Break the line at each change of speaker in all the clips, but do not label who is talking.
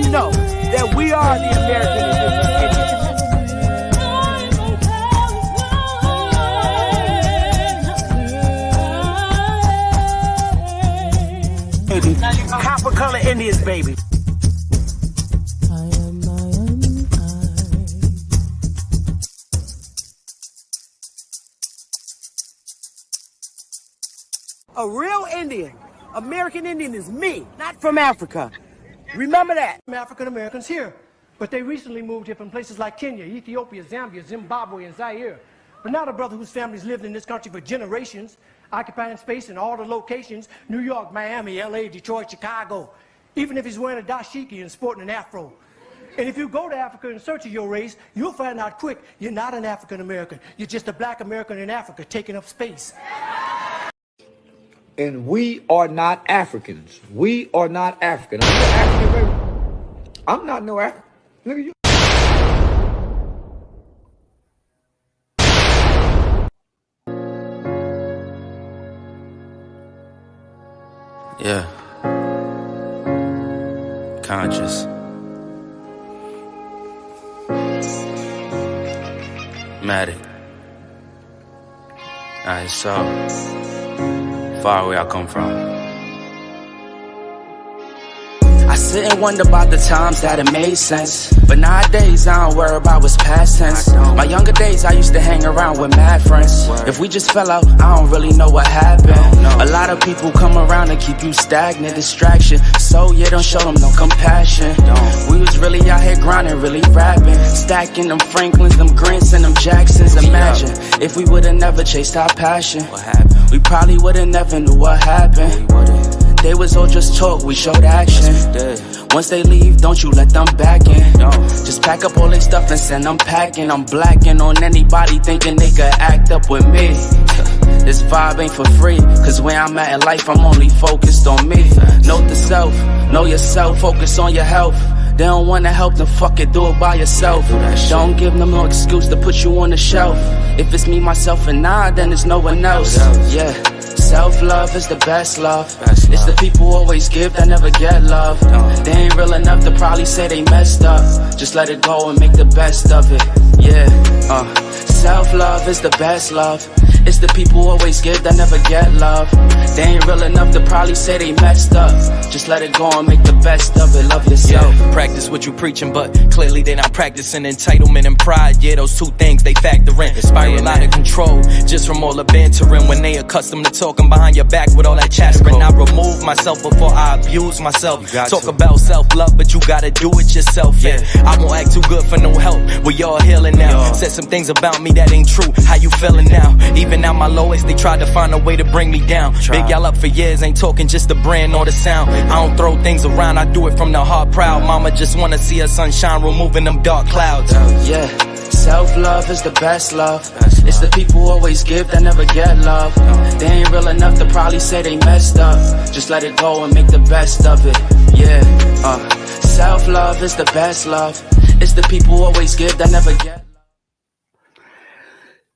them know that we are the American Indians. Copper color Indians, baby. A real Indian, American Indian is me, not from Africa. Remember that.
African Americans here, but they recently moved here from places like Kenya, Ethiopia, Zambia, Zimbabwe, and Zaire. But now the brother whose family's lived in this country for generations, occupying space in all the locations, New York, Miami, LA, Detroit, Chicago, even if he's wearing a dashiki and sporting an afro. And if you go to Africa in search of your race, you'll find out quick, you're not an African American. You're just a black American in Africa taking up space.
And we are not Africans. We are not African. I'm no African, baby. I'm not no African. Nigga, you.
Yeah. Conscious. Matic. Alright, so far where I come from. I sit and wonder about the times that it made sense, but nowadays I don't worry about what's past tense. My younger days I used to hang around with mad friends. If we just fell out, I don't really know what happened. A lot of people come around and keep you stagnant, distraction. So yeah, don't show them no compassion. We was really out here grinding, really rapping, stacking them Franklins, them Grants, and them Jacksons. Imagine if we would've never chased our passion, we probably would've never knew what happened. They was all just talk, we showed action. Once they leave, don't you let them back in. Just pack up all their stuff and send them packing. I'm blacking on anybody thinking they could act up with me. This vibe ain't for free, cause where I'm at in life, I'm only focused on me. Note the self, know yourself, focus on your health. They don't wanna help, then fuck it, do it by yourself. Don't give them no excuse to put you on the shelf. If it's me, myself, and I, then there's no one else. Yeah. Self-love is the best love. It's the people who always give that never get love. They ain't real enough to probably say they messed up. Just let it go and make the best of it. Yeah, self-love is the best love. It's the people who always give that never get love. They ain't real enough to probably say they messed up. Just let it go and make the best of it. Love yourself.
Yeah, practice what you preaching, but clearly they not practicing entitlement and pride. Yeah, those two things they factor in. Spiral out of control just from all the bantering. When they accustomed to talking behind your back with all that chattering, I remove myself before I abuse myself. Talk about self-love, but you gotta do it yourself. Yeah, I won't act too good for no help. We all healing now. Said some things about me that ain't true. How you feeling now? Even at my lowest, they tried to find a way to bring me down. Big y'all up for years, ain't talking just the brand or the sound. I don't throw things around, I do it from the heart proud. Mama just wanna see her sunshine, removing them dark clouds.
Yeah, self-love is the best love. It's the people who always give that never get love. They ain't real enough to probably say they messed up. Just let it go and make the best of it. Yeah, self-love is the best love. It's the people who always give that never get love.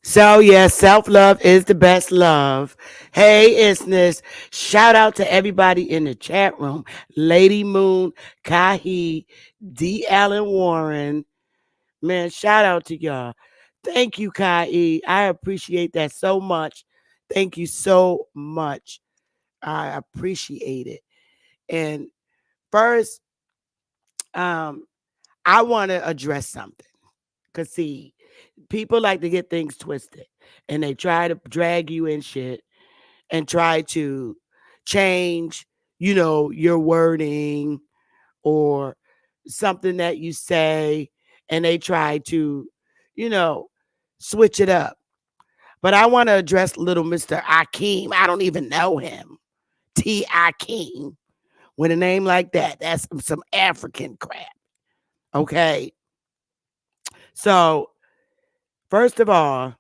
So yeah, self-love is the best love. Hey, Isness, shout out to everybody in the chat room. Lady Moon, Kahi, D. Allen Warren. Man, shout out to y'all. Thank you, Kahi. I appreciate that so much. Thank you so much. I appreciate it. And first, I want to address something. Because see, people like to get things twisted and they try to drag you in shit and try to change, your wording or something that you say, and they try to, switch it up. But I want to address little Mr. Akeem. I don't even know him. T. Akeem. With a name like that, that's some African crap. Okay? So, first of all,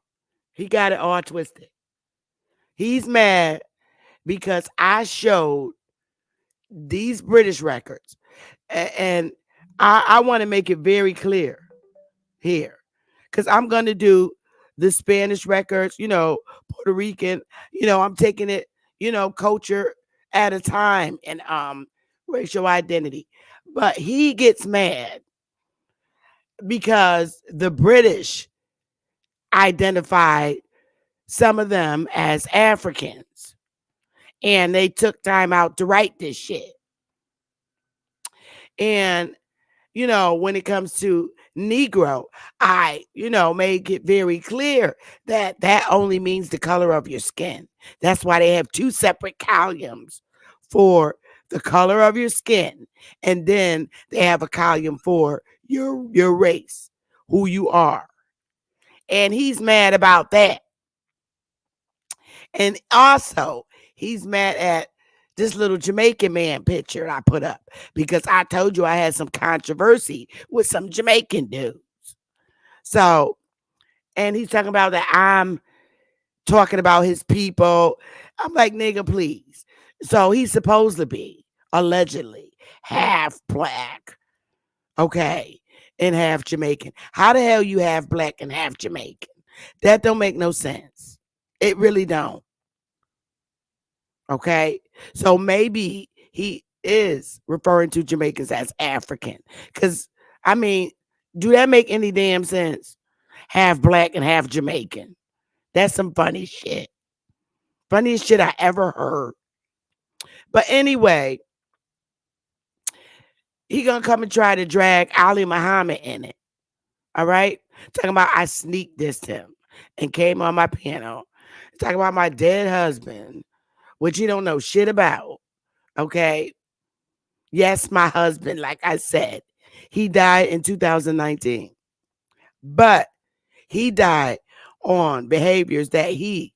he got it all twisted. He's mad because I showed these British records. And I want to make it very clear here. Because I'm going to do the Spanish records, Puerto Rican. I'm taking it, culture at a time and racial identity. But he gets mad because the British identified some of them as Africans. And they took time out to write this shit. And, when it comes to Negro, I, make it very clear that that only means the color of your skin. That's why they have two separate columns for the color of your skin. And then they have a column for your race, who you are. And he's mad about that. And also, he's mad at this little Jamaican man picture I put up because I told you I had some controversy with some Jamaican dudes. So, and he's talking about that I'm talking about his people. I'm like, nigga, please. So he's supposed to be, allegedly, half black, okay, and half Jamaican. How the hell you half black and half Jamaican? That don't make no sense. It really don't. Okay. So maybe he is referring to Jamaicans as African. Because, I mean, do that make any damn sense? Half black and half Jamaican. That's some funny shit. Funniest shit I ever heard. But anyway, he gonna come and try to drag Ali Muhammad in it. All right? Talking about I sneak dissed him and came on my piano. Talking about my dead husband, which you don't know shit about. Okay? Yes, my husband, like I said, he died in 2019. But he died on behaviors that he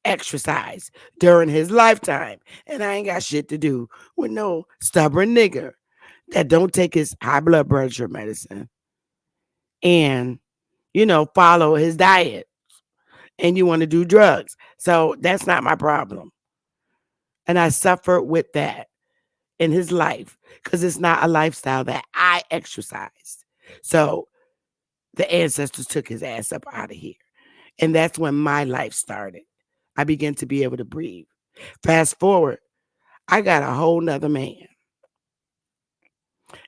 exercised during his lifetime. And I ain't got shit to do with no stubborn nigger that don't take his high blood pressure medicine and, follow his diet. And you want to do drugs. So that's not my problem. And I suffer with that in his life because it's not a lifestyle that I exercised. So the ancestors took his ass up out of here. And that's when my life started. I began to be able to breathe. Fast forward, I got a whole nother man.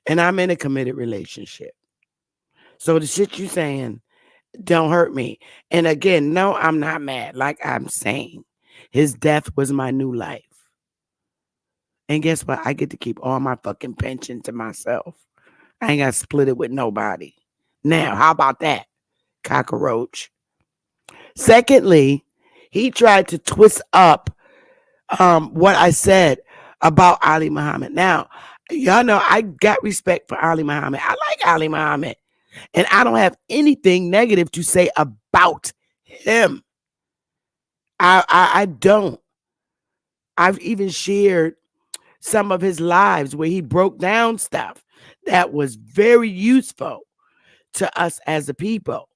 And I'm in a committed relationship. So the shit you saying don't hurt me. And again, no, I'm not mad. Like I'm saying, his death was my new life. And guess what? I get to keep all my fucking pension to myself. I ain't got to split it with nobody. Now, how about that, cockroach? Secondly, he tried to twist up what I said about Ali Muhammad. Now, y'all know I got respect for Ali Muhammad. I like Ali Muhammad. And I don't have anything negative to say about him. I don't. I've even shared some of his lives where he broke down stuff that was very useful to us as a people.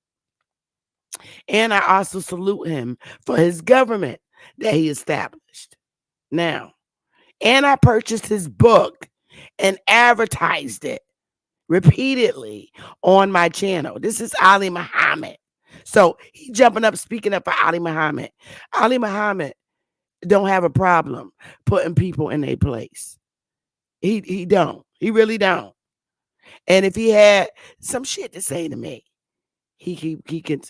And I also salute him for his government that he established. Now, and I purchased his book and advertised it repeatedly on my channel. This is Ali Muhammad. So he jumping up, speaking up for Ali Muhammad. Ali Muhammad don't have a problem putting people in their place. He don't. He really don't. And if he had some shit to say to me, he can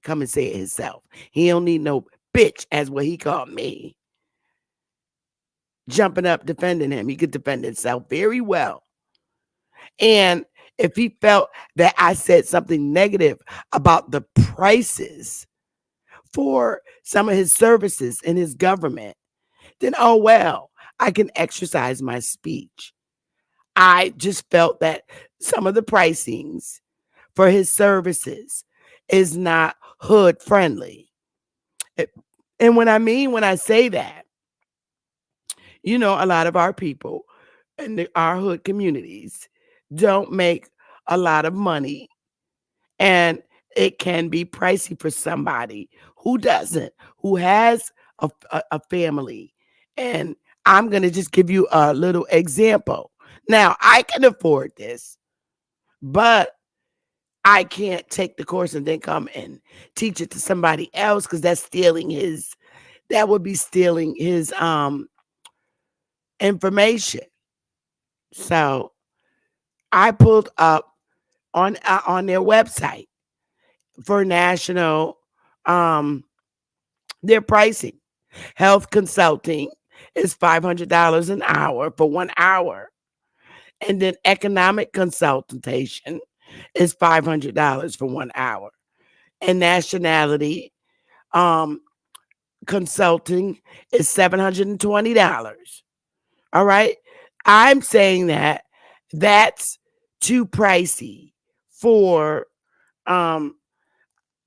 come and say it himself. He don't need no bitch, as what he called me, jumping up defending him. He could defend himself very well. And if he felt that I said something negative about the prices for some of his services in his government, then oh well, I can exercise my speech. I just felt that some of the pricings for his services is not hood friendly. And when I say that, a lot of our people in our hood communities don't make a lot of money, and it can be pricey for somebody who doesn't, who has a family. And I'm going to just give you a little example. Now, I can afford this, but I can't take the course and then come and teach it to somebody else because that would be stealing his information. So I pulled up on their website for national their pricing. Health consulting is $500 an hour for 1 hour. And then economic consultation is $500 for 1 hour. And nationality um consulting is $720. All right? I'm saying that that's too pricey for um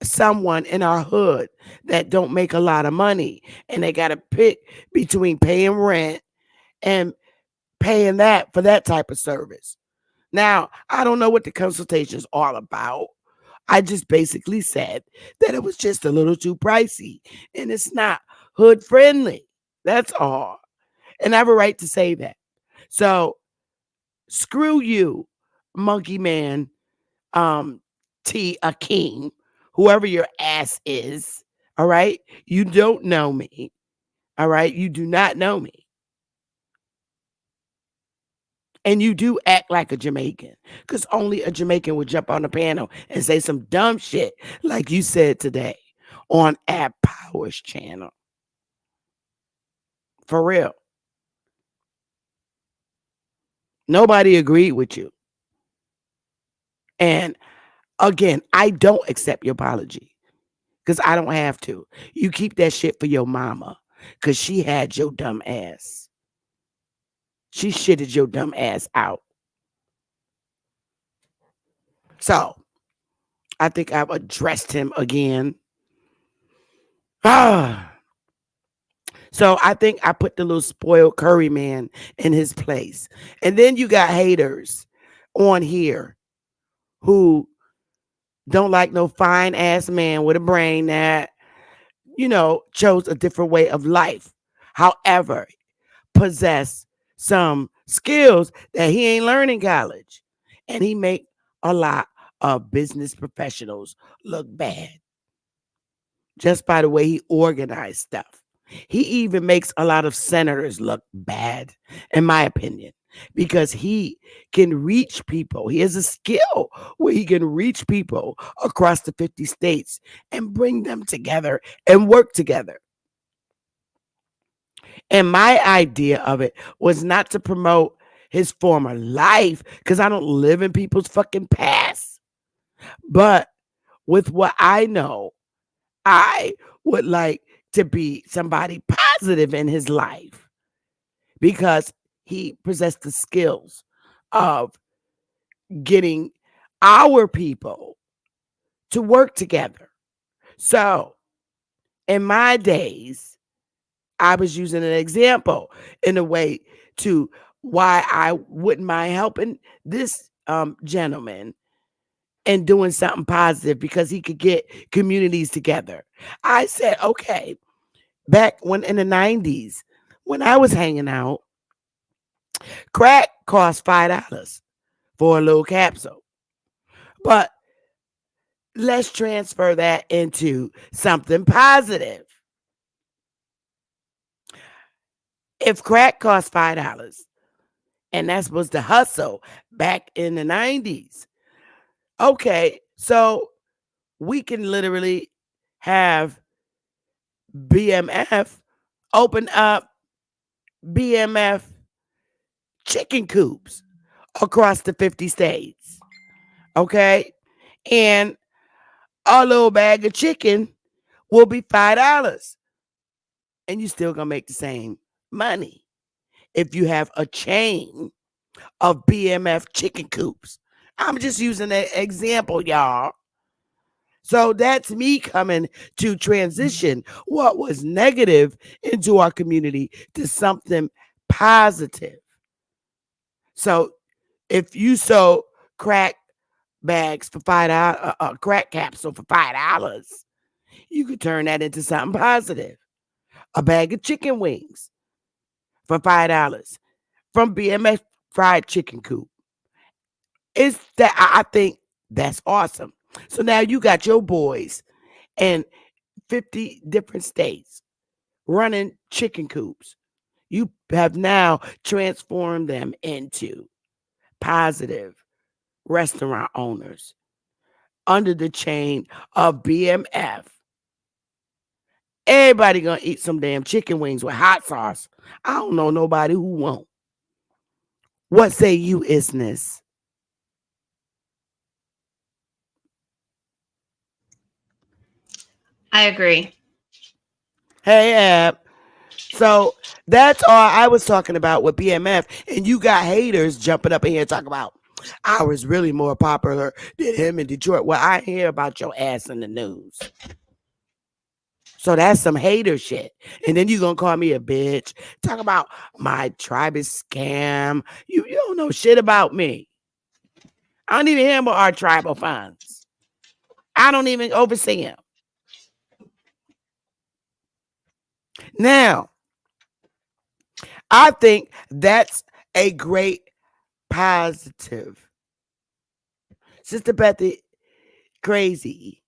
someone in our hood that don't make a lot of money, and they got to pick between paying rent and paying that for that type of service. Now, I don't know what the consultation is all about. I just basically said that it was just a little too pricey and it's not hood friendly. That's all. And I have a right to say that. So screw you, monkey man, T Akeem, whoever your ass is. All right. You don't know me. All right. You do not know me. And you do act like a Jamaican, because only a Jamaican would jump on the panel and say some dumb shit like you said today on App Powers channel. For real. Nobody agreed with you. And again, I don't accept your apology because I don't have to. You keep that shit for your mama because she had your dumb ass. She shitted your dumb ass out. So I think I've addressed him again. So I think I put the little spoiled curry man in his place. And then you got haters on here who don't like no fine ass man with a brain that, chose a different way of life. However, possess some skills that he ain't learned in college. And he make a lot of business professionals look bad just by the way he organized stuff. He even makes a lot of senators look bad, in my opinion, because he can reach people. He has a skill where he can reach people across the 50 states and bring them together and work together. And my idea of it was not to promote his former life, because I don't live in people's fucking past. But with what I know, I would like to be somebody positive in his life because he possessed the skills of getting our people to work together. So in my days, I was using an example in a way to why I wouldn't mind helping this gentleman and doing something positive because he could get communities together. I said, okay, back when in the 90s, when I was hanging out, crack cost $5 for a little capsule. But let's transfer that into something positive. If crack cost $5, and that was the hustle back in the 90s, okay, so we can literally have BMF open up BMF chicken coops across the 50 states. Okay? And a little bag of chicken will be $5. And you still gonna make the same money if you have a chain of BMF chicken coops. I'm just using an example, y'all. So that's me coming to transition what was negative into our community to something positive. So if you sold crack bags for $5, crack capsule for $5, you could turn that into something positive. A bag of chicken wings for $5 from BMF Fried Chicken Coop. Is that I think that's awesome. So now you got your boys in 50 different states running chicken coops. You have now transformed them into positive restaurant owners under the chain of BMF. Everybody gonna eat some damn chicken wings with hot sauce. I don't know nobody who won't. What say you, isness?
I agree.
Hey, Ab. So that's all I was talking about with BMF. And you got haters jumping up in here talking about I was really more popular than him in Detroit. Well, I hear about your ass in the news. So that's some hater shit. And then you gonna call me a bitch. Talk about my tribe is scam. You don't know shit about me. I don't even handle our tribal funds. I don't even oversee them. Now, I think that's a great positive. Sister Bethy crazy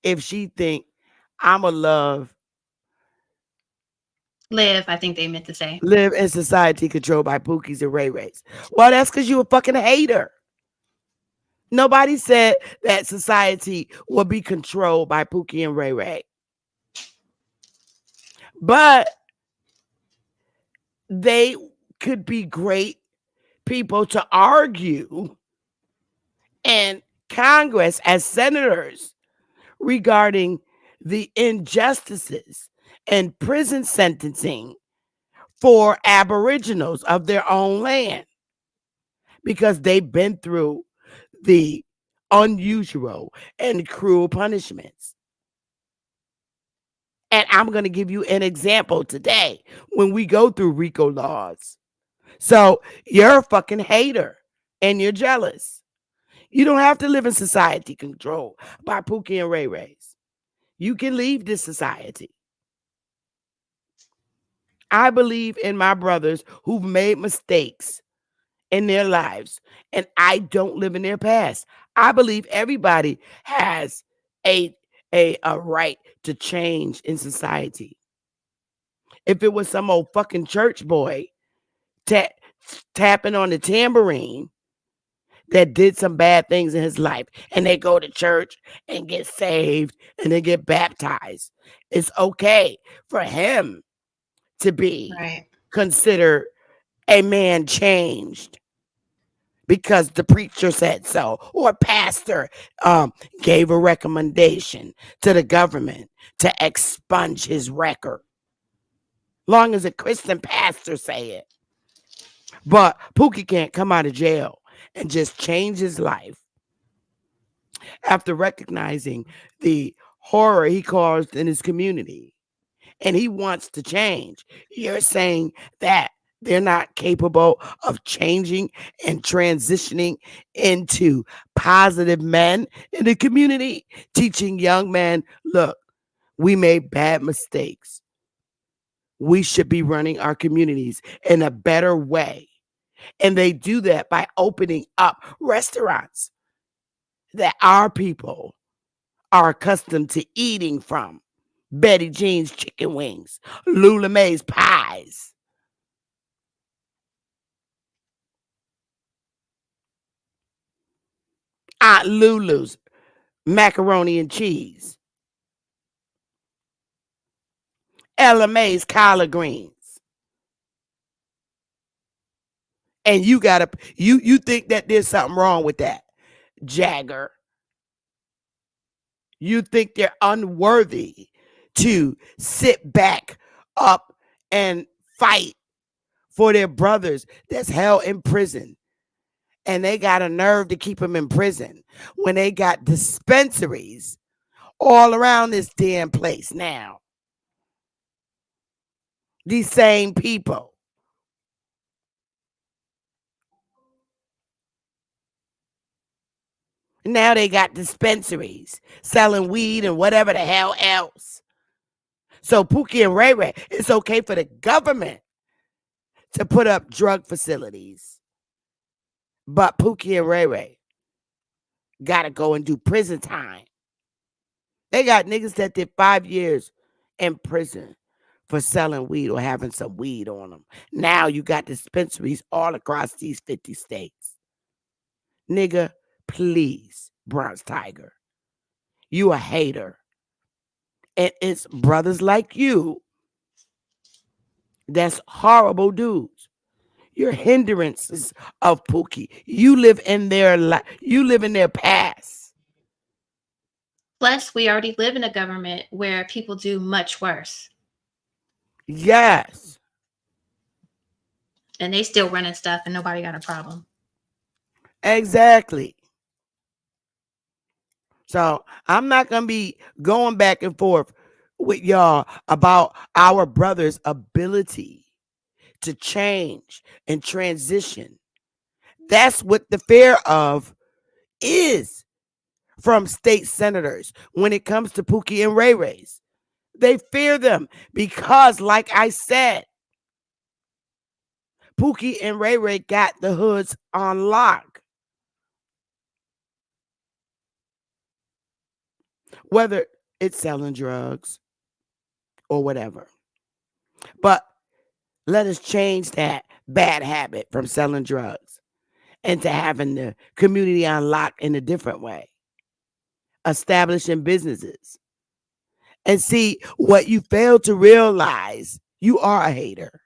if she think I'ma
Live, I think they meant to say.
live in society controlled by Pookies and Ray Rays. Well, that's because you a fucking hater. Nobody said that society will be controlled by Pookie and Ray Ray. But they could be great people to argue in Congress as senators regarding the injustices and prison sentencing for aboriginals of their own land because they've been through the unusual and cruel punishments. And I'm going to give you an example today when we go through RICO laws. So you're a fucking hater and you're jealous. You don't have to live in society controlled by Pookie and Ray Rays. You can leave this society. I believe in my brothers who've made mistakes in their lives, and I don't live in their past. I believe everybody has a right to change in society. If it was some old fucking church boy tapping on the tambourine that did some bad things in his life and they go to church and get saved and they get baptized, it's okay for him to be
Right.
considered a man changed because the preacher said so or pastor gave a recommendation to the government to expunge his record. Long as a Christian pastor say it. But Pookie can't come out of jail and just change his life after recognizing the horror he caused in his community. And he wants to change. You're saying that they're not capable of changing and transitioning into positive men in the community, teaching young men, look, we made bad mistakes. We should be running our communities in a better way. And they do that by opening up restaurants that our people are accustomed to eating from. Betty Jean's chicken wings, Lula Mae's pies. Aunt Lulu's macaroni and cheese. Ella Mae's collard greens. And you think that there's something wrong with that, Jagger. You think they're unworthy to sit back up and fight for their brothers that's held in prison. And they got a nerve to keep them in prison when they got dispensaries all around this damn place now. These same people. Now they got dispensaries selling weed and whatever the hell else. So Pookie and Ray Ray, it's okay for the government to put up drug facilities. But Pookie and Ray Ray got to go and do prison time. They got niggas that did 5 years in prison for selling weed or having some weed on them. Now you got dispensaries all across these 50 states. Nigga, please, Bronx Tiger. You a hater. And it's brothers like you that's horrible dudes. You're hindrances of Pookie. You live in their you live in their past.
Plus, we already live in a government where people do much worse,
Yes,
and they still running stuff, and nobody got a problem.
exactly. So I'm not gonna be going back and forth with y'all about our brother's ability to change and transition. That's what the fear of is from state senators when it comes to Pookie and Ray Ray's. They fear them because, like I said, Pookie and Ray Ray got the hoods on lock. Whether it's selling drugs or whatever. But let us change that bad habit from selling drugs into having the community on lock in a different way. Establishing businesses. And see, what you fail to realize, you are a hater,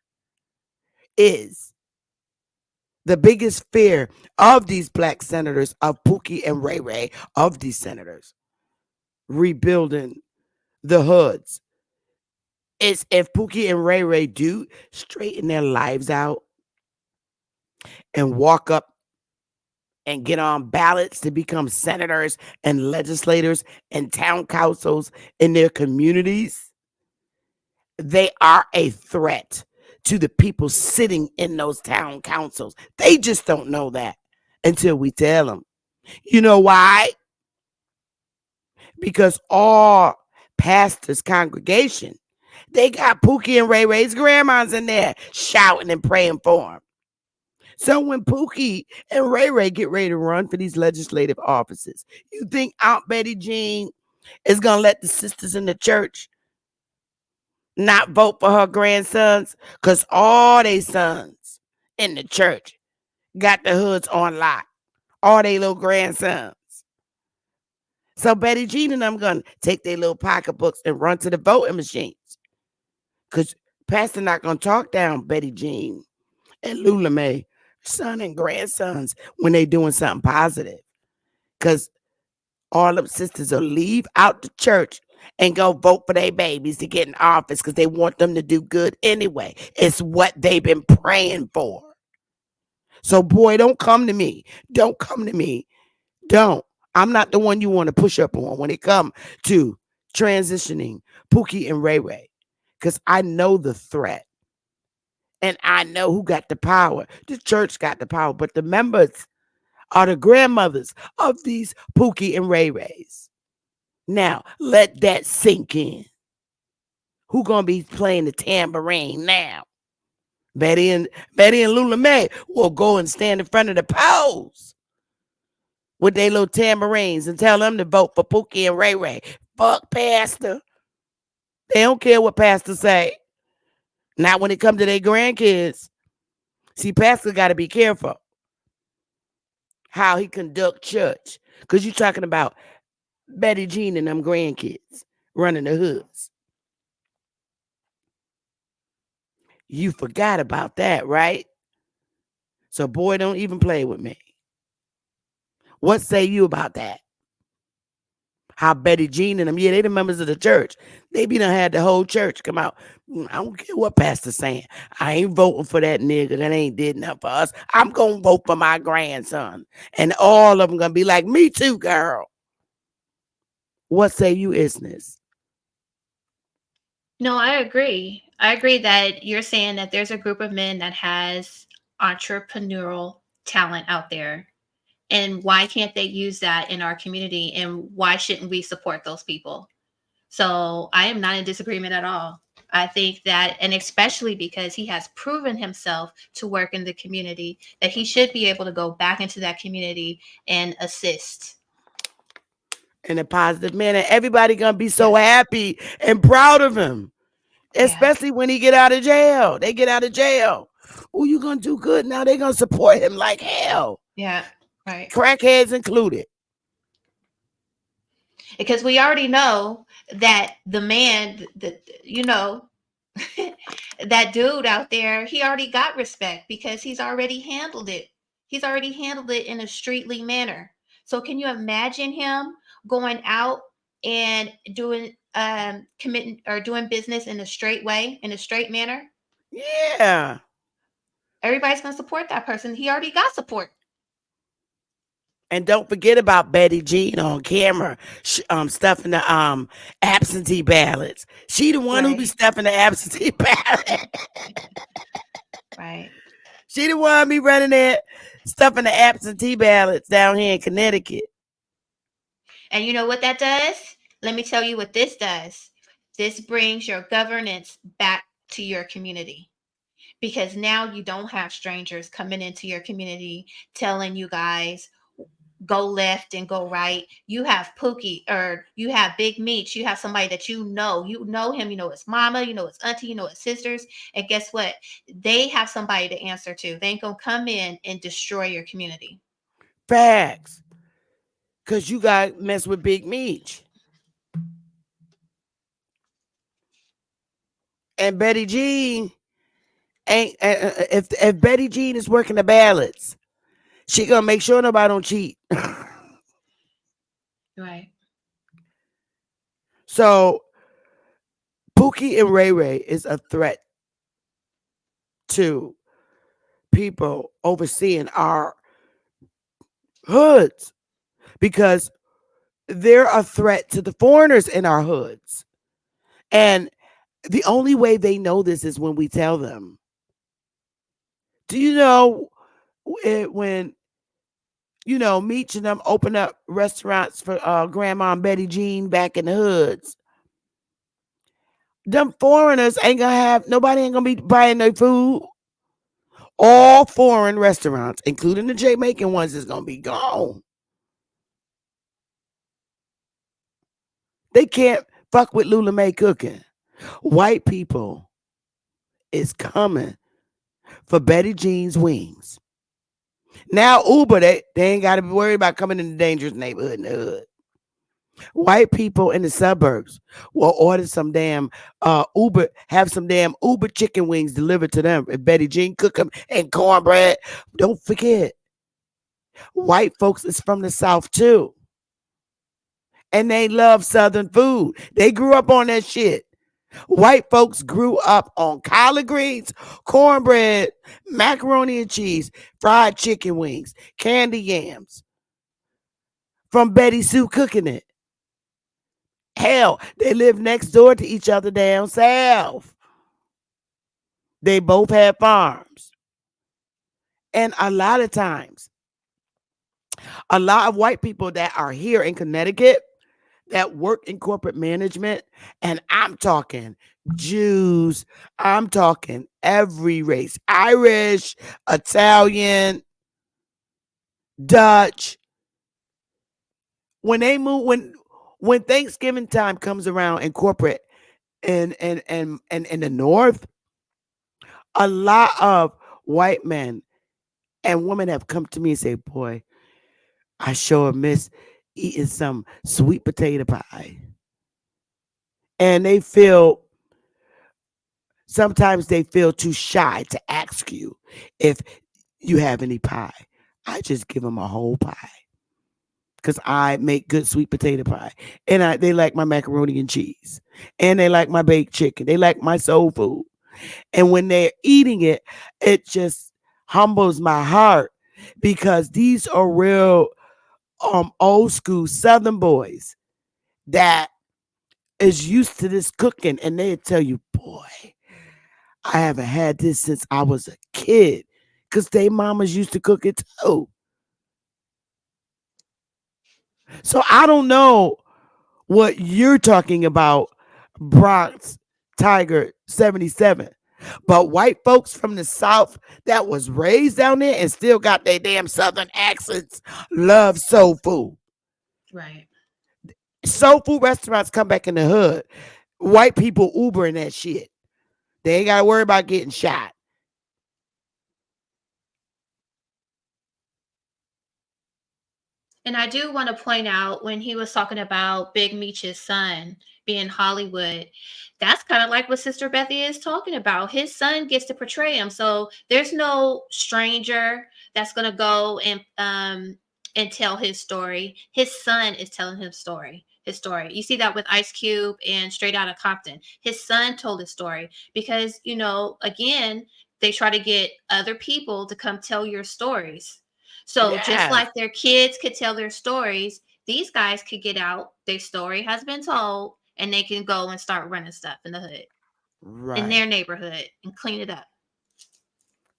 is the biggest fear of these black senators, of Pookie and Ray Ray, of these senators rebuilding the hoods, is if Pookie and Ray Ray do straighten their lives out and walk up and get on ballots to become senators and legislators and town councils in their communities, they are a threat to the people sitting in those town councils. They just don't know that until we tell them. You know why? Because all pastors' congregation, they got Pookie and Ray Ray's grandmas in there shouting and praying for them. So when Pookie and Ray Ray get ready to run for these legislative offices, you think Aunt Betty Jean is going to let the sisters in the church not vote for her grandsons? Because all they sons in the church got the hoods on lock. All they little grandsons. So Betty Jean and I'm going to take their little pocketbooks and run to the voting machines. Because Pastor not going to talk down Betty Jean and Lula Mae, son and grandsons, when they doing something positive. Because all them sisters will leave out the church and go vote for their babies to get in office because they want them to do good anyway. It's what they've been praying for. So, boy, don't come to me. Don't come to me. Don't. I'm not the one you want to push up on when it comes to transitioning Pookie and Ray Ray, because I know the threat. And I know who got the power. The church got the power, but the members are the grandmothers of these Pookie and Ray Rays. Now, let that sink in. Who gonna be playing the tambourine now? Betty and Lula Mae will go and stand in front of the poles with their little tambourines and tell them to vote for Pookie and Ray Ray. Fuck Pastor. They don't care what Pastor say. Not when it comes to their grandkids. See, Pastor got to be careful how he conduct church. Because you're talking about Betty Jean and them grandkids running the hoods. You forgot about that, right? So, boy, don't even play with me. What say you about that? How Betty Jean and them, yeah, they the members of the church. They be done had the whole church come out. I don't care what pastor's saying. I ain't voting for that nigga that ain't did nothing for us. I'm going to vote for my grandson. And all of them going to be like, me too, girl. What say you, Isness?
No, I agree. I agree that you're saying that there's a group of men that has entrepreneurial talent out there. And why can't they use that in our community? And why shouldn't we support those people? So I am not in disagreement at all. I think that, and especially because he has proven himself to work in the community, that he should be able to go back into that community and assist.
In a positive manner. Everybody gonna be so happy and proud of him. Especially when he get out of jail. They get out of jail. Oh, you gonna do good now. They gonna support him like hell.
Yeah. Right.
crackheads included.
Because we already know that the man, you know, that dude out there, he already got respect because he's already handled it. He's already handled it in a streetly manner. So can you imagine him going out and doing committing or doing business in a straight way, in a straight manner?
Yeah.
Everybody's gonna support that person. He already got support.
And don't forget about Betty Jean on camera, stuffing the absentee ballots. She the one who be
Right.
stuffing the absentee ballot.
Right.
She the one be running that stuffing the absentee ballots down here in Connecticut.
And you know what that does? Let me tell you what this does. This brings your governance back to your community, because now you don't have strangers coming into your community telling you guys go left and go right. You have Pookie, or you have Big Meech. You have somebody that you know him, you know his mama, you know his auntie, you know his sisters. And guess what? They have somebody to answer to. They ain't gonna come in and destroy your community.
Facts. Cause you got mess with Big Meech. And Betty Jean ain't if Betty Jean is working the ballots, she gonna make sure nobody don't cheat.
Right.
So Pookie and Ray Ray is a threat to people overseeing our hoods because they're a threat to the foreigners in our hoods. And the only way they know this is when we tell them. Do you know when Meech and them open up restaurants for Grandma and Betty Jean back in the hoods? Them foreigners ain't gonna have nobody ain't gonna be buying their food. All foreign restaurants, including the Jamaican ones, is gonna be gone. They can't fuck with Lula May cooking. White people is coming for Betty Jean's wings. Now Uber, they ain't got to be worried about coming in the dangerous neighborhood in the hood. White people in the suburbs will order some damn Uber, have some damn Uber chicken wings delivered to them. And Betty Jean cook them and cornbread. Don't forget, white folks is from the South too. And they love Southern food. They grew up on that shit. White folks grew up on collard greens, cornbread, macaroni and cheese, fried chicken wings, candy yams from Betty Sue cooking it. Hell, they live next door to each other down south. They both have farms. And a lot of times, a lot of white people that are here in Connecticut that work in corporate management, and I'm talking Jews, I'm talking every race, Irish, Italian, Dutch. When they move, when Thanksgiving time comes around in corporate and in the North, a lot of white men and women have come to me and say, "Boy, I sure miss eating some sweet potato pie." And sometimes they feel too shy to ask you if you have any pie. I just give them a whole pie because I make good sweet potato pie. And they like my macaroni and cheese. And they like my baked chicken. They like my soul food. And when they're eating it, it just humbles my heart because these are real old school Southern boys that is used to this cooking, and they tell you, boy, I haven't had this since I was a kid because they mamas used to cook it too. So I don't know what you're talking about, Bronx Tiger 77. But white folks from the South that was raised down there and still got their damn Southern accents love soul food.
Right.
Soul food restaurants come back in the hood. White people Ubering that shit. They ain't got to worry about getting shot.
And I do want to point out when he was talking about Big Meech's son being Hollywood, that's kind of like what Sister Bethy is talking about. His son gets to portray him. So there's no stranger that's gonna go and tell his story. His son is telling his story. You see that with Ice Cube and Straight Outta Compton. His son told his story because, again, they try to get other people to come tell your stories. So just
Yes.
like their kids could tell their stories, these guys could get out, their story has been told, and they can go and start running stuff in the hood, in their
Right.
neighborhood, and clean it up.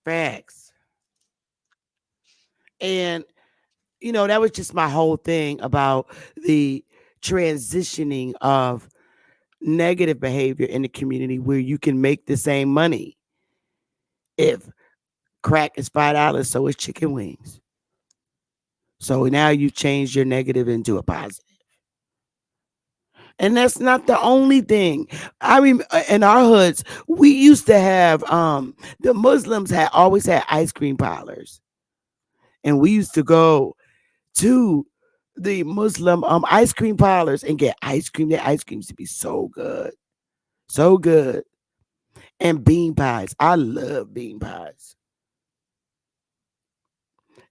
Facts. And that was just my whole thing about the transitioning of negative behavior in the community where you can make the same money. If crack is $5, so is chicken wings. So now you change your negative into a positive. And that's not the only thing. I mean, in our hoods, we used to have the Muslims had always had ice cream parlors. And we used to go to the Muslim ice cream parlors and get ice cream. Their ice cream used to be so good. So good. And bean pies. I love bean pies.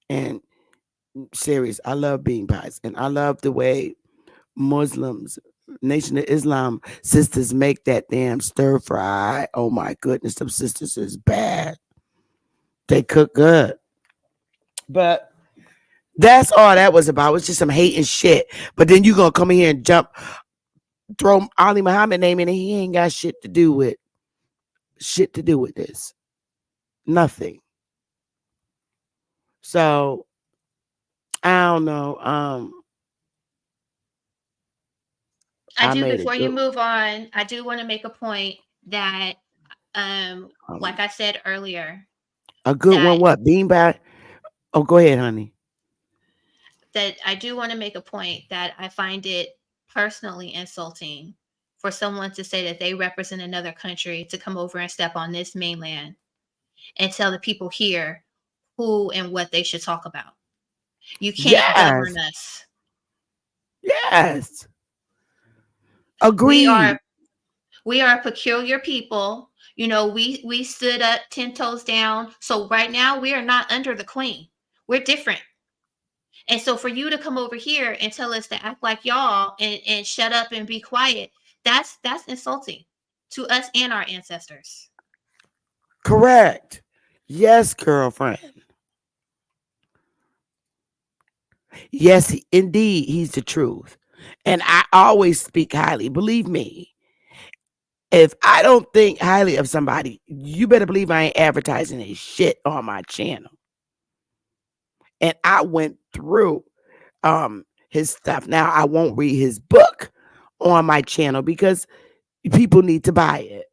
And serious, I love bean pies. And I love the way Muslims, Nation of Islam sisters make that damn stir fry. Oh my goodness, them sisters is bad. They cook good. But that's all that was about. It was just some hate and shit. But then you gonna come in here and throw Ali Muhammad name in and he ain't got shit to do with this. Nothing. So I don't know.
I
I
do,
made a
before you
good
move on, I do want to make a point that, like
um
I said earlier,
a good
that
one. What bean pie? Oh, go ahead, honey.
that I do want to make a point that I find it personally insulting for someone to say that they represent another country to come over and step on this mainland and tell the people here who and what they should talk about. You can't govern
Yes,
us.
yes,
We
agreed.
are we are a peculiar people. We stood up 10 toes down. So right now we are not under the queen. We're different. And so for you to come over here and tell us to act like y'all and shut up and be quiet, that's insulting to us and our ancestors.
Correct. Yes, girlfriend. Yes, indeed, he's the truth. And I always speak highly. Believe me, if I don't think highly of somebody, you better believe I ain't advertising his shit on my channel. And I went through his stuff. Now I won't read his book on my channel because people need to buy it.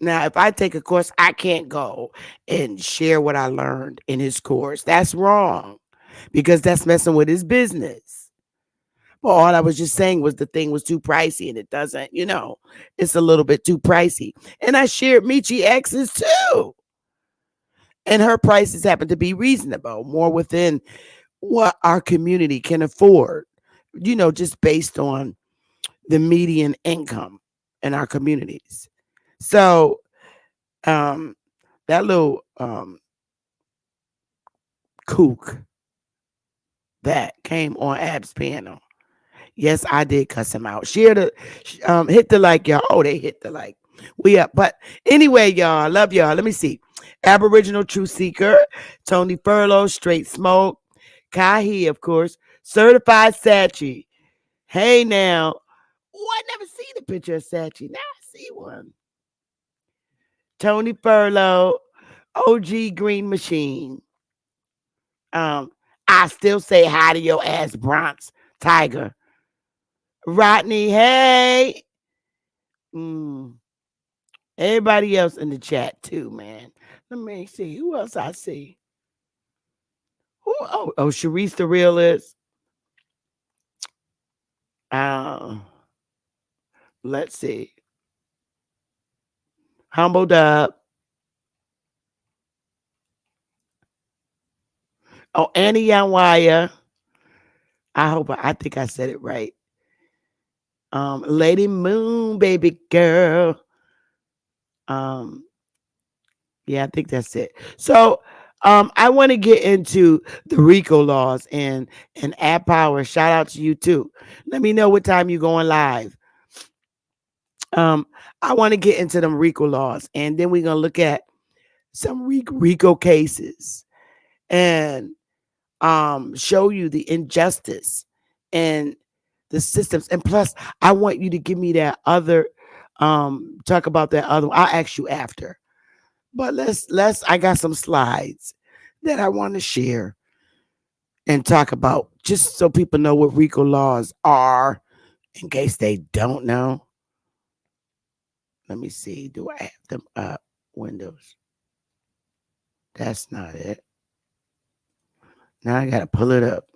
Now, if I take a course, I can't go and share what I learned in his course. That's wrong because that's messing with his business. But all I was just saying was the thing was too pricey and it doesn't, it's a little bit too pricey. And I shared Michi X's too. And her prices happen to be reasonable, more within what our community can afford, just based on the median income in our communities. So, um, that little kook that came on Ab's panel. Yes, I did cuss him out. Share the, hit the like, y'all. Oh, they hit the like. We up. But anyway, y'all, I love y'all. Let me see. Aboriginal Truth Seeker, Tony Furlow, Straight Smoke, Kahi, of course, Certified Sachi. Hey now. Oh, I never seen a picture of Sachi. Now I see one. Tony Furlow, OG Green Machine. Um, I still say hi to your ass, Bronx Tiger. Rodney, hey. Mm. Everybody else in the chat too, man. Let me see who else I see. Who? Oh, Sharice the realist. Uh, let's see. Humbled up. Oh, Annie Yanwaya. I think I said it right. Lady Moon, baby girl. Um, yeah, I think that's it. So, I want to get into the RICO laws and App Power. Shout out to you too. Let me know what time you're going live. Um, I want to get into them RICO laws, and then we're gonna look at some RICO cases and show you the injustice and the systems. And plus, I want you to give me that other talk about that other one. I'll ask you after. But let's I got some slides that I want to share and talk about just so people know what RICO laws are in case they don't know. Let me see. Do I have them up? Windows. That's not it. Now I gotta pull it up.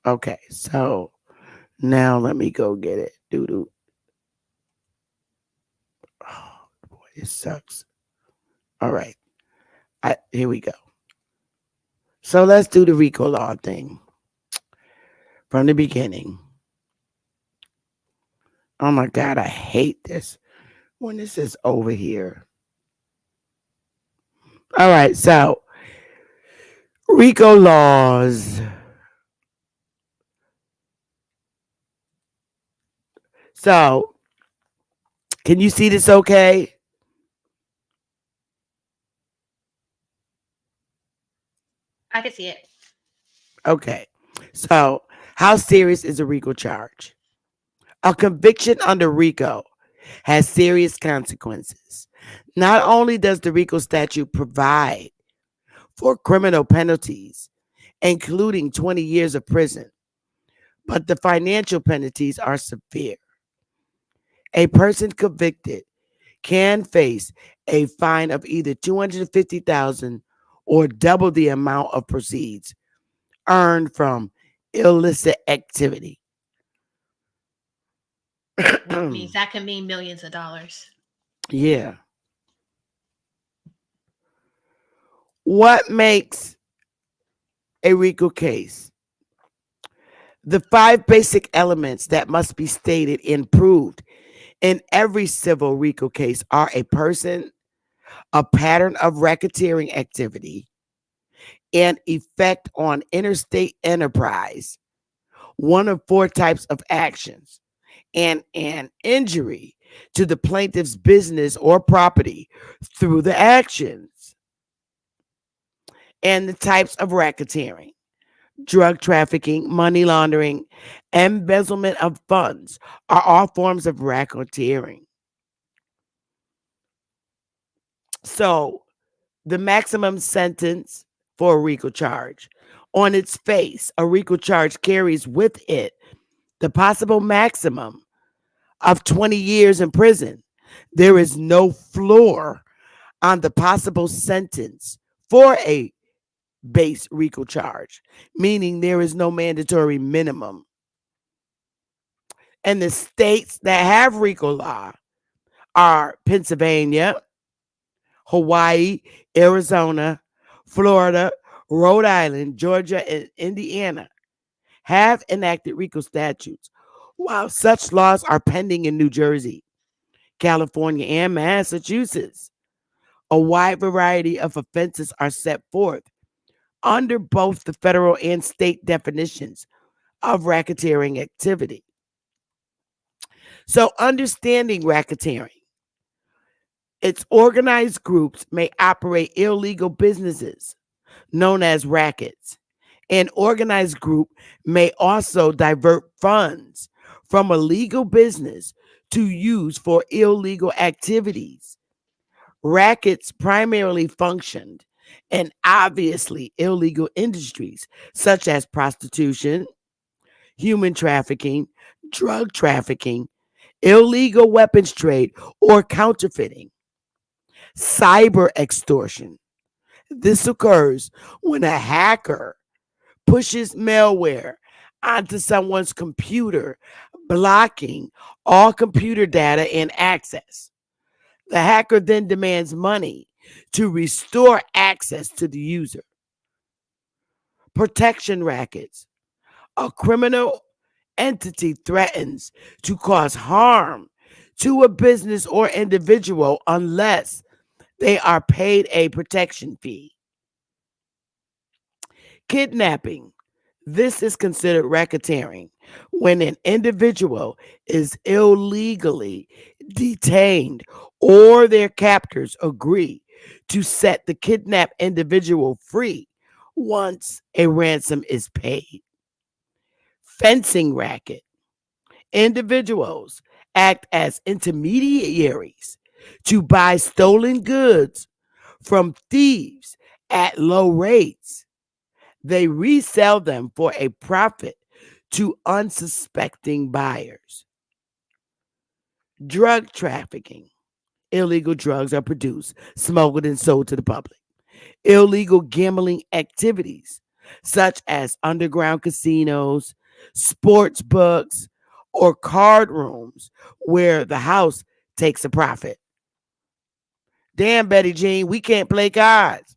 Okay, so now let me go get it. Doo doo. Oh boy, it sucks. All right. Here we go. So let's do the RICO law thing from the beginning. Oh my God, I hate this when this is over here. All right, so RICO laws. So, can you see this okay?
I can see it.
Okay. So, how serious is a RICO charge? A conviction under RICO has serious consequences. Not only does the RICO statute provide for criminal penalties, including 20 years of prison, but the financial penalties are severe. A person convicted can face a fine of either 250,000 or double the amount of proceeds earned from illicit activity.
Which means that can mean millions of dollars.
Yeah. What makes a RICO case? The five basic elements that must be stated and proved in every civil RICO case are a person, a pattern of racketeering activity, an effect on interstate enterprise, one of four types of actions, and an injury to the plaintiff's business or property through the actions, and the types of racketeering. Drug trafficking, money laundering, embezzlement of funds are all forms of racketeering. So, the maximum sentence for a RICO charge. On its face, a RICO charge carries with it the possible maximum of 20 years in prison. There is no floor on the possible sentence for a base RICO charge, meaning there is no mandatory minimum. And the states that have RICO law are Pennsylvania, Hawaii, Arizona, Florida, Rhode Island, Georgia, and Indiana have enacted RICO statutes, while such laws are pending in New Jersey, California, and Massachusetts. A wide variety of offenses are set forth under both the federal and state definitions of racketeering activity. So, understanding racketeering, its organized groups may operate illegal businesses known as rackets. An organized group may also divert funds from a legal business to use for illegal activities. Rackets primarily functioned in obviously illegal industries such as prostitution, human trafficking, drug trafficking, illegal weapons trade, or counterfeiting. Cyber extortion. This occurs when a hacker pushes malware onto someone's computer, blocking all computer data and access. The hacker then demands money to restore access to the user. Protection rackets. A criminal entity threatens to cause harm to a business or individual unless they are paid a protection fee. Kidnapping. This is considered racketeering when an individual is illegally detained or their captors agree to set the kidnapped individual free once a ransom is paid. Fencing racket. Individuals act as intermediaries to buy stolen goods from thieves at low rates. They resell them for a profit to unsuspecting buyers. Drug trafficking. Illegal drugs are produced, smuggled, and sold to the public. Illegal gambling activities, such as underground casinos, sports books, or card rooms where the house takes a profit. Damn, Betty Jean, we can't play cards.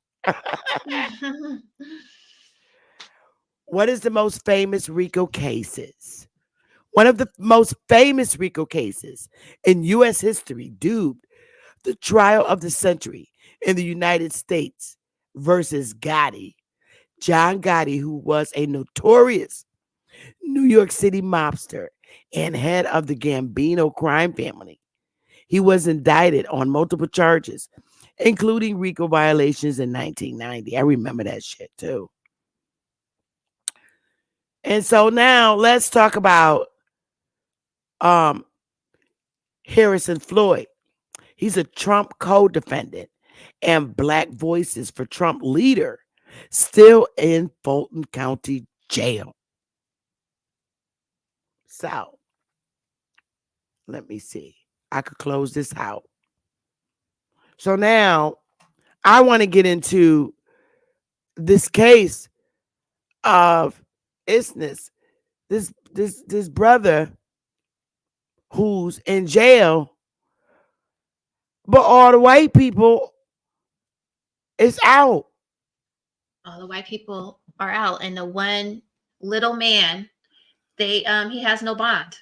What is the most famous RICO cases? One of the most famous RICO cases in U.S. history, dubbed the trial of the century in the United States versus Gotti. John Gotti, who was a notorious New York City mobster and head of the Gambino crime family. He was indicted on multiple charges, including RICO violations in 1990. I remember that shit too. And so now let's talk about um, Harrison Floyd. He's a Trump co-defendant and Black Voices for Trump leader, still in Fulton County Jail. So let me see. I could close this out. So now I want to get into this case of Isness. This brother who's in jail, but all the white people is out.
All the white people are out, and the one little man, he has no bond.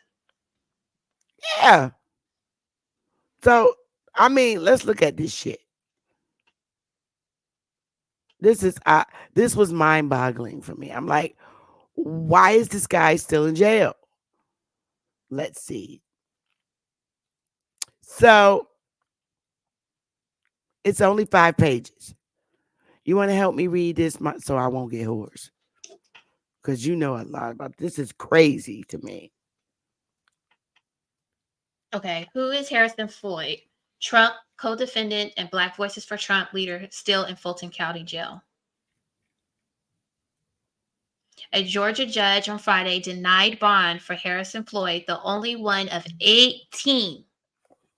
Yeah. So I mean, let's look at this shit. This was mind-boggling for me. I'm like, why is this guy still in jail? Let's see. So it's only 5 pages. You want to help me read this so I won't get hoarse? Because you know a lot about this. Is crazy to me.
Okay, who is Harrison Floyd? Trump co-defendant and Black Voices for Trump leader still in Fulton County Jail. A Georgia judge on Friday denied bond for Harrison Floyd, the only one of 18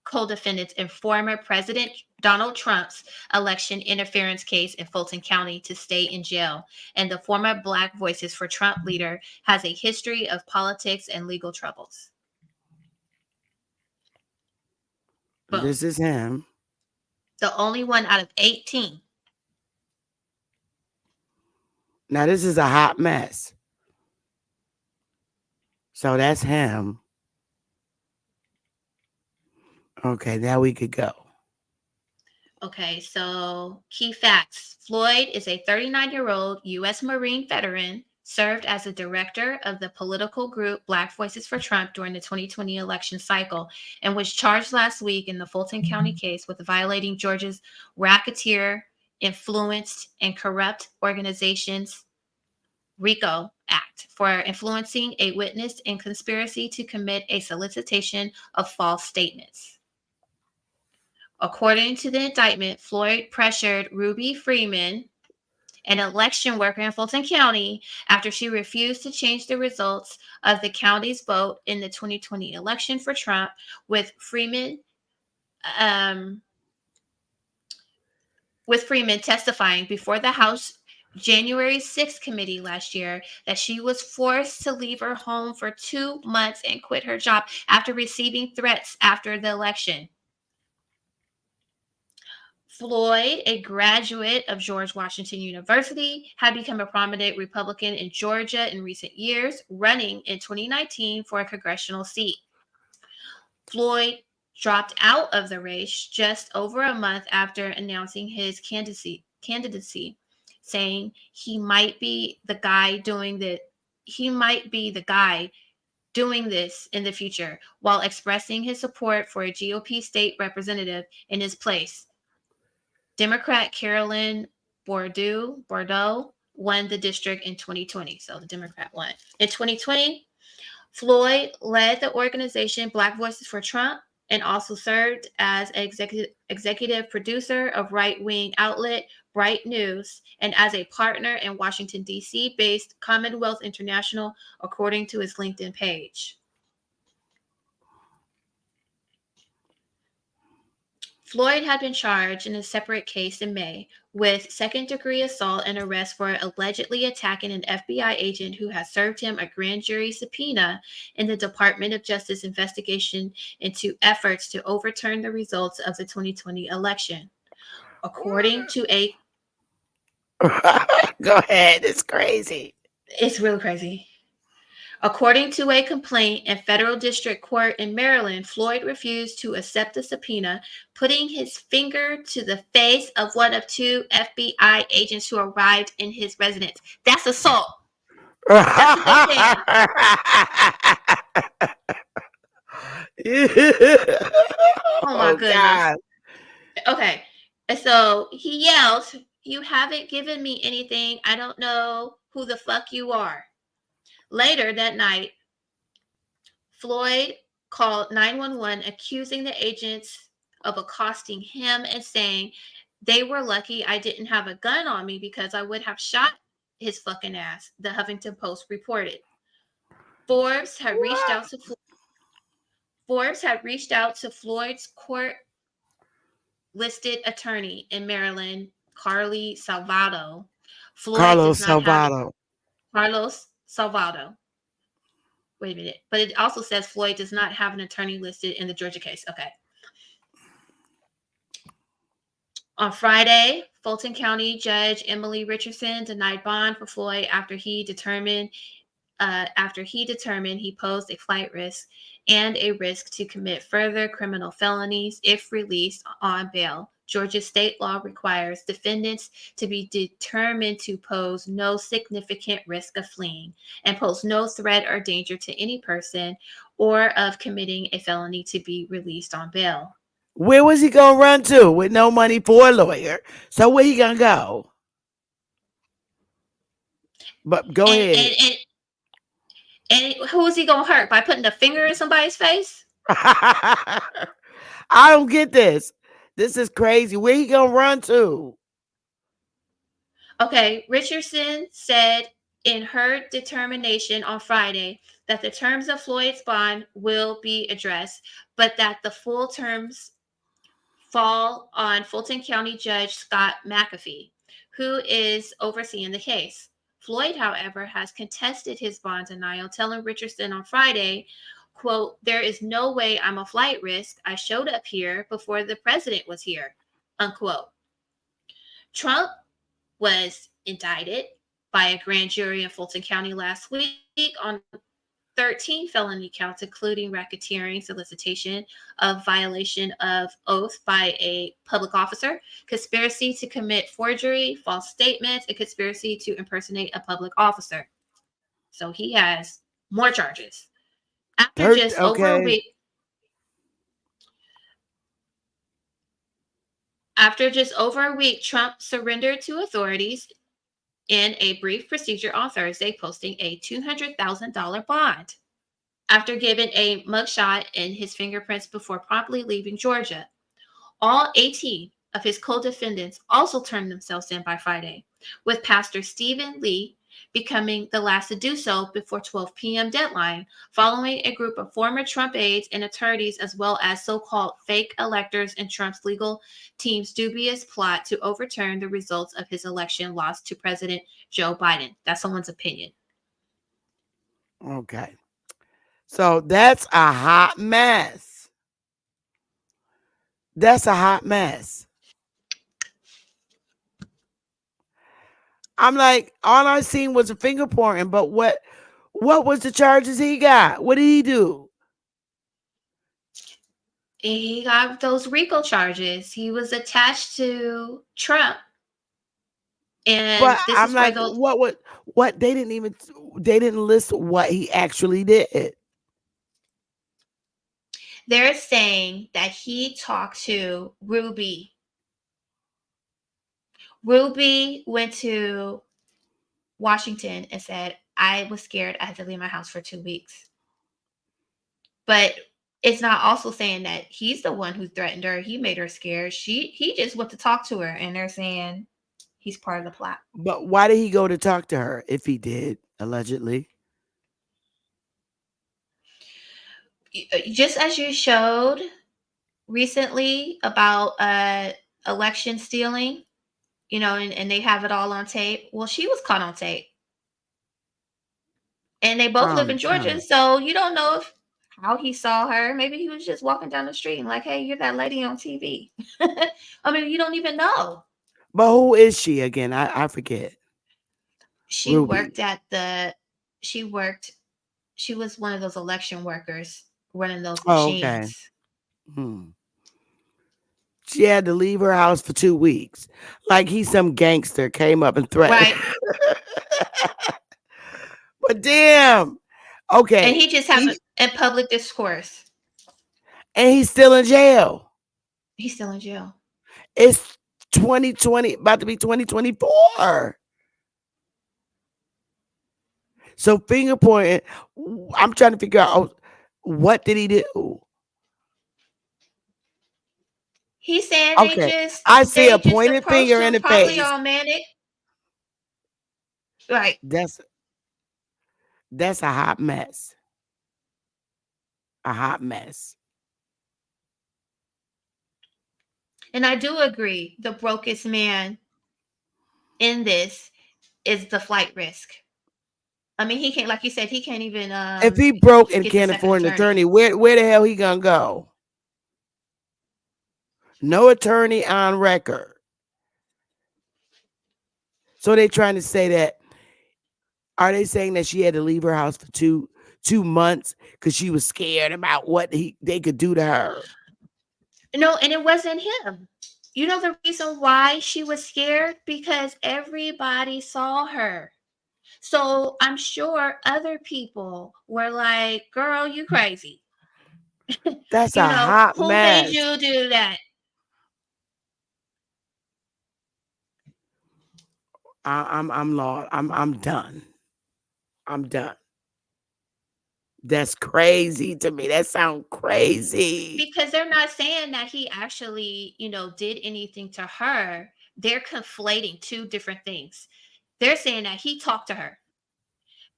co-defendants in former President Donald Trump's election interference case in Fulton County, to stay in jail. And the former Black Voices for Trump leader has a history of politics and legal troubles. Boom.
This is him.
The only one out of 18.
Now this is a hot mess. So that's him. Okay, now we could go.
Okay, so key facts. Floyd is a 39-year-old U.S. Marine veteran, served as a director of the political group Black Voices for Trump during the 2020 election cycle, and was charged last week in the Fulton County case with violating Georgia's Racketeer, Influenced, and Corrupt Organizations RICO Act for influencing a witness in conspiracy to commit a solicitation of false statements. According to the indictment, Floyd pressured Ruby Freeman, an election worker in Fulton County, after she refused to change the results of the county's vote in the 2020 election for Trump, with Freeman testifying before the House January 6th committee last year that she was forced to leave her home for 2 months and quit her job after receiving threats after the election. Floyd, a graduate of George Washington University, had become a prominent Republican in Georgia in recent years, running in 2019 for a congressional seat. Floyd dropped out of the race just over a month after announcing his candidacy, saying he might be the guy doing this in the future, while expressing his support for a GOP state representative in his place. Democrat Carolyn Bordeaux won the district in 2020. So the Democrat won. In 2020, Floyd led the organization Black Voices for Trump and also served as executive producer of right-wing outlet Bright News and as a partner in Washington, D.C. based Commonwealth International, according to his LinkedIn page. Floyd had been charged in a separate case in May with second-degree assault and arrest for allegedly attacking an FBI agent who had served him a grand jury subpoena in the Department of Justice investigation into efforts to overturn the results of the 2020 election. According to a...
Go ahead. It's crazy.
It's really crazy. According to a complaint in federal district court in Maryland, Floyd refused to accept the subpoena, putting his finger to the face of one of two FBI agents who arrived in his residence. That's assault. That's what they said. Oh my goodness. God. Okay. And so he yelled, "You haven't given me anything. I don't know who the fuck you are." Later that night, Floyd called 911, accusing the agents of accosting him and saying they were lucky I didn't have a gun on me because I would have shot his fucking ass, the Huffington Post reported. Forbes had reached out to Floyd's court-listed attorney in Maryland, Carlos Salvado. Carlos Salvado. Wait a minute. But it also says Floyd does not have an attorney listed in the Georgia case. Okay. On Friday, Fulton County Judge Emily Richardson denied bond for Floyd after he determined he posed a flight risk and a risk to commit further criminal felonies if released on bail. Georgia state law requires defendants to be determined to pose no significant risk of fleeing and pose no threat or danger to any person or of committing a felony to be released on bail.
Where was he going to run to with no money for a lawyer? So where he going to go? But go ahead.
And who is he going to hurt? By putting a finger in somebody's face?
I don't get this. This is crazy. Where he going to run to?
Okay, Richardson said in her determination on Friday that the terms of Floyd's bond will be addressed, but that the full terms fall on Fulton County Judge Scott McAfee, who is overseeing the case. Floyd, however, has contested his bond denial, telling Richardson on Friday, quote, "There is no way I'm a flight risk. I showed up here before the president was here," unquote. Trump was indicted by a grand jury in Fulton County last week on 13 felony counts, including racketeering, solicitation of violation of oath by a public officer, conspiracy to commit forgery, false statements, and conspiracy to impersonate a public officer. So he has more charges. After just over a week, Trump surrendered to authorities in a brief procedure on Thursday, posting a $200,000 bond after giving a mugshot and his fingerprints before promptly leaving Georgia. All 18 of his co-defendants also turned themselves in by Friday, with Pastor Stephen Lee becoming the last to do so before 12 p.m. deadline, following a group of former Trump aides and attorneys, as well as so-called fake electors in Trump's legal team's dubious plot to overturn the results of his election loss to President Joe Biden. That's someone's opinion.
Okay. So that's a hot mess. That's a hot mess. I'm like, all I seen was a finger pointing, but what was the charges he got? What did he do?
He got those RICO charges. He was attached to Trump,
But
and this
I'm
is where
like,
those.
what they didn't list what he actually did.
They're saying that he talked to Ruby. Ruby went to Washington and said, I was scared. I had to leave my house for 2 weeks. But it's not also saying that he's the one who threatened her. He made her scared. He just went to talk to her, and they're saying he's part of the plot.
But why did he go to talk to her if he did, allegedly?
Just as you showed recently about election stealing, and they have it all on tape. Well, she was caught on tape. And they both live in
I'm
Georgia,
done.
so you don't know how he saw her. Maybe he was just walking down the street and like, hey, you're that lady on TV. I mean, you don't even know.
But who is she again? I forget.
She
Ruby.
worked at the she worked she was one of those election workers running those
Oh, okay.
machines.
Hmm. She had to leave her house for 2 weeks. Like he's some gangster came up and threatened.
Right.
But damn.
And
Okay.
he just happened in public discourse.
And he's still in jail.
He's still in jail.
It's 2020, about to be 2024. So finger pointing, I'm trying to figure out what did he do?
He's saying
Okay. I see a
they just
pointed
approached
finger in
him
the
probably
face.
all manic. Right.
That's a hot mess. A hot mess.
And I do agree the brokest man in this is the flight risk. I mean, he can't, like you said, he can't even
If he broke and
get the
can't
second
afford an
attorney.
attorney, where the hell he gonna go? No attorney on record. So they trying to say that, are they saying that she had to leave her house for two months because she was scared about what they could do to her?
No, and it wasn't him. You know the reason why she was scared? Because everybody saw her. So I'm sure other people were like, girl, you crazy.
That's a hot
Who made
mess.
you do that?
I'm lost. I'm done. I'm done. That's crazy to me. That sounds crazy.
Because they're not saying that he actually, did anything to her. They're conflating two different things. They're saying that he talked to her.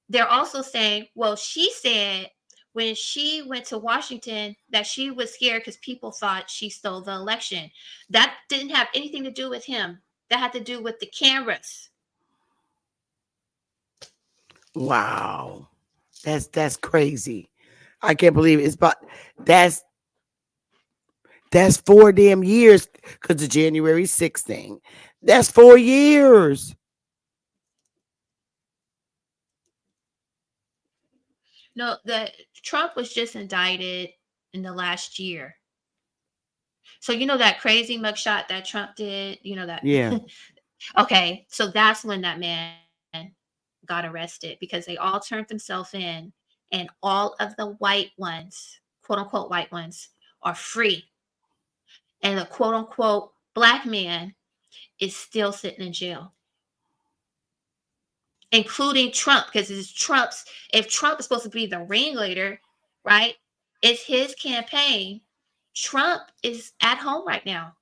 They're also saying, well, she said when she went to Washington that she was scared because people thought she stole the election. That didn't have anything to do with him. That had to do with the cameras.
Wow. That's crazy. I can't believe it. It's about that's 4 damn years because the January 6th thing. That's 4 years.
No, the Trump was just indicted in the last year. So that crazy mugshot that Trump did, that.
Yeah.
Okay, so that's when that man got arrested because they all turned themselves in, and all of the white ones, quote unquote white ones, are free. And the quote unquote black man is still sitting in jail, including Trump, because if Trump is supposed to be the ringleader, right? It's his campaign. Trump is at home right now.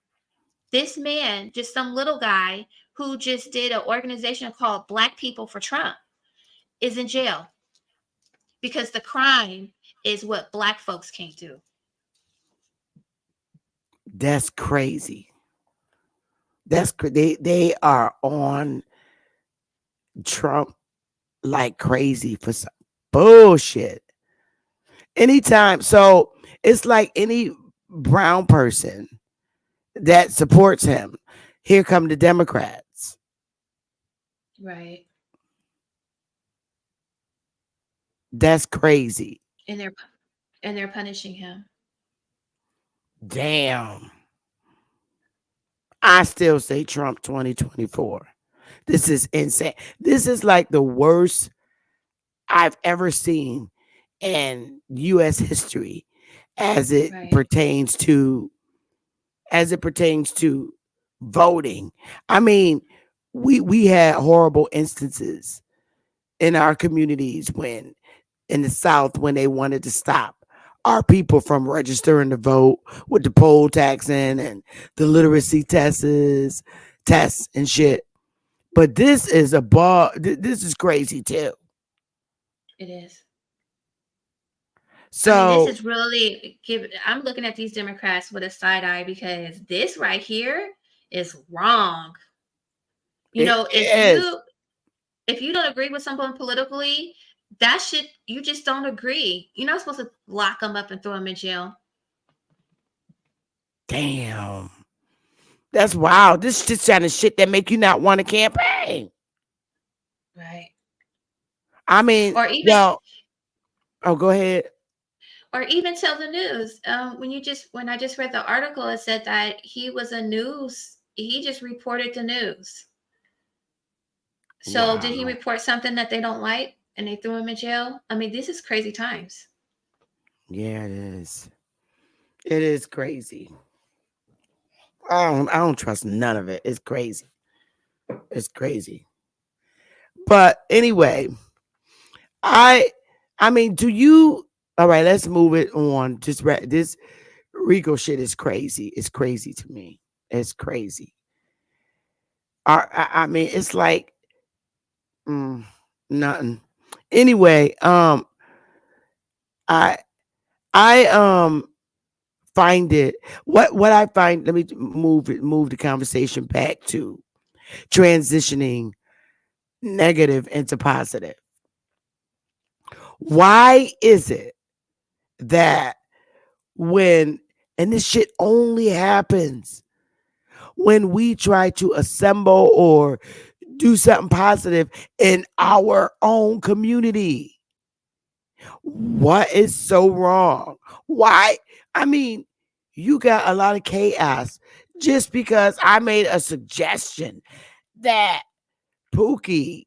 This man, just some little guy who just did an organization called Black People for Trump, is in jail because the crime is what black folks can't do.
That's crazy. They are on Trump like crazy for some bullshit. Anytime. So it's like any brown person that supports him. Here come the Democrats.
Right.
That's crazy.
And they're punishing him.
Damn. I still say Trump 2024. This is insane. This is like the worst I've ever seen in US history as it
Right.
pertains to as it pertains to voting. I mean, we had horrible instances in our communities when in the South when they wanted to stop our people from registering to vote with the poll taxing and the literacy tests and shit. But this is a bar. This is crazy too.
It is. I mean, this
So
is really give. I'm looking at these Democrats with a side eye because this right here is wrong. You
it
know,
is.
if you don't agree with someone politically, that shit you just don't agree. You're not supposed to lock them up and throw them in jail.
Damn. That's wild. This just kind of shit that make you not want to campaign.
Right.
I mean,
Or even
well, oh, go ahead.
tell the news. When I just read the article, it said that he just reported the news. So did he
Wow.
report something that they don't like and they threw him in jail? I mean, this is crazy times.
Yeah, it is. It is crazy. I don't trust none of it. It's crazy. It's crazy. But anyway, I I mean, do you all right, let's move it on. This Rico shit is crazy. It's crazy to me. It's crazy. I mean, it's like mm, nothing. Anyway, I I find it what I find. Let me move the conversation back to transitioning negative into positive. Why is it that when and this shit only happens when we try to assemble or do something positive in our own community? What is so wrong? Why? I mean, you got a lot of chaos just because I made a suggestion that Pookie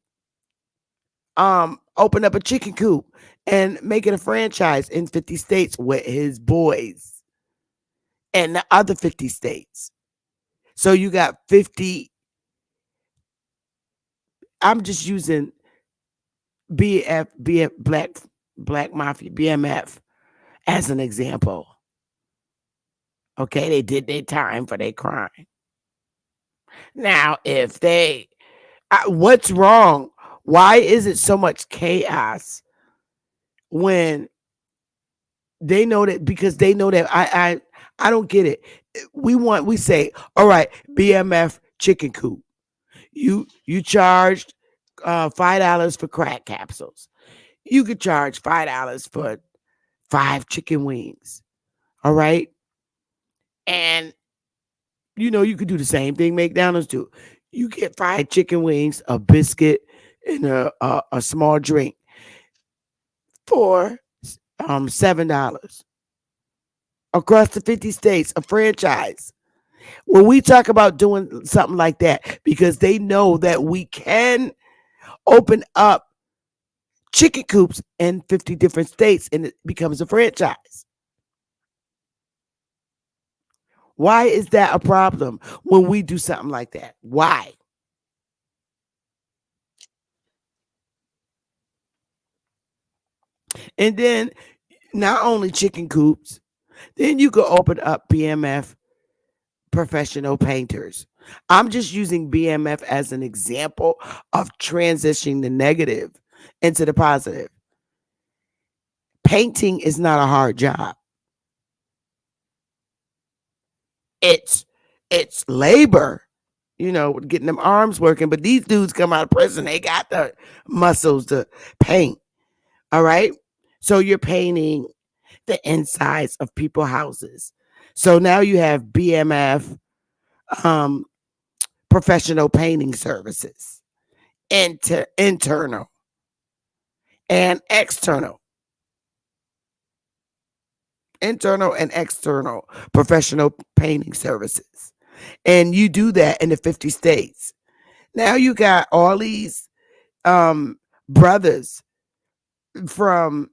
open up a chicken coop and make it a franchise in 50 states with his boys and the other 50 states. So you got 50. I'm just using BF Black Mafia BMF as an example. Okay, they did their time for their crime. Now, if they what's wrong? Why is it so much chaos when they know that because they know that I don't get it. We say, all right, BMF chicken coop. You charged $5 for crack capsules. You could charge $5 for 5 chicken wings. All right. And you could do the same thing McDonald's do. You get 5 chicken wings, a biscuit, and a small drink for $7 across the 50 states, a franchise. When we talk about doing something like that, because they know that we can open up chicken coops in 50 different states and it becomes a franchise. Why is that a problem when we do something like that? Why? And then not only chicken coops, then you could open up BMF professional painters. I'm just using BMF as an example of transitioning the negative into the positive. Painting is not a hard job. It's it's labor, getting them arms working. But these dudes come out of prison, they got the muscles to paint. All right. So you're painting the insides of people's houses. So now you have BMF um, professional painting services. internal and external. Internal and external professional painting services. And you do that in the 50 states. Now you got all these brothers from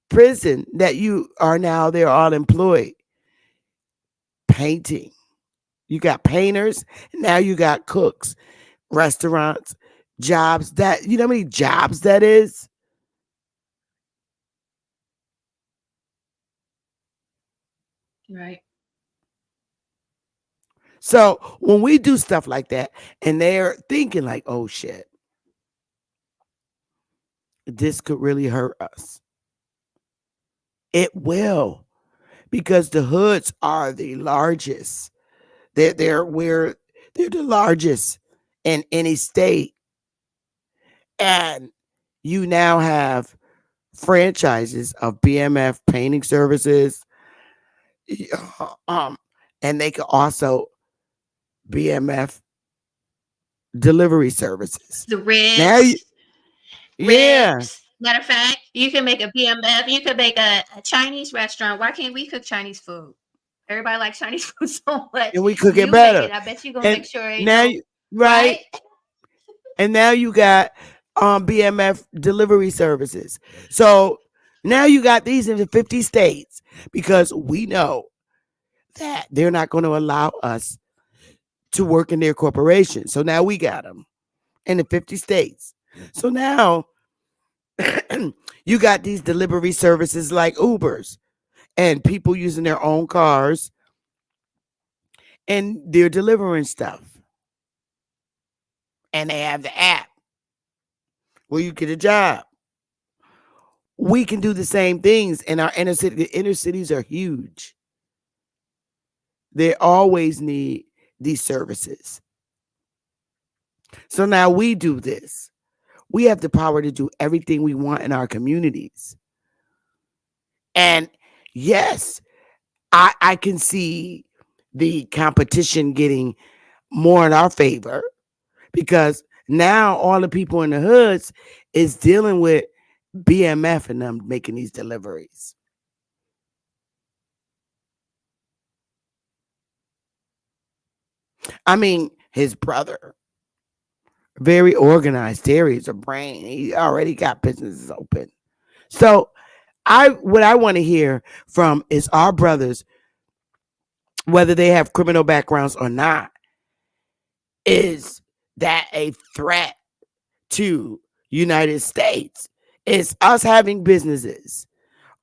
prison that they're all employed painting. You got painters, now you got cooks, restaurants, jobs. That, you know how many jobs that is?
Right.
So when we do stuff like that and they're thinking like, oh shit, this could really hurt us. It will, because the hoods are the largest. They're the largest in any state. And you now have franchises of BMF painting services. And they could also BMF delivery services.
The ribs.
Now yeah.
Ribs. Matter of fact, you can make a BMF. You could make a Chinese restaurant. Why can't we cook Chinese food? Everybody likes Chinese food so much.
And we cook
You
it better.
make it. I bet you're gonna make sure it
now right?
right.
And now you got BMF delivery services. So now you got these in the 50 states, because we know that they're not going to allow us to work in their corporation. So now we got them in the 50 states. So now you got these delivery services like Ubers and people using their own cars, and they're delivering stuff. And they have the app where you get a job. We can do the same things in our inner city. The inner cities are huge. They always need these services. So now we do this. We have the power to do everything we want in our communities. And yes, I can see the competition getting more in our favor, because now all the people in the hoods is dealing with BMF and them making these deliveries. I mean, his brother, very organized. Terry's a brain. He already got businesses open. So what I want to hear from is our brothers, whether they have criminal backgrounds or not, is that a threat to United States? Is us having businesses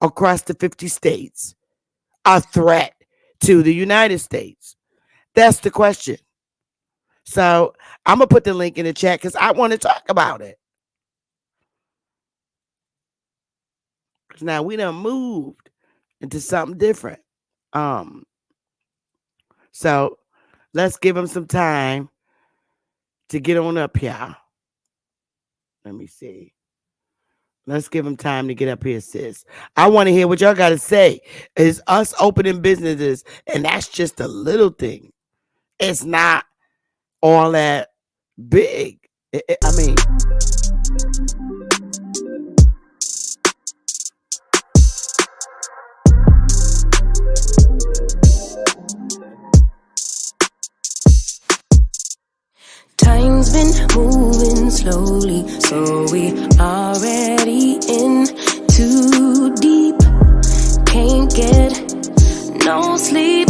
across the 50 states a threat to the United States? That's the question. So I'm going to put the link in the chat because I want to talk about it. Because now we done moved into something different. So let's give them some time to get on up here. Let me see. Let's give them time to get up here, sis. I want to hear what y'all got to say. Is us opening businesses, and that's just a little thing. It's not all that big. I mean,
time's been moving slowly, so we already in too deep. Can't get no sleep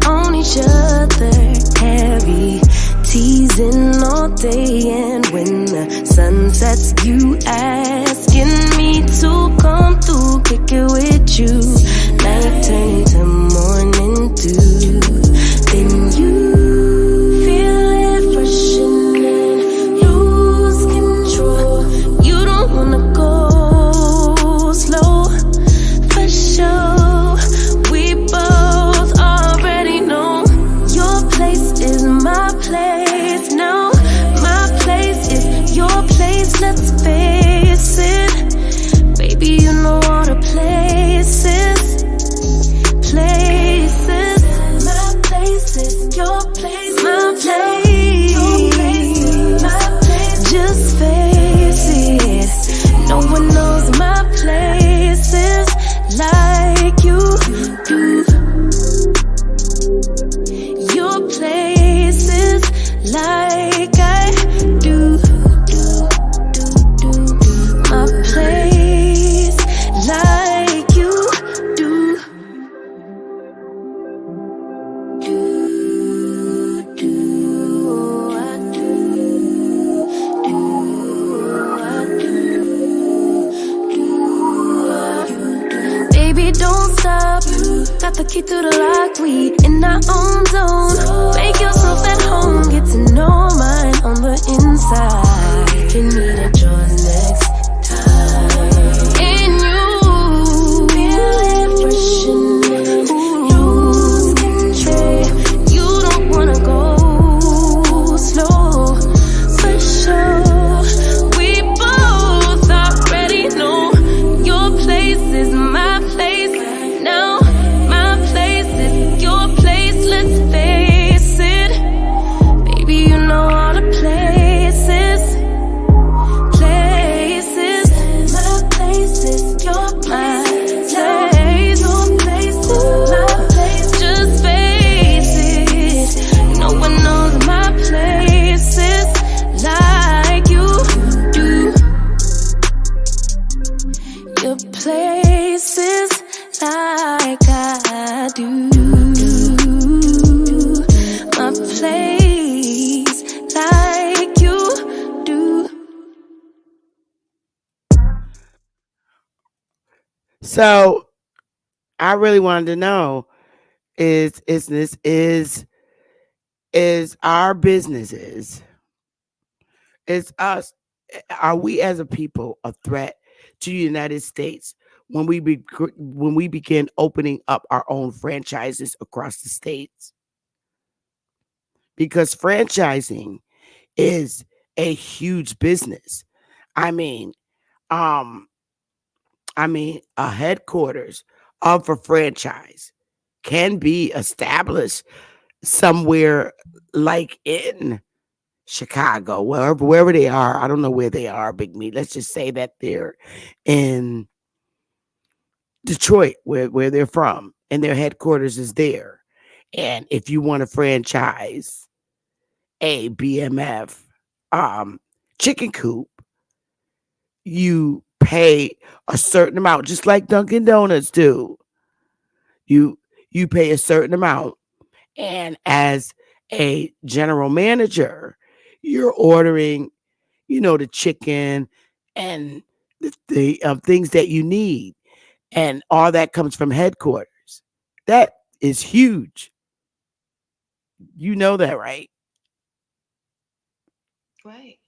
on each other, heavy teasing all day, and when the sun sets, you asking me to come through, kick it with you. Night turn to morning dew, then you feel it rushing and lose control. You don't wanna go slow, for sure. We both already know your place is my place now. My place is your place, let's face it. Baby, you know all the places. key through the lock, we in our own zone. Make yourself at home, get to know mine on the inside. You can meet at yours next time. And you feel it freshening, lose control. You don't wanna go slow, for sure. We both already know your place is my place. Now my place is your place. Let's face it, baby. You know all the places. My place is your place. Your place is my place. Just face it. No one knows my places like you do. Your places like I do. My place like you do.
So I really wanted to know is our businesses, is us, are we as a people a threat to the United States when when we begin opening up our own franchises across the states? Because franchising is a huge business. I mean, um, a headquarters of a franchise can be established somewhere like in Chicago, wherever they are. I don't know where they are, Big Me. Let's just say that they're in Detroit, where they're from, and their headquarters is there. And if you want to franchise a BMF chicken coop, you pay a certain amount, just like Dunkin' Donuts do. You you pay a certain amount, and as a general manager, you're ordering, the chicken and the things that you need, and all that comes from headquarters. That is huge. You know that, right?
Right.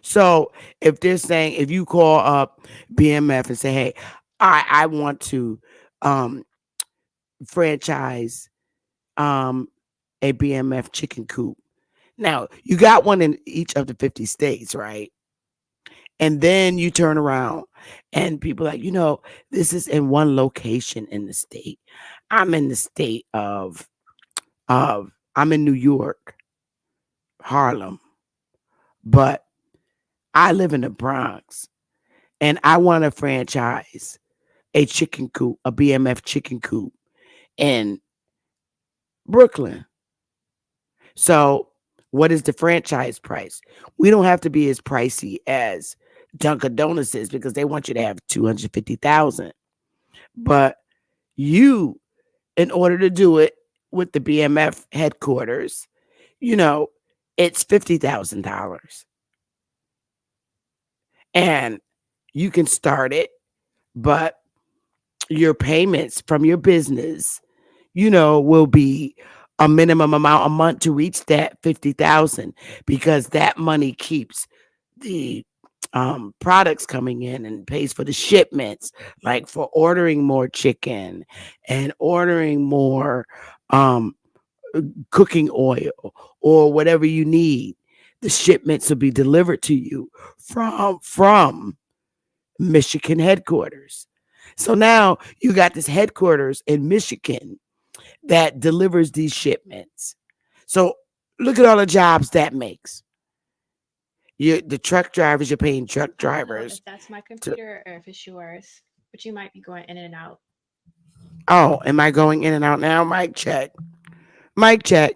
So if you call up BMF and say, "Hey, I want to um, franchise um, a BMF chicken coop." Now you got one in each of the 50 states, right? And then you turn around and people are like, this is in one location in the state. I'm in the state I'm in New York, Harlem, but I live in the Bronx and I want to franchise a chicken coop, a BMF chicken coop in Brooklyn. So what is the franchise price? We don't have to be as pricey as Dunkin' Donuts is because they want you to have 250,000. But you, in order to do it with the BMF headquarters, you know, it's $50,000. And you can start it, but your payments from your business, will be a minimum amount a month to reach that 50,000 because that money keeps the products coming in and pays for the shipments, like for ordering more chicken and ordering more um, cooking oil or whatever you need. The shipments will be delivered to you from Michigan headquarters. So now you got this headquarters in Michigan that delivers these shipments. So look at all the jobs that makes. The truck drivers, you're paying truck
I don't know
drivers
if that's my
to.
computer or if it's yours, but you might be going in and out.
Oh, am I going in and out now? Mic check. Mic check.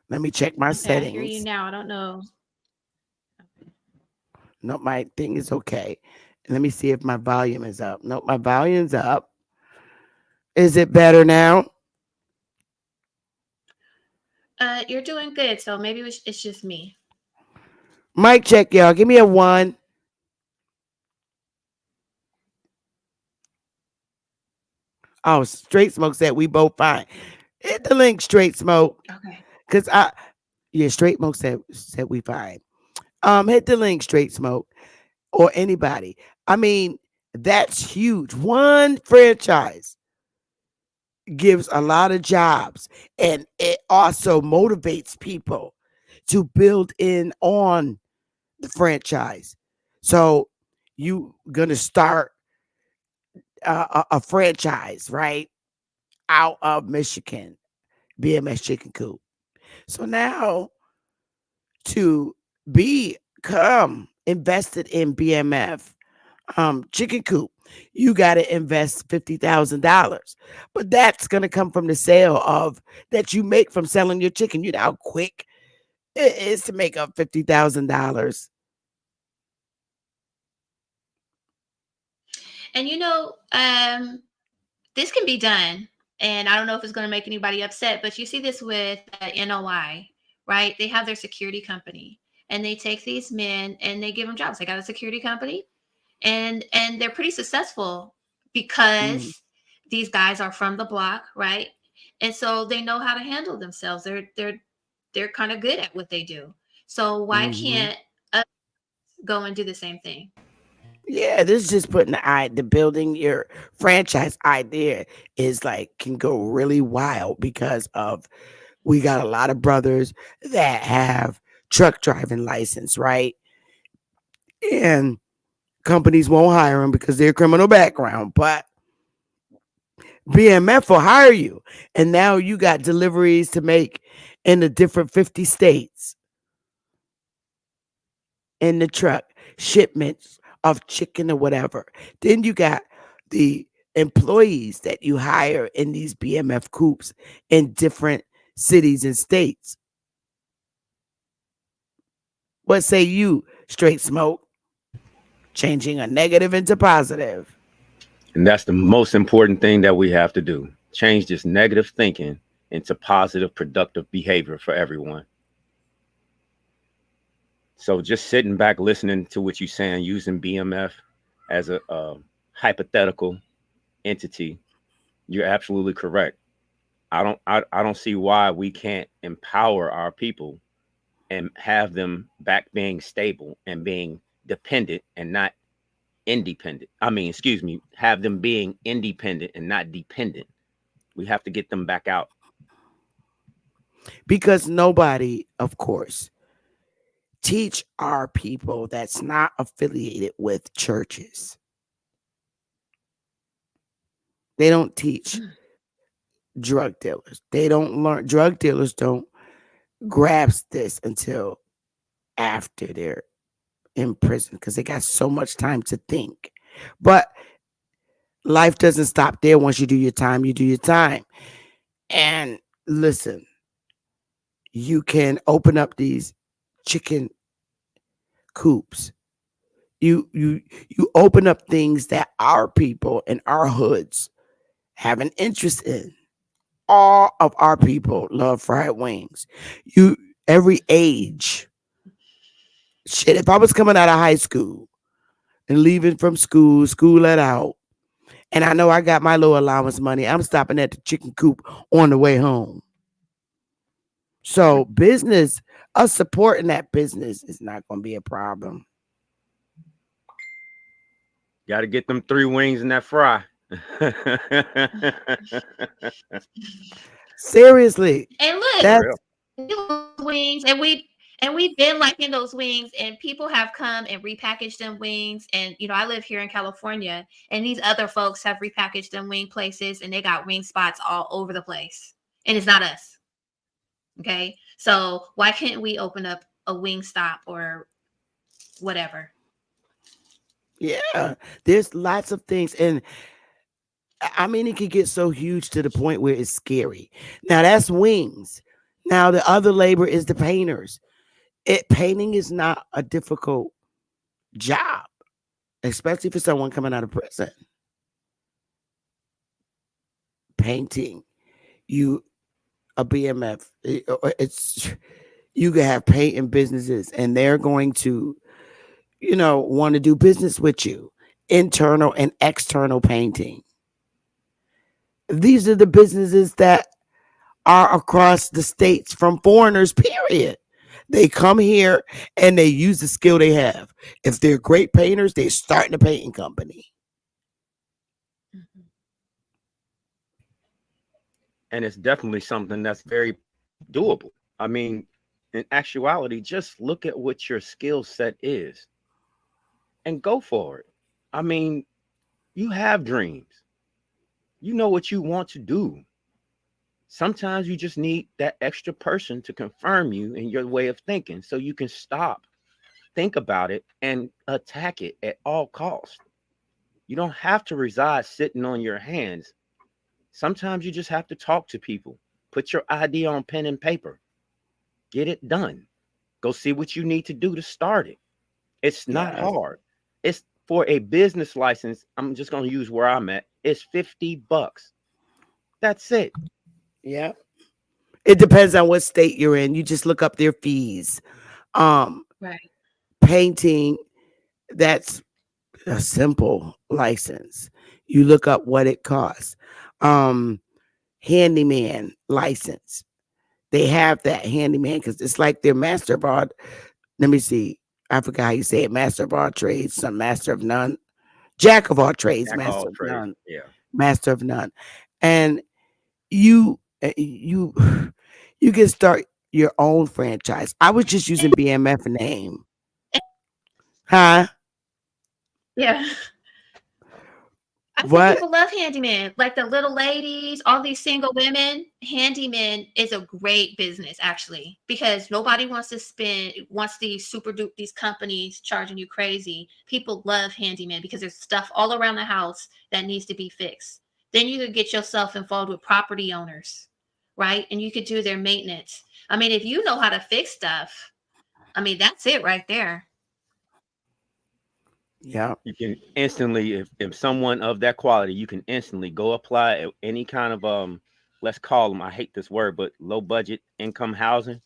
Let me check my
Okay, I hear you
settings.
now. I don't know.
No, my thing is okay. Let me see if my volume is up. Nope, my volume's up. Is it better now?
You're doing good, so maybe it's just me.
Mic check, y'all. Give me a 1. Oh, Straight Smoke said we both fine. Hit the link, Straight Smoke.
Okay.
Cause yeah, Straight Smoke said we fine. Hit the link, Straight Smoke, or anybody. I mean, that's huge. One franchise gives a lot of jobs, and it also motivates people to build in on the franchise. So you gonna start a franchise right out of Michigan, BMS Chicken Coop. So now to become invested in BMF Chicken Coop, you got to invest $50,000, but that's gonna come from the sale of that you make from selling your chicken. You know how quick it is to make up $50,000.
And this can be done. And I don't know if it's going to make anybody upset, but you see this with NOI, right? They have their security company, and they take these men and they give them jobs. They got a security company, and they're pretty successful
Mm-hmm.
because these guys are from the block, right? And so they know how to handle themselves. They're kind of good at what they do. So why
Mm-hmm.
can't us go and do the same thing?
Yeah, this is just putting the building your franchise idea is like can go really wild because of we got a lot of brothers that have truck driving license, right? And companies won't hire them because they're criminal background, but BMF will hire you. And now you got deliveries to make in the different 50 states in the truck, shipments of chicken or whatever. Then you got the employees that you hire in these BMF coops in different cities and states. What say you, Straight Smoke? Changing a negative into positive.
And that's the most important thing that we have to do. Change this negative thinking into positive, productive behavior for everyone. So just sitting back, listening to what you're saying, using BMF as a hypothetical entity, you're absolutely correct. I don't see why we can't empower our people and have them back being stable and being dependent and not independent. I mean, excuse me, have them being independent and not dependent. We have to get them back out.
Because nobody, of course, teach our people that's not affiliated with churches. They don't teach drug dealers. They don't learn drug dealers don't grasp this until after they're in prison because they got so much time to think. But life doesn't stop there. Once you do your time, you do your time. And listen, you can open up these chicken coops. You open up things that our people in our hoods have an interest in. All of our people love fried wings. You every age. Shit, if I was coming out of high school and leaving from school, school let out, and I know I got my little allowance money, I'm stopping at the chicken coop on the way home. So business, us supporting that business is not going to be a problem.
Got to get them 3 wings in that fry.
Seriously,
And look,
For
that's
real.
wings, and we've been liking those wings, and people have come and repackaged them wings. And I live here in California, and these other folks have repackaged them wing places, and they got wing spots all over the place, and it's not us. Okay, so why can't we open up a wing stop or whatever?
yeah. There's lots of things, and I mean, it could get so huge to the point where it's scary. Now that's wings. Now the other labor is the painters. Painting is not a difficult job, especially for someone coming out of prison. Painting, you a BMF, it's you can have painting businesses, and they're going to, want to do business with you. Internal and external painting. These are the businesses that are across the states from foreigners, period. They come here and they use the skill they have. If they're great painters, they're starting a painting company.
Mhm.
And it's definitely something that's very doable. I mean, in actuality, just look at what your skill set is and go for it. I mean, you have dreams. You know what you want to do. Sometimes you just need that extra person to confirm you in your way of thinking so you can stop, think about it, and attack it at all costs. You don't have to reside sitting on your hands. Sometimes you just have to talk to people. Put your idea on pen and paper. Get it done. Go see what you need to do to start it. It's not
Yes.
hard. It's for a business license. I'm just going to use where I'm at. It's $50. That's it.
Yeah. It depends on what state you're in. You just look up their fees.
Right.
Painting, that's a simple license. You look up what it costs. Um, Handyman license. They have that handyman because it's like their master of all. Let me see. I forgot how you say it. Master of all trades, some master of none, jack of all trades,
Jack of
master
all
of
trades.
none,
Yeah.
master of none. And you you can start your own franchise. I was just using BMF name. Huh?
Yeah. I think
What?
people love handyman, like the little ladies, all these single women. Handyman is a great business actually because nobody wants to spend wants these super dupe these companies charging you crazy. People love handyman because there's stuff all around the house that needs to be fixed. Then you could get yourself involved with property owners, right? And you could do their maintenance. I mean, if you know how to fix stuff, I mean, that's it right there.
Yeah.
You can instantly, if someone of that quality, you can instantly go apply at any kind of let's call them, I hate this word, but low budget income housing.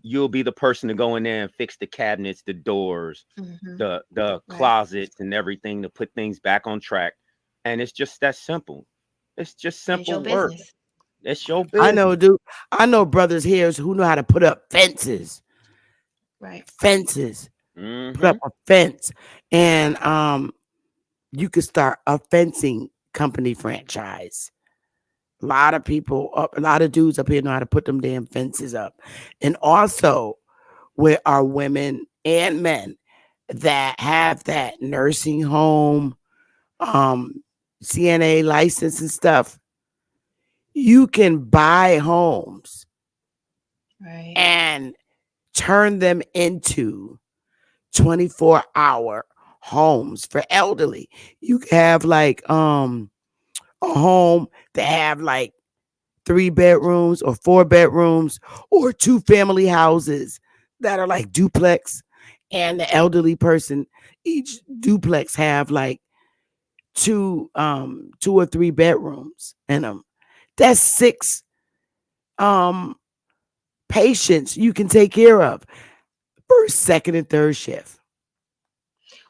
You'll be the person to go in there and fix the cabinets, the doors,
Hmm.
the
Right.
closets and everything to put things back on track. And it's just that simple. It's just
And it's your
simple work.
business.
It's your
I know,
business.
dude. I know brothers here who know how to put up fences.
Right.
Fences. Put up
Hmm.
a fence. And you could start a fencing company franchise. A lot of dudes up here know how to put them damn fences up. And also, where are women and men that have that nursing home, um, CNA license and stuff, you can buy homes
Right.
and turn them into 24-hour homes for elderly. You can have like a home that have like 3 bedrooms or 4 bedrooms or 2 family houses that are like duplex, and the elderly person, each duplex have like 2 or 3 bedrooms in them. That's 6 patients you can take care of first, second, and third shift.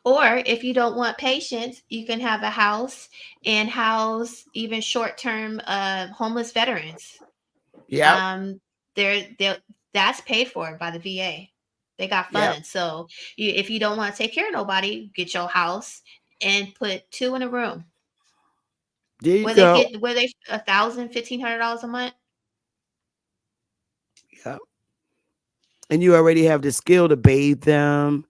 Or if you don't want patients, you can have a house and house even short-term homeless veterans.
Yep.
Um, they're that's paid for by the VA. They got
Yep.
funds. So if you don't want to take care of nobody, get your house and put two in a room.
There you go.
Where they $1,000, $1,500 a month.
Yep. And you already have the skill to bathe them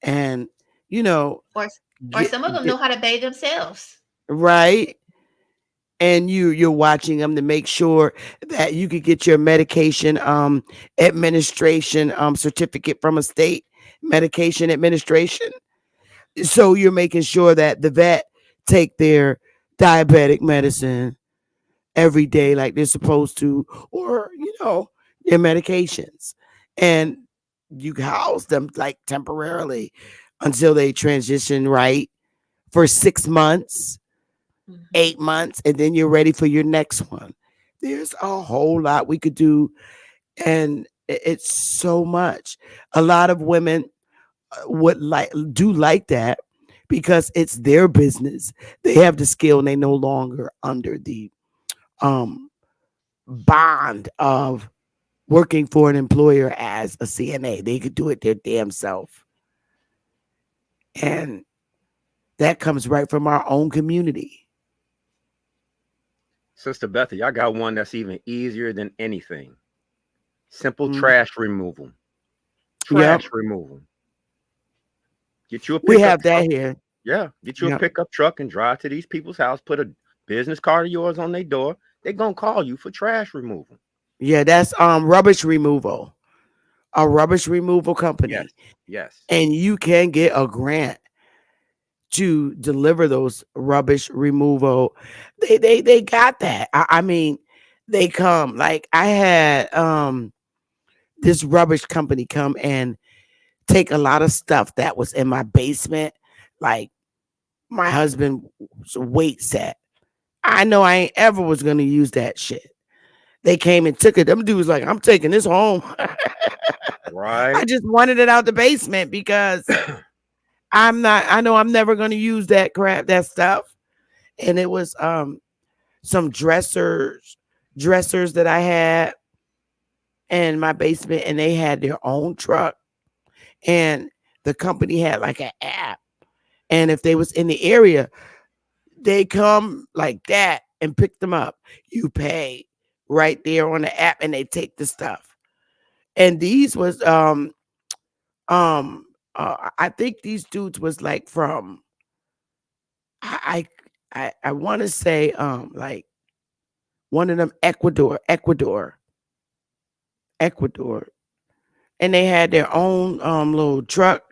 and, you know,
Or
get
some of them know
get
how to bathe themselves.
right. And you're watching them to make sure that you could get your medication administration certificate from a state medication administration. So you're making sure that the vet take their diabetic medicine every day like they're supposed to, or their medications. And you house them like temporarily until they transition right for 6 months,
Hmm.
8 months, and then you're ready for your next one. There's a whole lot we could do, and it's so much. A lot of women would like that because it's their business. They have the skill and they no longer under the um bond of working for an employer as a CNA. They could do it their damn self. And that comes right from our own community.
Sister Bethy, I got one that's even easier than anything. Simple
Mm.
trash removal.
Yep.
Trash removal. Get you a
We
pickup
have
truck.
that here.
Yeah, get you a
Yep.
pickup truck and drive to these people's house. Put a business card of yours on their door. They're gonna call you for trash removal.
Yeah, that's rubbish removal. A rubbish removal
Yes,
company.
yes.
And you can get a grant to deliver those rubbish removal. They got that. I mean, they come. Like I had this rubbish company come and take a lot of stuff that was in my basement, like my husband's weight set. I know I ain't ever was gonna use that shit. They came and took it. Them dudes like, I'm taking this home. I
Right.
just wanted it out the basement because I know I'm never gonna use that crap, that stuff. And it was some dressers that I had in my basement, and they had their own truck. And the company had like an app. And if they was in the area, they come like that and pick them up. You pay right there on the app and they take the stuff. And these was I think these dudes was like from I want to say like one of them Ecuador. And they had their own little truck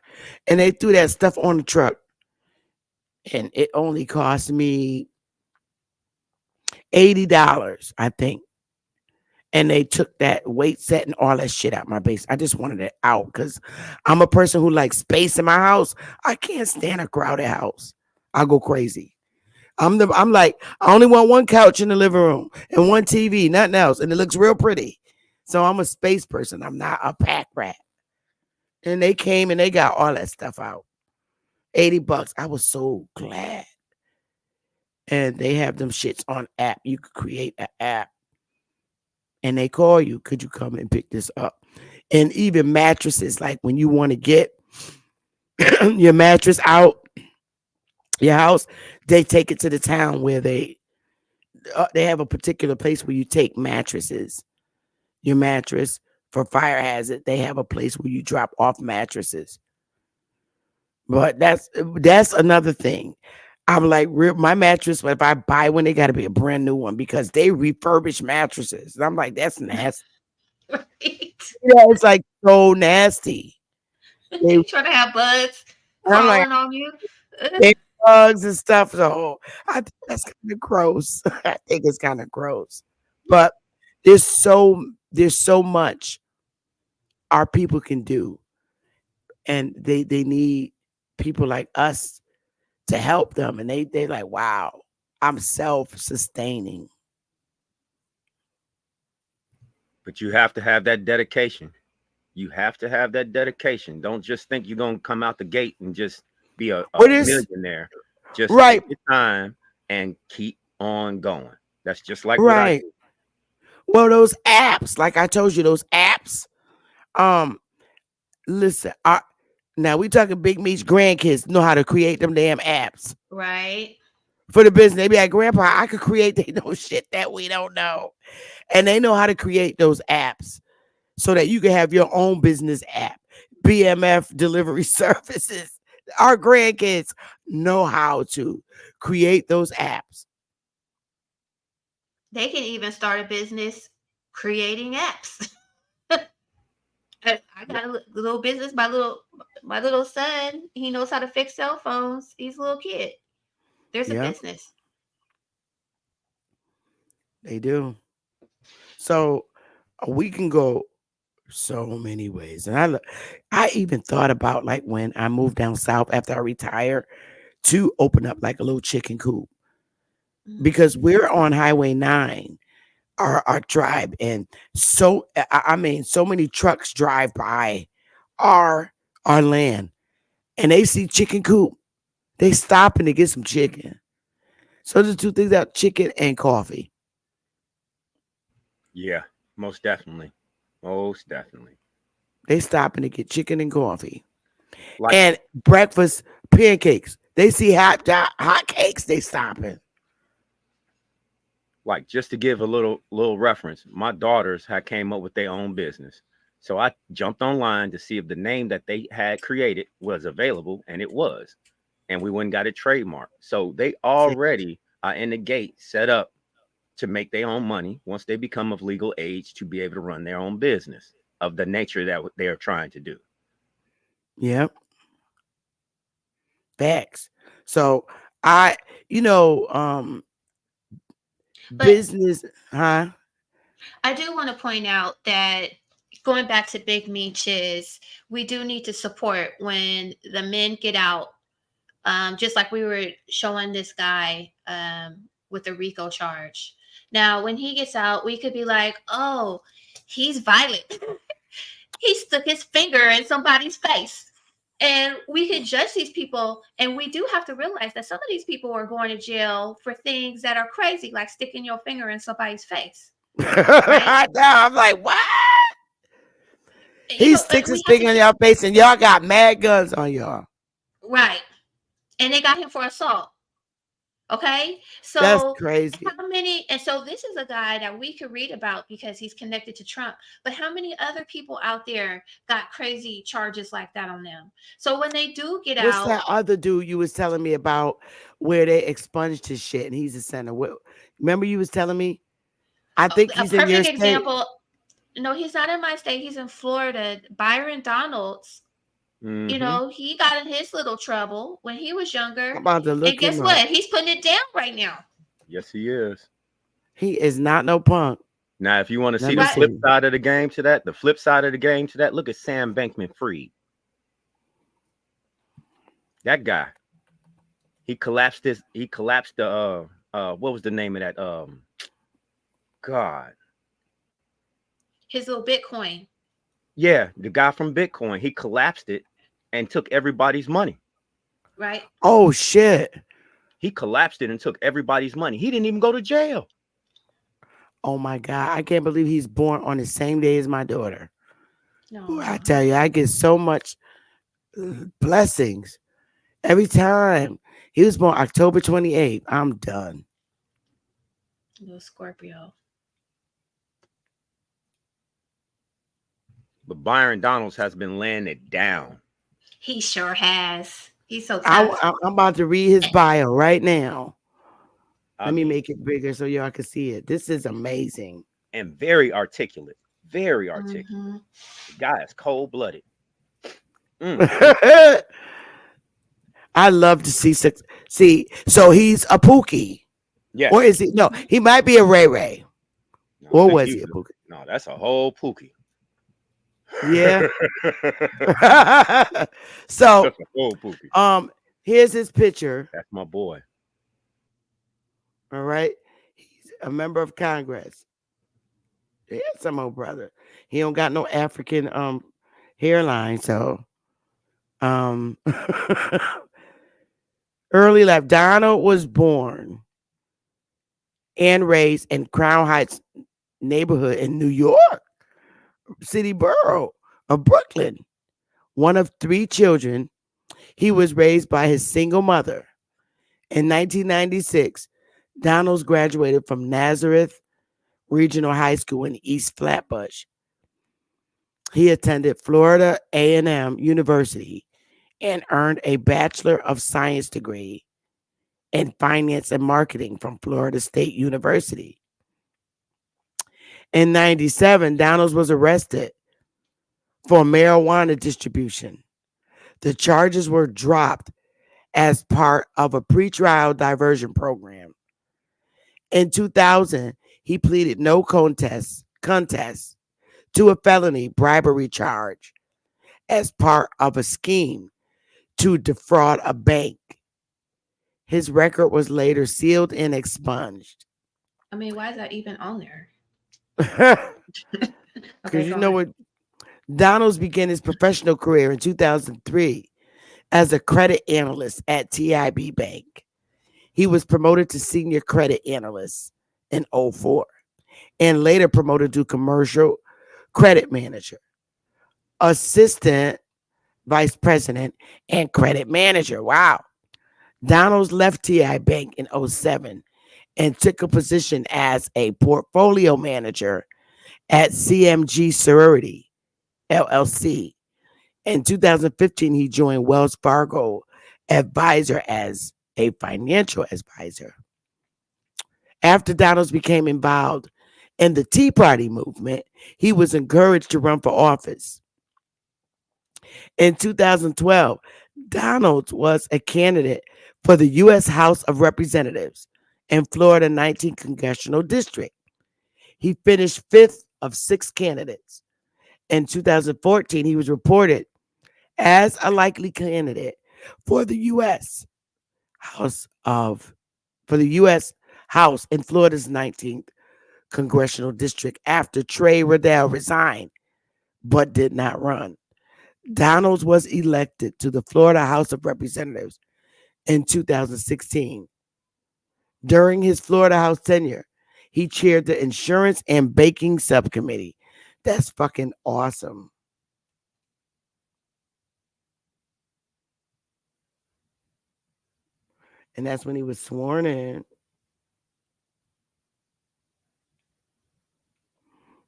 and they threw that stuff on the truck. And it only cost me $80, I think. And they took that weight set and all that shit out my base. I just wanted it out because I'm a person who likes space in my house. I can't stand a crowded house. I go crazy. I'm like, I only want one couch in the living room and one TV, nothing else. And it looks real pretty. So I'm a space person. I'm not a pack rat. And they came and they got all that stuff out. $80. I was so glad. And they have them shits on app. You could create an app and they call you. Could you come and pick this up? And even mattresses, like when you want to get your mattress out your house, they take it to the town where they have a particular place where you take mattresses. Your mattress for fire hazard, they have a place where you drop off mattresses. But that's another thing. I'm like, my mattress, if I buy one, they got to be a brand new one because they refurbish mattresses. And I'm like, that's nasty.
Right.
Yeah, it's like so nasty. They,
You trying to have bugs
I'm like,
crawling on you.
they bugs and stuff. So I think that's kind of gross. I think it's kind of gross. But there's so much our people can do. And they need people like us to help them. And they like, wow, I'm self-sustaining.
But you have to have that dedication. You have to have that dedication. Don't just think you're gonna come out the gate and just be a millionaire. Just
right.
take your time and keep on going. That's just like
right. Well, those apps, like I told you, those apps. Listen, now we talking Big Me's grandkids know how to create them damn apps.
Right.
For the business. They be like, Grandpa, I could create, they know shit that we don't know. And they know how to create those apps so that you can have your own business app. BMF delivery services. Our grandkids know how to create those apps.
They can even start a business creating apps. I got a little business. My little son, he knows how to fix cell phones. He's a little kid. There's a business.
They do. So we can go so many ways. And I even thought about like when I moved down south after I retired to open up like a little chicken coop. Because we're on Highway 9, our tribe, and so I mean so many trucks drive by our land and they see chicken coop. They stopping to get some chicken. So the two things out: chicken and coffee.
Yeah, most definitely. Most definitely.
They stopping to get chicken and coffee
Like
and breakfast pancakes. They see hot cakes. They stopping.
like just to give a little reference, my daughters had came up with their own business. So I jumped online to see if the name that they had created was available, and it was. And we went and got it trademarked. So they
See,
already are in the gate set up to make their own money once they become of legal age to be able to run their own business of the nature that they are trying to do.
yep, facts. So I, you know,
But
business, huh?
I do want to point out that going back to Big Meech's, we do need to support when the men get out. Just like we were showing this guy with the RICO charge. Now, when he gets out, we could be like, oh, he's violent. He stuck his finger in somebody's face. And we could judge these people. And we do have to realize that some of these people are going to jail for things that are crazy, like sticking your finger in somebody's face. Right?
I'm like, what?
You
He
know,
sticks his
we have to
finger in
keep
y'all face, and y'all got mad guns on y'all.
right. And they got him for assault. Okay.
That's
So
crazy.
how many, and so this is a guy that we could read about because he's connected to Trump, but how many other people out there got crazy charges like that on them? So when they do get
What's
out,
that other dude you was telling me about where they expunged his shit and he's a senator? Remember you was telling me? I think
a
he's in your
perfect
state.
example, no, he's not in my state, he's in Florida. Byron Donalds, you
Mm-hmm.
know, he got in his little trouble when he was
I'm
younger.
about to
And
look
guess
him up.
what? He's putting it down right now.
Yes, he is.
He is not no punk.
Now, if you want to
Let
see
me
the
Right.
flip
see.
side of the game to that, look at Sam Bankman-Fried. That guy, he collapsed the what was the name of that God.
His little Bitcoin.
Yeah, the guy from Bitcoin, he collapsed it and took everybody's money.
Right.
Oh shit.
He collapsed it and took everybody's money. He didn't even go to jail.
Oh my God. I can't believe he's born on the same day as my daughter. Ooh, I
No.
tell you, I get so much blessings every time. He was born October 28th. I'm done.
Little Scorpio.
But Byron Donalds has been laying it down.
He sure has. He's so tough.
I'm about to read his bio right now.
I
Let me
mean,
make it bigger so y'all can see it. This is amazing.
and very articulate. Very articulate.
Mm-hmm.
The guy is cold-blooded.
I love to see six. See, so he's a Pookie.
Yes.
Or is he? No, he might be a Ray Ray.
No, I
Or
think
was
he's
he a Pookie?
no, that's a whole Pookie.
Yeah.
That's
So,
a whole Pookie.
here's his picture.
That's my boy.
All right. He's a member of Congress. Yeah, some old brother. He don't got no African hairline, so early life. Donald was born and raised in Crown Heights neighborhood in New York, city borough of Brooklyn. One of three children, he was raised by his single mother. In 1996, Donalds graduated from Nazareth Regional High School in East Flatbush. He attended Florida A&M University and earned a Bachelor of Science degree in Finance and Marketing from Florida State University. In 97, Donalds was arrested for marijuana distribution. The charges were dropped as part of a pretrial diversion program. In 2000, he pleaded no contest to a felony bribery charge as part of a scheme to defraud a bank. His record was later sealed and expunged.
I mean, why is that even on there?
Because
Okay,
you
go
know
on.
what? Donalds began his professional career in 2003 as a credit analyst at TIB Bank. He was promoted to senior credit analyst in '04 and later promoted to commercial credit manager, assistant vice president, and credit manager. Wow. Donalds left TI Bank in '07 and took a position as a portfolio manager at CMG Sorority, LLC. In 2015, he joined Wells Fargo Advisor as a financial advisor. After Donalds became involved in the Tea Party movement, he was encouraged to run for office. In 2012, Donalds was a candidate for the U.S. House of Representatives in Florida 19th Congressional District. He finished fifth of six candidates. In 2014, he was reported as a likely candidate for the U.S. House of for the U.S. House in Florida's 19th Congressional District after Trey Riddell resigned but did not run. Donalds was elected to the Florida House of Representatives in 2016. During his Florida House tenure, he chaired the Insurance and Banking Subcommittee. That's fucking awesome. And that's when he was sworn in.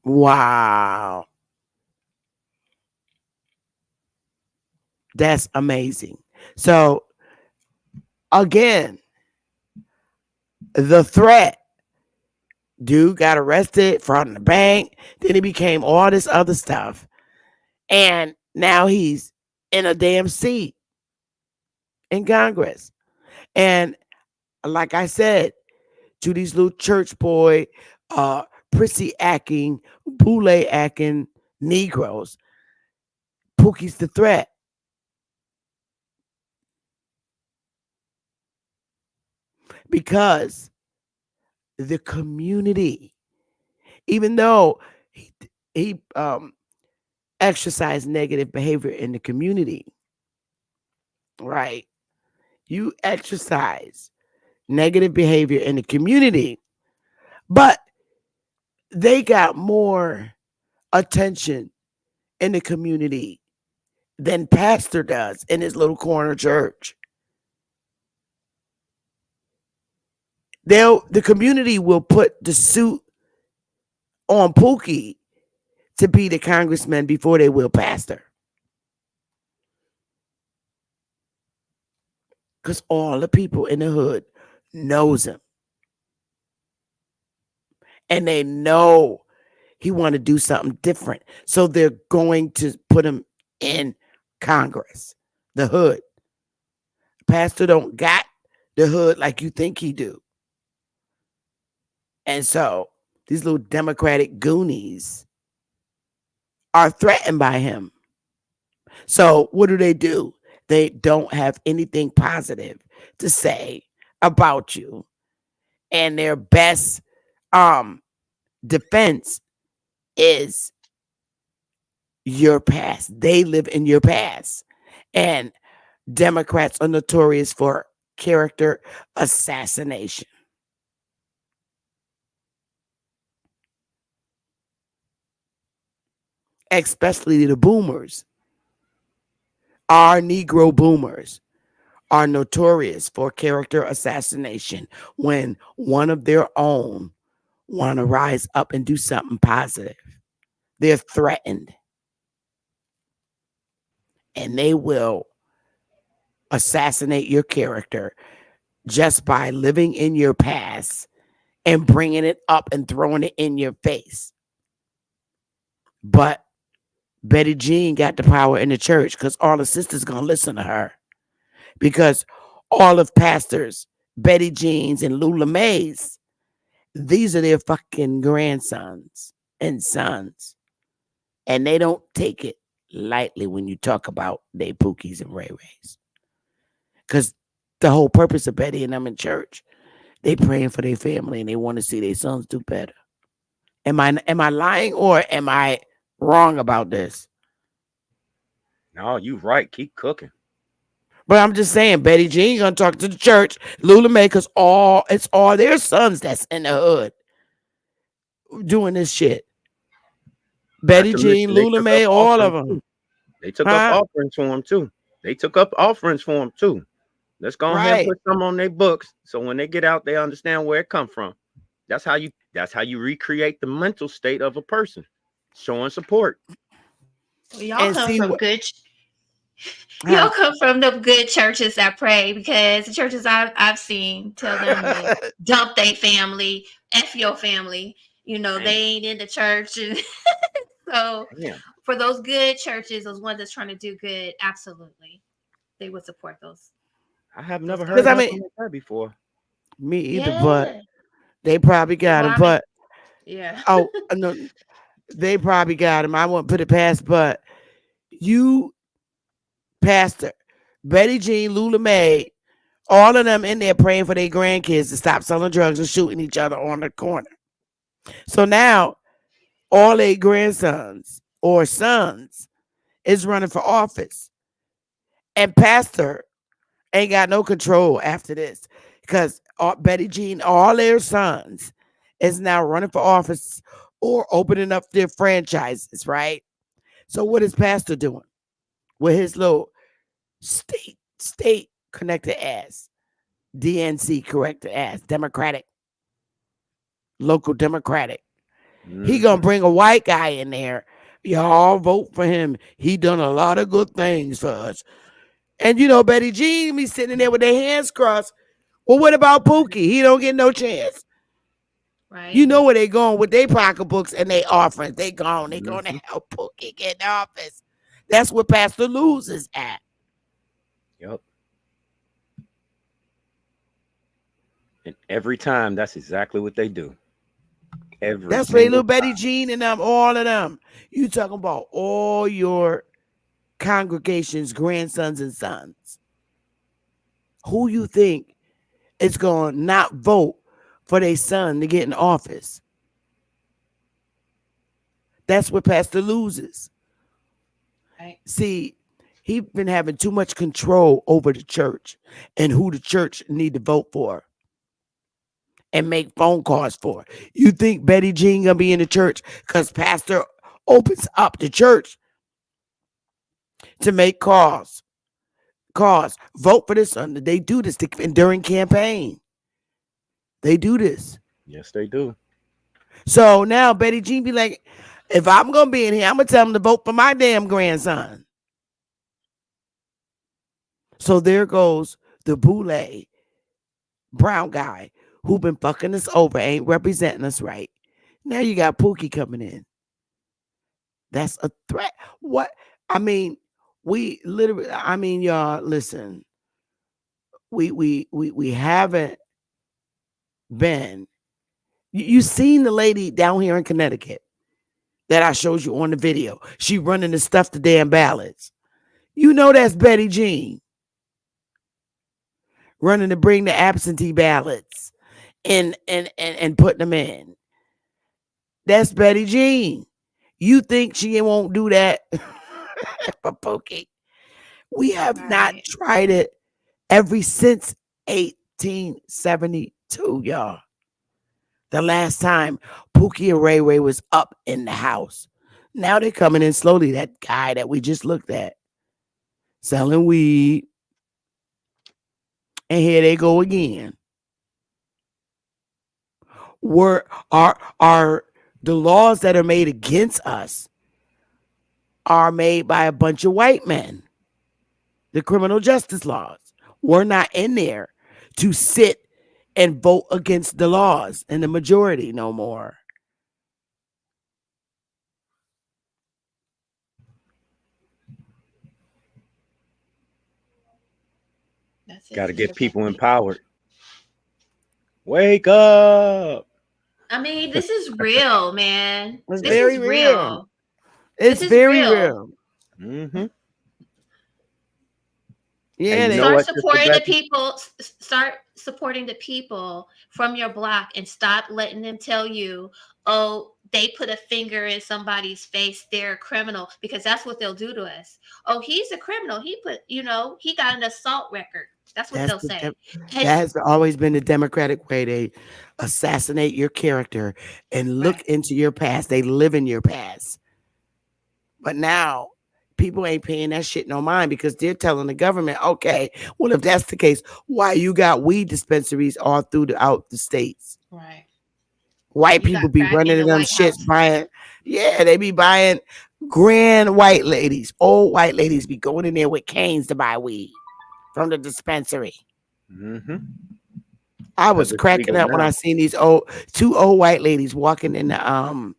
Wow. That's amazing. So, again, the threat. Dude got arrested, fraud in the bank. Then he became all this other stuff. And now he's in a damn seat in Congress. And like I said, to these little church boy, prissy acting, boule acting Negroes, Pookie's the threat. Because the community, even though he exercised negative behavior in the community, right? You exercise negative behavior in the community, but they got more attention in the community than pastor does in his little corner church. The community will put the suit on Pookie to be the congressman before they will pastor. Because all the people in the hood knows him. And they know he want to do something different. So they're going to put him in Congress, the hood. Pastor don't got the hood like you think he do. And so these little Democratic goonies are threatened by him. So what do? They don't have anything positive to say about you. And their best defense is your past. They live in your past. And Democrats are notorious for character assassination. Especially the boomers. Our Negro boomers are notorious for character assassination when one of their own want to rise up and do something positive. They're threatened. And they will assassinate your character just by living in your past and bringing it up and throwing it in your face. But Betty Jean got the power in the church because all the sisters going to listen to her. Because all of pastors, Betty Jeans and Lula Mays, these are their fucking grandsons and sons. And they don't take it lightly when you talk about they Pookies and Ray Rays. Because the whole purpose of Betty and them in church, they praying for their family and they want to see their sons do better. Am I lying or am I wrong about this?
No, you right. Keep cooking.
But I'm just saying, Betty Jean gonna talk to the church, Lula Mae, because it's all their sons that's in the hood doing this shit.
Not
Betty
to
Jean,
mention they
Lula
took up
Mae, all of
offerings
them.
too. They took up
Huh?
offerings for him too. They took up offerings for him too. Let's go ahead and
Right.
put some on their books so when they get out, they understand where it come from. That's how you recreate the mental state of a person, showing support.
Well, y'all
And
come
see
from
what,
good. Y'all
huh?
come from the good churches that pray, because the churches I've seen tell them to dump their family, f your family. They
Damn,
ain't in the church, and so
damn.
for those good churches, those ones that's trying to do good, absolutely, they would support
I have
those
never
Because
heard
I
causes.
mean,
nothing like that before.
me either, but
Yeah.
they probably got
Well,
him.
I mean,
But
yeah.
oh no, they probably got him. I won't put it past. But you, Pastor Betty Jean, Lula Mae, all of them in there praying for their grandkids to stop selling drugs and shooting each other on the corner. So now all their grandsons or sons is running for office, and Pastor ain't got no control after this because Betty Jean, all their sons, is now running for office or opening up their franchises, right? So what is Pastor doing with his little state connected ass, DNC corrected ass, Democratic, local Democratic? He
Hmm.
gonna bring a white guy in there. Y'all vote for him. He done a lot of good things for us. And Betty Jean be sitting there with their hands crossed. Well, what about Pookie? He don't get no chance. You
Right.
know where they going with their pocketbooks and their offerings. They gone. They going to
Hmm.
help Pookie get in office. That's what Pastor loses at.
Yep. And every time, that's exactly what they do. Every
That's where
single
little Betty
time.
Jean and them, all of them. You talking about all your congregation's grandsons and sons. Who you think is going to not vote for their son to get in office? That's what Pastor loses.
Right.
See, he been having too much control over the church and who the church need to vote for and make phone calls for. You think Betty Jean gonna be in the church because Pastor opens up the church to make calls? Calls. Vote for this Sunday. They do this during campaign. They do this.
Yes, they do.
So now Betty Jean be like, if I'm gonna be in here, I'm gonna tell them to vote for my damn grandson. So there goes the boule brown guy who been fucking us over, ain't representing us right. Now you got Pookie coming in. That's a threat. What? I mean, we literally. I mean, y'all, listen. We haven't been. You seen the lady down here in Connecticut that I showed you on the video? She running the stuff the damn ballots. You know that's Betty Jean running to bring the absentee ballots and putting them in. That's Betty Jean. You think she won't do that for Pookie? We have not
Right.
tried it ever since 1872, y'all. The last time Pookie and Ray Ray was up in the house. Now they're coming in slowly. That guy that we just looked at selling weed. And here they go again. Were are the laws that are made against us are made by a bunch of white men? The criminal justice laws. We're not in there to sit and vote against the laws and the majority no more.
That's
Got
it.
to
It's
get
just like
people empowered. Wake up.
I mean, this is real, man.
It's
This
very
is
real.
real. This
It's
is
very
real.
real.
Hmm. And
Yeah,
you know
they
Start
what, Sister
supporting the
Becky?
people. Start supporting the people from your block, and stop letting them tell you, "Oh, they put a finger in somebody's face, they're a criminal, because that's what they'll do to us. Oh, he's a criminal. He put, he got an assault record. That's what
That's
they'll say. And
that has always been the Democratic way. They assassinate your character and look
right,
into your past. They live in your past. But now people ain't paying that shit no mind because they're telling the government, okay, well, if that's the case, why you got weed dispensaries all throughout the states?
right.
White
You got
people be
crack in
running to
the
them
White
shits
House.
buying, yeah, they be buying grand white ladies, old white ladies be going in there with canes to buy weed from the dispensary.
Mm-hmm.
I
Because
was
it's
cracking
legal
up when I
now.
seen these two old white ladies walking in the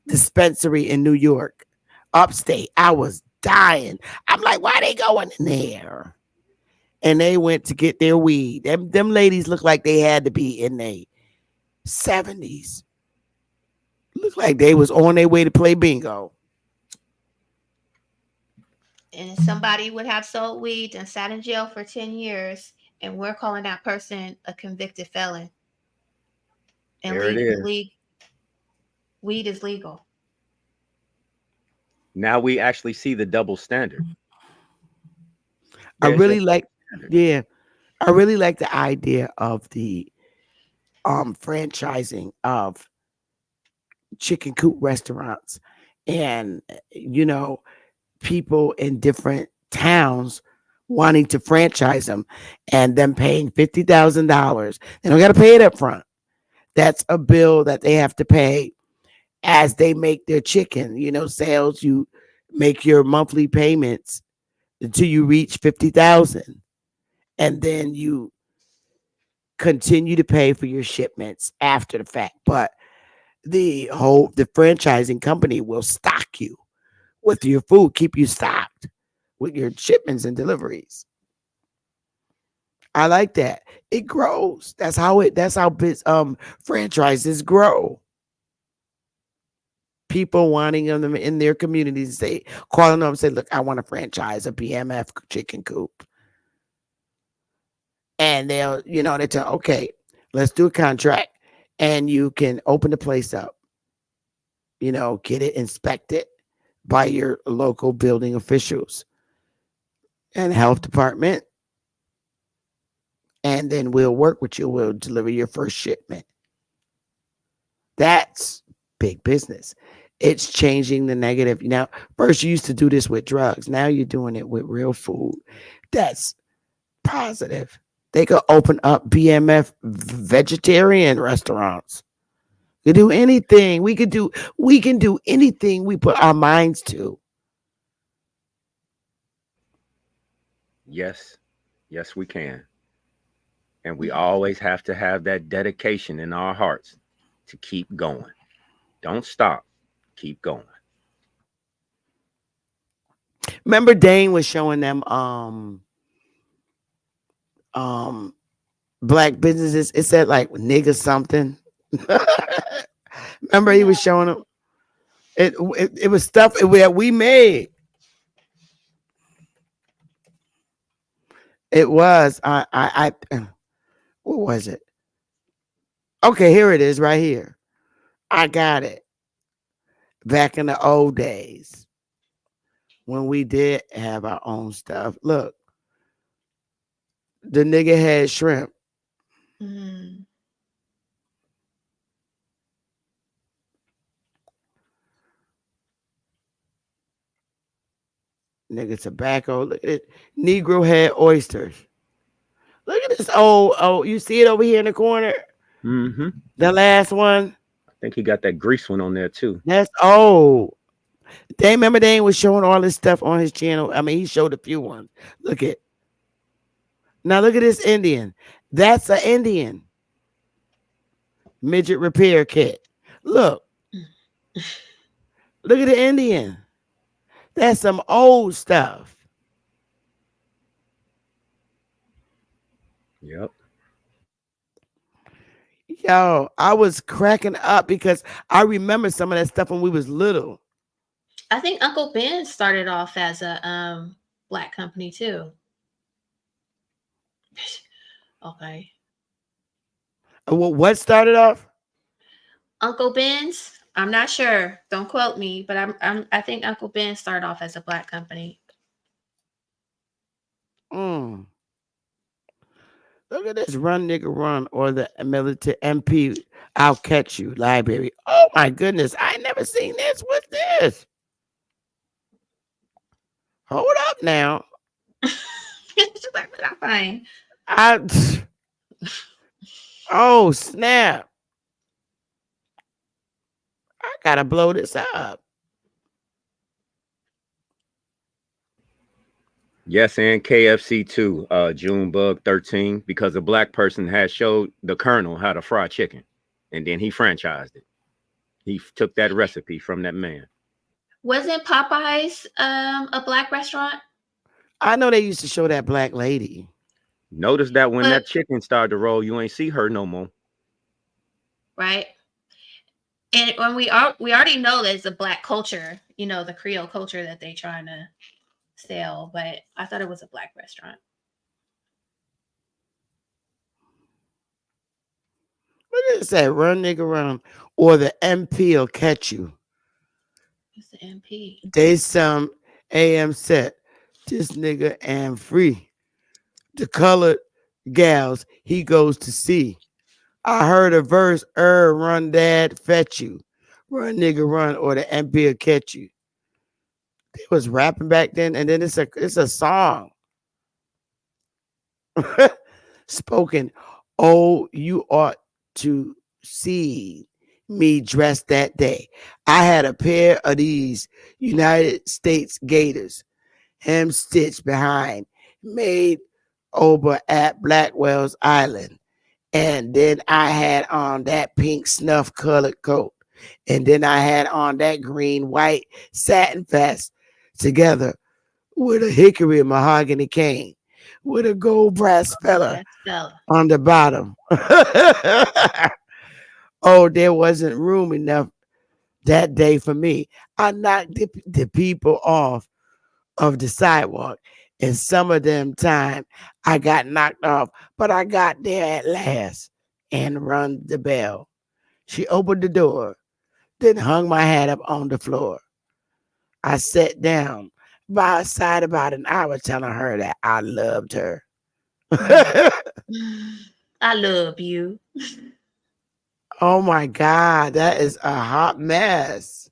dispensary in New York, upstate. I was dying. I'm like, why they going in there? And they went to get their weed. Them ladies look like they had to be in their 70s. Look like they was on their way to play bingo.
And if somebody would have sold weed and sat in jail for 10 years, and we're calling that person a convicted felon, and
There it is.
weed is legal.
Now we actually see the double standard.
I
There's your
really like,
standard.
yeah, I really like the idea of the franchising of chicken coop restaurants, and people in different towns wanting to franchise them and them paying $50,000. They don't got to pay it up front. That's a bill that they have to pay as they make their chicken, sales. You make your monthly payments until you reach 50,000, and then you continue to pay for your shipments after the fact. But the franchising company will stock you with your food, keep you stocked with your shipments and deliveries. I like that. It grows. That's how franchises grow. People wanting them in their communities, say, calling them and say, look, I want to franchise a BMF chicken coop. And they tell, okay, let's do a contract and you can open the place up, get it inspected by your local building officials and health department. And then we'll work with you. We'll deliver your first shipment. That's big business. It's changing the negative. Now, first you used to do this with drugs. Now you're doing it with real food. That's positive. They could open up BMF vegetarian restaurants. We could do anything. We can do anything we put our minds to.
Yes. Yes, we can. And we always have to have that dedication in our hearts to keep going. Don't stop. Keep going.
Remember Dane was showing them um black businesses. It said like nigga something. Remember he
No.
was showing them it was stuff that we made. It was what was it? Okay, here it is right here. I got it. Back in the old days when we did have our own stuff. Look, the nigga had shrimp.
Mm.
Nigga tobacco. Look at it. Negro had oysters. Look at this old, you see it over here in the corner?
Mm-hmm.
The last one?
I think he got that grease one on there too.
That's old. They remember Dane was showing all this stuff on his channel. I mean, he showed a few ones. Look at now. Look at this Indian. That's an Indian midget repair kit. Look, look at the Indian. That's some old stuff.
Yep.
Yo, I was cracking up because I remember some of that stuff when we was little.
I think Uncle Ben started off as a black company too. Okay.
What started off?
Uncle Ben's. I'm not sure. Don't quote me, but I think Uncle Ben started off as a black company.
Mm. Look at this run, nigga, run, or the military MP. I'll catch you. Library. Oh my goodness, I ain't never seen this. What's this? Hold up now.
She's like, "What I find?"
I. Oh snap! I gotta blow this up.
Yes, and KFC too. Junebug 13, because a black person had showed the Colonel how to fry chicken, and then he franchised it. He took that recipe from that man.
Wasn't Popeyes a black restaurant?
I know they used to show that black lady.
Notice that when
But
that chicken started to roll, you ain't see her no more.
right. And when we already know there's a black culture, the Creole culture that they trying to sell, but I thought it was a black restaurant.
What is that? Run, nigga, run, or the MP will catch you.
It's the MP.
They some AM set. This nigga am free. The colored gals he goes to see. I heard a verse, run dad, fetch you. Run nigga run or the MP will catch you. They was rapping back then, and then it's a song. Spoken. Oh, you ought to see me dressed that day. I had a pair of these United States Gators, hem stitched behind, made over at Blackwell's Island. And then I had on that pink snuff colored coat. And then I had on that green white satin vest together with a hickory mahogany cane with a gold brass feather
That's Stella.
on the bottom. Oh, there wasn't room enough that day for me. I knocked the people off of the sidewalk. And some of them time I got knocked off, but I got there at last and rung the bell. She opened the door, then hung my hat up on the floor. I sat down by her side about an hour telling her that I loved her.
I love you.
Oh my God, that is a hot mess.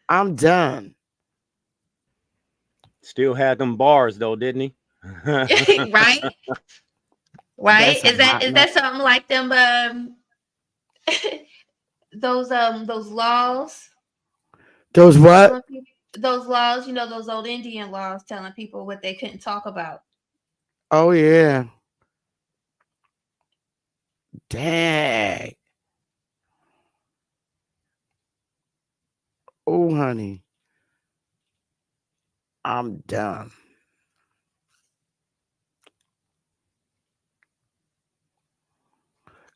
I'm done.
Still had them bars though, didn't he?
Right? Right?
That's a
Is that
hot
is
mess.
that something like them those laws
Those what?
telling people those laws, those old Indian laws telling people what they couldn't talk about.
Oh yeah. Dang. Oh honey, I'm done.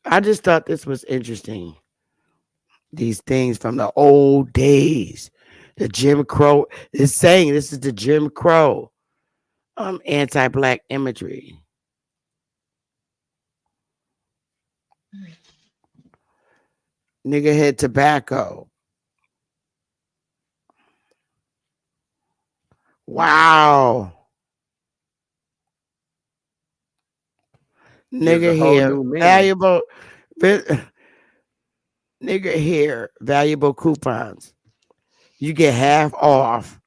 I just thought this was interesting. These things from the old days. The Jim Crow is saying this is the Jim Crow anti-black imagery. Nigga head tobacco. Wow.
Gives a
Nigga
whole
here
new meaning.
valuable nigga here valuable coupons. You get half off.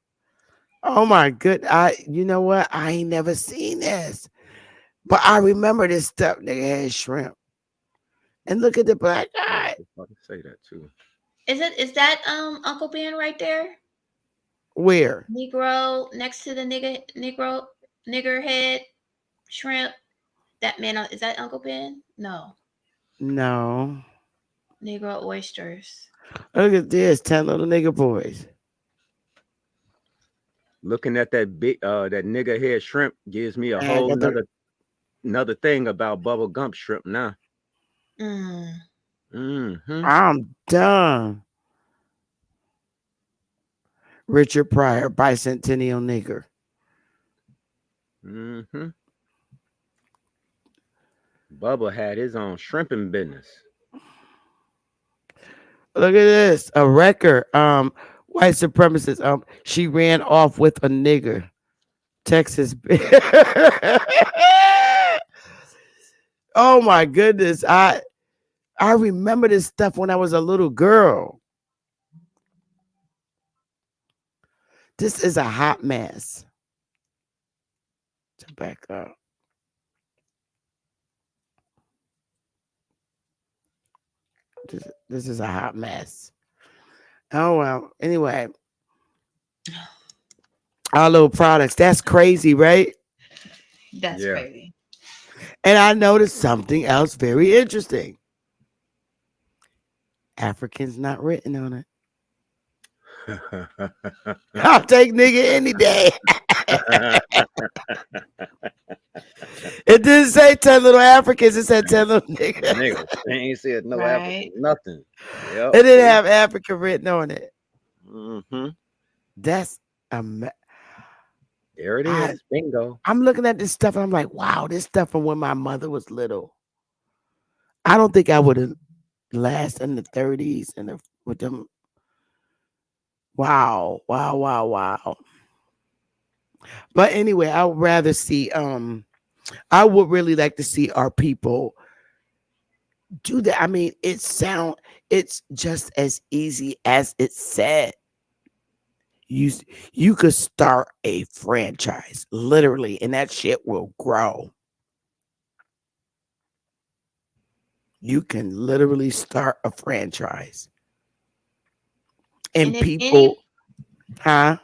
Oh my good. You know what? I ain't never seen this. But I remember this stuff. Nigga had shrimp. And look at the black
I was
eye.
just about to say that too.
Is that Uncle Ben right there?
Where?
Negro next to the nigger head shrimp. That man is that Uncle Ben? No.
No.
Negro oysters.
Look at this. 10 little nigga boys.
Looking at that big that nigga head shrimp gives me a
I
whole
got the
another thing about bubble gump shrimp now.
Mm.
Mm-hmm.
I'm done. Richard Pryor, bicentennial nigger.
Mm-hmm. Bubba had his own shrimping business.
Look at this. A record. White supremacist. She ran off with a nigger. Texas. Oh my goodness. I remember this stuff when I was a little girl. This is a hot mess. To back up. This is a hot mess. Oh well. Anyway, our little products. That's crazy, right?
That's
Yeah.
crazy.
And I noticed something else very interesting. Africans not written on it. I'll take nigga any day. It didn't say 10 little Africans, it said 10 little niggas.
Nigga, they ain't said no
Right.
African, nothing. Yep.
It didn't have Africa written on it.
Mm-hmm.
That's
There it
I-
is. Bingo.
I'm looking at this stuff and I'm like, wow, this stuff from when my mother was little. I don't think I would have lasted in the 30s and with them. Wow. But anyway, I would rather see I would really like to see our people do that. I mean, it's just as easy as it said. You could start a franchise literally and that shit will grow. You can literally start a franchise. And
if
people, huh?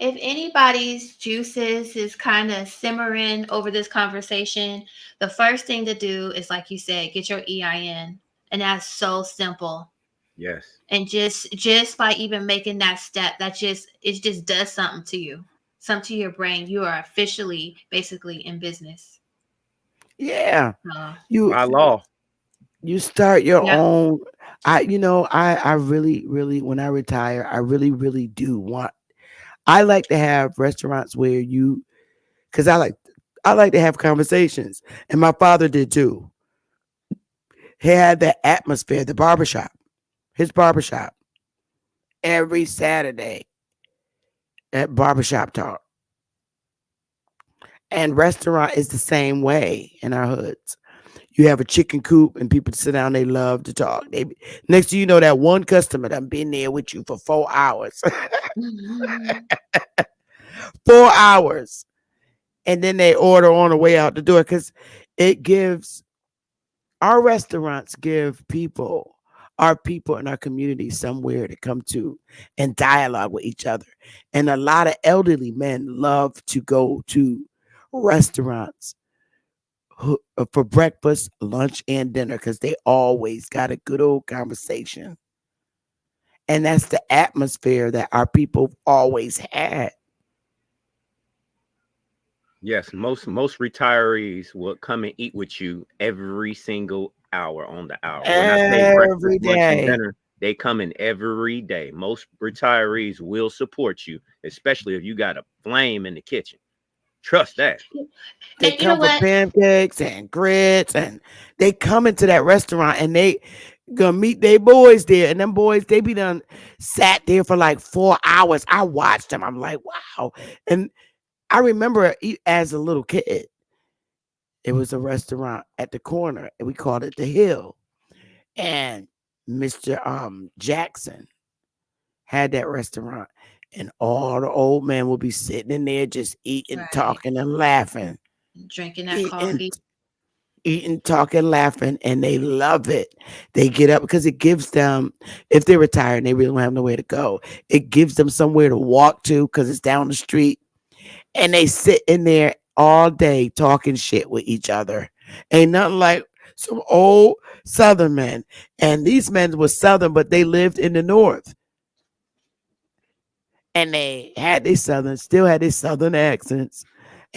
If anybody's juices is kind of simmering over this conversation, the first thing to do is, like you said, get your EIN, and that's so simple.
Yes.
And just by even making that step, it just does something to you, something to your brain. You are officially, basically, in business.
Yeah.
You
By law.
You start your
Yep.
own. I really, really, when I retire, I really, really do want. I like to have restaurants where because I like to have conversations, and my father did too. He had that atmosphere, his barbershop, every Saturday at barbershop talk, and restaurant is the same way in our hoods. You have a chicken coop and people sit down, they love to talk. Next thing you know, that one customer that been there with you for 4 hours. 4 hours. And then they order on the way out the door because our restaurants give our people in our community somewhere to come to and dialogue with each other. And a lot of elderly men love to go to restaurants for breakfast, lunch, and dinner because they always got a good old conversation. And that's the atmosphere that our people always had.
Yes, most retirees will come and eat with you every single hour on the hour. When I say breakfast,
Every
lunch, and
day.
dinner, they come in every day. Most retirees will support you, especially if you got a flame in the kitchen. Trust that.
They
And you know
come for
what?
pancakes and grits, and they come into that restaurant and they gonna meet their boys there. And them boys, they be done sat there for like 4 hours. I watched them. I'm like, wow. And I remember as a little kid, it was a restaurant at the corner, and we called it the Hill. And Mr. Jackson had that restaurant, and all the old men would be sitting in there just eating,
Right.
talking, and laughing.
Drinking that
Eating,
coffee.
talking, laughing, and they love it. They get up because it gives them, if they're retired and they really don't have nowhere to go, it gives them somewhere to walk to because it's down the street. And they sit in there all day talking shit with each other. Ain't nothing like some old Southern men. And these men were Southern, but they lived in the North. And they still had their Southern accents.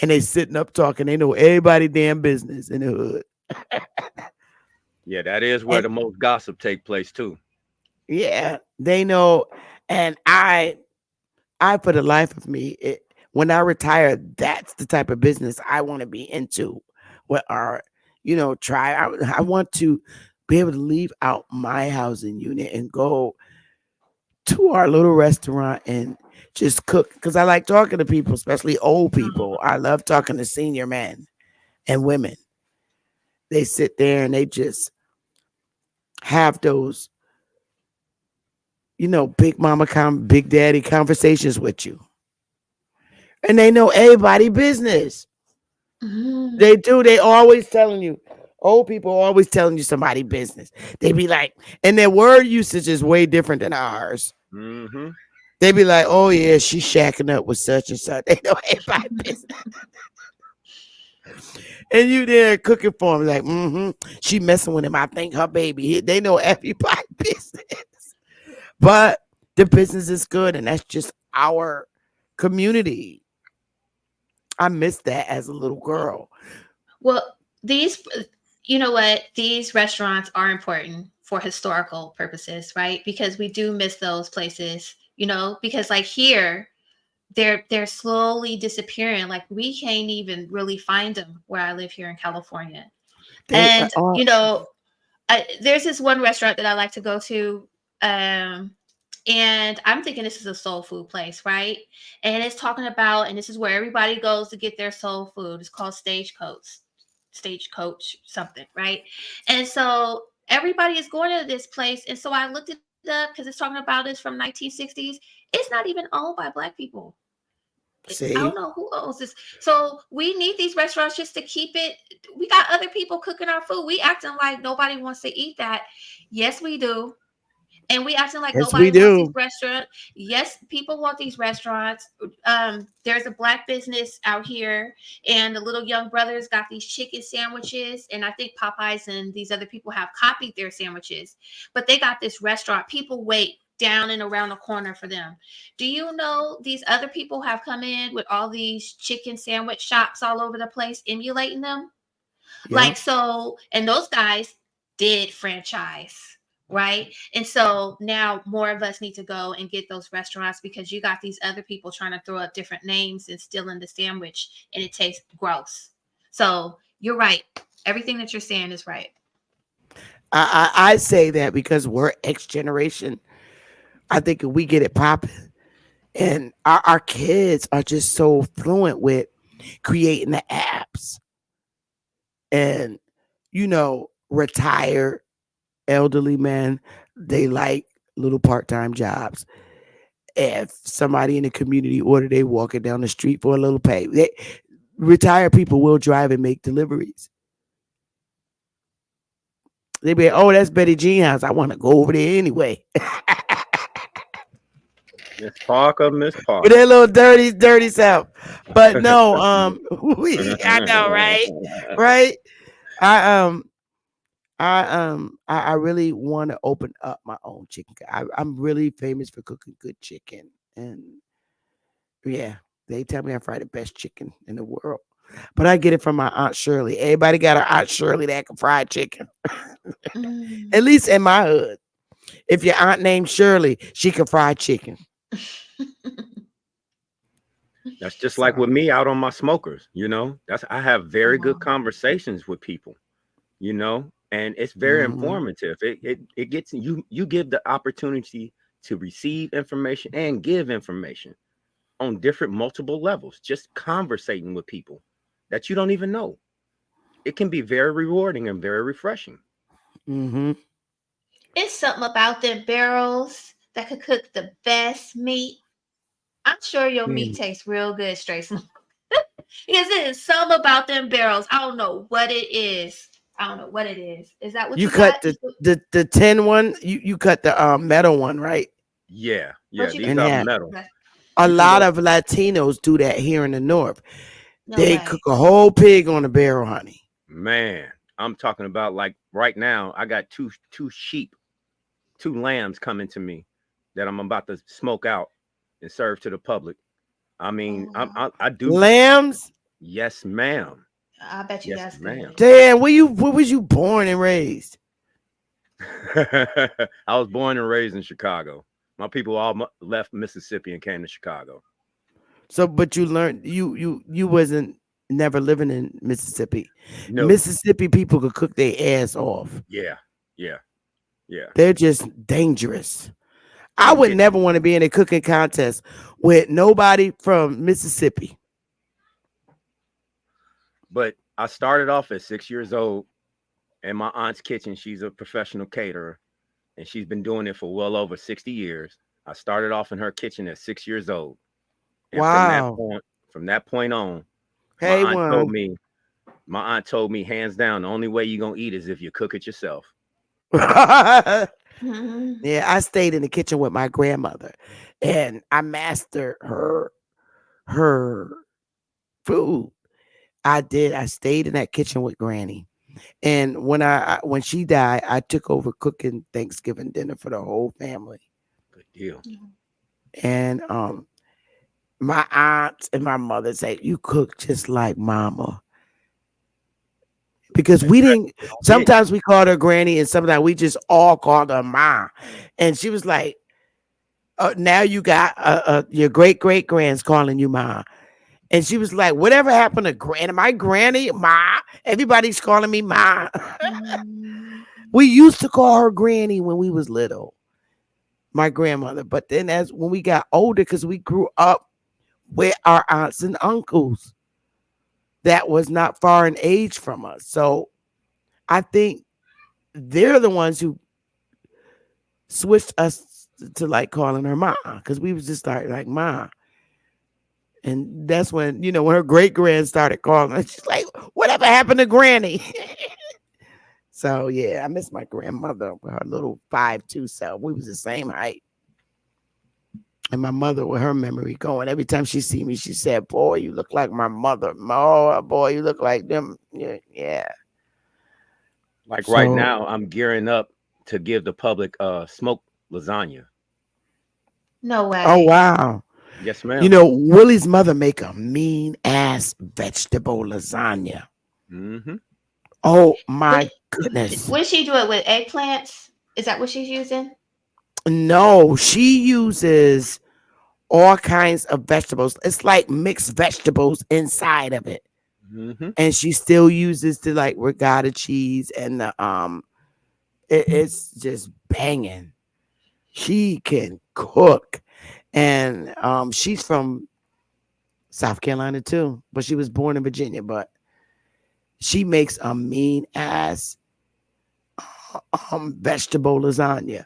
And they sitting up talking. They know everybody damn business in the hood.
Yeah, that is where
And
the most gossip take place too.
yeah, they know. And I for the life of me, when I retire, that's the type of business I want to be into. What are try. I want to be able to leave out my housing unit and go to our little restaurant and just cook because I like talking to people, especially old people. I love talking to senior men and women. They sit there and they just have those, big mama, big daddy conversations with you. And they know everybody business.
Mhm.
They do. They always telling you. Old people always telling you somebody business. They be like, and their word usage is way different than ours.
Mm-hmm.
They be like, oh yeah, she's shacking up with such and such. They know everybody business. And you there cooking for them, like, she messing with him. I think her baby. They know everybody business. But the business is good, and that's just our community. I missed that as a little girl.
Well, these, you know what? These restaurants are important for historical purposes, right? Because we do miss those places, because like here, they're slowly disappearing. Like we can't even really find them where I live here in California.
They
And,
are.
there's this one restaurant that I like to go to. And I'm thinking this is a soul food place, right? And it's talking about, and this is where everybody goes to get their soul food. It's called Stagecoach something, right? And so everybody is going to this place. And so I looked it up because it's talking about it's from 1960s. It's not even owned by Black people. I don't
See,
know who owns this. So we need these restaurants just to keep it. We got other people cooking our food. We acting like nobody wants to eat that. Yes, we do. And we acting like
yes, we
nobody wants these
do.
restaurants. Yes, people want these restaurants. There's a Black business out here, and the little young brothers got these chicken sandwiches, and I think Popeyes and these other people have copied their sandwiches, but they got this restaurant. People wait down and around the corner for them. Do you know these other people have come in with all these chicken sandwich shops all over the place, emulating them? Like,
Yep.
so, and those guys did franchise, right? And so now more of us need to go and get those restaurants because you got these other people trying to throw up different names and still in the sandwich, and it tastes gross. So you're right. Everything that you're saying is right.
I say that because we're X generation. I think if we get it popping, and our kids are just so fluent with creating the apps and retired elderly men, they like little part-time jobs. If somebody in the community order, they walking down the street for a little pay. Retired people will drive and make deliveries. They be like, oh, that's Betty Jean house. I want to go over there anyway.
Miss Parker, Miss
With
Parker.
that little dirty self. But no, I know, right? Right? I I really want to open up my own chicken. I'm really famous for cooking good chicken, and yeah, they tell me I fry the best chicken in the world. But I get it from my aunt Shirley. Everybody got an aunt Shirley that can fry chicken.
Mm.
At least in my hood, if your aunt named Shirley, she can fry chicken.
That's just like
So
with me out on my smokers, That's I have very
Wow.
good conversations with people, and it's very
mhm.
informative. It gets you give the opportunity to receive information and give information on different multiple levels, just conversating with people that you don't even know. It can be very rewarding and very refreshing.
Mhm.
It's something about them barrels that could cook the best meat. I'm sure your meat
Mm.
tastes real good, straight smoke. Is it something about them barrels? I don't know what it is. I don't know what it is. Is that what
You
you
cut
got?
the tin one. You cut the metal one, right?
Yeah, yeah,
What you
these
got?
And
are
yeah,
metal.
a
You can
lot
go.
of Latinos do that here in the north.
No
They cook
way.
a whole pig on a barrel, honey.
Man, I'm talking about like right now. I got two sheep, two lambs coming to me that I'm about to smoke out and serve to the public. I mean,
Oh,
I do.
Lambs.
Yes, ma'am.
I bet you
Yes,
that's
ma'am.
good.
Damn, where was you born and raised?
I was born and raised in Chicago. My people all left Mississippi and came to Chicago.
So, but you learned you wasn't. never living in Mississippi.
No.
Mississippi people could cook their ass off.
Yeah. Yeah. Yeah.
They're just dangerous. I
You
would
get
never want to be in a cooking contest with nobody from Mississippi.
But I started off at 6 years old in my aunt's kitchen. She's a professional caterer, and she's been doing it for well over 60 years. I started off in her kitchen at 6 years old. And
Wow.
from that point on,
Hey,
my aunt told
one.
me, hands down, the only way you're gonna eat is if you cook it yourself.
Yeah,
Mhm.
I stayed in the kitchen with my grandmother, and I mastered her food. I did. I stayed in that kitchen with Granny, and when she died, I took over cooking Thanksgiving dinner for the whole family.
Good deal.
And my aunts and my mother say, "You cook just like Mama." Because we didn't. Sometimes we called her Granny, and sometimes we just all called her Ma. And she was like, "Now you got your great grands calling you Ma." And she was like, "Whatever happened to Granny? My Granny, Ma? Everybody's calling me Ma."
Mm.
We used to call her Granny when we was little, my grandmother. But then when we got older, because we grew up with our aunts and uncles that was not far in age from us. So I think they're the ones who switched us to like calling her Ma, because we was just like Ma. And that's when, when her great grand started calling her, she's like, "Whatever happened to Granny?" So yeah, I miss my grandmother with her little 5'2" self. We was the same height. And my mother, with her memory going, every time she see me, she said, "Boy, you look like my mother. Oh, boy, you look like them." Yeah.
Like right
So,
now, I'm gearing up to give the public smoked lasagna.
No
oh
way.
wow.
Yes, ma'am.
Willie's mother make a mean ass vegetable lasagna.
Mm-hmm.
Oh my
Would,
goodness.
would she do it with eggplants? Is that what she's using?
No, she uses all kinds of vegetables. It's like mixed vegetables inside of it.
Mm-hmm.
And she still uses the like regatta cheese and the it's just banging. She can cook. And she's from South Carolina too, but she was born in Virginia. But she makes a mean ass vegetable lasagna.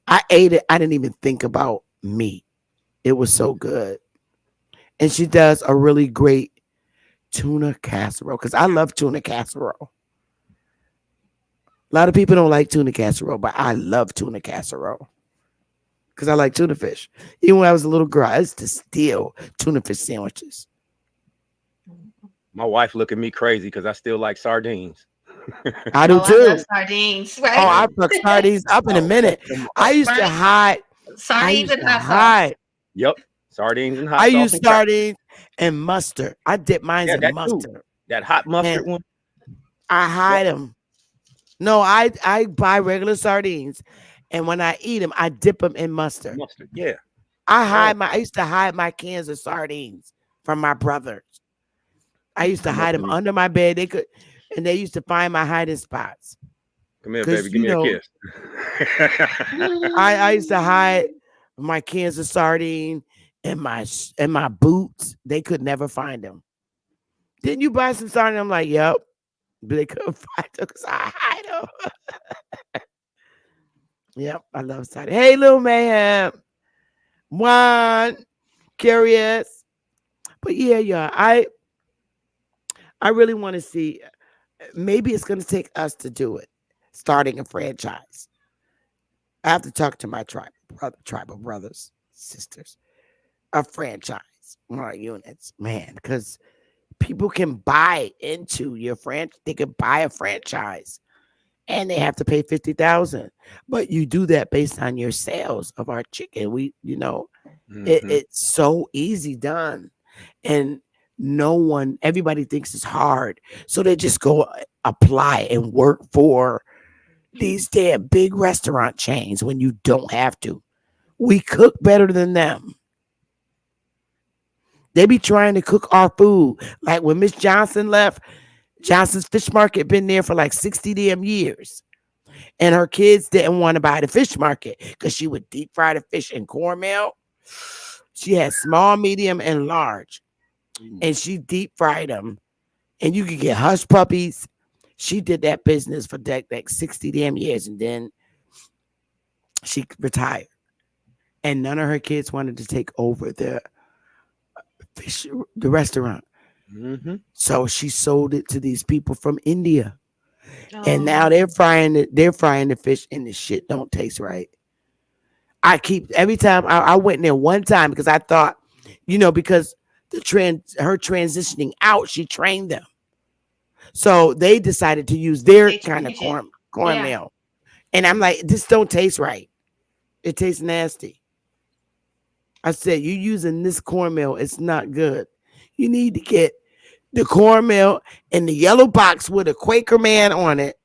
I ate it. I didn't even think about meat. It was so good. And she does a really great tuna casserole, because I love tuna casserole. A lot of people don't like tuna casserole, but I love tuna casserole because I like tuna fish. Even when I was a little girl, I used to steal tuna fish sandwiches.
My wife look at me crazy because I still like sardines.
I do
Oh, I
too.
love sardines.
Oh,
Right?
I fuck sardines up in a minute. I used to
Right.
hide. I
Sardines
used
and
to
hot sauce.
hide.
Yep, sardines and hot
I
sauce.
use
and crackers.
sardines and mustard. I dip mine
Yeah,
in
that too.
mustard.
That hot mustard
And
one.
I hide them. No, I buy regular sardines, and when I eat them, I dip them in mustard.
Mustard. Yeah.
I used to hide my cans of sardines from my brothers. I used to
Come up
hide
to
them
me.
under my bed. They used to find my hiding spots.
Come here,
'Cause,
baby. Give me a kiss.
I used to hide my cans of sardine in my boots. They could never find them. Didn't you buy some sardine? I'm like, yep. But they couldn't find them because I hide them. Yep, I love sardine. Hey, little mayhem. One, curious. But yeah, I really want to see. Maybe it's going to take us to do it, starting a franchise. I have to talk to my tribal brothers, sisters, a franchise, more units, man, because people can buy into your franchise. They can buy a franchise, and they have to pay 50,000. But you do that based on your sales of our chicken. It's so easy done, and everybody thinks it's hard, so they just go apply and work for these damn big restaurant chains when you don't have to. We cook better than them. They be trying to cook our food. Like when Miss Johnson left, Johnson's Fish Market been there for like 60 damn years. And her kids didn't want to buy the fish market because she would deep fry the fish in cornmeal. She had small, medium, and large. And she deep fried them. And you could get hush puppies. She did that business for like 60 damn years. And then she retired. And none of her kids wanted to take over the restaurant.
Mm-hmm.
So she sold it to these people from India. And
Oh,
now they're frying the fish and the shit don't taste right. I keep every time I went in there one time because I thought, because her transitioning out, she trained them. So they decided to use their
they
kind of
change it. Yeah.
cornmeal. And I'm like, this don't taste right. It tastes nasty. I said, you using this cornmeal, it's not good. You need to get the cornmeal in the yellow box with a Quaker man on it.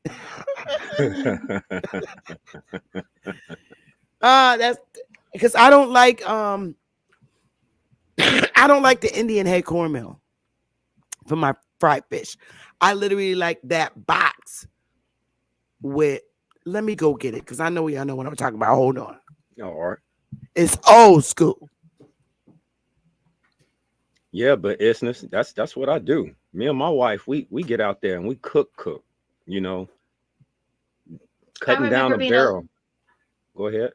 That's because I don't like I don't like the Indian head cornmeal for my fried fish. I literally like that box with. Let me go get it because I know y'all know what I'm talking about. Hold on,
All right.
it's old school.
Yeah, but that's what I do. Me and my wife, we get out there and we cook, you know,
I
cutting down
remember
a
being a
barrel. Go ahead.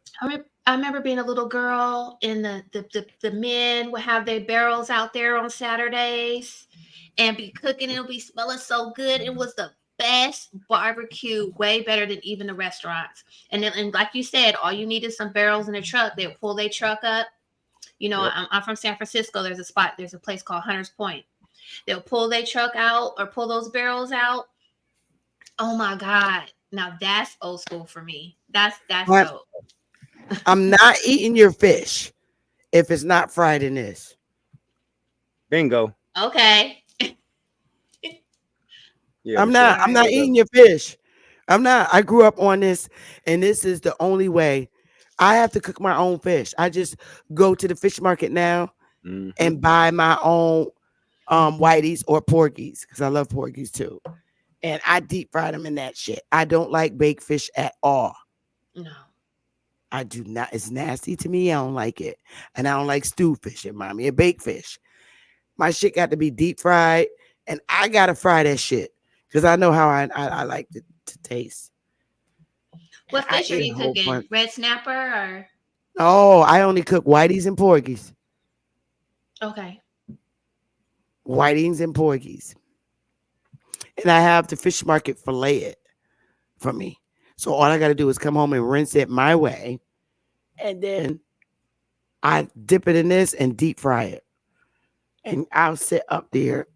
I remember being a little girl, and the men would have their barrels out there on Saturdays and be cooking. It'll be smelling so good. It was the best barbecue, way better than even the restaurants. And like you said, all you need is some barrels in a truck. They'll pull their truck up.
Yep.
I'm from San Francisco. There's a place called Hunters Point. They'll pull their truck out or pull those barrels out. Oh my God. Now that's old school for me. That's
But
dope.
I'm not eating your fish if it's not fried in this.
Bingo.
Okay.
Yeah,
I'm
but yeah,
not.
All
I'm
right.
not eating your fish. I'm not. I grew up on this, and this is the only way. I have to cook my own fish. I just go to the fish market now
mm-hmm.
and buy my own whiteys or porgies because I love porgies too. And I deep fry them in that shit. I don't like baked fish at all.
No.
I do not. It's nasty to me. I don't like it. And I don't like stewed fish. It reminds me of baked fish. My shit got to be deep fried, and I gotta fry that shit because I know how I like it to taste. And
What
I
fish are
eat
you
a whole
cooking?
bunch.
Red snapper or
Oh, I only cook whiteys and porgies.
okay.
Whitings and porgies. And I have the fish market fillet it for me. So all I got to do is come home and rinse it my way. And then I dip it in this and deep fry it. And I'll sit up there.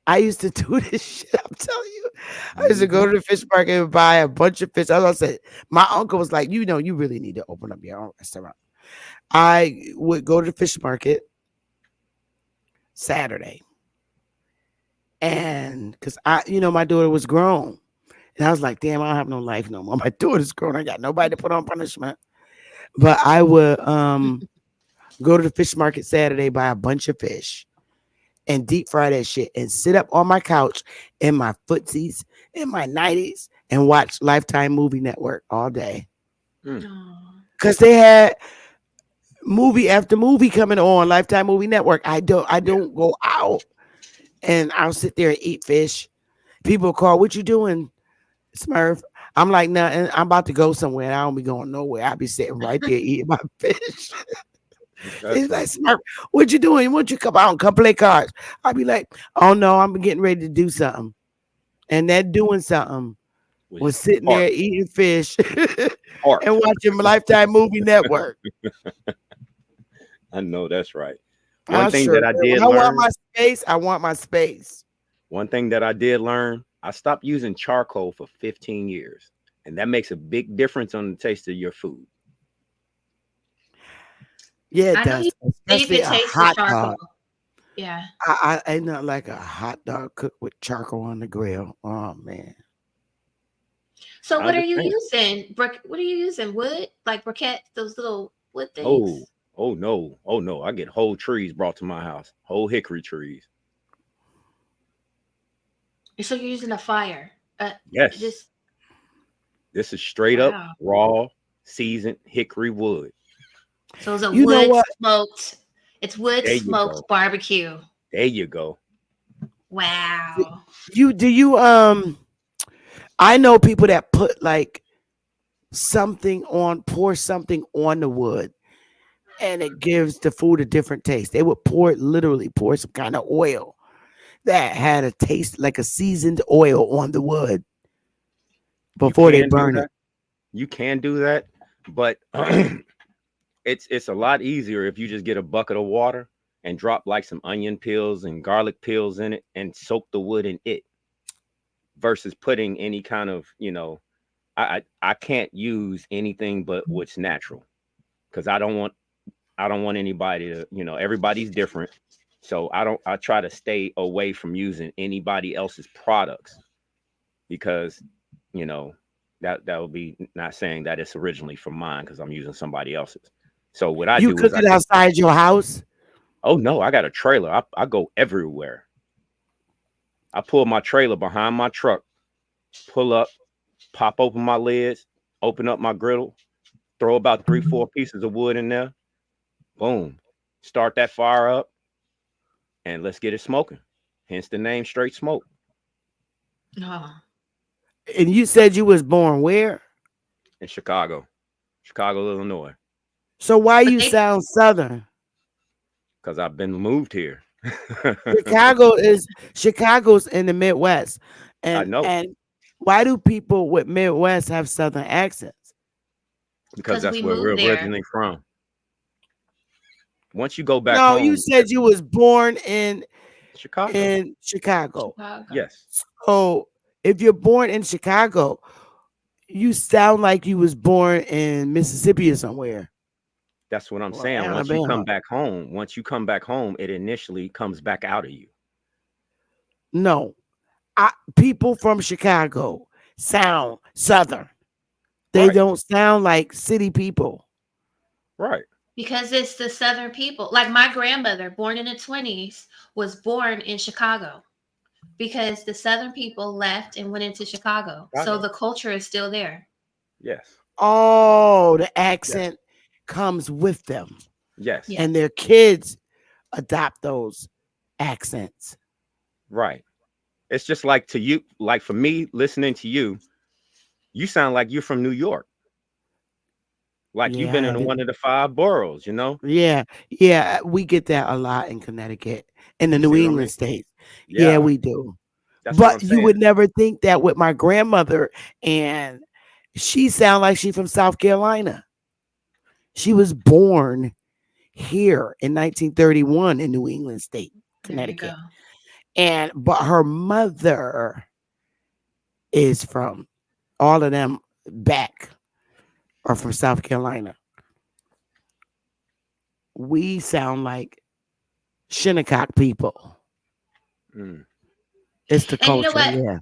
I used to do this shit. I'm telling you. I used to go
Mm-hmm.
to the fish market and buy a bunch of fish. As I said, my uncle was like, you really need to open up your own restaurant. I would go to the fish market Saturday. And because my daughter was grown. And I was like, damn, I don't have no life no more. My daughter's grown. I got nobody to put on punishment. But I would go to the fish market Saturday, buy a bunch of fish and deep fry that shit and sit up on my couch in my footsies, in my 90s, and watch Lifetime Movie Network all day.
Mm.
Oh.
Because they had movie after movie coming on Lifetime Movie Network. I
Yeah.
don't go out and I'll sit there and eat fish. People call, what you doing, Smurf? I'm like, nothing. I'm about to go somewhere. I don't be going nowhere. I'll be sitting right there eating my fish.
That's
He's like, Smurf, what you doing? Why don't you come out and come play cards? I'll be like, oh no, I'm getting ready to do something. And that doing something
was
was sitting
art.
there eating fish
Art.
and watching Lifetime Movie Network.
I know that's right. One
I
thing
sure
that I
do.
did
When I want
learn,
my space, I want my space.
one thing that I did learn, I stopped using charcoal for 15 years. And that makes a big difference on the taste of your food.
Yeah, it
I know
does.
you
Especially
can
a
taste the
hot dog.
charcoal. Yeah.
I ain't not like a hot dog cooked with charcoal on the grill. Oh man.
So
I
what are you
understand.
using? What are you using? Wood? Like briquettes, those little wood
Oh,
things?
Oh no, oh no! I get whole trees brought to my house, whole hickory trees.
So you're using a fire.
Yes,
This
this is straight up
wow.
raw, seasoned hickory wood.
So it's a
You know
wood
what?
smoked. It's wood
There you
smoked
go.
barbecue.
There you go.
Wow.
You I know people that put like pour something on the wood and it gives the food a different taste. They would literally pour some kind of oil that had a taste like a seasoned oil on the wood
You
before they
can do
burn it.
that. You can do that, but it's a lot easier if you just get a bucket of water and drop like some onion peels and garlic peels in it and soak the wood in it versus putting any kind of, I can't use anything but what's natural because I don't want anybody to, everybody's different. So I try to stay away from using anybody else's products because, you know, that would be not saying that it's originally from mine because I'm using somebody else's. So what I
You
do is
cook
I
it
take,
outside your house.
oh no, I got a trailer. I go everywhere. I pull my trailer behind my truck, pull up, pop open my lids, open up my griddle, throw about 3, 4 pieces of wood in there. Boom. Start that fire up and let's get it smoking. Hence the name Straight Smoke
Oh.
And you said you was born where?
in Chicago, Illinois,
So why
But
you
they
sound southern?
because I've been moved here.
Chicago's in the Midwest.
I
And
know
and why do people with Midwest have southern accents?
because
because
that's
we
where
moved
we're
there.
originally from. Once you go back
No, you
home,
said you was born in
Chicago.
Chicago.
Chicago.
Yes,
So if you're born in Chicago, you sound like you was born in Mississippi or somewhere
that's what I'm
or
saying.
Alabama.
Once you come back home, it initially comes back out of you.
No, people from Chicago sound southern. They
Right,
don't sound like city people.
right.
Because it's the Southern people. Like my grandmother, born in the 20s, was born in Chicago because the Southern people left and went into Chicago. So
Chicago.
the culture is still there.
Yes,
Oh, the
yes,
accent comes with them,
yes.
and
Yes.
their kids adopt those accents.
Right. It's just like to you, like for me, listening to you, you sound like you're from New York. Like you've been
Yeah,
in one of the 5 boroughs, you know?
yeah, yeah. We get that a lot in Connecticut, in the
You
New
see what I mean?
England states. Yeah,
Yeah,
we do.
that's what I'm
But you
saying.
would never think that with my grandmother, and she sound like she from South Carolina. She was born here in 1931 in New England State,
There you go.
Connecticut, and but her mother is from all of them back are from South Carolina. We sound like Shinnecock people.
Mm,
It's the
And you know
culture,
what?
yeah.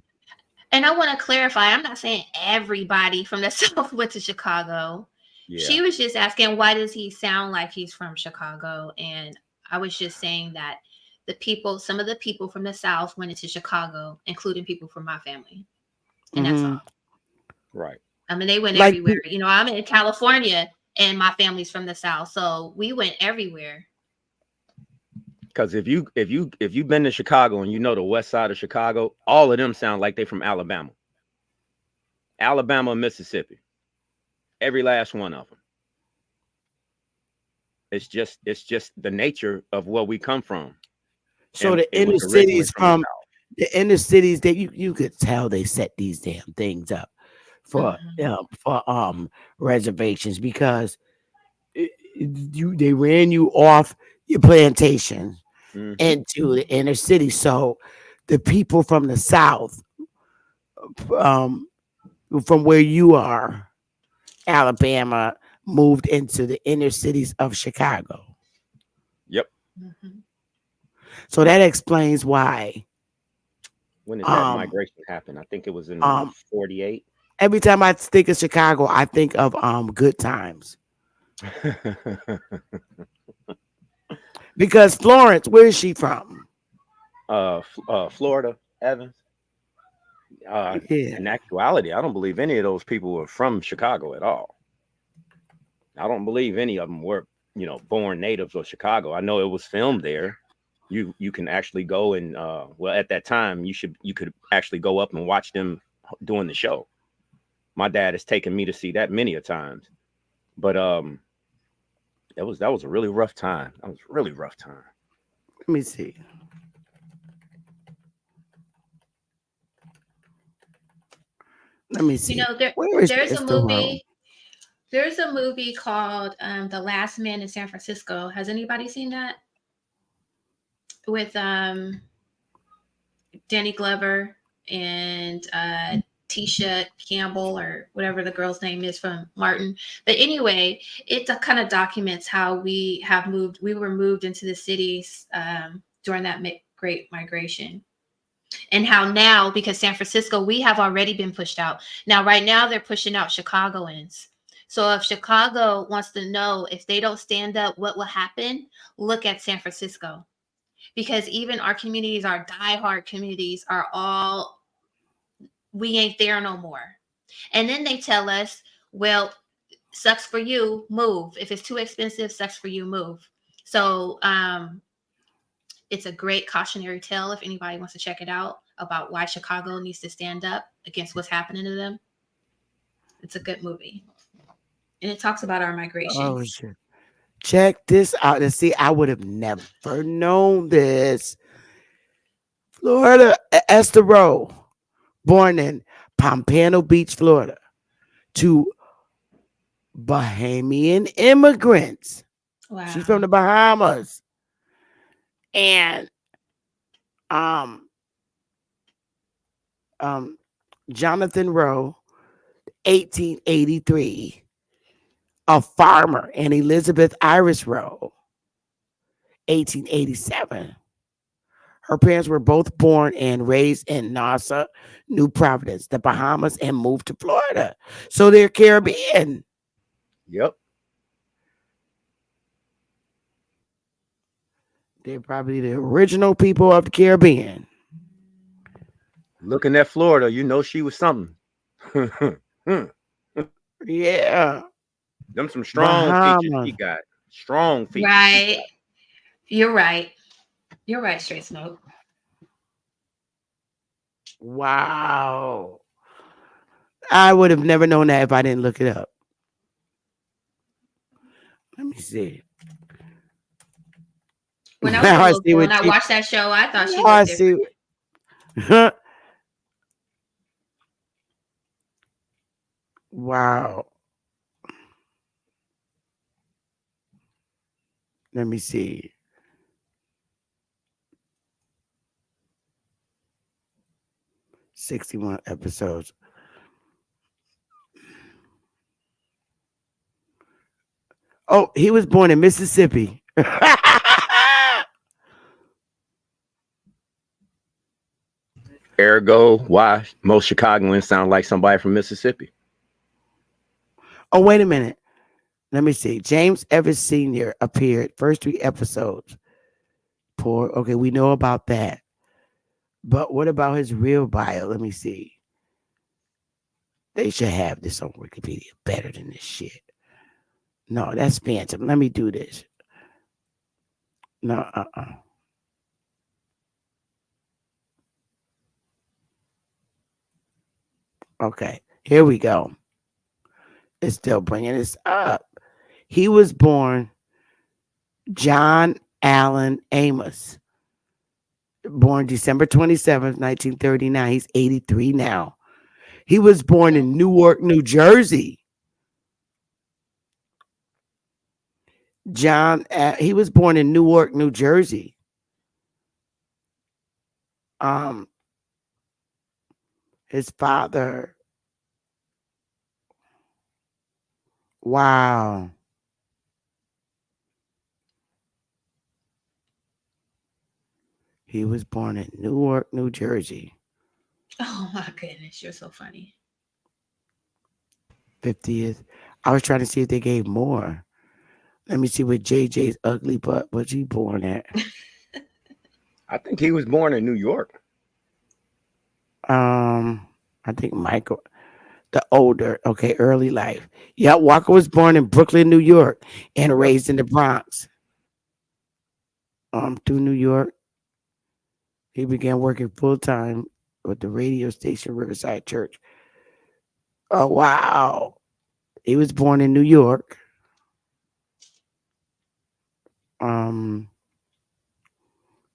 And I want to clarify, I'm not saying everybody from the South went to Chicago.
yeah,
She was just asking, why does he sound like he's from Chicago? And I was just saying that some of the people from the South went into Chicago, including people from my family. And that's
Hmm.
all.
right.
I mean, they went
Like,
everywhere. You know, I'm in California and my family's from the South. So we went everywhere.
Because if you've been to Chicago and you know the west side of Chicago, all of them sound like they from Alabama. Alabama, Mississippi. Every last one of them. It's just the nature of where we come from.
so
And
the
it
inner
was originally
cities
from the
from
South.
the inner cities that you could tell they set these damn things up for
Mhm.
reservations because they ran you off your plantation
Hmm.
into the inner city. So the people from the south, um, from where you are, Alabama, moved into the inner cities of Chicago.
Yep.
Mhm.
So that explains why.
When did that
Um,
migration happen? I think it was in
um,
48.
every time I think of Chicago, I think of Good Times. Because Florence, where is she from?
Florida, Evans.
Yeah.
In actuality, I don't believe any of those people were from Chicago at all. I don't believe any of them were, born natives of Chicago. I know it was filmed there. You can actually go and well, at that time you could actually go up and watch them doing the show. My dad has taken me to see that many a times. But that was a really rough time. That was a really rough time.
Let me see. Let me
You
see.
know, there
Where is
there's a
Esther Rome?
movie. There's a movie called The Last Man in San Francisco. Has anybody seen that? With Danny Glover and Tisha Campbell or whatever the girl's name is from Martin. But anyway, it kind of documents how we were moved into the cities during that Great Migration. And how now, because San Francisco, we have already been pushed out. Now, right now, they're pushing out Chicagoans. So if Chicago wants to know if they don't stand up, what will happen? Look at San Francisco. Because even our communities, our diehard communities, are all, we ain't there no more. And then they tell us, well, sucks for you, move. If it's too expensive, sucks for you, move. So it's a great cautionary tale if anybody wants to check it out about why Chicago needs to stand up against what's happening to them. It's a good movie. And it talks about our migration.
Oh shit. Check this out. And see, I would have never known this. Florida, Esther Rowe, born in Pompano Beach, Florida, to Bahamian immigrants.
Wow.
She's from the Bahamas. And um Jonathan Rowe, 1883, a farmer, and Elizabeth Iris Rowe, 1887. Her parents were both born and raised in Nassau, New Providence, the Bahamas, and moved to Florida. So they're Caribbean.
Yep.
They're probably the original people of the Caribbean.
Looking at Florida, you know she was something.
Yeah.
Them some strong features
Bahamas.
she got. Strong features.
Right. You're right. You're right, Straight Smoke.
Wow. I would have never known that if I didn't look it up. Let me see.
When I was
Now
a
I
little
see
girl
what
and I
you.
watched that show, I thought she
Now I
looked different.
see. Wow. Let me see. "61 episodes." Oh, he was born in Mississippi.
Ergo, why most Chicagoans sound like somebody from Mississippi.
Oh, wait a minute. Let me see. James Evans Sr. appeared first 3 episodes. Poor. Okay, we know about that. But what about his real bio? Let me see. They should have this on Wikipedia better than this shit. No, that's phantom. Let me do this. No, Okay, here we go. It's still bringing this up. He was born John Allen Amos, born December 27th, 1939. He's 83 now. He was born in Newark, New Jersey. He was born in Newark, New Jersey. Um, his father. Wow. He was born in Newark, New Jersey.
Oh my goodness, you're so funny.
50th. I was trying to see if they gave more. Let me see what JJ's ugly butt was he born at.
I think he was born in New York.
I think Michael, the older, okay, early life. Yeah, Walker was born in Brooklyn, New York, and
Yep.
raised in the Bronx. Through New York, he began working full time with the radio station Riverside Church. Oh wow, he was born in New York. Um,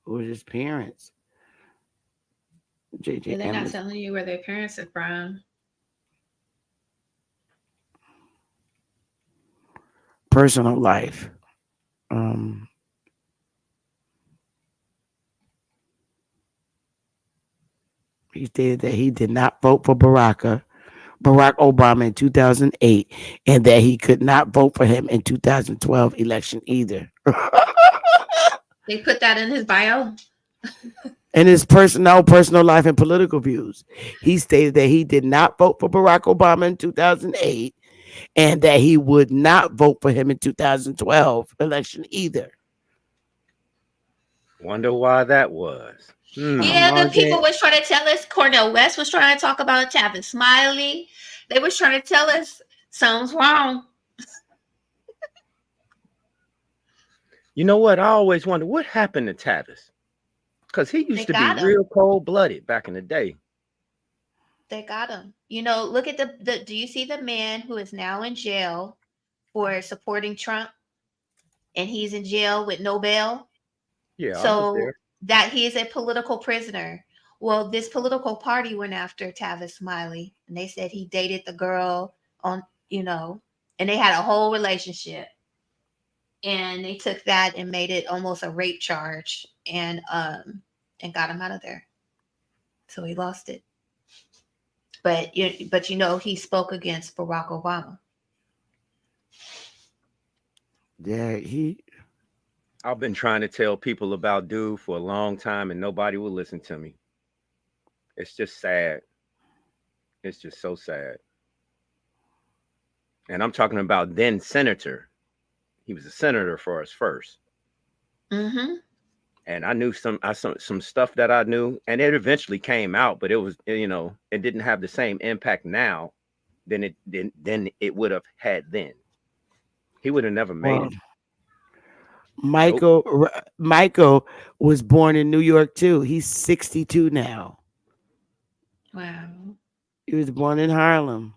who was his parents?
Yeah,
JJ
they're not
Emmons.
telling you where their parents are from.
Personal life. Um, he stated that he did not vote for Barack Obama in 2008, and that he could not vote for him in 2012 election either.
They put that in his bio.
In his personal life and political views, he stated that he did not vote for Barack Obama in 2008, and that he would not vote for him in 2012 election either.
Wonder why that was.
Yeah, the people
Margaret,
was trying to tell us. Cornel West was trying to talk about Tavis Smiley. They was trying to tell us something's wrong.
You know what? I always wonder what happened to Tavis. Because he
They
used to be
got him.
real cold-blooded back in the day.
They got him. You know, look at the. Do you see the man who is now in jail for supporting Trump, and he's in jail with no bail?
Yeah, I was
So
there.
that he is a political prisoner. Well, this political party went after Tavis Smiley, and they said he dated the girl on, and they had a whole relationship. And they took that and made it almost a rape charge, and got him out of there. So he lost it. But he spoke against Barack Obama.
yeah,
I've been trying to tell people about dude for a long time and nobody will listen to me. It's just sad. It's just so sad. And I'm talking about then senator. He was a senator for us first.
Mm-hmm.
And I knew some stuff that I knew, and it eventually came out, but it was, it didn't have the same impact now than it would have had then. He would have never made
well,
it. Nope.
Michael was born in New York too. He's 62 now.
Wow.
He was born in Harlem.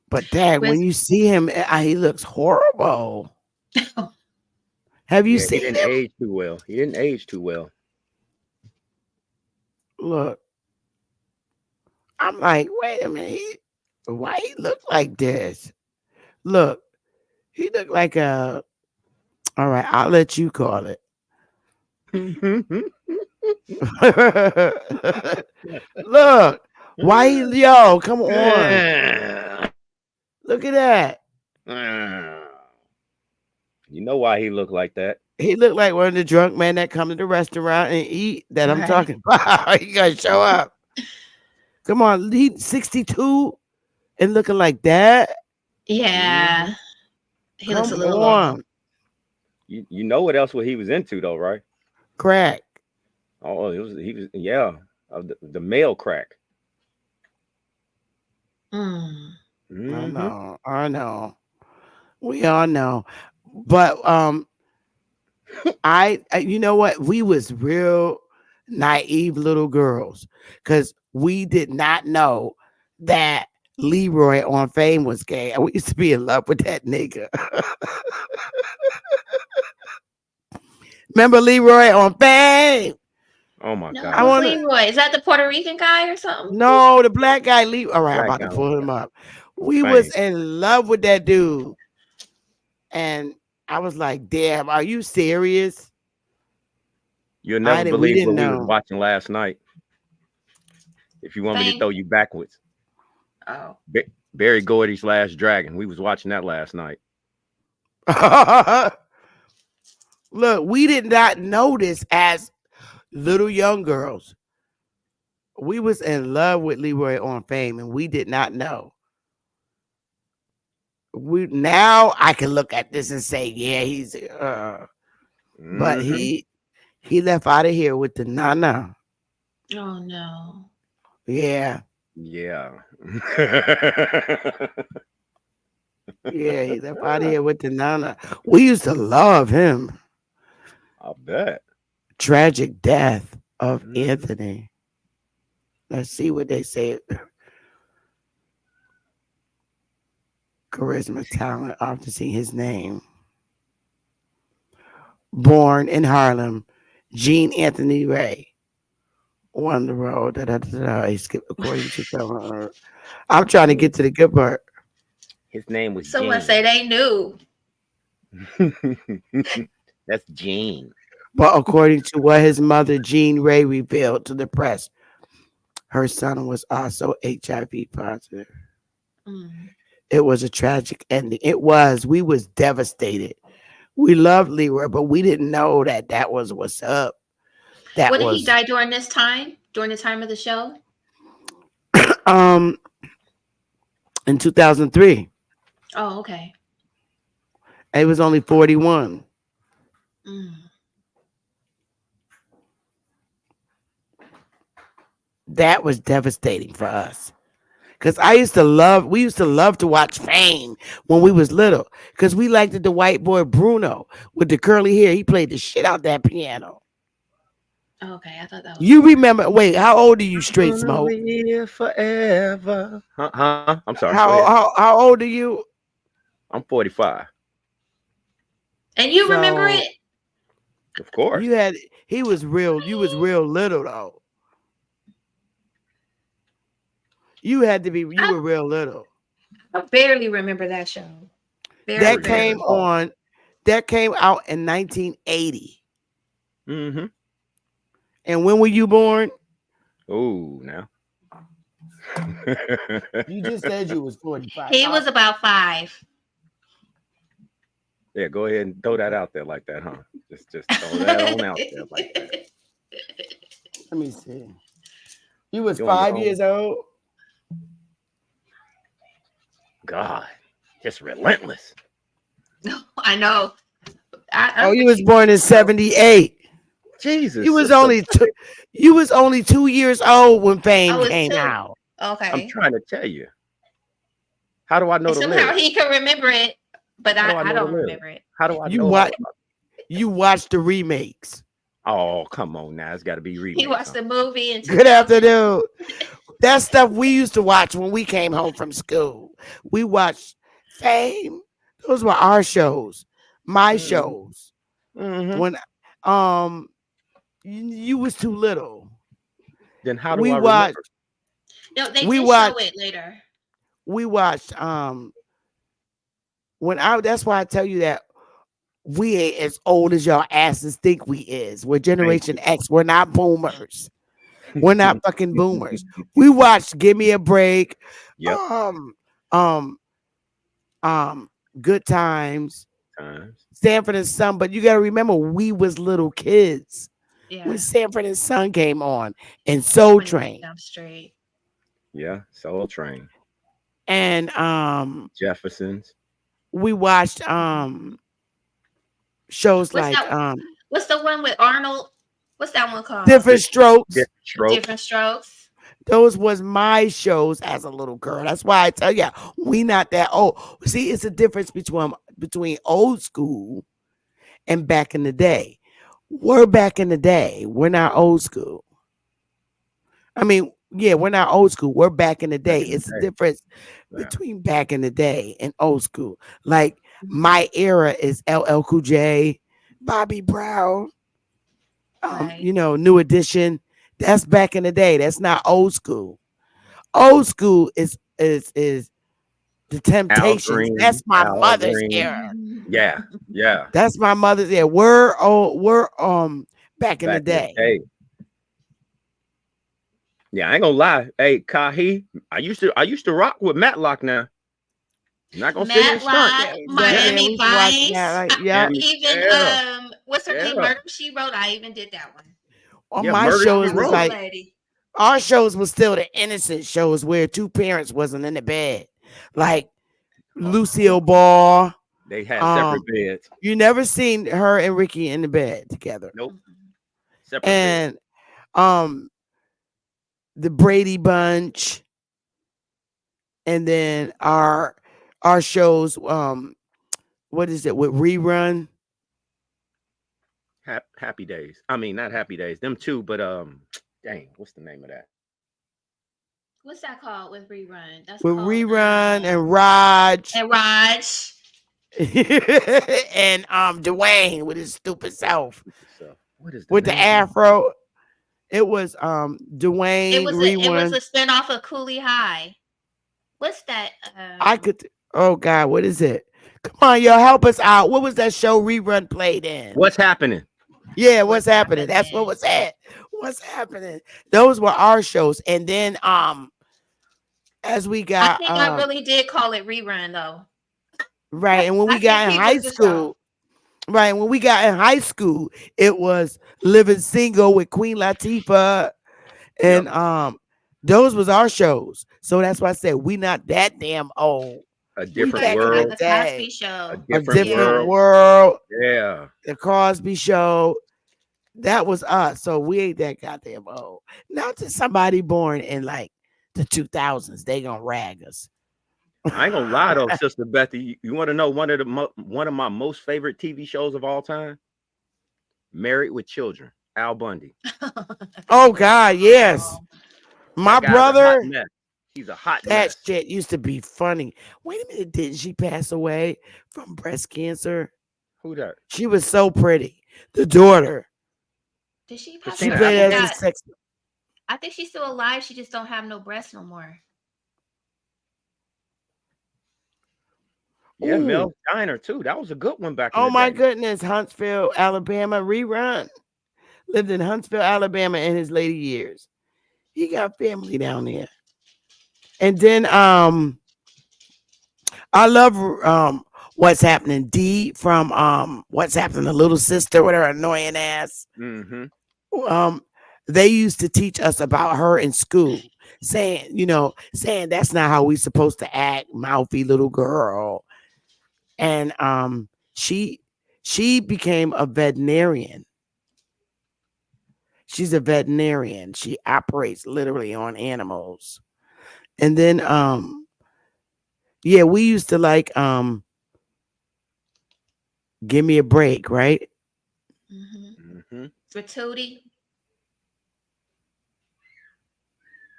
But dad, when
Was
you see him, he looks horrible. Have you
Yeah, he
seen
didn't
him?
age too well. He didn't age too well.
Look, I'm like, wait a minute. Why he look like this? Look, he look like a. All right, I'll let you call it. Look, why yo? Come on, look at that.
You know why he looked like that?
He looked like one of the drunk men that come to the restaurant and eat that I'm
right.
talking about. He gotta show up. Come on, he's 62 and looking like that.
Yeah. He looks
Come
a little off.
on,
You know what else what he was into though, right?
crack.
Oh, he was the male crack.
Mm.
I know. We all know. But you know what? We was real naive little girls because we did not know that Leroy on Fame was gay. And we used to be in love with that nigga. Remember Leroy on Fame?
Oh my
No,
God.
I
who's
want to.
Leroy? Is that the Puerto Rican guy or something?
No, the black guy. All right, I'm
Black
about
guy
to pull him up. We was
Fame.
in love with that dude, and I was like, "Damn, are you serious?"
You'll never
We
believe
didn't
what we was
know.
watching last night. If you want me to
Fame.
throw you backwards.
Oh.
Barry Gordy's Last Dragon. We was watching that last night.
Look, we did not know this as little young girls. We was in love with Leroy on Fame, and we did not know. We now I can look at this and say, yeah, he's but
Mm-hmm.
he left out of here with the Nana.
Oh no.
Yeah.
Yeah.
Yeah, he left out of here with the Nana. We used to love him.
I bet.
Tragic death of
Mhm.
Anthony. Let's see what they say. Charisma, talent, often see his name. Born in Harlem, Gene Anthony Ray. On the road. Da, da, da, da. He skipped according to someone. I'm trying to get to the good part.
His name was
Someone
Gene.
say they knew.
That's Gene.
But according to what his mother, Jean Ray, revealed to the press, her son was also HIV positive.
Mm.
It was a tragic ending. It was. We was devastated. We loved Leroy, but we didn't know that that was what's up. That
What did he
was
die during this time? During the time of the show?
um in 2003.
Oh, okay.
He was only 41.
Mm.
That was devastating for us. Cause we used to love to watch Fame when we was little. Cause we liked the white boy Bruno with the curly hair. He played the shit out that piano.
Okay, I thought that was
You
Lauren.
remember? Wait, how old are you? Straight
Gonna
Smoke.
live forever. Huh? I'm sorry. Go
How
ahead.
how old are you?
I'm 45.
And you remember
So
it?
Of course.
you had he was real. You was real little though. You had to be. You
I,
were real little.
I barely remember that show.
I
Barely,
That
remember
came
it
barely.
all.
on. That came out in 1980.
Mm-hmm.
And when were you born?
Oh, now.
You just said you was 45.
He was about 5.
Yeah, go ahead and throw that out there like that, huh? Just throw that on out there like that.
Let me see. You was
You on your
5 years
own.
old.
God, just relentless.
I know.
Oh,
I'm
you was
50
born in
so
78.
Jesus,
You was
sister.
only two. You was only 2 years old when
I
Fame
was
came
2.
out.
I'm
Okay.
trying to tell you. How do I know
And
the
somehow
lyrics?
he can remember it, but
How do I
I
know the
don't
lyrics?
remember it.
How do I
You
know all
watch.
about
You watched the remakes.
Oh, come on now. It's got to be
He
remakes,
watched
huh?
the movie in
Good
2000.
afternoon. That stuff we used to watch when we came home from school. We watched Fame. Those were our shows, my shows.
Mm-hmm.
When you was too little.
Then how do
We
I remember?
watched.
No, they
We
did show
watched.
it later.
We watched. When I. That's why I tell you that we ain't as old as y'all asses think we is. We're
Thank
Generation
you.
X. We're not boomers. We're not fucking boomers. We watched Give Me a Break.
Yep.
Um, um, Good Times,
Times.
Sanford and Son. But you gotta remember, we was little kids when
Yeah.
Sanford and Son came on, and Soul
21
Train,
Jump Street.
Yeah. Soul Train.
and
Jeffersons.
we watched shows
What's
like
that? What's the one with Arnold? What's that one called?
Different Strokes.
Different strokes.
Different Strokes.
Those was my shows as a little girl. That's why I tell you, we not that old. See, it's a difference between old school and back in the day. We're back in the day. We're not old school. I mean, yeah, we're not old school. We're back in the
Back
day.
in the
It's the
day.
difference
Yeah.
between back in the day and old school. Like
Mhm.
my era is LL Cool J, Bobby Brown,
Right.
New Edition. That's back in the day. That's not old school. Old school is the
Al
Temptations.
Green.
That's my
Al
mother's
Green.
era.
Yeah. Yeah.
That's my mother's era. We're back in the
Back in the
day.
day. Yeah, I ain't gonna lie. Hey, Kahi, I used to rock with Matlock now. I'm not gonna sit here and stunt.
Matlock,
Yeah,
Miami
we watched that.
Vice.
Like, yeah.
Even
Yeah.
what's her name?
Yeah.
Murder She Wrote. I even did that one.
On
Yeah,
my
Murder, She
shows
That was
was
a
Wrote.
like
lady.
Our shows was still the innocent shows where two parents wasn't in the bed, like
Oh,
Lucille Ball.
they had separate
Um,
beds.
you never seen her and Ricky in the bed together,
Nope,
Mhm.
separate beds.
and um, the Brady Bunch, and then our shows. What is it with rerun?
Happy Days. I mean, not Happy Days. Them too, but dang, what's the name of that?
What's that called with rerun? That's
With
called
rerun and Raj
and Raj.
and Dwayne with his stupid self
What is the
with the
name?
afro. It was
It
Dwayne
was a
rerun.
spinoff of Cooley High. What's that?
I could. Oh God, what is it? Come on, y'all, help us out. What was that show rerun played in?
What's happening?
Yeah, what's
What's
happening? That's what
happening?
was that. What's happening? Those were our shows, and then as we
I
got
think I really did call it rerun though.
right, and when we
I think
got in
he
high
was the show.
school, right, when we got in high school, it was Living Single with Queen Latifah,
Yep,
and those was our shows. So that's why I said we not that damn old.
a
We
different
Right,
back
we
in
got
the
world.
the
day,
Cosby
A
Show.
a
different
different
Yeah,
world.
world,
Yeah,
the Cosby Show. That was us. So we ain't that goddamn old. Not to somebody born in like the 2000s. They gonna rag us.
I ain't gonna lie though, Sister Bethy. You want to know one of my most favorite TV shows of all time? Married with Children. Al Bundy.
Oh God, yes.
wow.
My
That guy's a hot
brother,
mess. He's a hot
that
mess.
shit used to be funny. Wait a minute, didn't she pass away from breast cancer?
Who that?
She was so pretty. The daughter.
Did she pass
She
Christina
away? I
played as a
Applegate?
forgot.
sex.
I think she's still alive. She just don't have no breasts no more.
Yeah,
Ooh.
Mel Diner too. That was a good one back in
Oh
the
my
day.
goodness. Huntsville, Alabama rerun. Lived in Huntsville, Alabama in his later years. He got family down there. And then I love What's Happening D from What's Happening to Little Sister with her annoying ass.
Mm-hmm.
Um they used to teach us about her in school, saying that's not how we supposed to act, mouthy little girl. And she became a veterinarian. She's a veterinarian. She operates literally on animals. And then yeah, we used to like Give Me a Break, right?
Mm-hmm.
Mm-hmm.
Gratuity.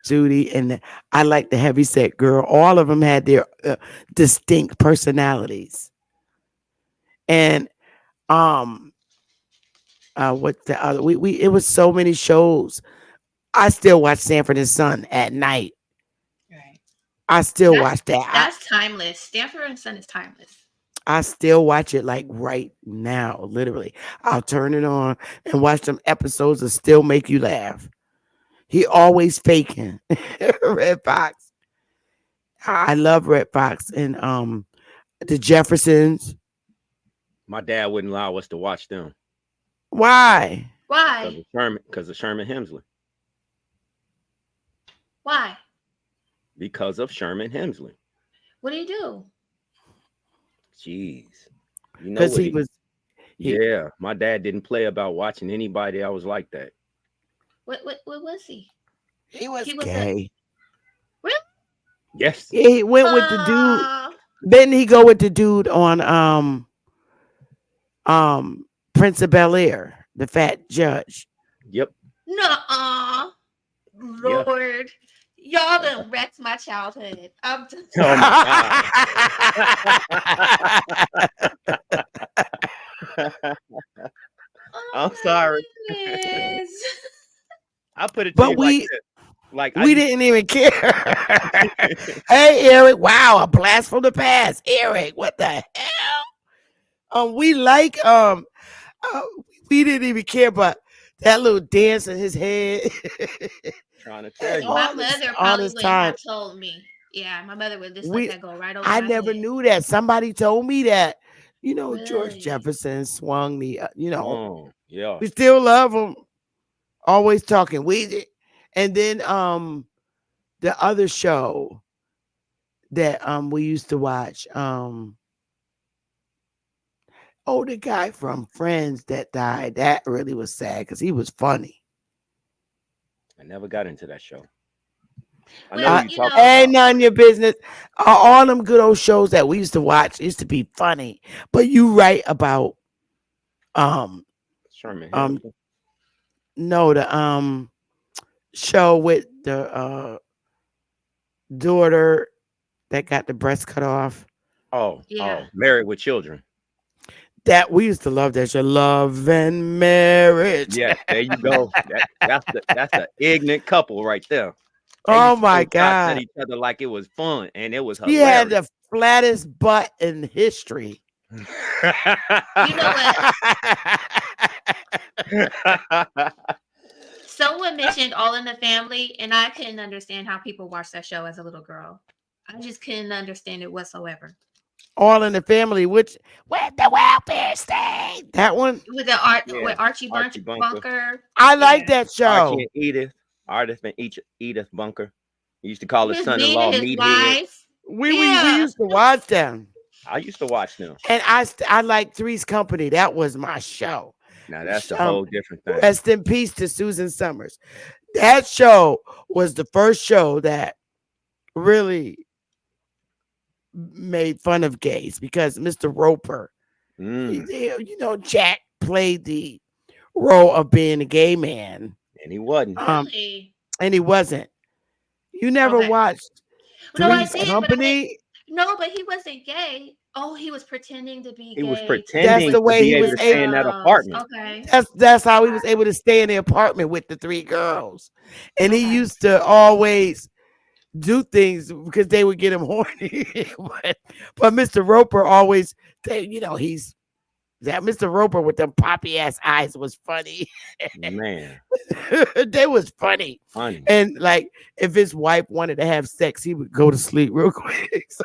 Judy, and I like the Heavyset Girl. All of them had their distinct personalities. And um what's the other we it was so many shows. I still watch Sanford and Son at night.
Right.
I still
That's
watch that.
that's timeless. Stanford and Son is timeless.
I still watch it like right now, literally. I'll turn it on and watch some episodes that still make you laugh. He always faking. Red Fox. I love Red Fox and the Jeffersons.
My dad wouldn't allow us to watch them
Why?
Why?
Because of Sherman Hemsley.
Why?
Because of Sherman Hemsley.
What do you do?
Jeez. You know
Because
what
he was he
Yeah, my dad didn't play about watching anybody I was like that.
What was he?
he was
He was a
gay.
really?
Yes.
Yeah, he went with the dude.
Uh,
Then he go with the dude on Prince of Bel Air, the fat judge.
Yep.
nuh-uh.
Yeah.
Lord. Y'all done wrecked my childhood. I'm just
Oh my God.
oh
I'm
my
sorry.
goodness.
I'll put it to
But
you like this. Like I
we
used
didn't even care. Hey Eric, wow, a blast from the past. Eric, what the hell? We like uh, we didn't even care, but that little dance in his head.
trying to tell you.
My
all
mother
all
probably
this
wouldn't
time.
have told me. Yeah, my mother would just let
We
that go right over
I
my
never
head.
knew that. Somebody told me that. George
Really?
Jefferson swung the
Yeah.
we still love him. Always talking. We did. And then the other show that we used to watch, oh, the guy from Friends that died, that really was sad because he was funny.
I never got into that show. I know
Well,
who you
you
talking
know,
Ain't
about.
none of your business. All them good old shows that we used to watch used to be funny. But you right about um
Sherman
um
Hemingway.
no, the show with the daughter that got the breast cut off.
yeah.
Married with Children.
That we used to love that show. Love and Marriage.
Yes, there you go. That's the ignorant couple right there. They
Oh
used to
my
throw shots at
God.
each other like it was fun, and it was
She had
hilarious.
the flattest butt in history.
You know what? Someone mentioned All in the Family, and I couldn't understand how people watched that show as a little girl. I just couldn't understand it whatsoever.
All in the Family, which with the welfare state. That one.
With the art,
Yeah,
with Archie
Archie Bunker,
Bunker,
I like
yeah,
that
Archie
show.
and Edith, Edith Bunker. He used to call his
his being and
son-in-law
his
Meathead.
wife,
We
yeah.
used to watch them.
I used to watch them.
And I like Three's Company. That was my show.
Now that's a whole different thing.
Rest in peace to Susan Summers. That show was the first show that really made fun of gays because Mr. Roper,
Mm,
Jack played the role of being a gay man.
and he wasn't.
Really?
And he wasn't. You never
Okay.
watched
No, I
Three's
did,
Company?
but he wasn't gay. Oh, he was pretending to be
He was
gay.
That's
pretending
the
to
way
be
he
able
was
to stay in that apartment.
Okay.
That's how he was able to stay in the apartment with the three girls. And he
Okay.
used to always do things because they would get him horny. but Mr. Roper always, he's that Mr. Roper with them poppy ass eyes was funny.
Man,
They was funny.
funny.
And like if his wife wanted to have sex, he would go to sleep real quick. So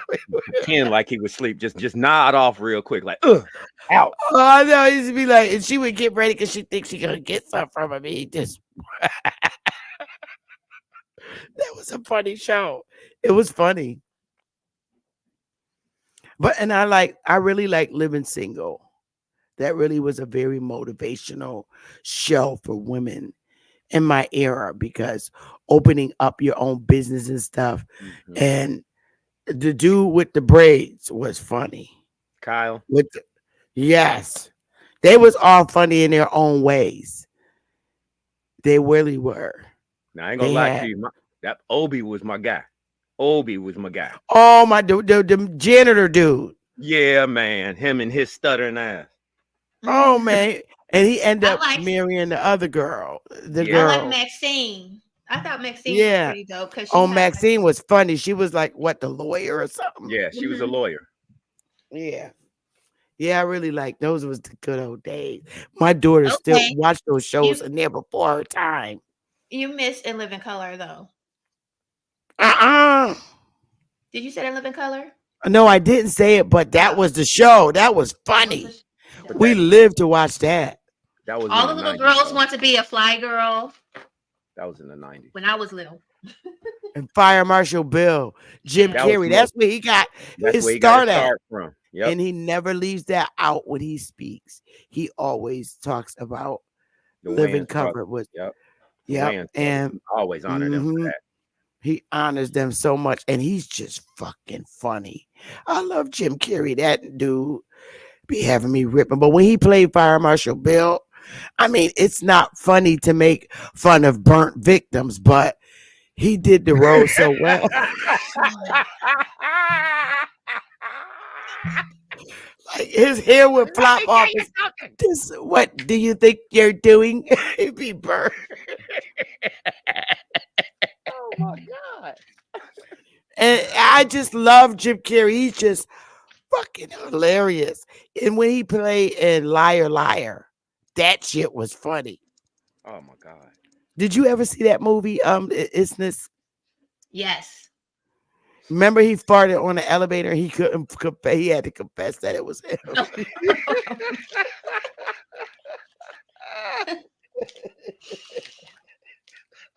Pretend like he was asleep. Just nod off real quick, like out.
oh, I know. He used to be like, and she would get ready because she thinks she gonna get something from him. He just that was a funny show. It was funny. And I really like Living Single. That really was a very motivational show for women in my era because opening up your own business and stuff.
Mhm.
And the dude with the braids was funny.
Kyle.
Yes. They was all funny in their own ways. They really were.
Now I ain't gonna lie to you. That Obi was my guy. Obi was my guy.
Oh my the janitor dude.
Yeah, man. Him and his stuttering ass.
Oh man. And he ended
I
up
like-
marrying the other girl. The
Yeah.
I
girl.
like Maxine. I thought Maxine
Yeah.
was pretty dope because
Maxine was funny. She was like what, the lawyer or something?
Yeah, she was a lawyer.
Yeah. Yeah, I really like those was the good old days. My daughter still
Okay.
watched those shows
You-
and they're before her time.
You missed In Living Color though. Did you say In Living Color?
No, I didn't say it, but that was the show. That was funny. We lived to watch that.
That was
All
in
the
the
little
90s,
girls
though.
want to be a fly girl
That was in the 90s.
when I was little.
And Fire Marshal Bill, Jim
That was
Carrey.
the
That's where he got
That's
his
where he got
start
his
at.
start from. Yep.
And he never leaves that out when he speaks. He always talks about
The
living
Wayans brothers.
covered with.
Yep.
Yep.
Wayans
And
brothers. Always honor them for
Mhm.
that.
He honors them so much, and he's just fucking funny. I love Jim Carrey. That dude be having me ripping. But when he played Fire Marshal Bill, I mean, it's not funny to make fun of burnt victims, but he did the role so well. Like his hair would flop off. What do you think you're doing? He'd be burnt.
Oh my God.
And I just love Jim Carrey. He's just fucking hilarious. And when he played in Liar Liar, that shit was funny.
Oh my God.
Did you ever see that movie? Isness.
Yes.
Remember he farted on the elevator. He couldn't. He had to confess that it was him.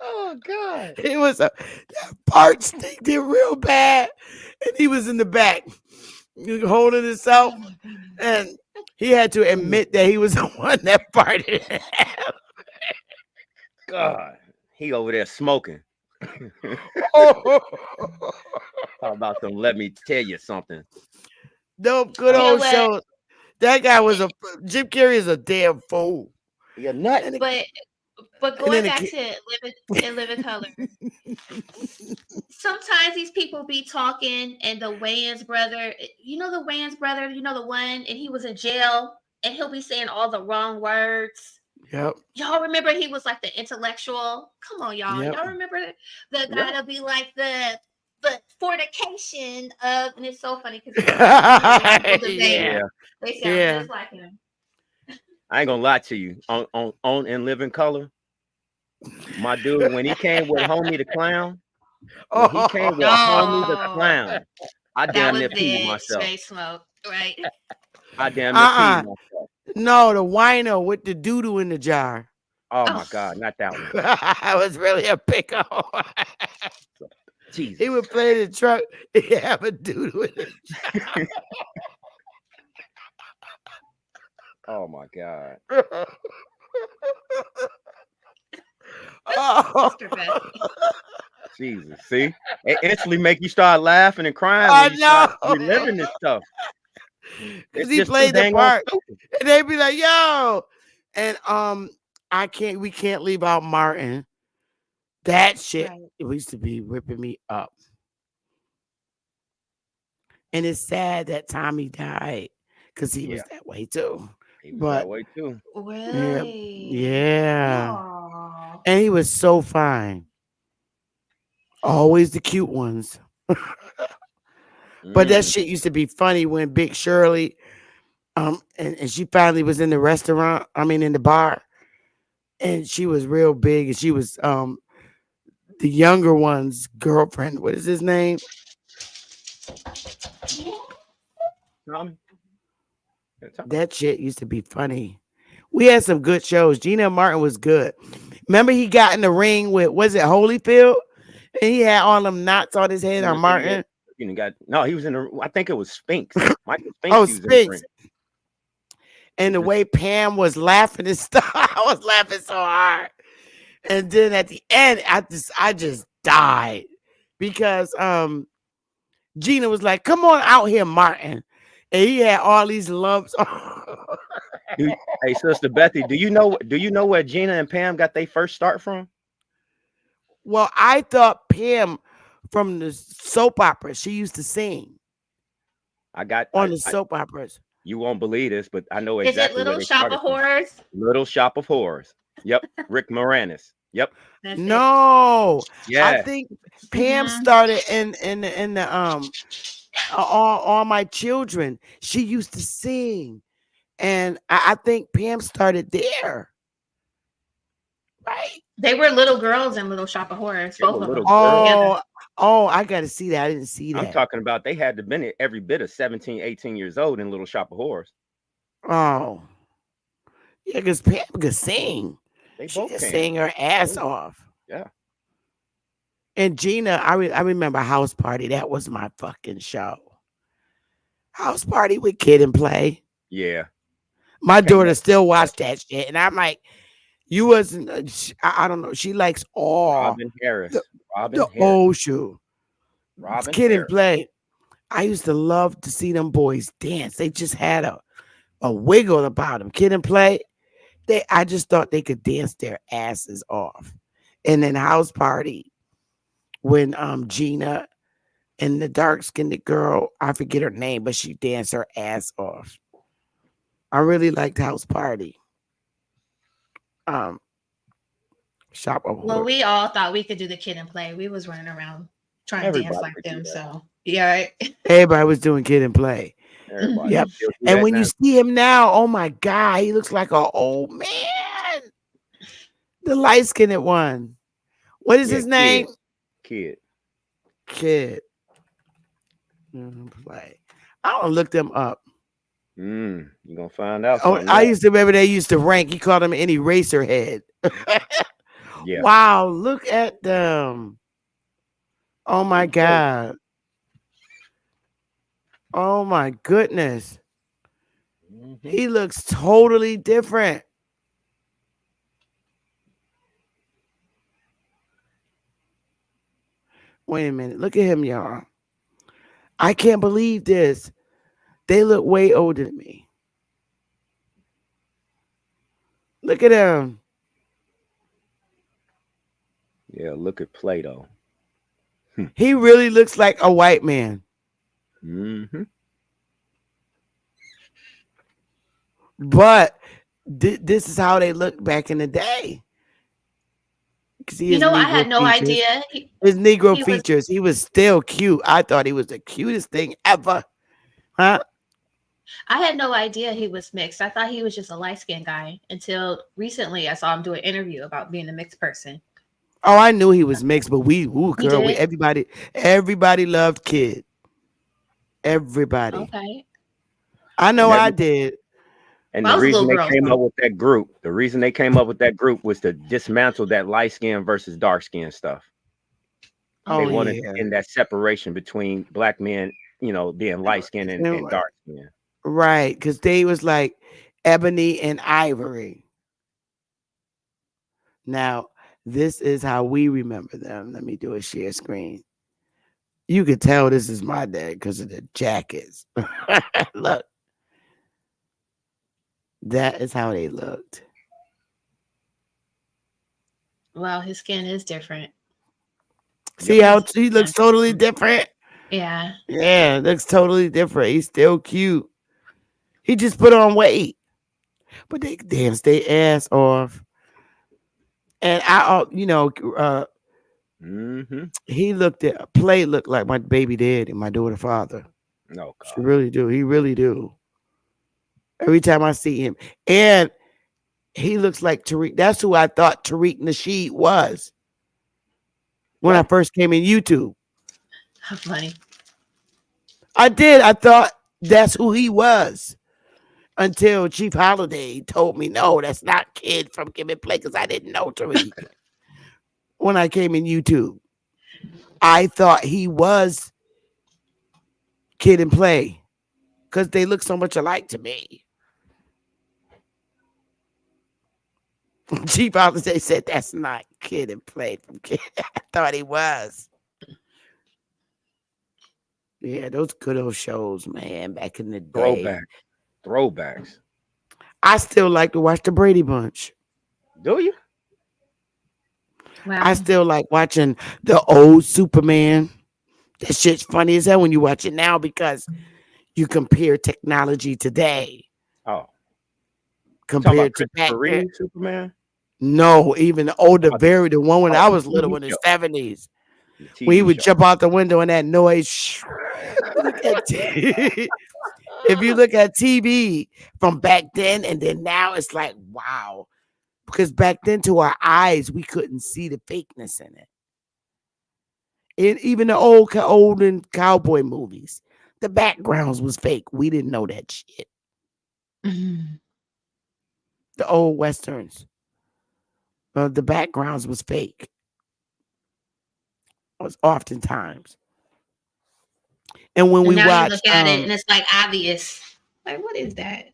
Oh God.
It was that part stinked it real bad, and he was in the back holding himself,
Oh my goodness.
and he had to admit that he was the one that farted.
God. He over there smoking.
Oh,
How about some? Let me tell you something.
no good
You know
old
what?
show. That guy was Jim Carrey is a damn fool.
You're nut.
And,
But
and then
going
the
back
kid,
to Live in Color, sometimes these people be talking, and the Wayans brother, the Wayans brother, the one, and he was in jail, and he'll be saying all the wrong words.
yep,
Y'all remember he was like the intellectual? Come on, y'all.
yep.
Y'all remember the guy
Yeah.
to be like the fornication of, and it's so funny because he was like, when people debate,
Yeah,
Yeah.
they sound
yeah.
just like him.
I ain't gonna lie to you. On In Living Color, my dude, when he came with Homie the Clown, when he came with Homie the
No,
Clown, I
that
damn
was
near peed
it.
myself.
Straight smoke, right?
I damn near peed
Uh-uh.
myself.
No, the wino with the doo-doo in the jar.
Oh
Oh,
my God, not that one.
I was really a pickle.
Jesus.
He would play the truck. He have a doo-doo in it.
Oh my God.
Oh,
Sister Bessie.
Jesus. See? It instantly make you start laughing and crying
I
when you start
know.
reliving this stuff.
Because
It's
he
just too
played the
dang on
part.
stupid.
And they'd be like, yo. And we can't leave out Martin. That shit
Right.
it used to be ripping me up. And it's sad that Tommy died because he was
Yeah,
that way too.
he was that
But
way too.
yeah,
Really?
yeah.
Oh.
And he was so fine. Always the cute ones. But that
Mm.
shit used to be funny when Big Shirley, and she finally was in the restaurant, in the bar, and she was real big, and she was the younger one's girlfriend. What is his name?
Tommy? Yeah, Tommy.
That shit used to be funny. We had some good shows. Gina Martin was good. Remember he got in the ring with, was it Holyfield? And he had all them knots on his head on Martin.
No, he was in the. I think it was Spinks. Michael
Oh,
Spinks. He was in the
Spinks.
ring.
And the way Pam was laughing and stuff, I was laughing so hard. And then at the end, I just died because Gina was like, "Come on out here, Martin," and he had all these lumps.
Hey, Sister Bethy, do you know where Gina and Pam got their first start from?
Well, I thought Pam from the soap operas. She used to sing on the soap operas.
You won't believe this, but I know
Is it
exactly where
Little
they
Shop
started
of
from.
Horrors?
Little Shop of Horrors. Yep. Rick Moranis. Yep.
That's it.
No, I
Yeah.
think Pam started in the all my children. She used to sing, and I think Pam started there, right?
They were little girls in Little Shop of Horrors,
They were
both of
little
them
girls.
together.
Oh, I got to see that. I didn't see
I'm
that.
talking about they had to been every bit of 17, 18 years old in Little Shop of Horrors.
Oh, yeah, because Pam could sing.
They
She
both
could
can.
sing her ass off.
Yeah.
And Gina, I remember House Party. That was my fucking show. House Party with Kid and Play.
Yeah.
My
Can't
daughter
never
still
forget
watched that shit, and I'm like, you wasn't. I don't know. She likes all
Robin Harris. Robin
the
Harris.
old shoe.
Robin
Kid and
Harris.
Play. I used to love to see them boys dance. They just had a wiggle about them. Kid and Play. I just thought they could dance their asses off. And then House Party, when Gina and the dark-skinned girl, I forget her name, but she danced her ass off. I really liked House Party. Shop of
Well,
Horrors.
we all thought we could do the Kid and Play. We was running around trying to dance
Everybody
like
could do
them.
that.
So yeah, right.
Everybody was doing Kid and Play.
Everybody.
Yep.
Still do
And
that
when
now.
you see him now, oh my God, he looks like an old man. The light-skinned one. What is his name?
Kid.
Kid. Play. I don't look them up.
You're gonna find out
Oh,
something.
I
else.
used to remember they used to rank. He called him an eraser head.
Yeah.
Wow, look at them. Oh my
Pretty dope.
God. Oh my goodness.
Hmm.
He looks totally different. Wait a minute. Look at him, y'all. I can't believe this. They look way older than me. Look at him.
Yeah, look at Plato.
He really looks like a white man.
Hmm.
But this is how they looked back in the day. See
You
his
know, I
Negro
had no
features.
idea
His Negro
he was.
features. He was still cute. I thought he was the cutest thing ever. Huh?
I had no idea he was mixed. I thought he was just a light skinned guy until recently. I saw him do an interview about being a mixed person.
Oh, I knew he was mixed, but ooh,
He
girl,
did.
everybody loved Kid. Everybody.
Okay.
I know
And
I
every
did.
and
Well,
the
I was a
reason
little
they
girl,
came
so
up with that group, the reason they came up with that group was to dismantle that light skin versus dark skin stuff. They
Oh
okay.
wanted to
yeah.
end that separation between black men, being light skin and
And-
dark skin.
Right, because they was like ebony and ivory. Now, this is how we remember them. Let me do a share screen. You could tell this is my dad because of the jackets. Look, that is how they looked.
Well, his skin is different.
See
Yep.
how
His
he looks totally different?
Yeah.
Yeah, looks totally different. He's still cute. He just put on weight, but they danced their ass off. And
Hmm.
he looked like my baby dad and my daughter father.
Oh
She
God.
really do. He really do. Every time I see him, and he looks like Tariq. That's who I thought Tariq Nasheed was when I
What?
first came in YouTube.
How funny.
I did. I thought that's who he was until Chief Holiday told me, no, that's not Kid from Give It Play because I didn't know Tariq when I came in YouTube. I thought he was Kid and Play because they look so much alike to me. Chief Holiday said that's not Kid and Play from Kid. I thought he was. Yeah, those good old shows, man, back in the day.
Throwback. Throwbacks.
I still like to watch the Brady Bunch.
Do you?
I
Wow.
still like watching the old Superman. That shit's funny as hell when you watch it now because you compare technology today
Oh, you talking about
compared to back
Christopher
then.
Reeve, Superman?
No, even the older,
Talking about
very the one when
oh,
I
the
was little
TV
in the
show.
70s.
The
When he
TV
would
show.
jump out the window and that noise. You look at if you look at TV from back then and then now, it's like, wow. Because back then, to our eyes, we couldn't see the fakeness in it. And even the olden cowboy movies, the backgrounds was fake. We didn't know that shit.
Mhm.
The old westerns, the backgrounds was fake. Was oftentimes. And when
And
we
now you
watch,
look at it and it's like obvious. Like, what is that?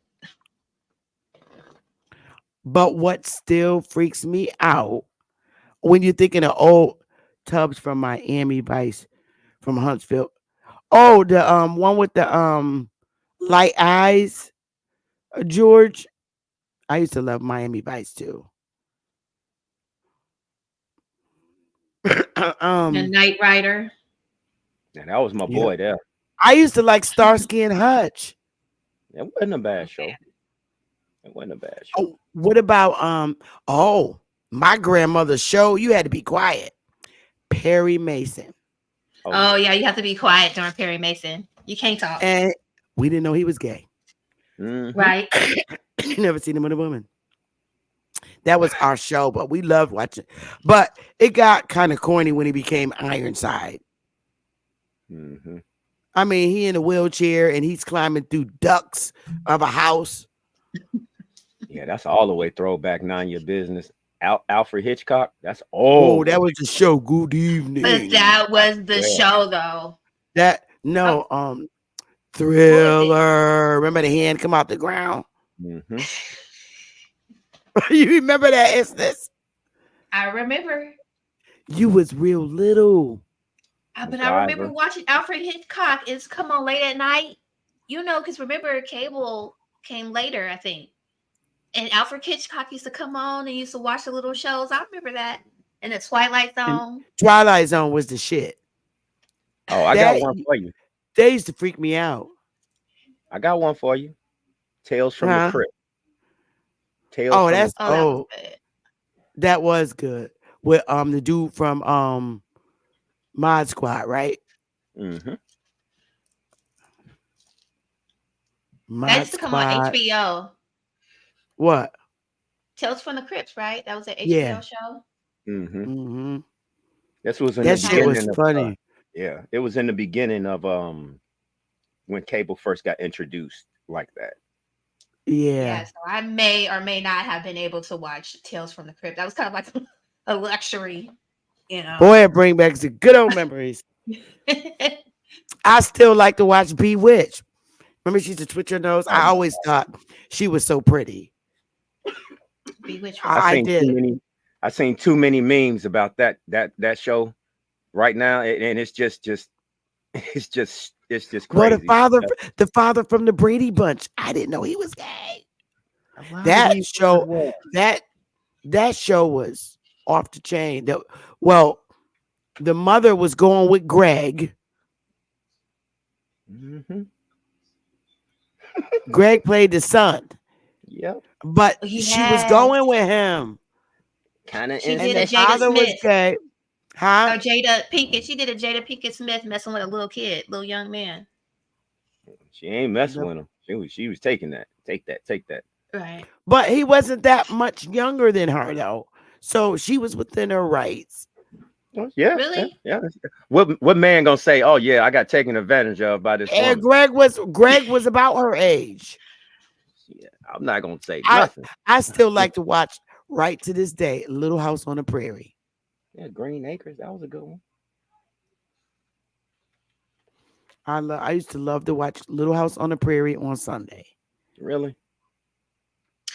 but what still freaks me out when you're thinking of old Tubbs from Miami Vice from Huntsville. Oh, the one with the light eyes, George. I used to love Miami Vice too.
The
um,
Knight Rider.
Yeah, that was my
yeah,
boy there.
I used to like Starsky and Hutch.
It wasn't a bad show. It wasn't a bad show.
Oh, what about Oh, my grandmother's show. You had to be quiet. Perry Mason,
Oh
Oh
yeah.
yeah, you have to be quiet during Perry Mason. You can't talk.
and we didn't know he was gay.
Hmm.
Right?
Never seen him with a woman. That was our show, but we loved watching. But it got kind of corny when he became Ironside.
Hmm.
I mean, he in a wheelchair and he's climbing through ducts of a house.
Yeah, that's all the way throwback. None of your business. Alfred Hitchcock. That's
Oh,
old.
that was the show. Good
But
evening.
that was the
Yeah.
show, though.
That
Oh,
no,
what was it?
Thriller. Remember the hand come out the ground?
Mm-hmm.
You remember that instance?
I remember.
You was real little.
But I remember
MacGyver.
watching Alfred Hitchcock. It's come on late at night. Because remember, cable came later, I think. And Alfred Hitchcock used to come on and used to watch the little shows. I remember that. And the Twilight
And
Zone.
Twilight Zone was the shit.
Oh, I got
That
one for you.
they used to freak me out.
I got one for you. Tales from the
Huh?
Crypt. Tales
Oh,
from the
that's
Oh, that was
oh,
good.
that was good. With the dude from Mod Squad, right?
Mm-hmm.
That
Mod
used to come on
Squad.
HBO.
What?
Tales from the Crypts, right? That was an
Yeah.
HBO show.
Mm-hmm.
hmm
This was in the
That shit was
beginning of
funny.
yeah, it was in the beginning of when cable first got introduced like that.
Yeah,
Yeah.
so I may or may not have been able to watch Tales from the Crypt. That was kind of like a luxury, you know.
Boy, it bring back some good old memories. I still like to watch Bewitched. Remember she used to twitch her nose? I
Um,
always thought she was so pretty.
Bewitched was
I
I
seen
did.
too many. I seen too many memes about that show right now, and it's just it's just
Well,
crazy.
the father from the Brady Bunch. I didn't know he was gay.
A lot of
That
these
show,
was.
that show was off the chain. Well, the mother was going with Greg.
Mm-hmm.
Greg played the son,
Yep.
but she was
yes.
going with him,
Kind of
She
and
did
the
a
incest.
Jada
father was
Smith.
gay. Huh?
Or Jada Pinkett. She did a Jada Pinkett Smith messing with a little kid, little young man.
She ain't messing
The-
with him. She was taking that. Take that. Take that.
Right.
But he wasn't that much younger than her, though, so she was within her rights.
Well, yeah.
Really?
Yeah. What man gonna say? Oh yeah, I got taken advantage of by this
And
woman.
Greg was about her age.
Yeah, I'm not gonna say
I
nothing.
I still like to watch right to this day Little House on the Prairie.
Yeah, Green Acres. That was a good one.
I used to love to watch Little House on the Prairie on Sunday.
Really?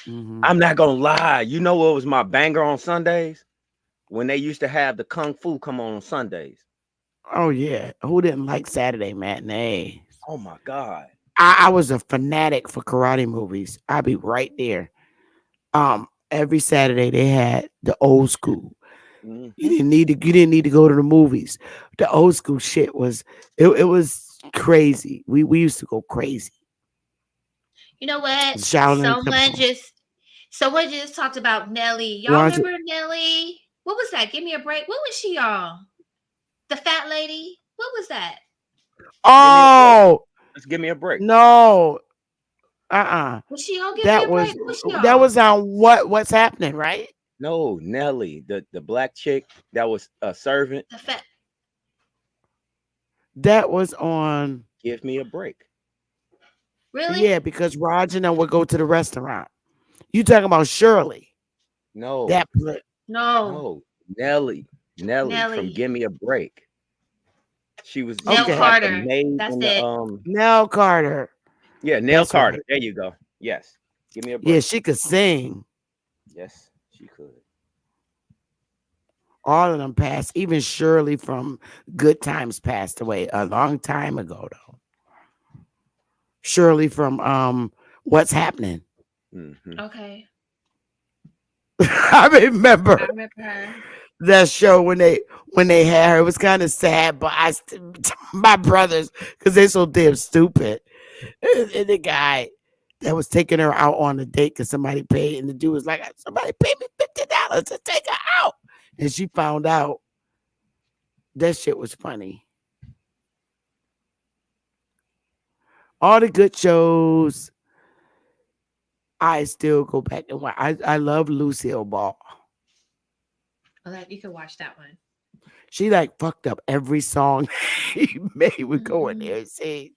Mhm.
I'm not gonna lie. You know what was my banger on Sundays? When they used to have the Kung Fu come on Sundays.
Oh yeah, who didn't like Saturday matinee?
Oh my God.
I was a fanatic for karate movies. I'd be right there. Every Saturday they had the old school.
Mhm.
You didn't need to go to the movies. The old school shit was it was crazy. We used to go crazy.
You know what?
Shaolin Temple.
Someone just talked about Nelly. Y'all
Watch it.
remember Nelly? What was that? Give me a break. What was she on? The fat lady? What was that?
Oh
Let's give me a break.
no. Uh-uh.
Was she on Give Me a Break? What was she
That
on?
was on what's happening, right?
No, Nelly, the black chick that was a servant.
The fat.
That was on
Give me a break.
Really?
yeah, because Roger and I would go to the restaurant. You talking about Shirley?
No,
That
No.
no, Nelly from
Nelly.
Give Me a Break. She was
Nell
Okay.
like the
Carter.
maid
That's
in
it.
the
Nell Carter.
yeah, Nell
That's
Carter.
right.
There you go. Yes. Give me a break.
Yeah, she could sing.
Yes, she could.
All of them passed. Even Shirley from Good Times passed away a long time ago, though. Shirley from What's Happening.
Mm-hmm.
Okay.
I remember
I remember her.
that show when they had her. It was kind of sad, but my brothers, because they're so damn stupid. And the guy that was taking her out on a date because somebody paid, and the dude was like, "Somebody paid me $50 to take her out," and she found out. That shit was funny. All the good shows, I still go back and watch. I love Lucille Ball.
Oh, you can watch that one.
She like fucked up every song he made. We go in
Mhm.
there and sing.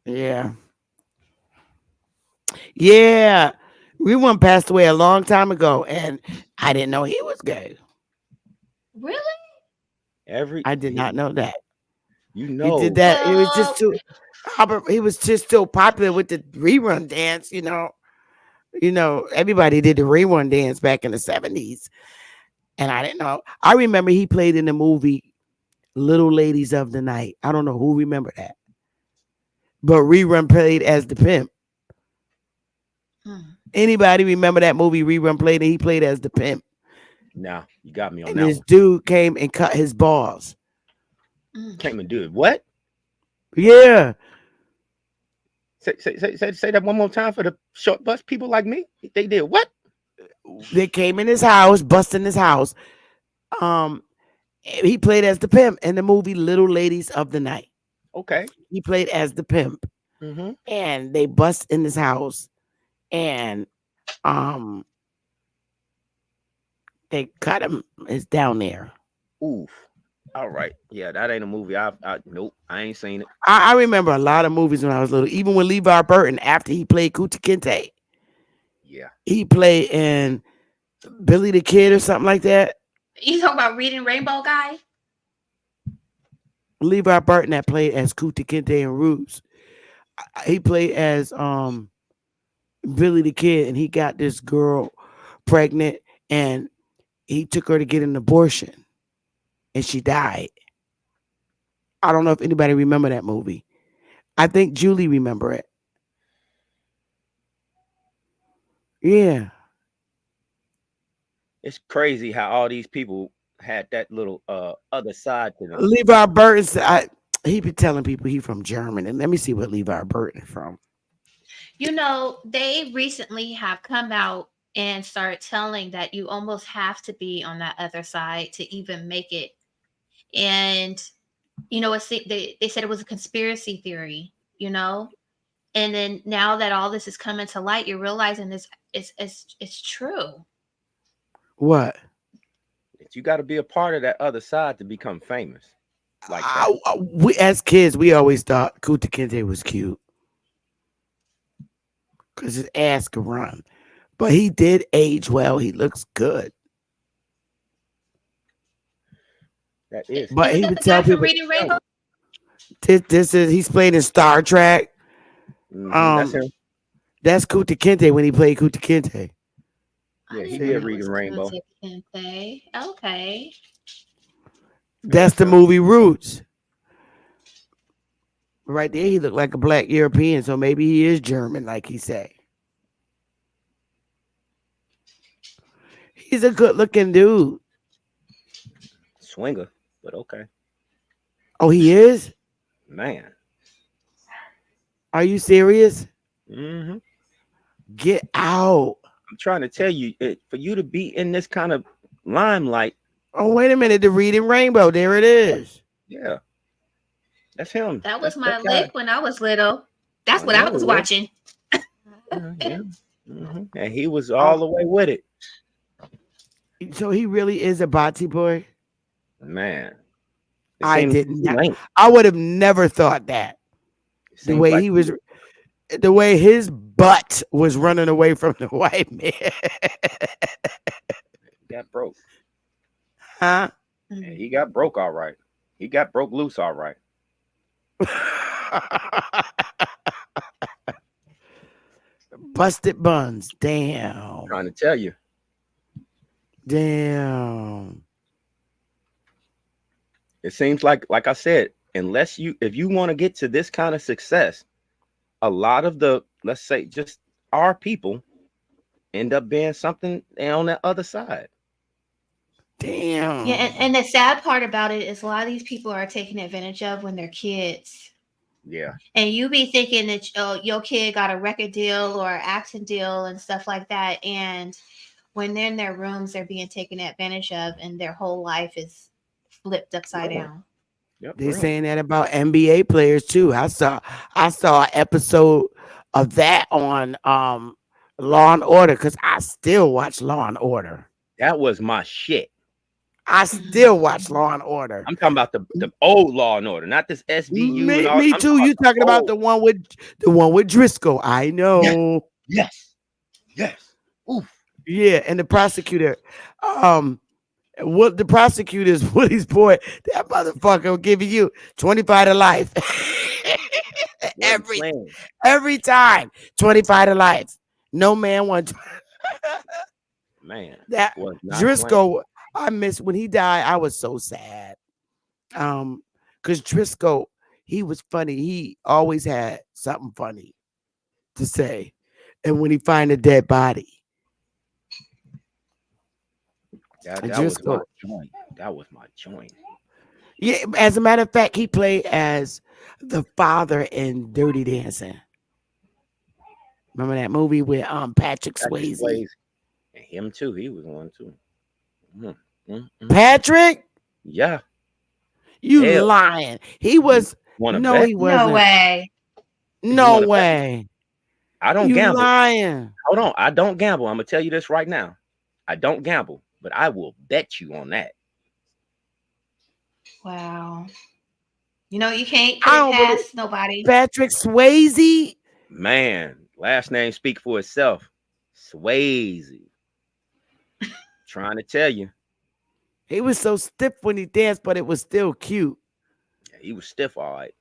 Yeah. Yeah. Rerun passed away a long time ago, and I didn't know he was gay.
Really?
Every
I did not know that.
you
He did
know,
that. It was just
Well,
too. Albert, he was just so popular with the rerun dance. Everybody did the rerun dance back in the 70s, and I didn't know. I remember he played in the movie Little Ladies of the Night. I don't know who remember that, but rerun played as the pimp.
mm,
Anybody remember that movie? Rerun played, and he played as the pimp.
now you got me on
And
that
this
one.
dude came and cut his balls.
mm.
Came and do it. What?
Yeah,
Say that one more time for the short bus people like me. They did what?
they came in his house, busting his house. Um, he played as the pimp in the movie Little Ladies of the Night.
Okay.
He played as the pimp,
Mm-hmm.
and they bust in his house, and um, they cut him. It's down there.
Oof. All right. Yeah, that ain't a movie. I nope. I ain't seen it.
I remember a lot of movies when I was little. Even with Levi Burton, after he played Kunta Kinte,
Yeah.
he played in Billy the Kid or something like that.
You talking about Reading Rainbow guy?
Levi Burton that played as Kunta Kinte and Roots. He played as Billy the Kid, and he got this girl pregnant, and he took her to get an abortion, and she died. I don't know if anybody remember that movie. I think Julie remember it. Yeah.
It's crazy how all these people had that little other side to them.
Levi Burton, he be telling people he from Germany. And let me see what Levi Burton from.
You know, they recently have come out and started telling that you almost have to be on that other side to even make it. And they said it was a conspiracy theory, and then now that all this is coming to light, you're realizing it's true.
What?
You got to be a part of that other side to become famous. Like that.
We as kids, we always thought Kunta Kinte was cute because his ass could run, but he did age well. He looks good.
That is.
But
Isn't
he
that
would
the
tell
guy from
people
Reading Rainbow?
he's played in Star Trek.
That's him.
That's Kunta Kinte when he played Kunta Kinte.
I
Yeah,
didn't
he
know
did
it
Reading
was
Rainbow.
Kunta Kinte. Okay.
That's the
sir.
movie Roots. Right there, he looked like a black European, so maybe he is German, like he say. He's a good-looking dude.
Swinger, but okay.
Oh, he is?
Man.
Are you serious?
Mm-hmm.
Get out.
I'm trying to tell you, for you to be in this kind of limelight.
Oh, wait a minute. The Reading Rainbow. There it is.
Yeah. That's him.
That was
That's
my
that guy.
lick when I was little. That's
I
what I
know,
was
yeah.
watching.
Yeah. Mm-hmm. And he was all the way with it.
So he really is a Bati boy?
Man.
I didn't. I would have never thought that. The way he was, the way his butt was running away from the white man.
Got broke.
Huh?
Yeah, he got broke all right. He got broke loose all right.
Busted buns. Damn.
I'm trying to tell you.
Damn.
It seems like I said, if you want to get to this kind of success, a lot of the, let's say, just our people end up being something on that other side.
Damn.
Yeah, and the sad part about it is a lot of these people are taken advantage of when they're kids.
Yeah.
And you be thinking that your kid got a record deal or acting deal and stuff like that. And when they're in their rooms, they're being taken advantage of and their whole life is flipped upside down.
Yep,
They're saying that about NBA players too. I saw an episode of that on Law and Order because I still watch Law and Order.
That was my shit.
I still watch Law and Order.
I'm talking about the old Law and Order, not this SVU.
Me too. You talking about the one with Driscoll? I know.
Yes. Yes. Oof.
Yeah, and the prosecutor, what the prosecutor is Woody's boy. That motherfucker will give you 25 to life.
Wasn't
every
playing.
every time. 25 to life. No man wants
Man,
that.
was not playing.
Driscoll, I miss when he died. I was so sad. Because Driscoll, he was funny. He always had something funny to say. And when he find a dead body,
That was my
Driscoll.
joint. That was my joint.
Yeah, as a matter of fact, he played as the father in Dirty Dancing. Remember that movie with Patrick
Patrick
Swayze?
Swayze. And him too. He was one too. Mm, mm.
Patrick,
Yeah.
you
Hell.
lying. He was
Wanna
no,
bet?
he
No
wasn't.
way.
You
No
wanna bet?
way.
I don't
You
gamble.
lying.
Hold on. I don't gamble. I'm gonna tell you this right now. I don't gamble, but I will bet you on that.
Wow. You know, you can't put
I
it
don't believe
past nobody.
Patrick Swayze.
Man, last name speak for itself. Swayze. Trying to tell you.
He was so stiff when he danced, but it was still cute.
Yeah, he was stiff, all right.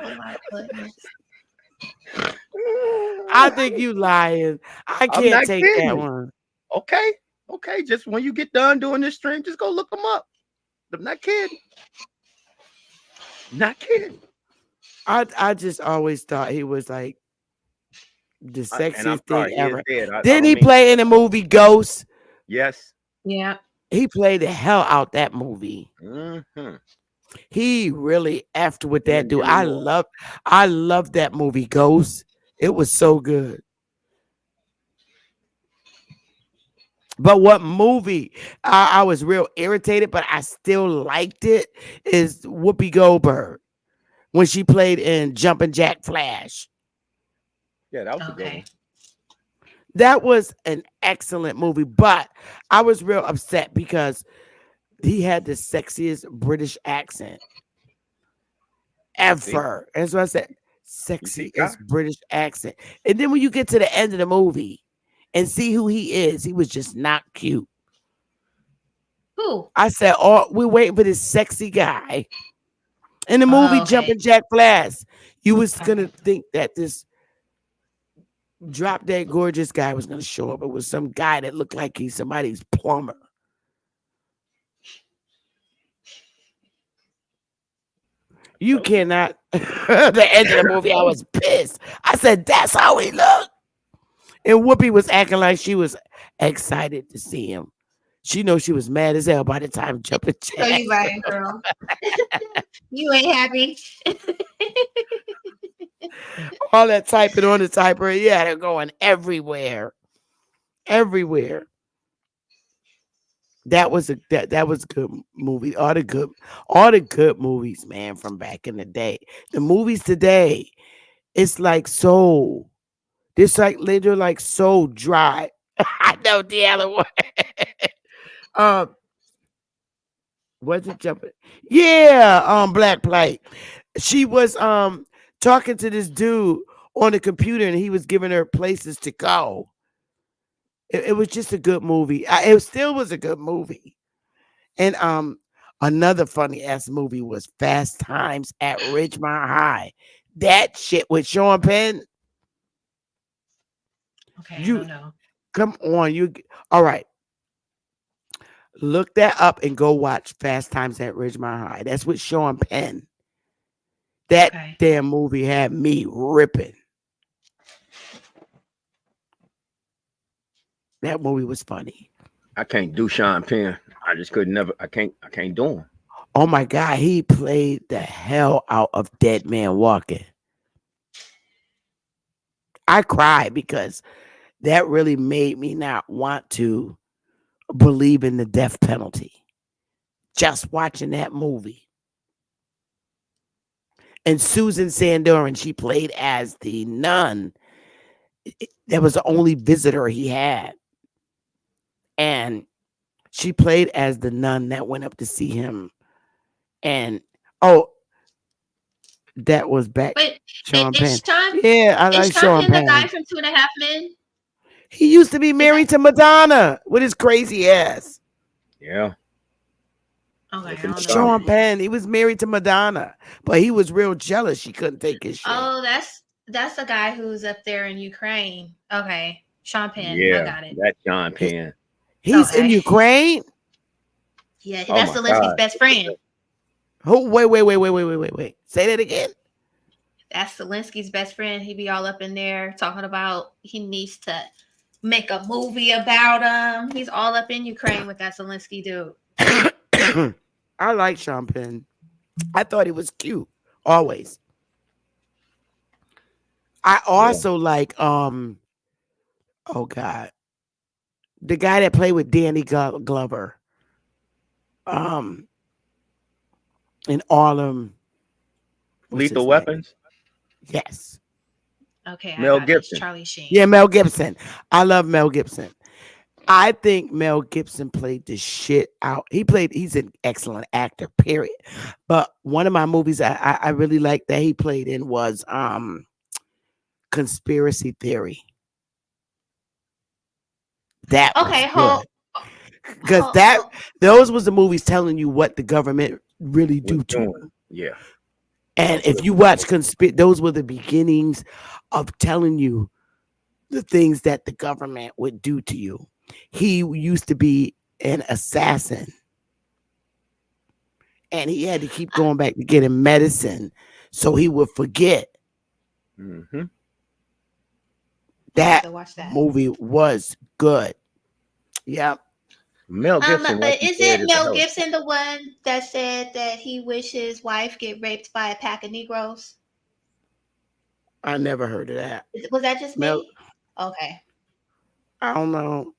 Oh my goodness.
I think you lying. I
I'm
can't
not
take that
kidding.
one.
Okay. Okay. Just when you get done doing this stream, just go look them up. I'm not kidding. Not kidding.
I just always thought he was like the
And I'm
sexiest thing
sorry, he is
ever.
dead. I
Didn't
don't
he
mean
play in the movie Ghost?
yes.
Yeah.
He played the hell out that movie.
Mm-hmm.
He really effed with
Him
that
and
dude.
Demi Moore.
I love that movie Ghost. It was so good. But what movie I was real irritated, but I still liked it is Whoopi Goldberg when she played in Jumpin' Jack Flash.
Yeah, that was a good
Okay.
one.
That was an excellent movie, but I was real upset because he had the sexiest British accent
See?
ever. And so I said,
You see, Kai?
sexiest British accent. And then when you get to the end of the movie and see who he was just not cute.
Who?
I said, oh, we're waiting for this sexy guy. In the movie
Oh, okay.
Jumpin' Jack Flash, you was
Okay.
gonna think that this drop dead gorgeous guy was gonna show up. It was some guy that looked like he's somebody's plumber. You
Told you.
cannot. The end of the movie, I was pissed. I said, "That's how he looked." And Whoopi was acting like she was excited to see him. She knows she was mad as hell by the time Jumpin'
So
Jack.
you lying, girl. You ain't happy.
All that typing on the typewriter, yeah, they're going everywhere, everywhere. That was a good movie. All the good movies, man, from back in the day. The movies today, it's like so. It's like they're like so dry. I know the other one. um, was it jumping? Yeah, Black Plague. She was talking to this dude on the computer, and he was giving her places to go. It was just a good movie. It still was a good movie. And another funny ass movie was Fast Times at Ridgemont High. That shit with Sean Penn.
Okay, I
You
don't know.
come on, all right. Look that up and go watch Fast Times at Ridgemont High. That's with Sean Penn. That
Okay.
damn movie had me ripping. That movie was funny.
I can't do Sean Penn. I just could never. I can't do him.
Oh my God, he played the hell out of Dead Man Walking. I cried because that really made me not want to believe in the death penalty. Just watching that movie. And Susan Sandoran, she played as the nun. That was the only visitor he had. And she played as the nun that went up to see him. And That was back
But
Sean Penn.
is Sean
Yeah, I
is
like
Sean
Sean
Penn the guy
Penn.
from Two and a Half Men?
He used to be
Is that
married to Madonna with his crazy ass.
Yeah.
okay? I
Look at
don't know who
Madonna.
Sean
that is.
Penn, he was married to Madonna, but he was real jealous. She couldn't take his shit.
Oh, that's the guy who's up there in Ukraine. Okay, Sean Penn. I
Yeah,
got it.
that John
He-
Penn.
He's in
Okay.
Ukraine.
Yeah,
Oh
that's
my
Zelensky's
God.
best friend.
Who? Wait. Say that again.
That's Zelensky's best friend. He be all up in there talking about he needs to make a movie about him. He's all up in Ukraine with that Zelensky dude.
I like Sean Penn. I thought he was cute always. I
Yeah.
also like oh god, the guy that played with Danny Glover um in Harlem. What's
Lethal
his name?
Weapons.
Yes.
Okay, I
Mel
got it. It's
Gibson.
Charlie Sheen.
Yeah, Mel Gibson. I love Mel Gibson. I think Mel Gibson played the shit out. He's an excellent actor, period. But one of my movies I really like that he played in was Conspiracy Theory. That was
Okay,
good. Because
hold.
those was the movies telling you what the government really
Was
do to
doing.
them.
Yeah.
And
That's
if
good.
you watch those were the beginnings of telling you the things that the government would do to you. He used to be an assassin, and he had to keep going back to get him medicine so he would forget.
Mm-hmm.
I have
That
to watch that.
movie was good. Yep.
Mel Gibson, like
But
you said,
isn't
is a
Mel
hell of
Gibson the one that said that he wished his wife get raped by a pack of Negroes?
I never heard of that.
Was that just
Mel,
me? Okay.
I don't know,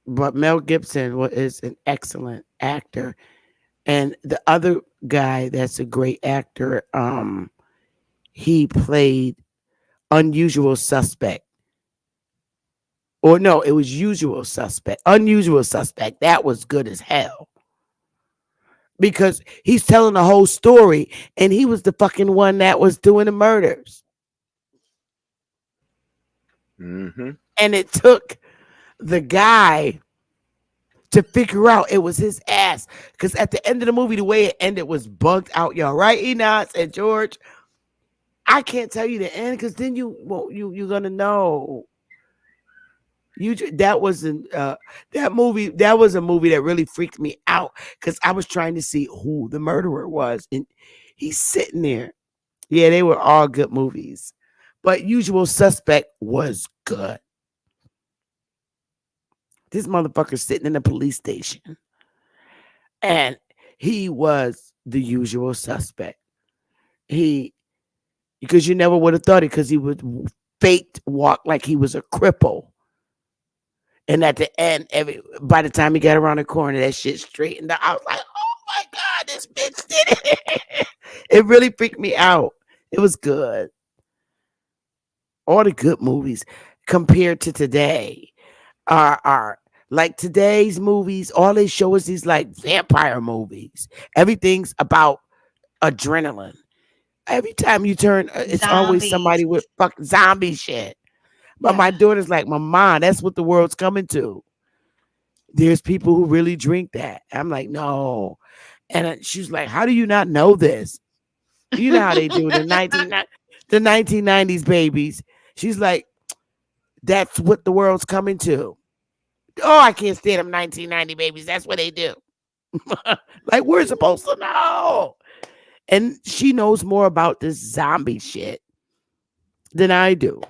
but Mel Gibson is an excellent actor, and the other guy that's a great actor, he played Unusual Suspect. Or no, it was Usual Suspect. Unusual Suspect. That was good as hell. Because he's telling the whole story and he was the fucking one that was doing the murders.
Mm-hmm.
And it took the guy to figure out it was his ass. Because at the end of the movie, the way it ended was bugged out, y'all. Right, Enos and George? I can't tell you the end because then you're gonna know. That was that movie. That was a movie that really freaked me out because I was trying to see who the murderer was, and he's sitting there. Yeah, they were all good movies, but Usual Suspect was good. This motherfucker sitting in a police station, and he was the usual suspect. He because you never would have thought it because he would faked walk like he was a cripple. And at the end, by the time he got around the corner, that shit straightened out. I was like, oh my God, this bitch did it. It really freaked me out. It was good. All the good movies compared to today are like today's movies, all they show is these like vampire movies. Everything's about adrenaline. Every time you turn, it's always
Zombies.
somebody with fucking zombie shit. But my
Yeah.
daughter's like, Mama, that's what the world's coming to. There's people who really drink that. I'm like, no. And she's like, how do you not know this? You know how they do the 1990s babies. She's like, that's what the world's coming to. Oh, I can't stand them 1990 babies. That's what they do. Like, we're supposed to know. And she knows more about this zombie shit than I do.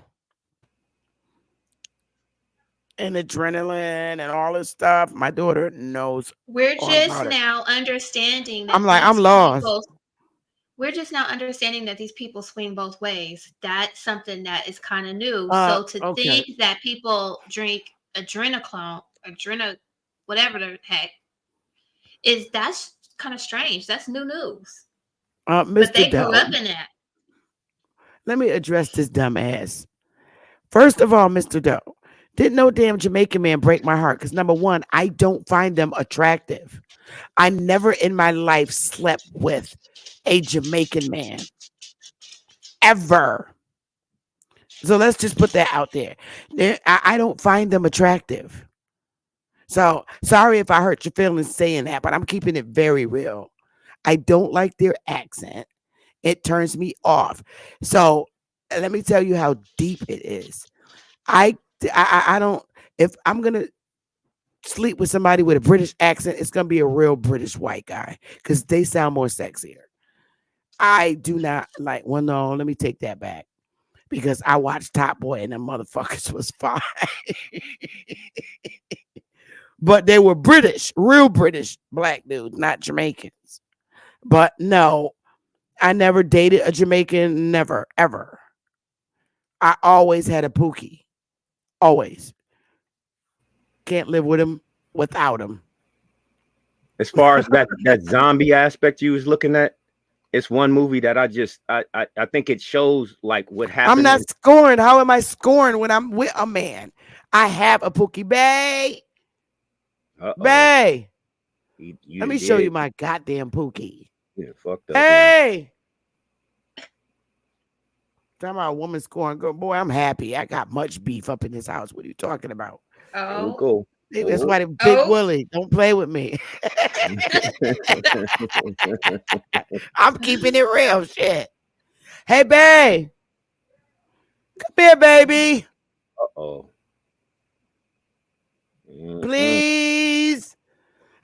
And adrenaline and all this stuff. My daughter knows
We're
all
just
about it.
now understanding that
I'm like, I'm
these
lost.
people. We're just now understanding that these people swing both ways. That's something that is kind of new. So to
Okay.
think that people drink whatever the heck, that's kind of strange. That's new news. But
Mr.
they grew up
Doe,
in that.
let me address this dumb ass. First of all, Mr. Doe, didn't no damn Jamaican man break my heart because number one, I don't find them attractive. I never in my life slept with a Jamaican man. ever. So let's just put that out there. I don't find them attractive. So sorry if I hurt your feelings saying that, but I'm keeping it very real. I don't like their accent. It turns me off. So let me tell you how deep it is. I don't. If I'm gonna sleep with somebody with a British accent, it's gonna be a real British white guy because they sound more sexier. I do not like. Well, no, let me take that back because I watched Top Boy and the motherfuckers was fine, but they were British, real British black dudes, not Jamaicans. But no, I never dated a Jamaican. Never, ever. I always had a Pookie. Always. Can't live with him without him.
As far as that zombie aspect you was looking at, it's one movie that I think it shows like what happened.
I'm not scoring. How am I scoring when I'm with a man? I have a Pookie Bay. Bay. Let me show you my goddamn Pookie.
Yeah, fucked up.
Hey. Talking about a woman scoring. Good boy, I'm happy. I got much beef up in this house. What are you talking about?
Oh,
Cool.
That's why the big Willie. Don't play with me. I'm keeping it real. Shit. Hey, babe. Come here, baby.
Uh-oh.
Please.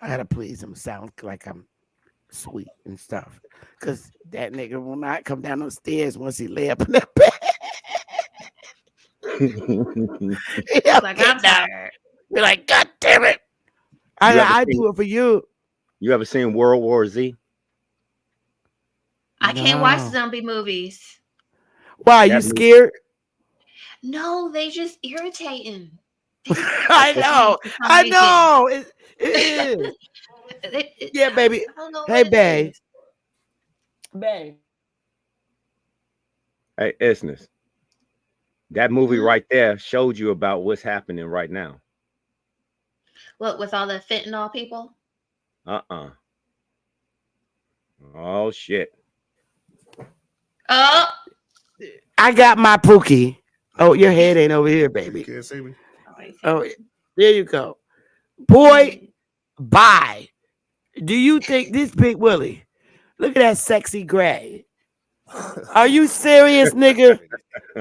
I gotta please him. Sound like I'm sweet and stuff. Because that nigga will not come down those stairs once he lay up in that bed.
like I'm tired.
Be like, God damn it. I do it for you.
You ever seen World War Z?
I can't watch zombie movies.
Why? You scared?
No, they just irritating.
I know. I know. It is. Yeah, baby. Hey, babe. Babe.
Hey, Isness. That movie right there showed you about what's happening right now.
What, with all the fentanyl people?
Oh, shit.
Oh.
I got my Pookie. Oh, your head ain't over here, baby.
You can't see me.
Oh, there you go. Boy, bye. Do you think this Big Willie? Look at that sexy gray. Are you serious, nigga?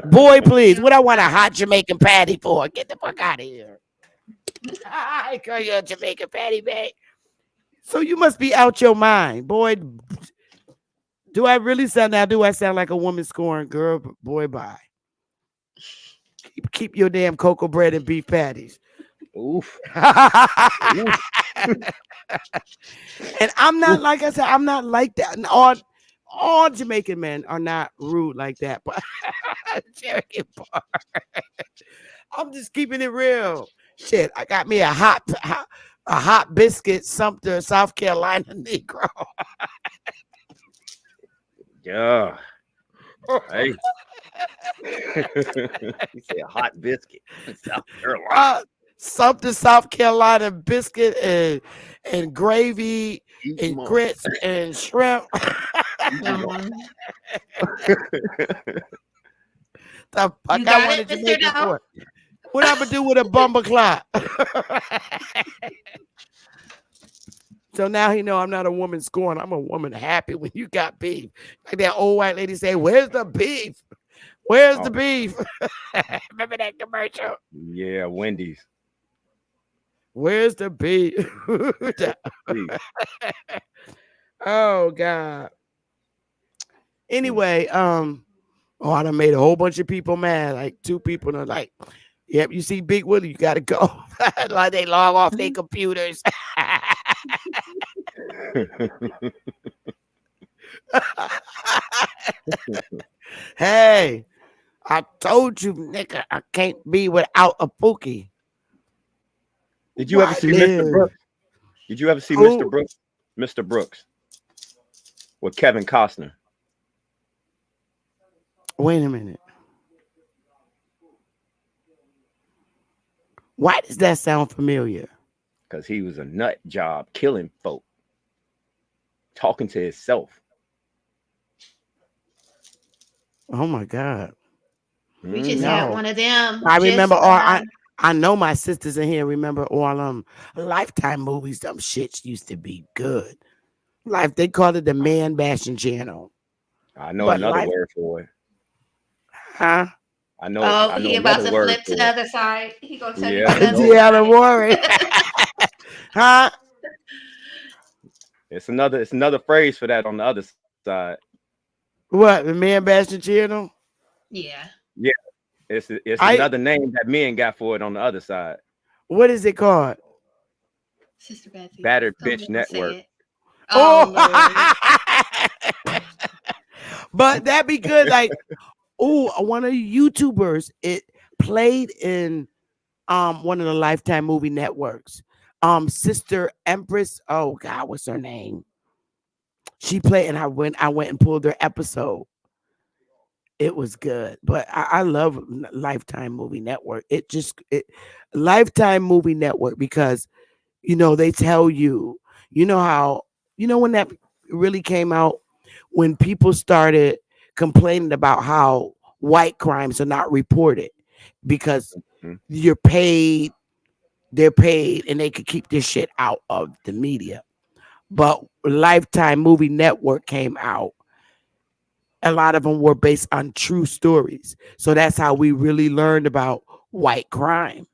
Boy, please. What I want a hot Jamaican patty for? Get the fuck out of here. I call you a Jamaican patty, babe. So you must be out your mind, boy. Do I really sound now? Do I sound like a woman scoring girl? Boy, bye. Keep your damn cocoa bread and beef patties.
Oof.
And I'm not, like I said, I'm not like that. And all Jamaican men are not rude like that. But Cherokee Bar. I'm just keeping it real. Shit, I got me a hot biscuit, Sumter, South Carolina Negro.
Yeah. Hey. You say a hot biscuit. South Carolina.
Sumter, South Carolina biscuit and gravy and grits and shrimp. I got one in Jamaica for it. What I'm gonna do with a bumper clock? So now he know I'm not a woman scorned. I'm a woman happy when you got beef. Like that old white lady say, "Where's the beef? Where's the beef?" Remember that commercial?
Yeah, Wendy's.
Where's the beef? Oh God. Anyway, I done made a whole bunch of people mad. Like 2 people are like, "Yep, you see Big Willie, you gotta go." Like they log off their computers. Hey, I told you, nigga, I can't be without a Pookie.
Did you ever see Mr. Brooks? Did you ever see Mr. Brooks? Mr. Brooks with Kevin Costner.
Wait a minute. Why does that sound familiar?
Because he was a nut job killing folk, talking to himself.
Oh my God.
We just
Hmm.
had
No.
one of them
I remember
just
all I know my sisters in here remember all Lifetime movies. Them shits used to be good. Life they called it the man bashing channel.
I know
But
another
life
word for it.
huh?
Oh,
I know
he about
another
to
word
flip to the
for it.
other side. He gonna tell you
Yeah,
the
I
other
know.
Deanna
side.
Warren. Huh?
It's another phrase for that on the other side.
What, the man bashing channel?
Yeah.
Yeah, it's
I
another name that men got for it on the other side.
what is it called?
Sister Betsy,
Battered
don't
bitch
make him say
network.
it. Oh
Oh
Lord.
but that be good. Like, oh, one of the YouTubers, it played in one of the Lifetime movie networks. Sister Empress. Oh God, what's her name? She played, and I went and pulled her episode. It was good, but I love Lifetime Movie Network. Lifetime Movie Network because they tell you, how when that really came out, when people started complaining about how white crimes are not reported because
Mhm.
you're paid, they're paid, and they could keep this shit out of the media. But Lifetime Movie Network came out, a lot of them were based on true stories. So that's how we really learned about white crime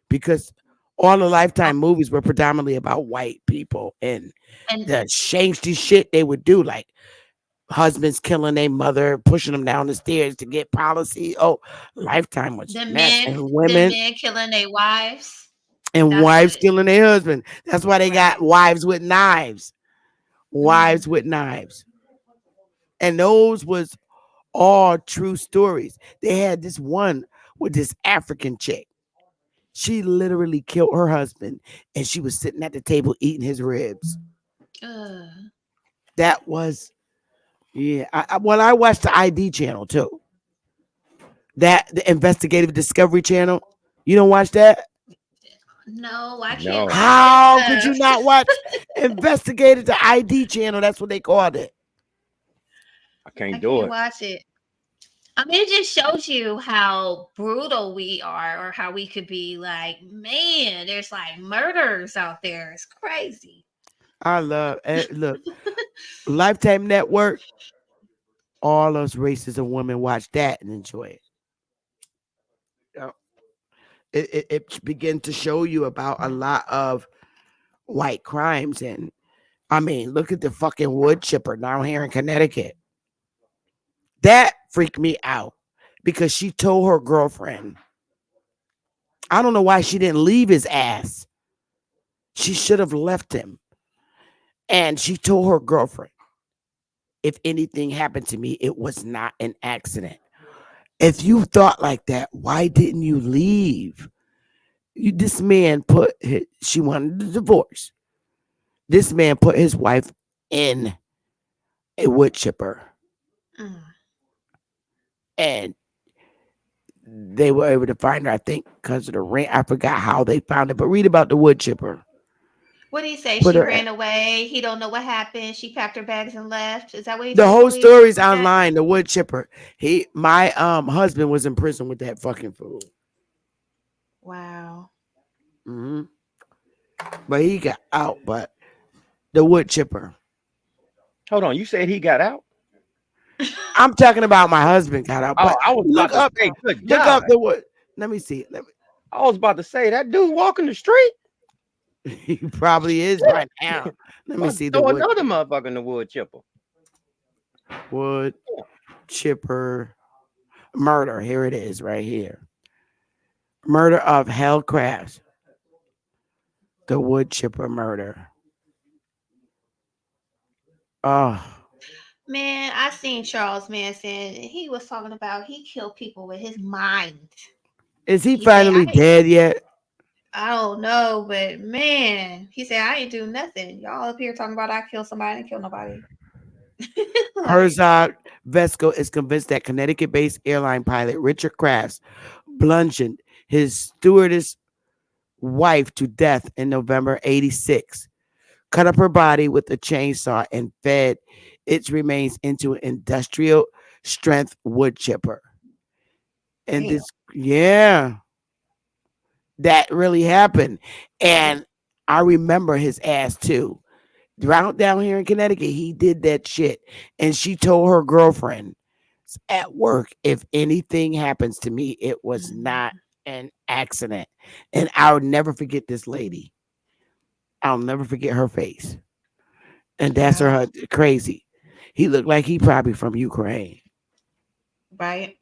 because all the
Oh,
Lifetime movies were predominantly about white people and
and
the shameful shit they would do, like husbands killing their mother, pushing them down the stairs to get policy. Oh, Lifetime was
the
mess.
men,
And
the
women
men killing their wives.
and
That's
wives
what.
killing their husband. That's why they got
Right.
wives with knives.
Mm.
Wives with knives. And those was all true stories. They had this one with this African chick. She literally killed her husband and she was sitting at the table eating his ribs.
Ugh.
That was, yeah. Well, I watched the ID channel too. The investigative discovery channel. You don't watch that?
No, I can't
No,
watch that
How could you
stuff.
not watch investigative the ID channel? That's what they called it.
I
I
can't do
can't
it.
watch it. I mean, it just shows you how brutal we are, or how we could be like, man, there's like murders out there. It's crazy.
I love look, Lifetime Network. All us races of women watch that and enjoy it. Uh, it begin to show you about a lot of white crimes. And I mean, look at the fucking wood chipper down here in Connecticut. That freaked me out because she told her girlfriend, I don't know why she didn't leave his ass. She should have left him. And she told her girlfriend, if anything happened to me, it was not an accident. If you thought like that, why didn't you leave? This man she wanted a divorce. This man put his wife in a wood chipper
Mm.
and they were able to find her, I think, because of the rent. I forgot how they found it, but read about the wood chipper.
What did he say?
Put
She
her
ran away. He don't know what happened. She packed her bags and left. Is that what he
the
told
whole
police?
story's
Like that?
online. The wood chipper. My husband was in prison with that fucking fool.
Wow.
Hmm. But he got out. But the wood chipper.
Hold on, you said he got out?
I'm talking about my husband got out.
Oh,
But
I was
look
about to
up,
say, good
look up
God.
the wood. Let me see.
I was about to say that dude walking the street.
He probably is right now. Let me
About to
see the
throw
wood
another motherfucker in the wood chipper.
wood chipper murder. Here it is, right here. Murder of Hell Crafts. The wood chipper murder. Oh,
Man, I seen Charles Manson. He was talking about he killed people with his mind.
is he
He said,
finally dead yet?
I don't know, but man, he said, I ain't do nothing. Y'all up here talking about I killed somebody, I didn't kill nobody. Like,
Herzog Vesco is convinced that Connecticut-based airline pilot Richard Crafts bludgeoned his stewardess wife to death in November '86, cut up her body with a chainsaw, and fed its remains into an industrial strength wood chipper. And
Damn.
that really happened. And I remember his ass too. Down here in Connecticut, he did that shit. And she told her girlfriend at work, if anything happens to me, it was not an accident. And I'll never forget this lady. I'll never forget her face. And that's
Wow.
her crazy. He looked like he probably from Ukraine.
Right?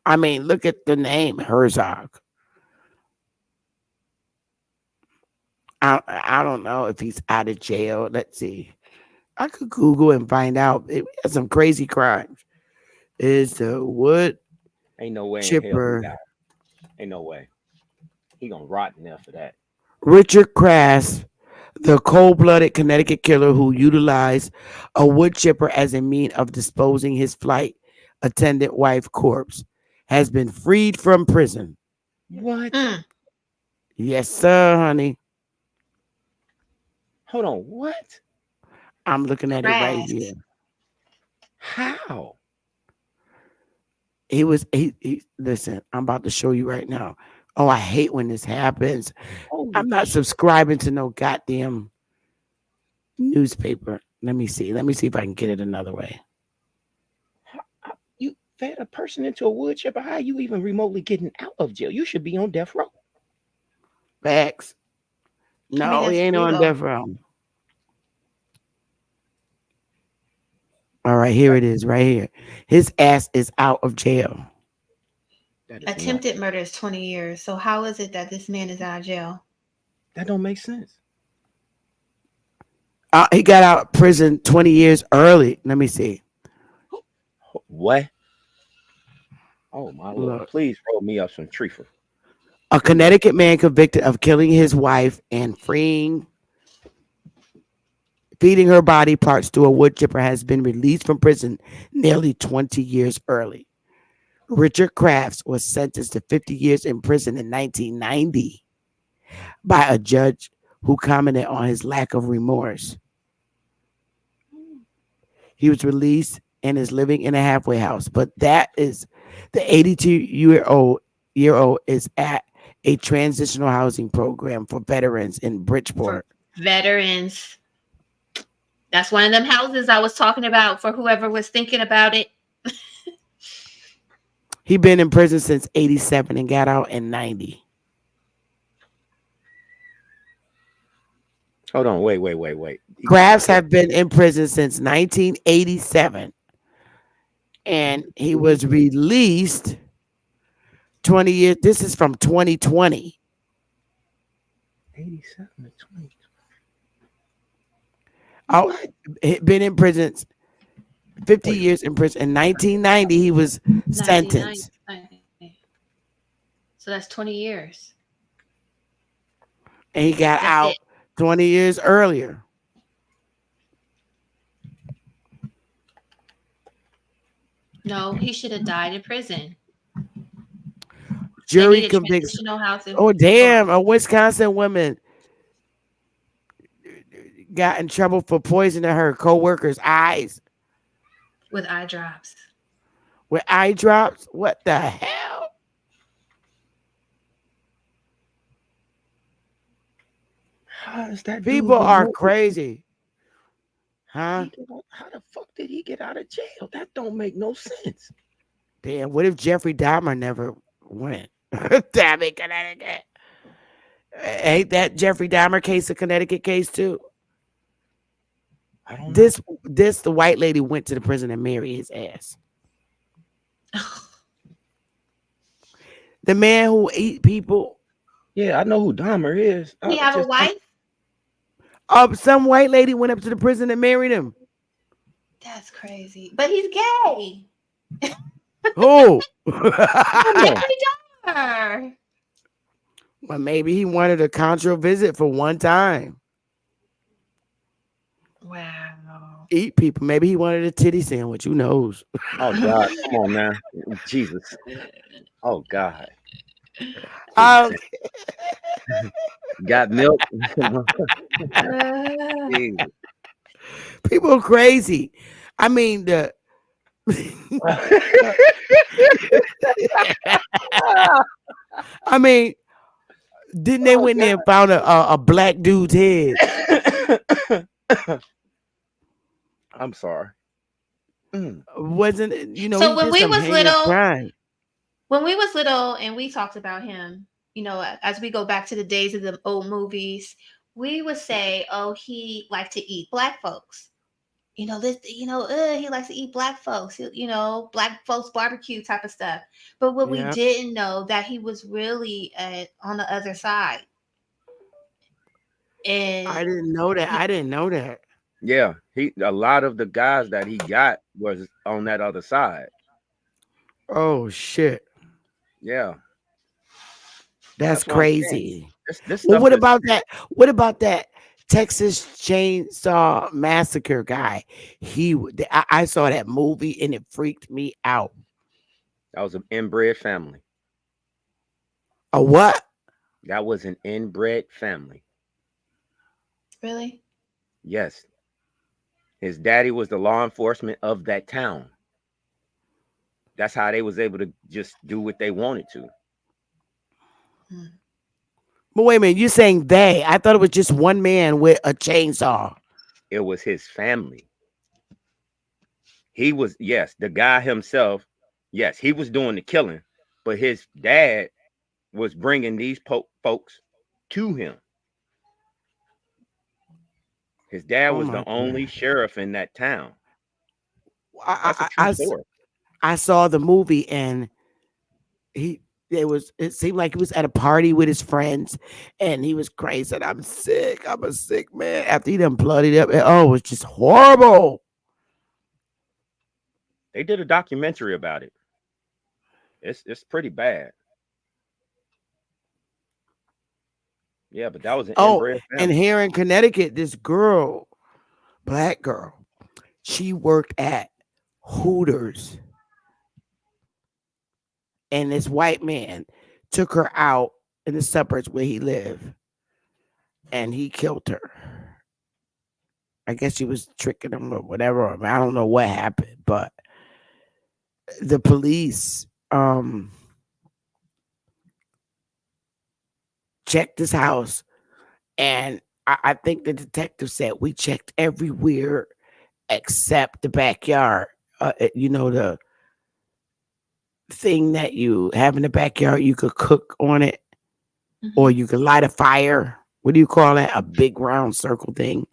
I mean, look at the name Herzog. I don't know if he's out of jail. Let's see. I could Google and find out. It has some crazy crimes. Is the wood
Ain't no way in hell he
chipper
got. Ain't no way. He gonna rot in there for that.
Richard Crass, the cold-blooded Connecticut killer who utilized a wood chipper as a means of disposing his flight attendant wife corpse, has been freed from prison.
What?
Yes, sir, honey.
Hold on. What?
I'm looking at it right
Crass.
here.
How?
He listen, I'm about to show you right now. Oh, I hate when this happens. I'm not subscribing to no goddamn newspaper. Let me see. Let me see if I can get it another way.
You fed a person into a wood chipper. How are you even remotely getting out of jail? You should be on death row.
Facts. No,
that's
he ain't on
legal.
death row. All right, here it is, right here. His ass is out of jail.
That is nuts.
Attempted murder is 20 years. So how is it that this man is out of jail?
That don't make sense.
He got out of prison 20 years early. Let me see.
What? Oh my Lord!
Look.
Please roll me up some treacle.
A Connecticut man convicted of killing his wife and feeding her body parts to a wood chipper has been released from prison nearly 20 years early. Richard Crafts was sentenced to 50 years in prison in 1990 by a judge who commented on his lack of remorse. He was released and is living in a halfway house, but that is the 82-year-old is at a transitional housing program for veterans in Bridgeport.
For veterans. That's one of them houses I was talking about for whoever was thinking about it.
He been in prison since 87 and got out in 90.
Hold on. Wait.
Crafts have been in prison since 1987. And he was released 20 years. This is from 2020.
87 to 20.
Oh, he been in prison 50 years in prison. In 1990, he was sentenced.
99. So that's 20 years.
And he got
That's
out
it.
20 years earlier.
No, he should have died in prison.
Jury
needed
convicts.
transitional housing.
Oh, damn. A Wisconsin woman got in trouble for poisoning her co-worker's eyes
With eye drops.
with eye drops. What the hell?
How is that?
People are crazy. Huh?
How the fuck did he get out of jail? That don't make no sense.
Damn, what if Jeffrey Dahmer never went? Damn it, Connecticut. Ain't that Jeffrey Dahmer case a Connecticut case too?
I don't know.
The white lady went to the prison and married his ass. The man who ate people.
Yeah, I know who Dahmer is.
He have a wife?
Some white lady went up to the prison and married him.
That's crazy. But he's gay.
Who?
Jeffrey Dahmer.
Well, maybe he wanted a contra visit for one time.
Wow.
Eat people. Maybe he wanted a titty sandwich. Who knows?
Oh God, come on now, Jesus. Oh God. Got milk. Jesus.
People are crazy. I mean, I mean, didn't they went there and found a black dude's head?
I'm sorry.
Wasn't it? You know,
So
he
when
did
we
some
was
heinous
little,
crime.
and we talked about him, as we go back to the days of the old movies, we would say, "Oh, he liked to eat black folks." He likes to eat black folks. Black folks barbecue type of stuff. But what we
Yeah,
didn't know that he was really on the other side, and
I didn't know that. I didn't know that.
Yeah, a lot of the guys that he got was on that other side.
Oh shit,
Yeah,
that's
that's what I'm saying.
crazy.
This
Well,
stuff
what
is
about that? What about that Texas Chainsaw Massacre guy? I saw that movie and it freaked me out.
that was an inbred family.
A what?
That was an inbred family.
really,
Yes, his daddy was the law enforcement of that town. That's how they was able to just do what they wanted to.
But wait a minute, you're saying they? I thought it was just one man with a chainsaw.
It was his family. He was, yes, the guy himself. Yes, he was doing the killing, but his dad was bringing these folks to him. His dad
Oh
was
my
the only
god!
sheriff in that town. That's a
I,
true
I, I,
story.
I saw the movie and it seemed like he was at a party with his friends and he was crazy. And I'm sick. I'm a sick man. After he done bloodied up, it was just horrible.
They did a documentary about it. It's pretty bad. Yeah, but that was an
Oh,
inbred
and
family.
here in Connecticut, this girl, black girl, she worked at Hooters, and this white man took her out in the suburbs where he lived, and he killed her. I guess she was tricking him or whatever. I don't know what happened, but the police checked his house, and I think the detective said we checked everywhere except the backyard. The thing that you have in the backyard, you could cook on it, or you could light a fire. What do you call that? A big round circle thing.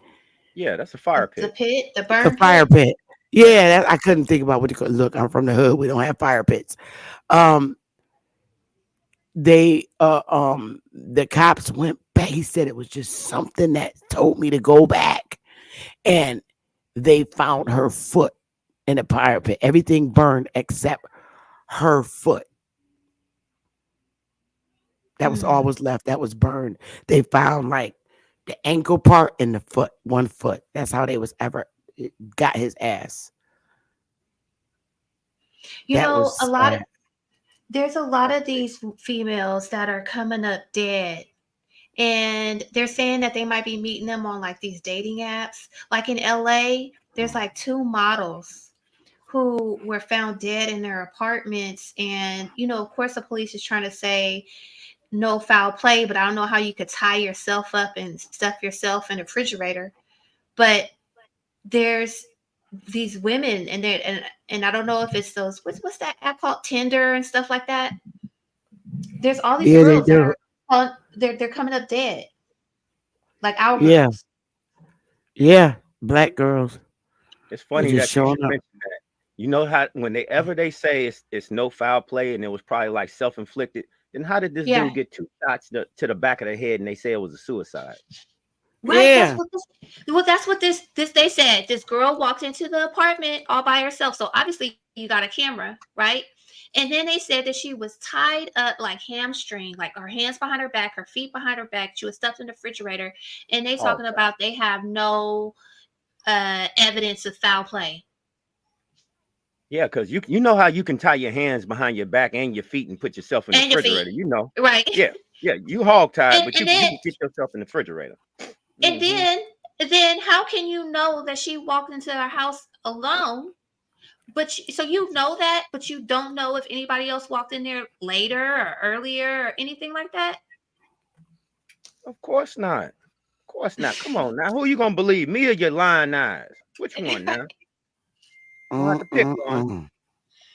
Yeah, that's a fire
the
pit.
pit, the
The
burn
fire
pit.
pit. Yeah, I couldn't think about what you call. Look, I'm from the hood. We don't have fire pits. Um, the cops went back. He said it was just something that told me to go back, and they found her foot in the fire pit. Everything burned except her foot. That was all was left. That was burned. They found like the ankle part and the foot, one foot. That's how they was ever got his ass. That was sad.
There's a lot of these females that are coming up dead. And they're saying that they might be meeting them on like these dating apps. Like in LA, there's like two models who were found dead in their apartments. And, of course, the police is trying to say no foul play, but I don't know how you could tie yourself up and stuff yourself in a refrigerator. But there's these women, and I don't know if it's those, what's that app called, Tinder and stuff like that. There's all these
Yeah, they
girls that
do.
are they're coming up dead, like our
Yeah,
girls.
yeah. Black girls
It's
are
funny
just
that you
showing
should
up.
mention that. You know how whenever they say it's no foul play and it was probably like self-inflicted, then how did this
Yeah,
dude get 2 shots to the back of the head and they say it was a suicide?
right.
Yeah,
That's what this they said. This girl walked into the apartment all by herself. So obviously you got a camera, right? And then they said that she was tied up like hamstring, like her hands behind her back, her feet behind her back. She was stuffed in the refrigerator. And they
Oh
talking
God.
about they have no evidence of foul play.
Yeah, because you know how you can tie your hands behind your back and your feet and put yourself in the
And your feet.
refrigerator, you know.
Right.
Yeah, yeah, you hog tied,
And,
but
and
you
then
can get yourself in the refrigerator.
and
Hmm.
then how can you know that she walked into her house alone? But so you know that, but you don't know if anybody else walked in there later or earlier or anything like that?
Of course not. Of course not. Come on now. Who you gonna believe? Me or your lying eyes? Which one now? You gonna have to pick one.
Mm-mm-mm.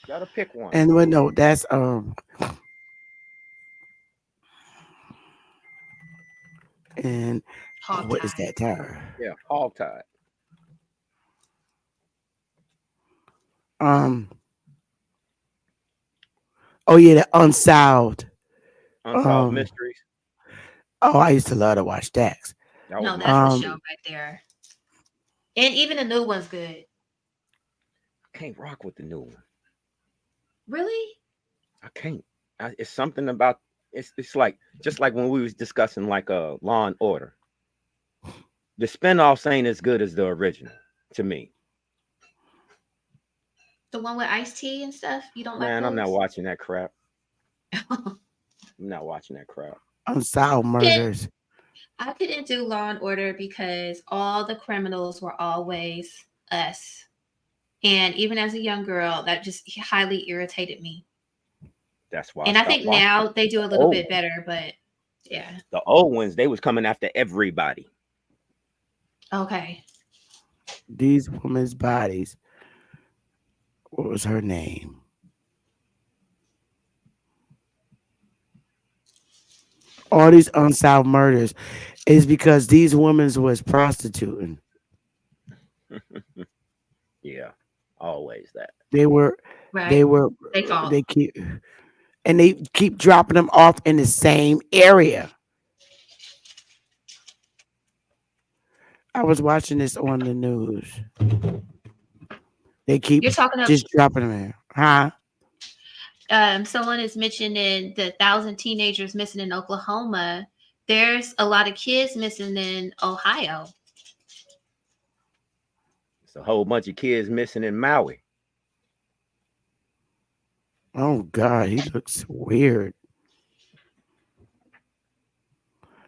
Gotta pick one.
And we know that's and
Hog
what is
tie.
that tower?
Yeah, hog tied.
Um. Oh yeah, the unsolved.
Unsolved
Um.
mysteries.
Oh, I used to love to watch that.
That was
No,
my
that's the
shit
Um.
show
too.
right there. And even the new one's good.
I can't rock with the new one.
Really?
I can't. It's something about it's like just like when we was discussing like Law and Order. The spinoffs ain't as good as the original to me.
The one with iced tea and stuff? You don't like
Man, I'm not
those?
watching that crap. I'm not watching that crap.
Unsolved
Kid,
murders.
I couldn't do Law and Order because all the criminals were always us. And even as a young girl, that just highly irritated me.
That's why I
And I
stopped
think
watching
now
it.
they do a little
Old
bit
ones.
better, but yeah.
The old ones, they was coming after everybody.
Okay.
These women's bodies. What was her name? All these unsolved murders is because these women was prostituting.
Yeah, always that.
They were,
Right.
they were,
They fault.
they keep, and they keep dropping them off in the same area. I was watching this on the news. They keep
You're talking of
just dropping them in, huh?
someone is mentioning the 1,000 teenagers missing in Oklahoma. There's a lot of kids missing in Ohio.
It's a whole bunch of kids missing in Maui.
Oh God, he looks weird.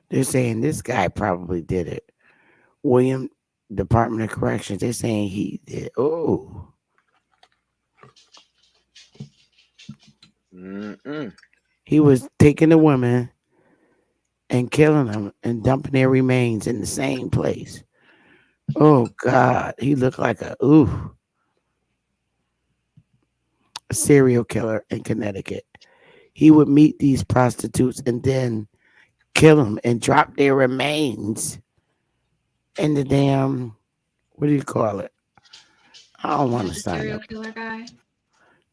They're saying this guy probably did it. William Department of Corrections. They're saying he did. Oh,
Mm-mm.
he was taking the women and killing them and dumping their remains in the same place. Oh God, he looked like a serial killer in Connecticut. He would meet these prostitutes and then kill them and drop their remains in the damn, what do you call it? I don't want to
That's a
sign
serial
up.
killer guy.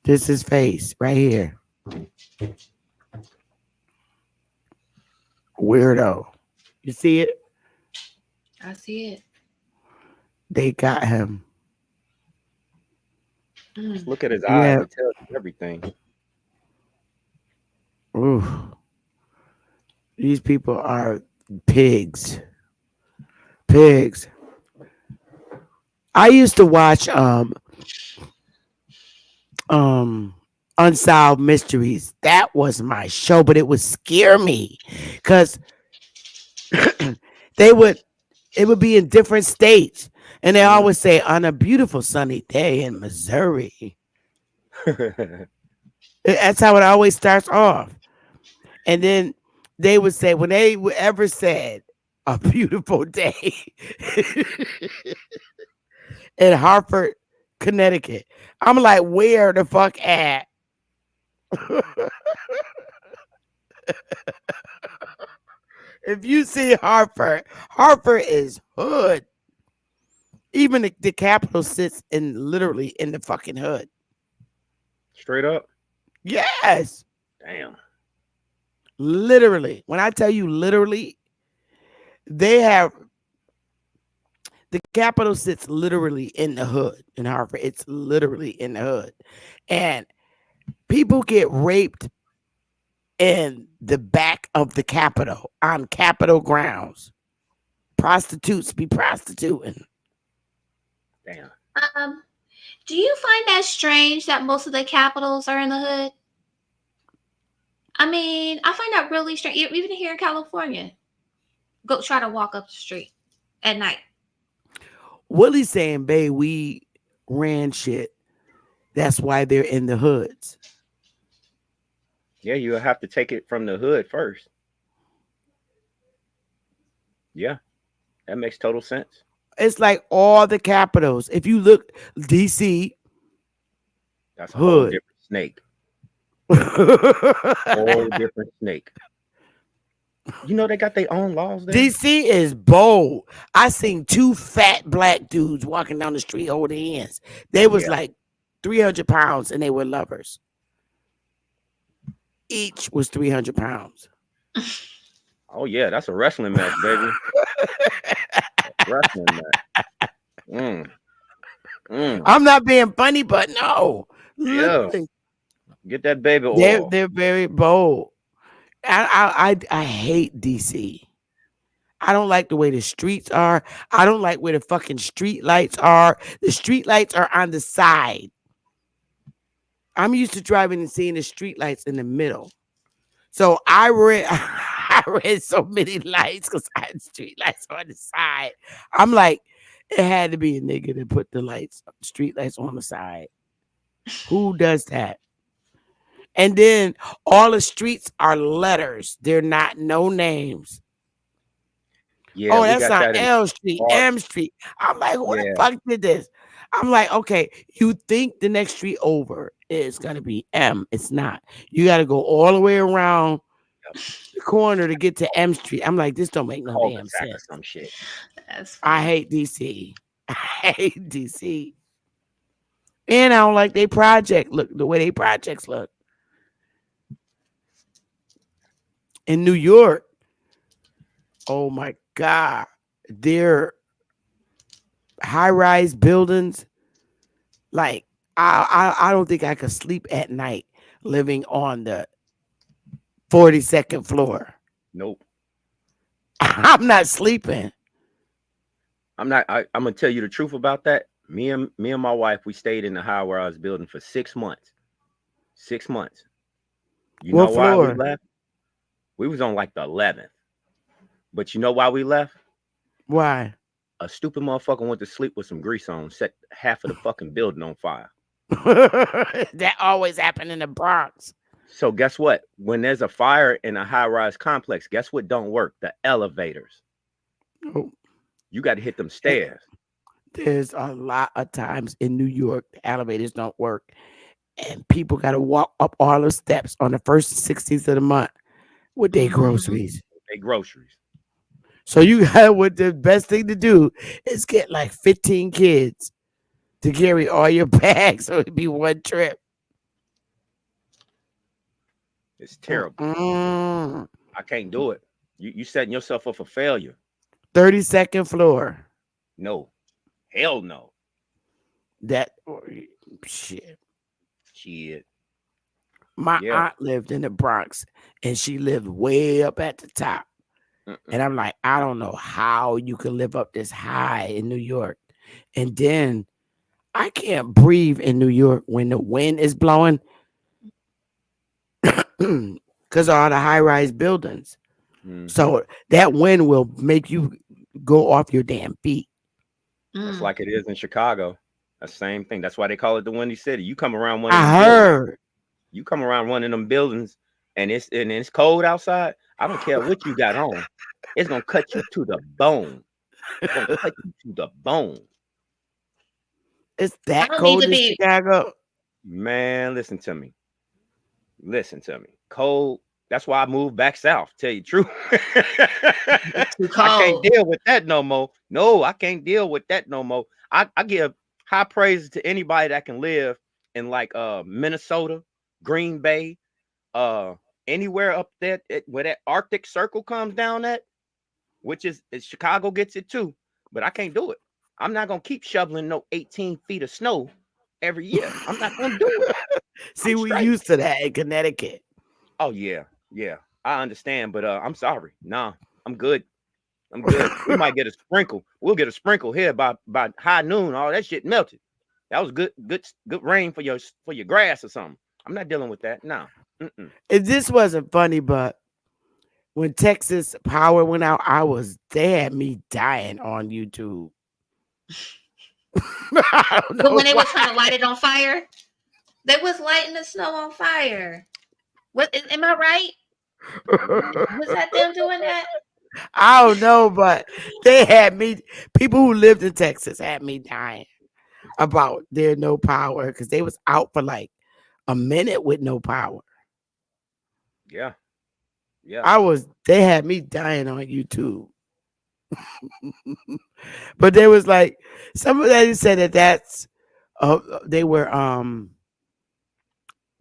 This is face right here. Weirdo. You see it?
I see it.
They got him.
Just
Mm.
look at his eyes.
Yeah.
It tells you everything.
Ooh. These people are pigs. Pigs. I used to watch um Unsolved Mysteries. That was my show, but it would scare me because they would it would be in different states. And they
Mm.
always say on a beautiful sunny day in Missouri. That's how it always starts off. And then they would say, when they ever said a beautiful day in Hartford, Connecticut, I'm like, where the fuck at? If you see Hartford, Hartford is hood. Even the capital sits in literally in the fucking hood.
Straight up.
Yes,
Damn.
literally. When I tell you literally, they have the capital sits literally in the hood in Hartford. It's literally in the hood. And people get raped in the back of the Capitol on Capitol grounds. Prostitutes be prostituting.
Damn.
Um, do you find that strange that most of the capitals are in the hood? I mean, I find that really strange. Even here in California, go try to walk up the street at night.
Willie's saying, babe, we ran shit That's why they're in the hoods.
Yeah, you have to take it from the hood first. Yeah, that makes total sense.
It's like all the capitals. If you look, DC
That's a whole
hood.
different snake. Whole different snake. You know they got their own laws there.
DC is bold. I seen two fat black dudes walking down the street holding hands. They was
Yeah.
like 300 pounds and they were lovers. Each was 300 pounds.
Oh yeah, that's a wrestling match, baby. Wrestling match.
I'm not being funny, but no.
Yeah.
Literally,
Get that baby oil.
they're very bold. I hate DC. I don't like the way the streets are. I don't like where the fucking street lights are. The street lights are on the side. I'm used to driving and seeing the street lights in the middle. So I read so many lights because I had street lights on the side. I'm like, it had to be a nigga that put the street lights on the side. Who does that? And then all the streets are letters. They're not no names.
Yeah,
Oh,
we
that's
got
on
that in
L Street,
parts.
M Street. I'm like, who the
Yeah.
fuck did this? I'm like, okay, you think the next street over is gonna be M. It's not. You gotta go all the way around the corner to get to M Street. I'm like, this don't make no damn
Cul-de-sac or
sense.
some shit.
That's
I
funny.
hate DC. I hate DC. And I don't like they project. Look, the way they projects look. In New York, oh my God, they're high-rise buildings. Like, I don't think I could sleep at night living on the 42nd floor.
Nope.
I'm not sleeping.
I'm gonna tell you the truth about that. Me and my wife, we stayed in the high-rise building for 6 months. 6 months. You
What
know why we
floor?
left? We was on like the 11th. But you know why we left?
Why?
A stupid motherfucker went to sleep with some grease on, set half of the fucking building on fire.
That always happened in the Bronx.
So guess what? When there's a fire in a high-rise complex, guess what don't work? The elevators.
Oh,
You got to hit them stairs.
there's a lot of times in New York, the elevators don't work. And people got to walk up all the steps on the first 16th of the month with their groceries.
They groceries.
So you got what the best thing to do is get like 15 kids to carry all your bags so it'd be one trip.
It's terrible.
Mm.
I can't do it. You setting yourself up for failure.
32nd floor.
No. Hell no.
That shit.
Shit.
My
Yeah.
aunt lived in the Bronx and she lived way up at the top. And I'm like, I don't know how you can live up this high in New York. And then I can't breathe in New York when the wind is blowing because of all the high-rise buildings.
Mhm.
So that wind will make you go off your damn feet.
That's
Mm.
like it is in Chicago. That's the same thing. That's why they call it the Windy City. You come around one of
I
them buildings,
heard.
you come around one of them buildings and it's cold outside. I don't care what you got on. It's gonna cut you to the bone. It's gonna cut you to the bone.
It's that
don't need
cold
to
in
be-
Chicago.
Man, listen to me. Listen to me. Cold. That's why I moved back south. Tell you the truth.
Too
I can't
cold.
deal with that no more. No, I can't deal with that no more. I give high praise to anybody that can live in like Minnesota, Green Bay, anywhere up there where that Arctic Circle comes down at, which is Chicago gets it too. But I can't do it. I'm not gonna keep shoveling no 18 feet of snow every year. I'm not gonna do it.
See,
I'm
we
straight.
used to that in Connecticut.
Oh yeah, yeah. I understand, but I'm sorry. Nah, I'm good. I'm good. We might get a sprinkle. We'll get a sprinkle here by high noon. All that shit melted. That was good rain for your grass or something. I'm not dealing with that. No.
And this wasn't funny, but when Texas power went out, they had me dying on YouTube. I don't know
But when they were
why.
trying to light it on fire, They was lighting the snow on fire. What am I right? Was that them doing that?
I don't know, but they had me. People who lived in Texas had me dying about their no power because they was out for like a minute with no power.
Yeah, yeah,
They had me dying on YouTube. But there was like somebody said that they were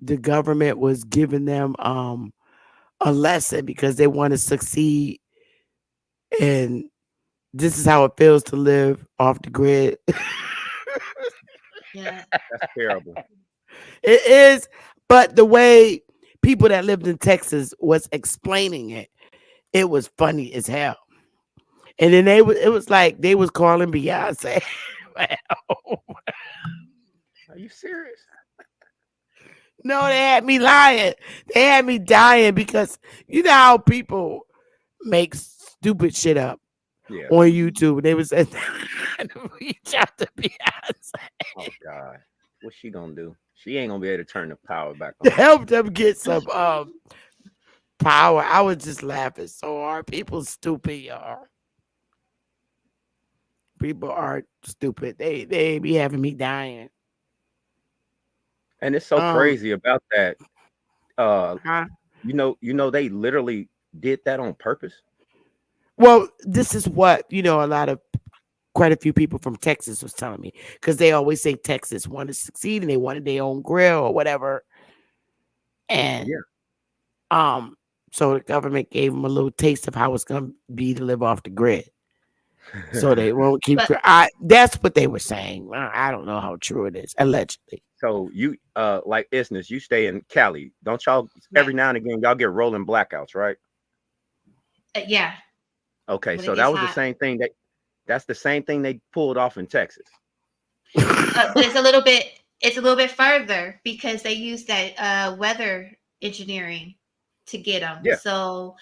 the government was giving them a lesson because they want to succeed, and this is how it feels to live off the grid.
Yeah.
that's terrible.
It is, but the way people that lived in Texas was explaining it, it was funny as hell. And then it was like they was calling Beyonce.
Are you serious?
No, they had me lying. They had me dying because you know how people make stupid shit up
Yeah.
on YouTube. They was reach out to Beyonce
Oh God, what's she gonna do? She ain't gonna be able to turn the power back
to
on.
help them get some power. I was just laughing so hard. People stupid, y'all. People are stupid. They be having me dying.
And it's so
Um,
crazy about that. Uh,
huh?
they literally did that on purpose.
Well, this is what a lot of quite a few people from Texas was telling me because they always say Texas wanted to succeed and they wanted their own grill or whatever. And
Yeah.
so the government gave them a little taste of how it's gonna be to live off the grid. So they won't keep.
But
That's what they were saying. I don't know how true it is. Allegedly.
So you like Isness, you stay in Cali, don't y'all? Every
right.
now and again, y'all get rolling blackouts, right?
Yeah.
Okay,
When
so
it
that
gets
was the
hot.
same thing that's the same thing they pulled off in Texas.
But it's a little bit further because they use that weather engineering to get them.
Yeah,
So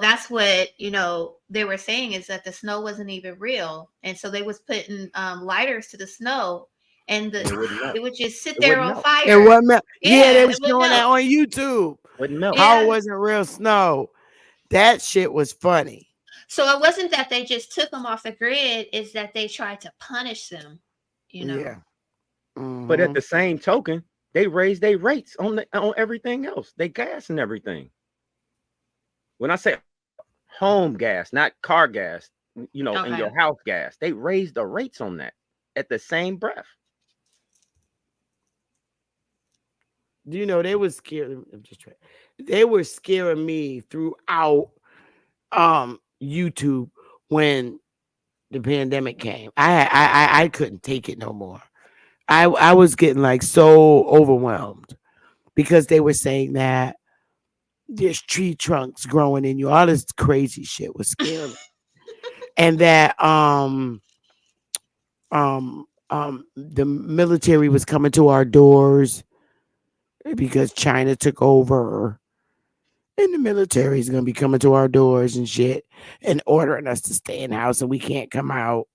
that's what they were saying is that the snow wasn't even real, and so they was putting lighters to the snow, and
and it wouldn't melt.
it would just sit
It
there
wouldn't
on
melt.
It
fire.
wasn't. Yeah, they
Yeah,
was
it would
showing that
melt.
on YouTube.
Wouldn't melt.
How it
Yeah.
wasn't real snow. That shit was funny.
So it wasn't that they just took them off the grid; it's that they tried to punish them. You
Yeah.
know.
But at
Hmm.
the same token, they raised their rates on everything else. They gas and everything. When I say home gas, not car gas, in
Okay.
your house gas, they raised the rates on that at the same breath.
They was scared. I'm just trying. They were scaring me throughout YouTube when the pandemic came. I couldn't take it no more. I was getting like so overwhelmed because they were saying that there's tree trunks growing in you. All this crazy shit was scaring me. And that the military was coming to our doors because China took over, and the military is gonna be coming to our doors and shit and ordering us to stay in the house and we can't come out.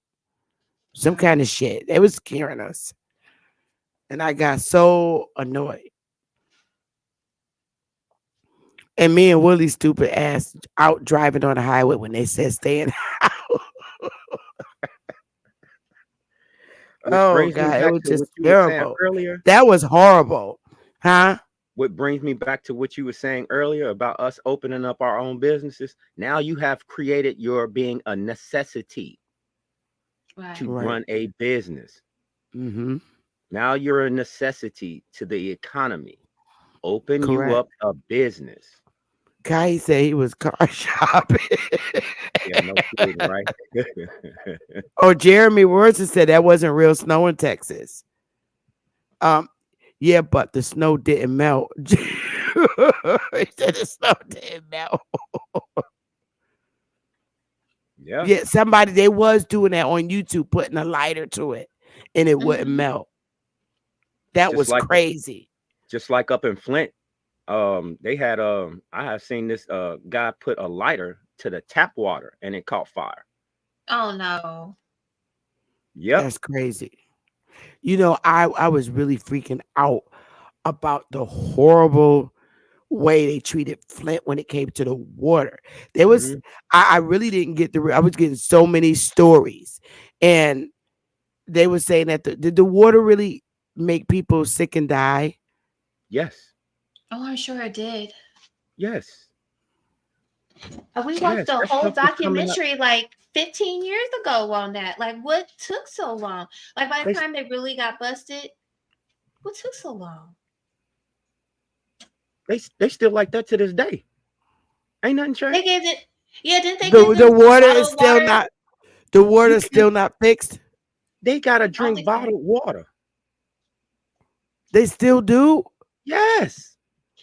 Some kind of shit. They was scaring us. And I got so annoyed. And me and Willie's stupid ass out driving on the highway when they said stay in the house.
Which
Oh
brings me
God, it
back
was
to what
just
you were saying
terrible.
earlier.
That was horrible. Huh?
What brings me back to what you were saying earlier about us opening up our own businesses. Now you have created your being a necessity
Right.
to
Right.
run a business.
Mm-hmm.
Now you're a necessity to the economy. Open you
Correct.
up a business.
Kai said he was car shopping.
Yeah, no kidding, right?
Oh, Jeremy Worthing said that wasn't real snow in Texas. Um, yeah, but the snow didn't melt. He said the snow didn't melt.
Yeah,
Yeah, somebody they was doing that on YouTube, putting a lighter to it, and it wouldn't
Hmm.
melt. That
just
was
like
crazy.
just like up in Flint. They had I have seen this guy put a lighter to the tap water and it caught fire.
Oh no.
Yep.
That's crazy. I was really freaking out about the horrible way they treated Flint when it came to the water. There was,
Mhm.
I really didn't get I was getting so many stories, and they were saying that did the water really make people sick and die?
Yes.
Oh, I'm sure it did.
Yes.
We watched
Yes.
a
That
whole
stuff was coming up.
documentary like 15 years ago on that. Like, what took so long? Like, by the
They
time they really got busted, what took so long?
they still like that to this day. Ain't nothing
They
changed.
gave it, yeah, didn't they give
The
them
water is
bottled
still
water?
not the
You
water's
can
still not fixed.
They gotta
I don't
drink
think so.
bottled water.
They still do.
Yes.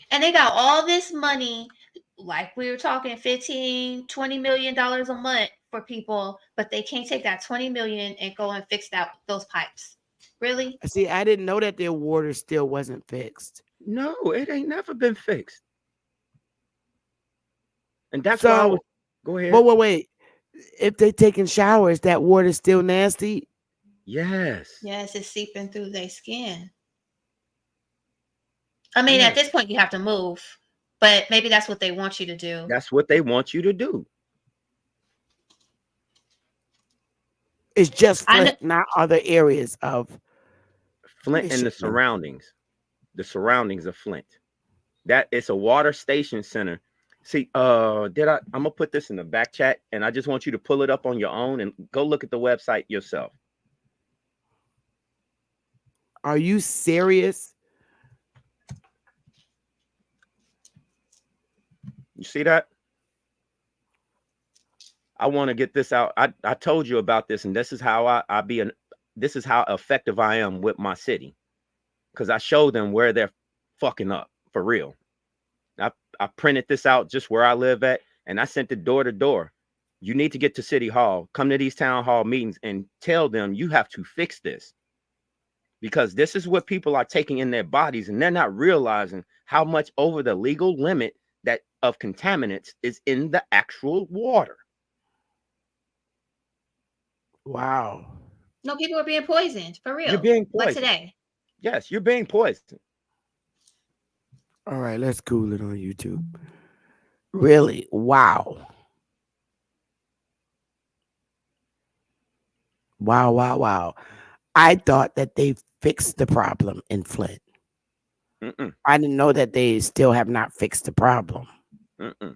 And they got all this money, like we were talking 15, $20 million a month for people, but they can't take that 20 million and go and fix those pipes. Really?
See, I didn't know that their water still wasn't fixed.
No, it ain't never been fixed. And that's why I was
So,
go
but
ahead.
wait. If they taking showers, that water's still nasty.
Yes.
Yes, it's seeping through their skin. I mean, at
Yes.
this point, you have to move, but maybe that's what they want you to do.
That's what they want you to do.
It's just
I know.
Flint, not other areas of
Flint and the
Michigan.
surroundings. The surroundings of Flint. That it's a water station center. See, I'm gonna put this in the back chat, and I just want you to pull it up on your own and go look at the website yourself.
Are you serious?
You see that? I want to get this out. I told you about this, and this is how this is how effective I am with my city. Because I showed them where they're fucking up for real. I printed this out just where I live at, and I sent it door to door. You need to get to City Hall, come to these town hall meetings, and tell them you have to fix this. Because this is what people are taking in their bodies, and they're not realizing how much over the legal limit that of contaminants is in the actual water.
Wow.
No, people are being poisoned for
You're
real.
being
Like
poisoned.
today.
Yes, you're being poisoned.
All right, let's Google it on YouTube. Really? Wow. Wow, wow, wow. I thought that they fixed the problem in Flint.
Mm-mm,
I didn't know that they still have not fixed the problem.
mm-mm,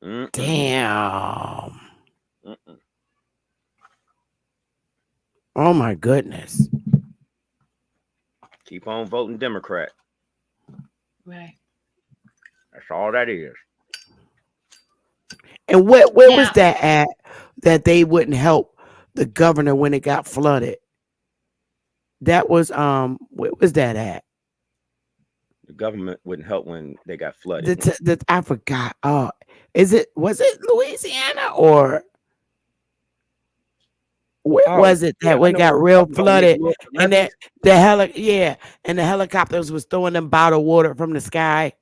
mm-mm,
Damn.
mm-mm.
Oh my goodness.
Keep on voting Democrat.
Right.
That's all that is.
And where was
Now,
that at that they wouldn't help the governor when it got flooded? That was where was that at?
The government wouldn't help when they got flooded.
I forgot. Oh, was it Louisiana or where
Oh,
was it
yeah,
that
I
we
know what
got
you're
real
talking about when they
flooded
blew up the
and that
levees.
and the helicopters was throwing them bottled water from the sky?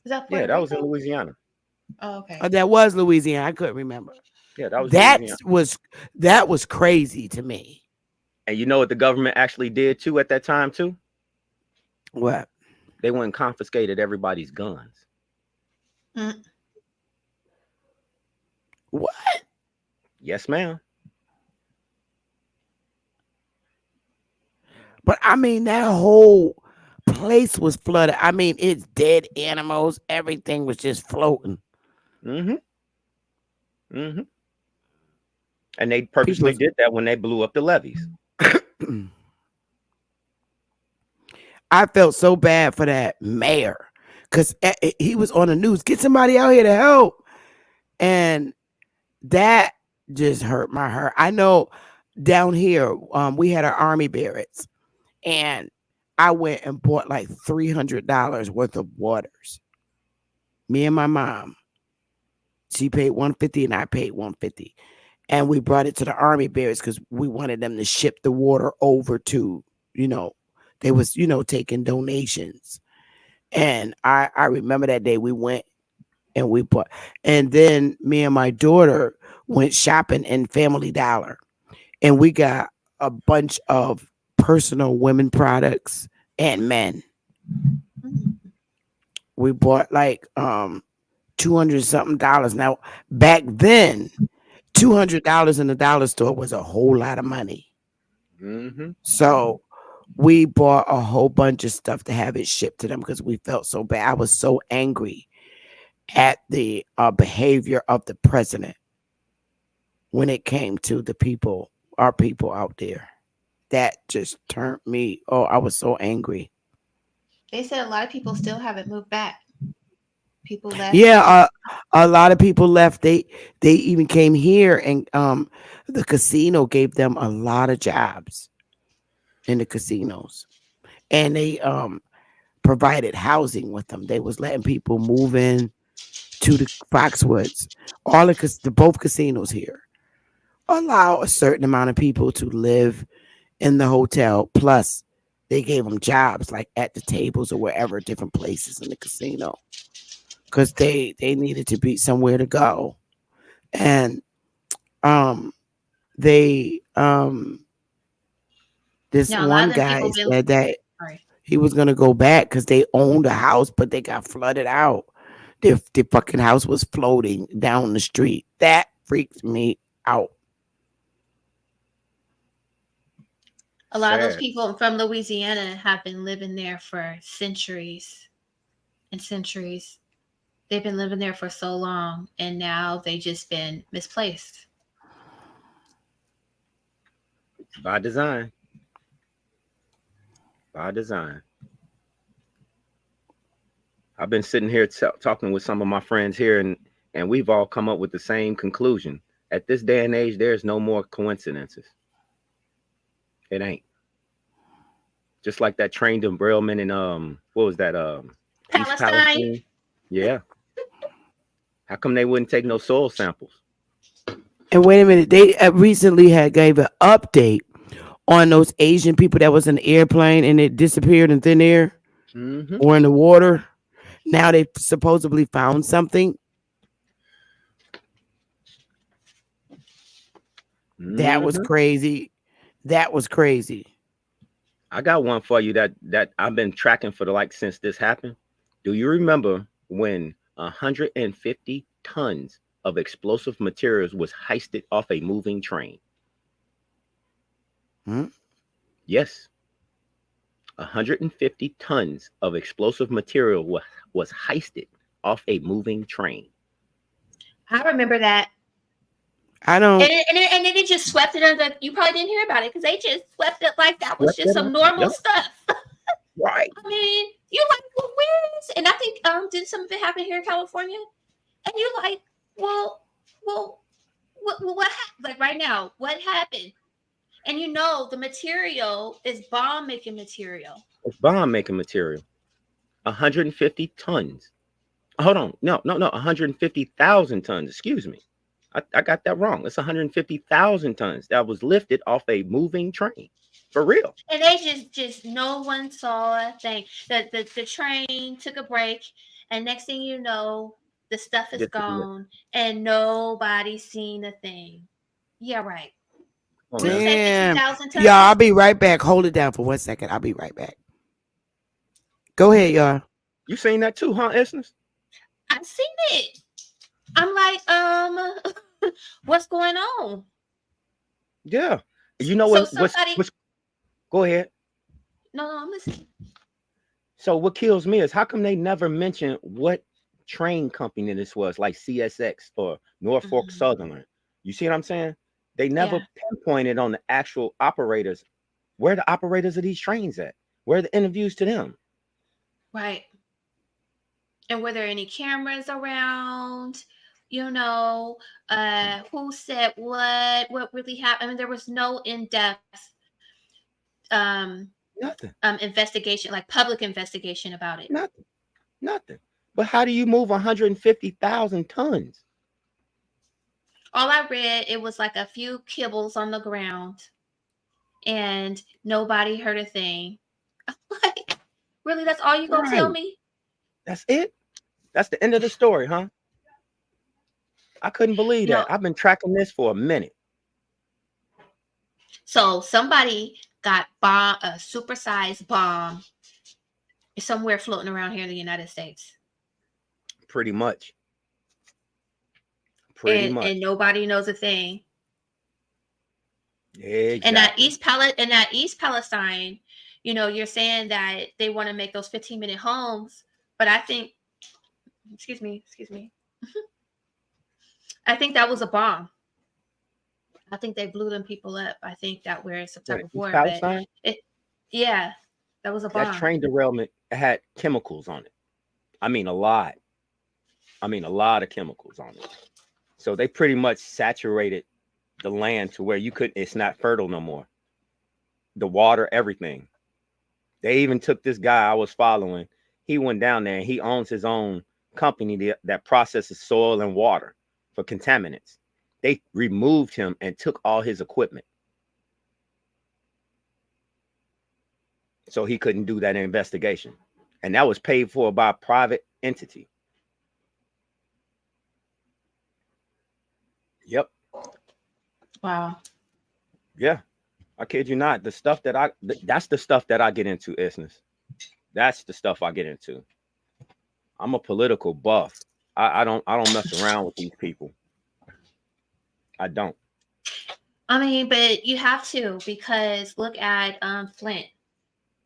is that
Yeah,
Puerto
that was in
Rico?
Louisiana.
Oh, okay.
That was Louisiana. I couldn't remember.
Yeah, that was
That
Louisiana.
was crazy to me.
And you know what the government actually did too at that time too?
What?
They went and confiscated everybody's guns.
Mm.
What?
Yes, ma'am.
But I mean, that whole place was flooded. I mean, it's dead animals. Everything was just floating.
Mm-hmm. Mm-hmm. And they purposely did that when they blew up the levees.
I felt so bad for that mayor because he was on the news. Get somebody out here to help. And that just hurt my heart. I know down here, we had our army barracks, and I went and bought like $300 worth of waters. Me and my mom. She paid $150 and I paid $150. And we brought it to the army barracks because we wanted them to ship the water over to, they was, taking donations. And I remember that day we went and we bought, and then me and my daughter went shopping in Family Dollar, and we got a bunch of personal women products and men. We bought like $200 something. Now back then, $200 in the dollar store was a whole lot of money.
Mm-hmm.
So we bought a whole bunch of stuff to have it shipped to them because we felt so bad. I was so angry at the behavior of the president when it came to the people, our people out there. That just turned me. Oh, I was so angry.
They said a lot of people still haven't moved back. People left.
Yeah, a lot of people left. They even came here, and the casino gave them a lot of jobs in the casinos, and they provided housing with them. They was letting people move in to the Foxwoods. All the both casinos here allow a certain amount of people to live in the hotel. Plus, they gave them jobs like at the tables or wherever, different places in the casino, because they needed to be somewhere to go. And um they this
Now a lot
one
of them
guy
people been
said that
sorry.
he was gonna go back because they owned a house, but they got flooded out. The fucking house was floating down the street. That freaked me out.
A lot of those
Sad.
people from Louisiana have been living there for centuries and centuries. They've been living there for so long, and now they just been misplaced.
By design. By design. I've been sitting here talking with some of my friends here, and we've all come up with the same conclusion. At this day and age, there's no more coincidences. It ain't. Just like that train derailment in what was that East
Palestine.
Palestine? Yeah. How come they wouldn't take no soil samples?
And wait a minute, they recently had gave an update on those Asian people that was in the airplane and it disappeared in thin air
Mm-hmm.
or in the water. Now they supposedly found something. That was
Mm-hmm.
crazy. That was crazy.
I got one for you that I've been tracking for since this happened. Do you remember when 150 tons of explosive materials was heisted off a moving train?
Hmm?
Yes. 150 tons of explosive material was heisted off a moving train.
I remember that.
I don't.
And then it just swept it under. You probably didn't hear about it because they just swept it like that was
Swept
just
it
some
up.
normal
Yep.
stuff.
Right.
I mean, you like, well, where is? And I think did some of it happen here in California? And you like, well, what happened? Like right now, what happened? And you know, the material is bomb making material.
It's bomb making material. 150 tons. Hold on. No. 150,000 tons. Excuse me. I got that wrong. It's 150,000 tons that was lifted off a moving train. For real.
And they just no one saw a thing. The train took a break, and next thing you know, the stuff is
Disappeared.
gone, and nobody's seen a thing. Yeah, right.
Come on
What you
now.
say,
Damn.
50,000 tons?
Y'all, I'll be right back. Hold it down for 1 second. I'll be right back. Go ahead, y'all.
You seen that too, huh, Essence?
I've seen it. I'm like, what's going on?
Yeah. You know
So
what's go ahead.
No, I'm listening.
So what kills me is how come they never mention what train company this was, like CSX or Norfolk Southern? You see what I'm saying? They never pinpointed on the actual operators. Where are the operators of these trains at? Where are the interviews to them?
Right. And were there any cameras around? You know, who said what really happened? I mean, there was no in-depth
Nothing.
Investigation, like public investigation about it.
Nothing. But how do you move 150,000 tons?
All I read, it was like a few kibbles on the ground, and nobody heard a thing. Like, really, that's all you gonna tell
Right.
me?
That's it. That's the end of the story, huh? I couldn't believe
You know,
that. I've been tracking this for a minute.
so somebody got a supersized bomb somewhere floating around here in the United States.
Pretty much. Pretty
and
much.
nobody knows a thing.
Exactly.
And that East Palestine, you're saying that they want to make those 15-minute homes, but I think, excuse me, I think that was a bomb. I think they blew them people up. I think that we're in some type of
East
war, but
Palestine?
yeah, that was a
That
bomb.
train derailment had chemicals on it. I mean, a lot. I mean, a lot of chemicals on it. So they pretty much saturated the land to where it's not fertile no more. The water, everything. They even took this guy I was following. He went down there and he owns his own company that processes soil and water for contaminants. They removed him and took all his equipment. So he couldn't do that investigation. And that was paid for by a private entity. Yep.
Wow.
Yeah. I kid you not. That's the stuff that I get into, Isness. That's the stuff I get into. I'm a political buff. I don't mess around with these people. I don't.
I mean, but you have to, because look at Flint.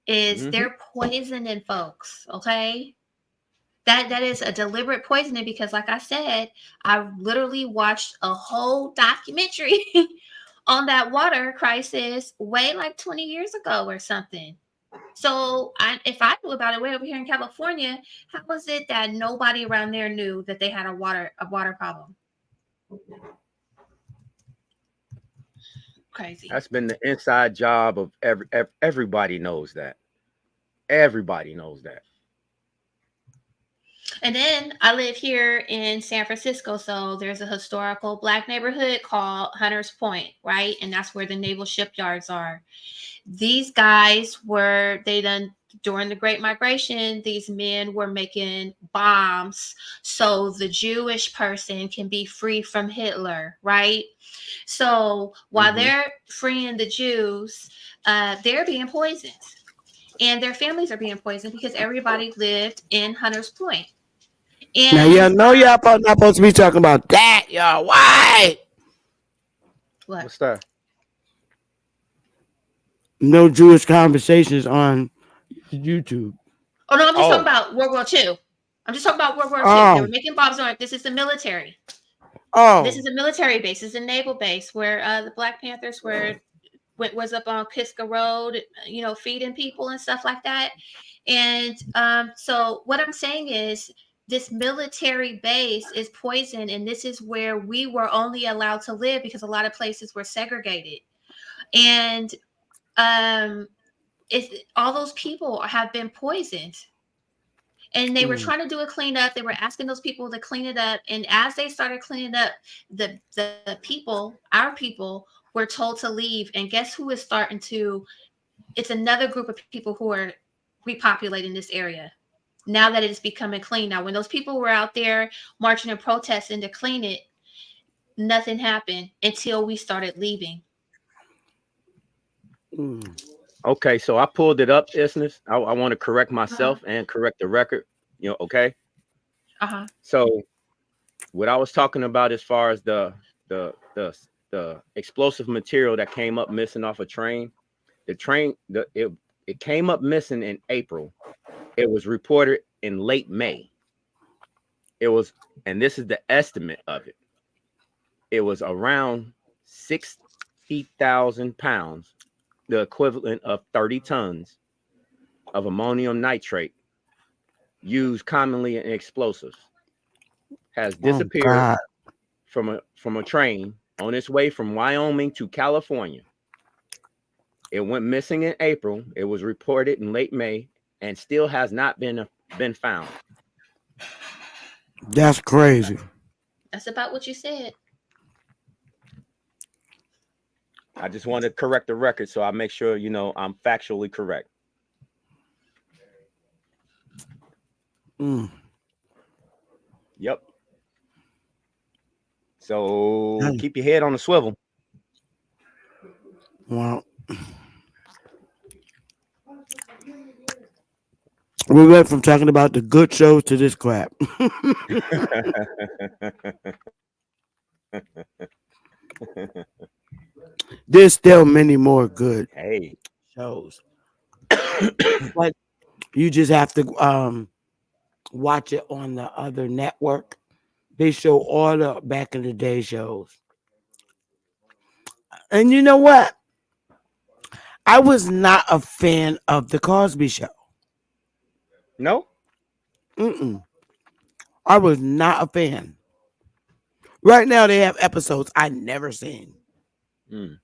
They're poisoning folks, okay? That is a deliberate poisoning, because like I said, I literally watched a whole documentary on that water crisis way like 20 years ago or something. So if I knew about it way over here in California, how was it that nobody around there knew that they had a water problem? Crazy.
That's been the inside job of everybody knows that. Everybody knows that.
And then I live here in San Francisco, so there's a historical Black neighborhood called Hunters Point, right? And that's where the naval shipyards are. These guys during the Great Migration, these men were making bombs so the Jewish person can be free from Hitler, right? So while they're freeing the Jews, they're being poisoned. And their families are being poisoned because everybody lived in Hunters Point. And
now y'all know y'all not supposed to be talking about that, y'all. Why?
What's that?
No Jewish conversations on YouTube.
Oh no, I'm just talking about World War II. I'm just talking about World War II. They were making bombs on it. This is the military. This is a military base. This is a naval base where the Black Panthers was up on Kiska Road, feeding people and stuff like that. And so what I'm saying is, this military base is poisoned, and this is where we were only allowed to live because a lot of places were segregated. And all those people have been poisoned. And they were trying to do a cleanup. They were asking those people to clean it up. And as they started cleaning up, the people, our people, were told to leave. And guess who is starting to? It's another group of people who are repopulating this area now that it's becoming clean. Now, when those people were out there marching and protesting to clean it, nothing happened until we started leaving.
Okay, so I pulled it up, Isness. I want to correct myself and correct the record. Okay. So what I was talking about as far as the explosive material that came up missing off a train, it came up missing in April. It was reported in late May. And this is the estimate of it. It was around 60,000 pounds, the equivalent of 30 tons of ammonium nitrate used commonly in explosives, has disappeared from a train on its way from Wyoming to California. It went missing in April. It was reported in late May and still has not been found.
That's crazy.
That's about what you said.
I just want to correct the record so I make sure I'm factually correct. Yep. So keep your head on the swivel.
Well, We went from talking about the good shows to this crap. There's still many more good
Hey,
shows, but you just have to watch it on the other network. They show all the back in the day shows. And you know what? I was not a fan of the Cosby Show.
no.
Mm-mm. I was not a fan. Right now, they have episodes I never seen.
Mm.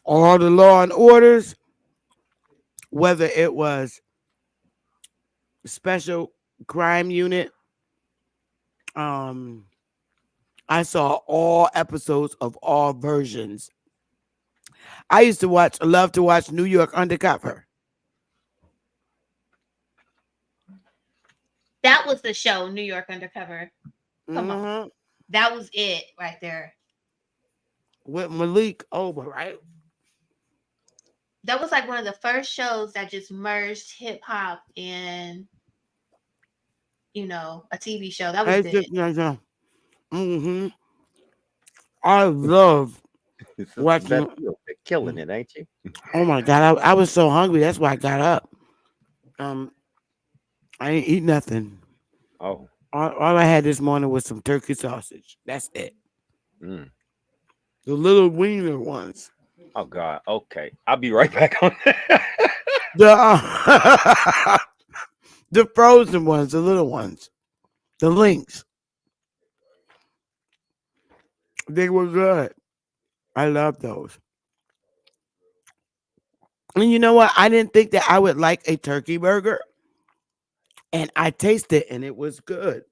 All the Law and Orders, whether it was Special Crime Unit, um, I saw all episodes of all versions. I used to love to watch New York Undercover.
That was the show, New York Undercover. Come on.
Mm-hmm.
That was it right there.
With Malik Over, right?
That was like one of the first shows that just merged hip hop and, a TV show. That was
Hey,
it.
mm-hmm. I love
Sister
watching.
Beth, you're killing it, ain't you?
Oh my god, I was so hungry. That's why I got up. Um, I ain't eat nothing.
Oh.
All I had this morning was some turkey sausage. That's it.
Mm.
The little wiener ones.
Oh God. Okay, I'll be right back on that.
The the frozen ones, the little ones, the links. They were good. I love those. And you know what? I didn't think that I would like a turkey burger, and I tasted it, and it was good.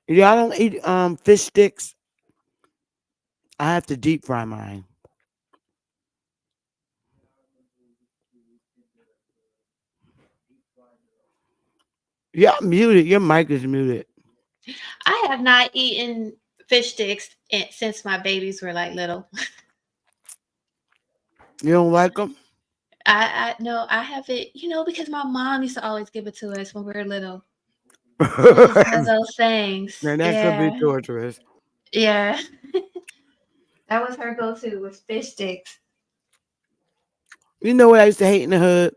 Y'all don't eat fish sticks. I have to deep fry mine. Yeah, muted. Your mic is muted.
I have not eaten fish sticks since my babies were like little.
You don't like them?
I no, I haven't, because my mom used to always give it to us when we were little. It's just one of
Man,
those things.
that could be
Yeah.
torturous.
Yeah. That was her go-to was fish sticks.
You know what I used to hate in the hood?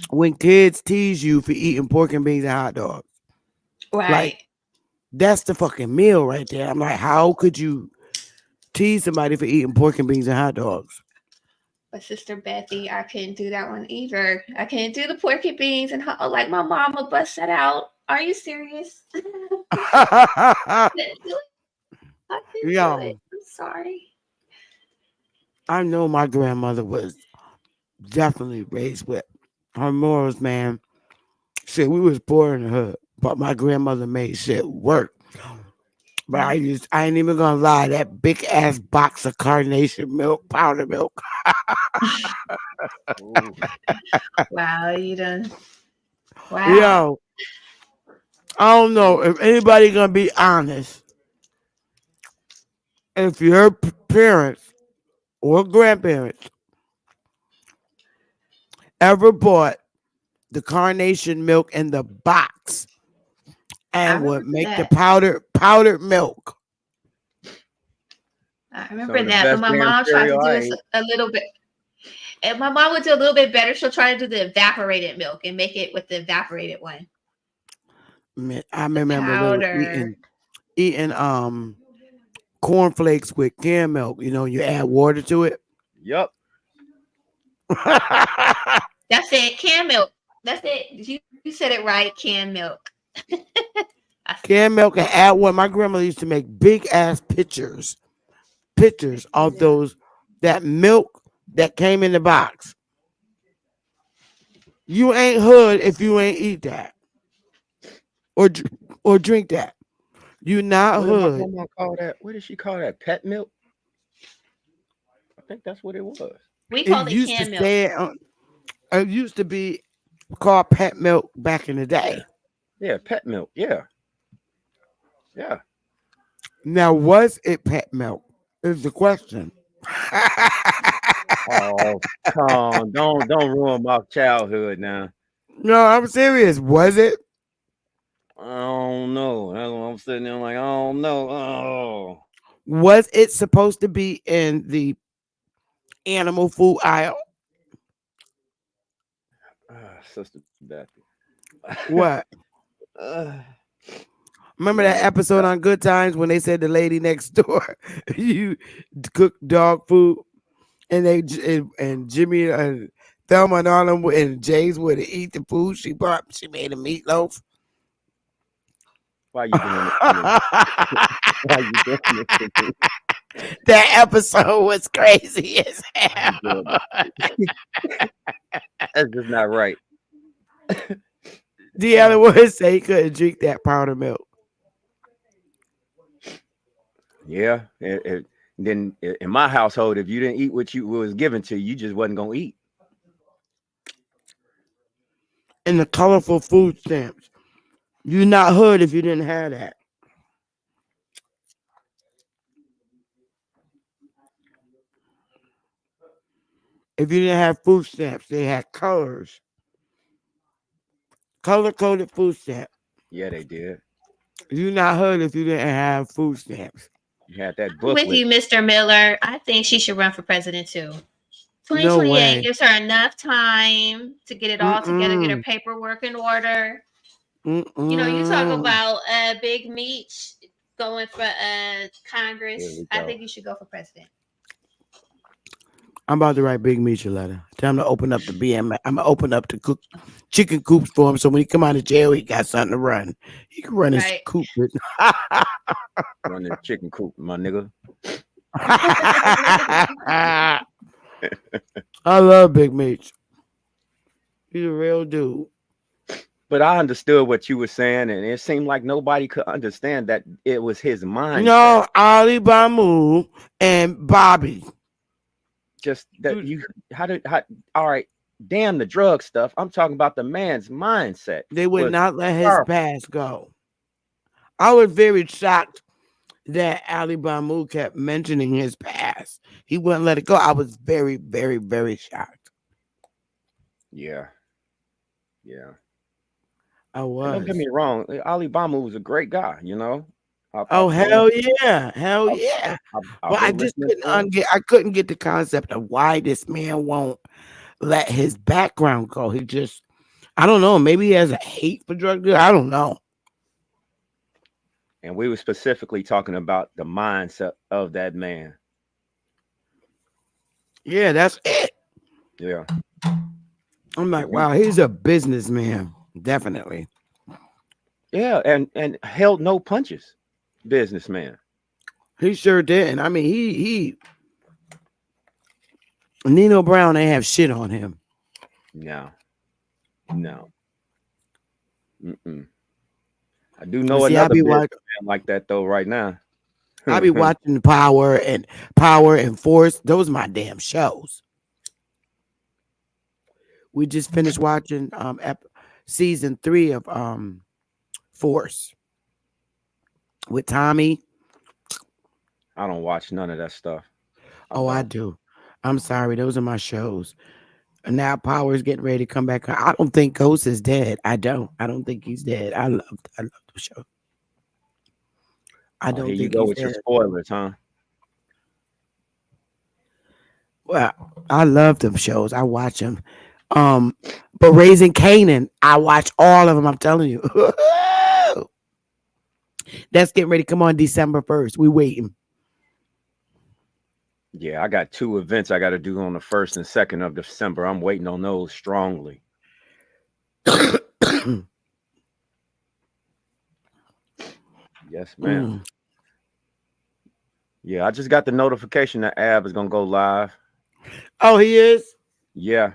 When kids tease you for eating pork and beans and hot dogs. Like,
Right.
that's the fucking meal right there. I'm like, how could you tease somebody for eating pork and beans and hot dogs?
But Sister Bethy, I couldn't do that one either. I couldn't do the pork and beans and like my mama bust that out. Are you serious? I couldn't do it. I couldn't do
Yo,
it. I'm sorry.
I know my grandmother was definitely raised with her morals, man. Shit, we was poor in the hood, but my grandmother made shit work. But I ain't even gonna lie, that big ass box of carnation milk, powder milk.
Ooh.
Wow, you done. Wow.
Yo, I don't know if anybody gonna be honest. If your parents or grandparents ever bought the carnation milk in the box
I
and
remember
would make the
that.
powdered milk.
I
Some
remember
of the
that. But
best
my
damn
mom tried to
cereal
do
I
it
ate.
a little bit. And my mom would do a little bit better. She'll try to do the evaporated milk and make it with the evaporated one.
Man, I
The
remember they were
powder.
eating cornflakes with canned milk. You know, you add water to it.
Yup.
That's it. Canned milk. That's it. You said it right. Canned milk.
Canned milk and add water. My grandmother used to make big ass pictures of that milk that came in the box. You ain't hood if you ain't eat that or or drink that. You not
What did my
hood.
grandma call that? What did she call that? Pet milk? I think that's what it was.
We
It
call it
used to
canned milk.
say it. It used to be called pet milk back in the
Yeah.
day.
Yeah, pet milk. Yeah. Yeah.
Now, was it pet milk? Is the question.
Oh, come on. Don't ruin my childhood now.
No, I'm serious. Was it?
I don't know. That's what I'm sitting there like, I don't know. Oh.
Was it supposed to be in the animal food aisle?
Sister Bethy.
What?
uh,
Remember
yeah.
that episode on Good Times when they said the lady next door you cook dog food and and Jimmy and Thelma and all them and James would eat the food she brought. She made a meatloaf.
Why you doing this to me? Why you doing this to me?
That episode was crazy as
Why you
hell.
doing this? That's just not right.
Deanna would say he couldn't drink that powder milk.
Yeah. Then in my household, if you didn't eat what was given to you, you just wasn't gonna eat.
And the colorful food stamps. You're not hood if you didn't have that. If you didn't have food stamps, they had colors. Color coded food stamp.
Yeah, they did.
You're not hood if you didn't have food stamps.
You had that
I'm with
booklet.
you, Mr. Miller. I think she should run for president too.
No
2028
way.
gives her enough time to get it all together, get her
Mm-mm.
paperwork in order.
Mm-mm.
You know, you talk about Big Meech going for
Here
Congress.
we
I
go.
think you should go for president.
I'm about to write Big Meech a letter. Tell him to open up the BM. I'm gonna open up the chicken coops for him, so when he come out of jail, he got something to run. He can run his
Right.
coop. With.
Running the chicken coop, my nigga.
I love Big Meech. He's a real dude.
But I understood what you were saying, and it seemed like nobody could understand that it was his mindset.
No, Ali Bamu and Bobby.
Just that you all right, damn the drug stuff. I'm talking about the man's mindset.
They would
was
not let his
powerful.
past go. I was very shocked that Ali Bamu kept mentioning his past. He wouldn't let it go. I was very, very, very shocked.
Yeah. Yeah.
I
And
was.
don't get me wrong, Ali Bamu was a great guy, you know.
Oh hell yeah, hell yeah! But I just couldn't get the concept of why this man won't let his background go. He just, I don't know. Maybe he has a hate for drug dealers. I don't know.
And we were specifically talking about the mindset of that man.
Yeah, that's it.
Yeah.
I'm like, wow, he's a businessman, definitely.
Yeah, and held no punches. Businessman.
He sure did. I mean, he Nino Brown ain't have shit on him.
No. Mm-mm. I do know another businessman like that though right now.
I be watching Power and Force. Those are my damn shows. We just finished watching season 3 of Force with Tommy.
I don't watch none of that stuff.
I do. I'm sorry. Those are my shows. And now Power is getting ready to come back. I don't think Ghost is dead. I don't think he's dead. I love the show. I don't
Here
think
you go
he's
with your
dead.
spoilers, huh?
Well, I love them shows. I watch them. But Raising Canaan, I watch all of them. I'm telling you. That's getting ready to come on December 1st. We waiting.
Yeah, I got 2 events I got to do on the 1st and 2nd of December. I'm waiting on those strongly. Yes, ma'am. Yeah, I just got the notification that Ab is gonna go live.
Oh, he is?
Yeah,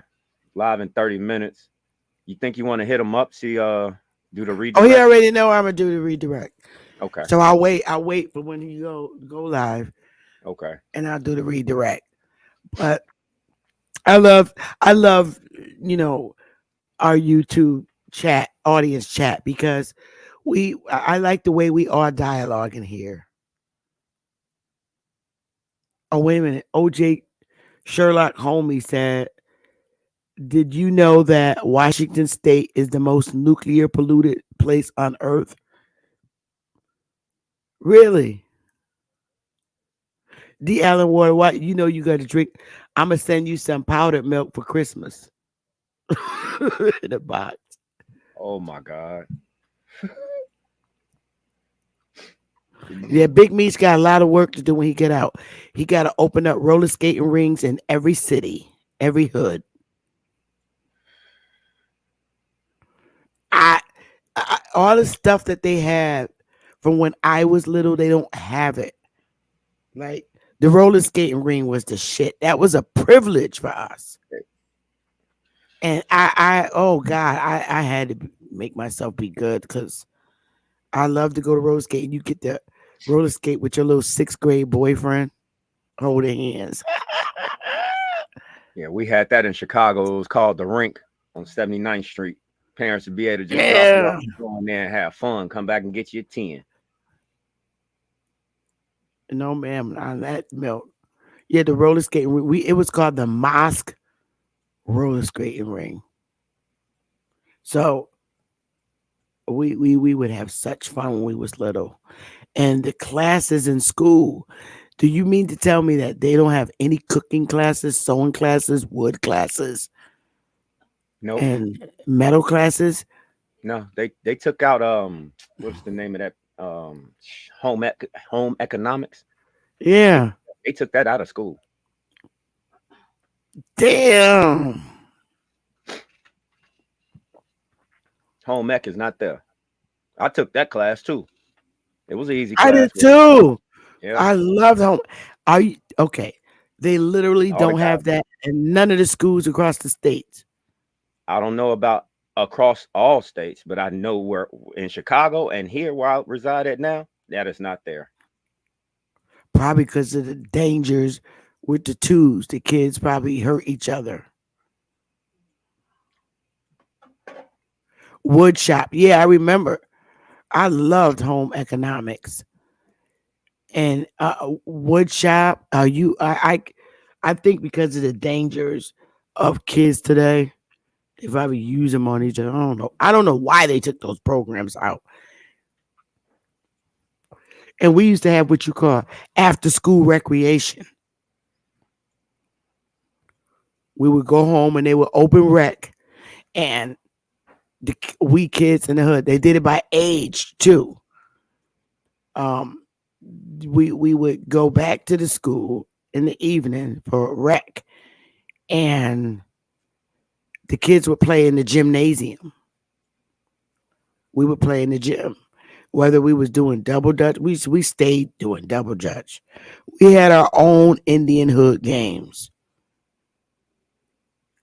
live in 30 minutes. You think you want to hit him up? See, do the redirect?
Oh, he already know I'm gonna do the redirect.
Okay.
So I'll wait for when he go live.
Okay.
And I'll do the redirect. But I love, our YouTube chat, audience chat, because I like the way we are dialoguing here. Oh, wait a minute. OJ Sherlock Holmes said, did you know that Washington State is the most nuclear polluted place on earth? Really? D. Allen Water, what you know you got to drink? I'm gonna send you some powdered milk for Christmas in a box.
Oh my God.
Yeah, Big Meat's got a lot of work to do when he get out. He got to open up roller skating rings in every city, every hood. I, all the stuff that they had from when I was little, they don't have it. Like the roller skating ring was the shit. That was a privilege for us. And oh God, I had to make myself be good because I love to go to roller skating. You get the roller skate with your little sixth grade boyfriend holding hands.
Yeah, we had that in Chicago. It was called the Rink on 79th Street. Parents would be able to just drop you
Yeah.
off, go in there and have fun. Come back and get you a 10.
No, ma'am, on that milk. Yeah, the roller skating ring. It was called the Mosque roller skating ring. So we would have such fun when we was little. And the classes in school. Do you mean to tell me that they don't have any cooking classes, sewing classes, wood classes,
Nope.
and metal classes?
No, they took out what's the name of that home economics.
Yeah.
They took that out of school.
Damn.
Home ec is not there. I took that class too. It was an easy
I
class.
did too.
Yeah.
I love home. Are you okay? They literally
All the
don't
guys.
have that in none of the schools across the states.
I don't know about across all states, but I know where in Chicago and here where I reside at now, that is not there.
Probably because of the dangers with the twos. The kids probably hurt each other. Wood shop. Yeah, I remember. I loved home economics and wood shop. I think because of the dangers of kids today, they probably use them on each other. I don't know. I don't know why they took those programs out. And we used to have what you call after school recreation. We would go home and they would open rec, and we kids in the hood, they did it by age too. Um, we would go back to the school in the evening for rec, and the kids would play in the gymnasium. We would play in the gym. Whether we was doing double dutch, we stayed doing double dutch. We had our own Indian hood games.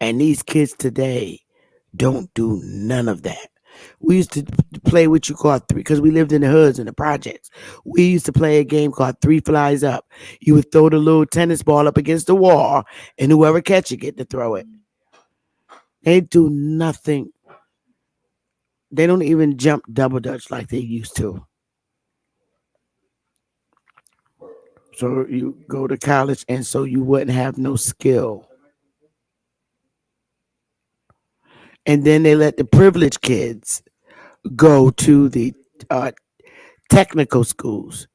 And these kids today don't do none of that. We used to play what you call three because we lived in the hoods and the projects. We used to play a game called Three Flies Up. You would throw the little tennis ball up against the wall, and whoever catch it get to throw it. They do nothing. They don't even jump double dutch like they used to. So you go to college, and so you wouldn't have no skill. And then they let the privileged kids go to the uh, technical schools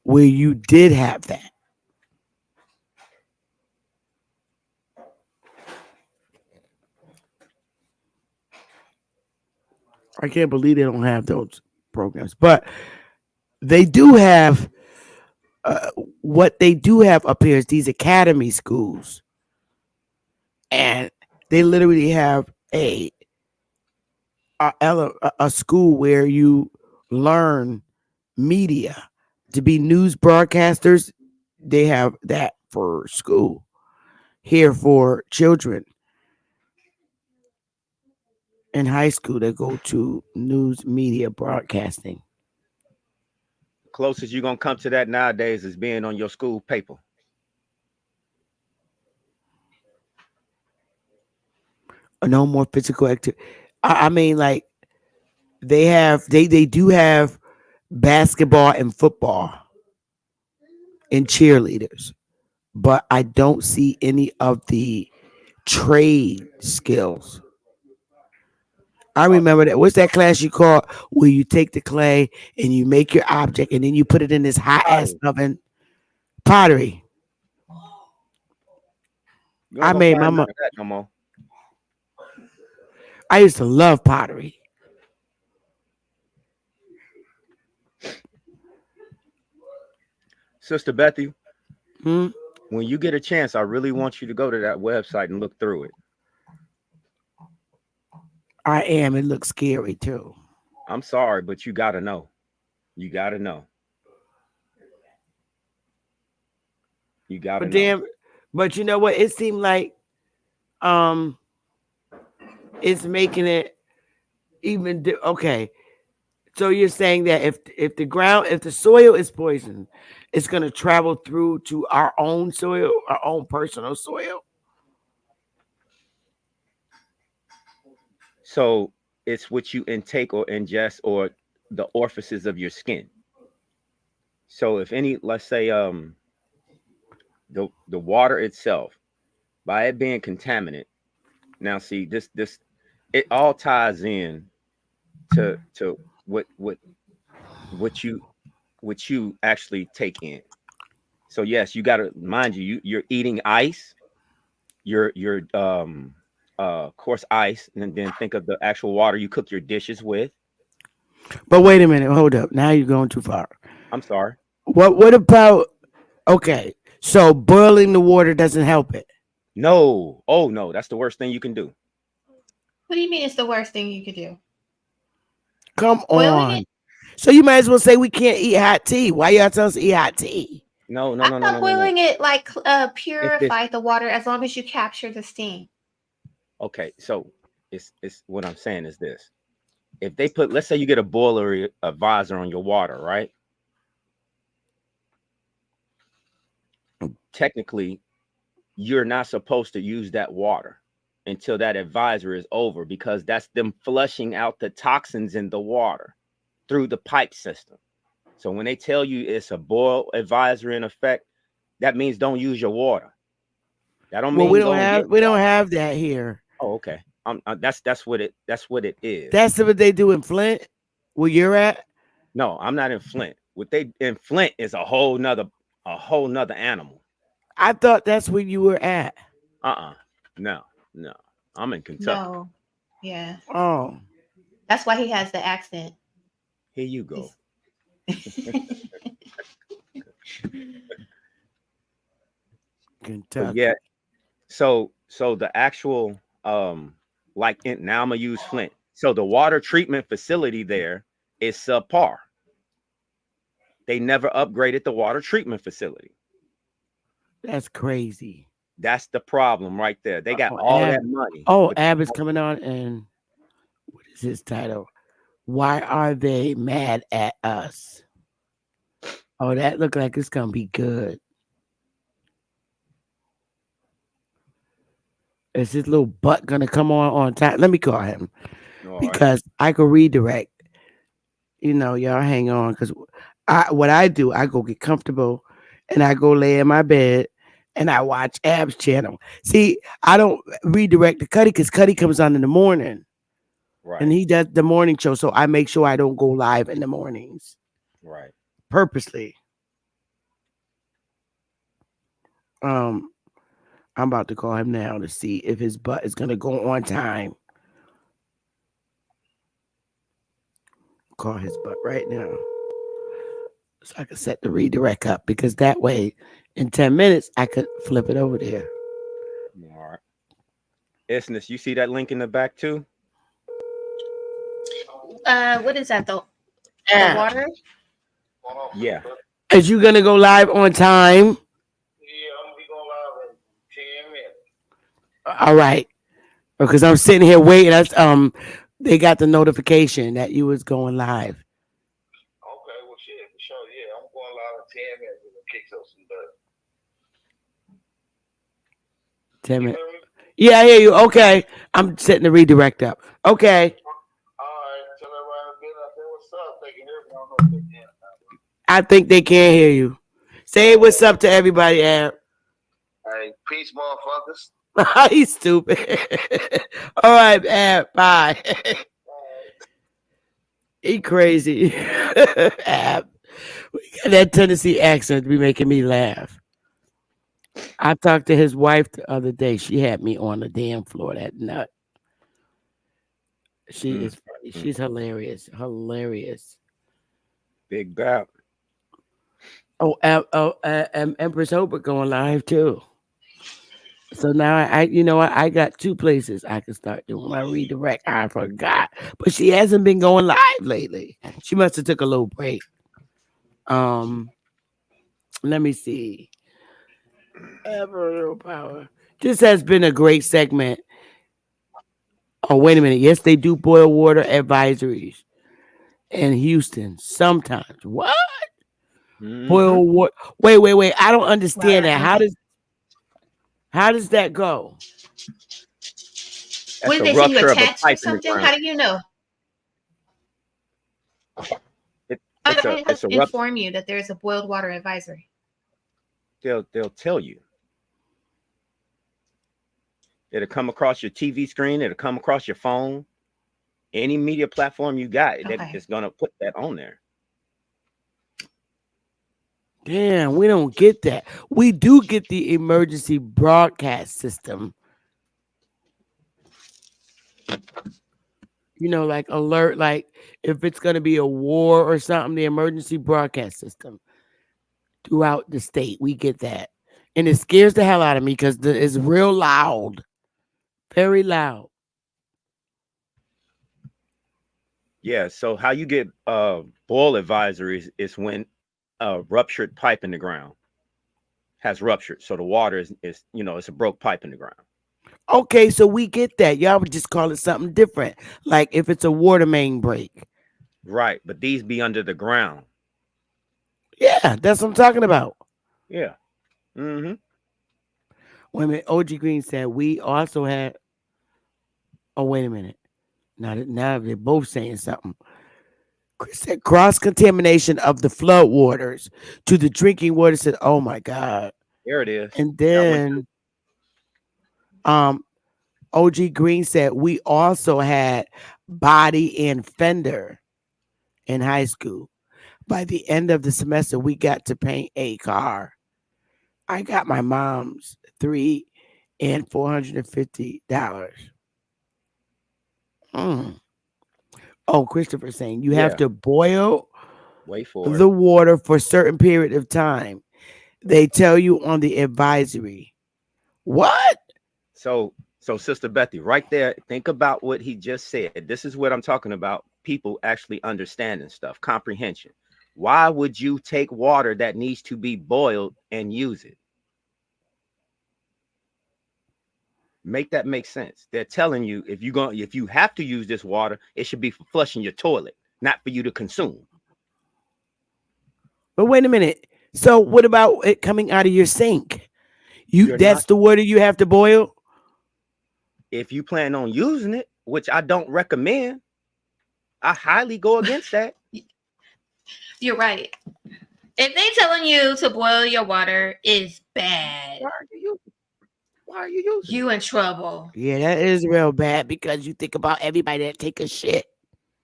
where you did have that. I can't believe they don't have those programs, but they do have uh, what they do have up here is these academy schools, and they literally have a school where you learn media to be news broadcasters. They have that for school here for children in high school that go to news media broadcasting.
Closest you're gonna come to that nowadays is being on your school paper.
No more physical activity. I mean, like they do have basketball and football and cheerleaders, but I don't see any of the trade skills. I
Uh,
remember that. What's that class you call where you take the clay and you make your object and then you put it in this hot ass
pottery.
oven? Pottery.
You
I
ain't gonna
made my
find
mom.
none of that no more.
I used to love pottery.
Sister Bethy,
Hmm?
when you get a chance, I really want you to go to that website and look through it.
I am. It looks scary too.
I'm sorry, but you gotta know. You gotta know. You gotta
But
know.
damn, but you know what? It seemed like um, it's making it even. Okay, so you're saying that if the ground, if the soil is poisoned, it's gonna travel through to our own soil, our own personal soil.
So it's what you intake or ingest or the orifices of your skin. So if any, let's say the water itself, by it being contaminant, now see this it all ties in to what you what you actually take in. So yes, you gotta mind you're eating ice, you're coarse ice, and then think of the actual water you cook your dishes with.
But wait a minute, hold up. Now you're going too far.
I'm sorry.
What about okay? So boiling the water doesn't help it.
No. Oh no, that's the worst thing you can do.
What do you mean it's the worst thing you could do?
Come
Boiling
on.
it?
So you might as well say we can't eat hot tea. Why y'all tell us to eat hot tea?
No, no,
I
no, no,
thought
no, no, no.
boiling it like
If it's
purified the water as long as you capture the steam.
okay, so it's what I'm saying is this. If they put, let's say you get a boiler advisor on your water, right? Technically, you're not supposed to use that water until that advisor is over because that's them flushing out the toxins in the water through the pipe system. So when they tell you it's a boil advisor in effect, that means don't use your water. That don't
Well,
mean go and get
we don't
water.
have that here.
Oh, okay. That's what it is.
That's what they do in Flint, where you're at.
No, I'm not in Flint. What they in Flint is a whole nother animal.
I thought that's where you were at.
Uh-uh. No, no. I'm in Kentucky.
No. Yeah.
Oh,
That's why he has the accent.
Here you go.
He's
But yeah,
Kentucky.
so the actual like now I'm gonna use Flint. So the water treatment facility there is subpar. They never upgraded the water treatment facility.
That's crazy.
That's the problem right there. They got
Oh,
all that money,
Oh,
but
Ab is coming on, and what is his title? Why are they mad at us? Oh, that look like it's gonna be good. Is his little butt gonna come on time? Let me call him
all right.
because I could redirect. Y'all hang on because what I do, I go get comfortable and I go lay in my bed and I watch Ab's channel. See, I don't redirect to Cuddy because Cuddy comes on in the morning and
Right,
he does the morning show, so I make sure I don't go live in the mornings
right.
purposely. Um, I'm about to call him now to see if his butt is gonna go on time. Call his butt right now so I can set the redirect up because that way, in 10 minutes, I could flip it over there.
All right. Isness, you see that link in the back too?
what is that though? The
Yeah.
water?
Yeah.
Is you gonna go live on time? All right. Because I'm sitting here waiting. They got the notification that you was going live. 10 minutes. Yeah, I hear you. Okay. I'm setting the redirect up. Okay.
All right, tell everybody again. I said what's up. They can hear me. I don't know if they can.
I think they can't hear you. Say what's up to everybody, Ab.
Hey, peace, motherfuckers.
He's stupid. All right, Ab. Bye. He crazy. Ab. That Tennessee accent be making me laugh. I talked to his wife the other day. She had me on the damn floor. That nut. She
Mm,
is funny.
mm.
She's hilarious. Hilarious.
Big bap.
Oh, Empress Hope going live too. So now you know what? I got two places I can start doing my redirect. I forgot, but she hasn't been going live lately. She must have took a little break. Um, let me see. Ever power. This has been a great segment. Oh, wait a minute. Yes, they do boil water advisories in Houston sometimes. What?
Mm-hmm.
Boil water? Wait. I don't understand
Water
that.
and
How does that go?
what
That's
did
a
they send you a
rupture of a
text or
pipe in the
something?
ground.
How do you know?
It,
How
it's
did
a
I
it's a rup.
inform you that there's a boiled water advisory?
They'll tell you. It'll come across your TV screen. It'll come across your phone. Any media platform you got, that
Okay.
is gonna put that on there.
Damn, we don't get that. We do get the emergency broadcast system. Like alert, like if it's going to be a war or something, the emergency broadcast system throughout the state. We get that. And it scares the hell out of me because it's real loud, very loud.
Yeah. So how you get boil advisories is when a ruptured pipe in the ground has ruptured. So the water is it's a broke pipe in the ground.
Okay, so we get that. Y'all would just call it something different. Like if it's a water main break.
Right. But these be under the ground.
Yeah, that's what I'm talking about.
Yeah. Mm-hmm.
Wait a minute. OG Green said we also had. Oh, wait a minute. Now they're both saying something. Chris said cross contamination of the flood waters to the drinking water. Said, "Oh my God!"
There it is.
And
That one too.
then, OG Green said we also had body and fender in high school. By the end of the semester, we got to paint a car. I got my mom's $300 and $450. Mm. Oh, Christopher saying you have
Yeah.
to boil
Wait for it.
the water for a certain period of time. They tell you on the advisory. What?
So Sister Bethy, right there, think about what he just said. This is what I'm talking about. People actually understanding stuff, comprehension. Why would you take water that needs to be boiled and use it? Make that make sense. They're telling you if you have to use this water, it should be for flushing your toilet, not for you to consume.
But wait a minute. So what about it coming out of your sink?
You're
That's
not
the water you have to boil?
if you plan on using it, which I don't recommend. I highly go against that.
You're right. If they telling you to boil your water is bad,
Why are you using? Why are you using?
you in trouble.
Yeah, that is real bad because you think about everybody that take a shit.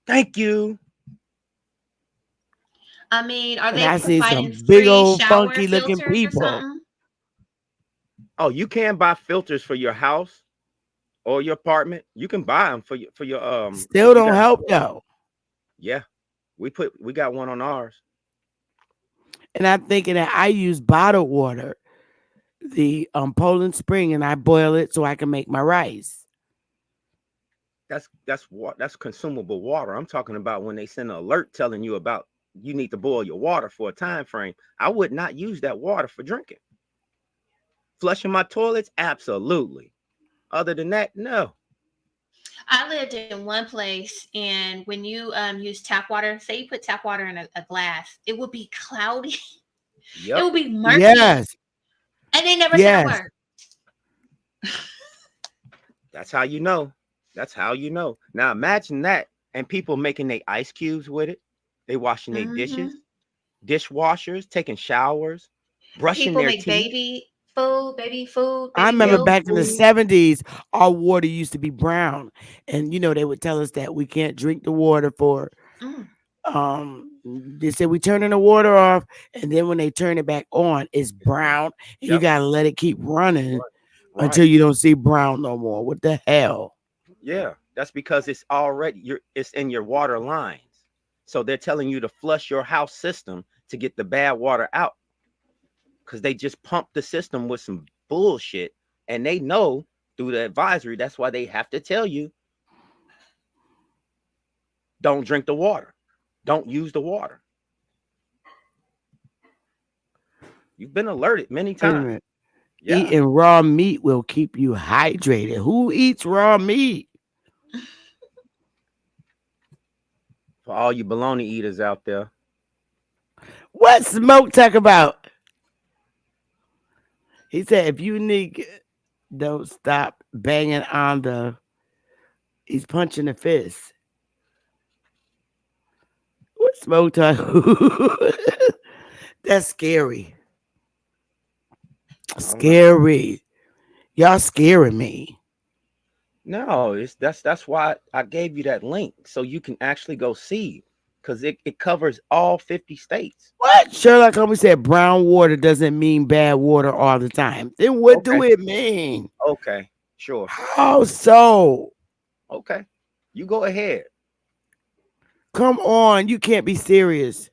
Thank you.
I mean, are
And
they
I see
providing
some big
free
old
shower
funky looking
filters or
people.
something?
Oh, you can buy filters for your house or your apartment. You can buy them for your
Still
if you
don't
got
help though.
yeah. We got one on ours.
And I'm thinking that I use bottled water, the Poland Spring, and I boil it so I can make my rice.
That's consumable water. I'm talking about when they send an alert telling you about you need to boil your water for a time frame. I would not use that water for drinking. Flushing my toilets, absolutely. Other than that, no.
I lived in one place, and when you use tap water, say you put tap water in a glass, it would be cloudy. It
Yep.
would be murky,
Yes,
and they never said a
yes.
word.
That's how you know. That's how you know. Now imagine that, and people making their ice cubes with it. They washing their dishes,
Hmm.
dishwashers, taking showers, brushing
People
their
make
teeth.
baby food,
I
baby
remember
Yeah,
milk.
back in the 70s, our water used to be brown. And they would tell us that we can't drink the water for
Mm.
they said we turning the water off, and then when they turn it back on, it's brown. And you
yep,
gotta let it keep running
right,
until
right.
you don't see brown no more. What the hell?
Yeah, that's because it's in your water lines. So they're telling you to flush your house system to get the bad water out because they just pump the system with some bullshit, and they know through the advisory. That's why they have to tell you, don't drink the water, don't use the water. You've been alerted many
Wait a
times.
minute.
Yeah,
Eating raw meat will keep you hydrated. Who eats raw meat?
for all you baloney eaters out there.
What Smoke talk about? He said if you need don't stop banging on the he's punching the fist. What Smoke talk? That's scary.
I don't know.
Scary. Y'all scaring me.
No, that's why I gave you that link so you can actually go see because it covers all 50 states.
What? Sherlock Holmes said brown water doesn't mean bad water all the time. Then what do
Okay,
it mean?
okay, sure.
How so?
Okay, you go ahead.
Come on, you can't be serious.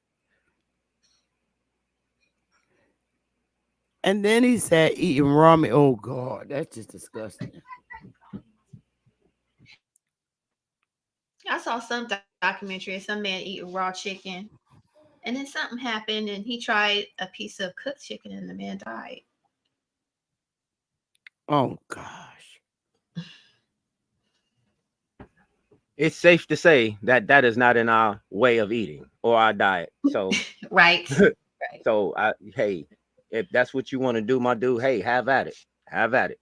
And then he said eating ramen. Oh God, that's just disgusting.
I saw some documentary of some man eating raw chicken, and then something happened, and he tried a piece of cooked chicken, and the man died.
Oh gosh.
It's safe to say that that is not in our way of eating or our diet. So,
Right. Right.
hey, if that's what you want to do, my dude, hey, have at it. Have at it.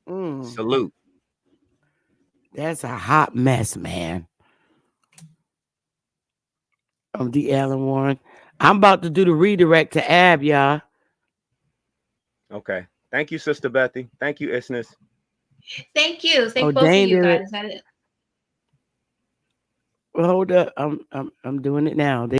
Mm,
Salute.
that's a hot mess, man. D. Allen Warren. I'm about to do the redirect to Ab, y'all.
Okay. Thank you, Sister Bethy. Thank you, Isness.
Thank you.
Oh,
Thank both of
Dane
you
did it.
guys.
Well, hold up. I'm doing it now.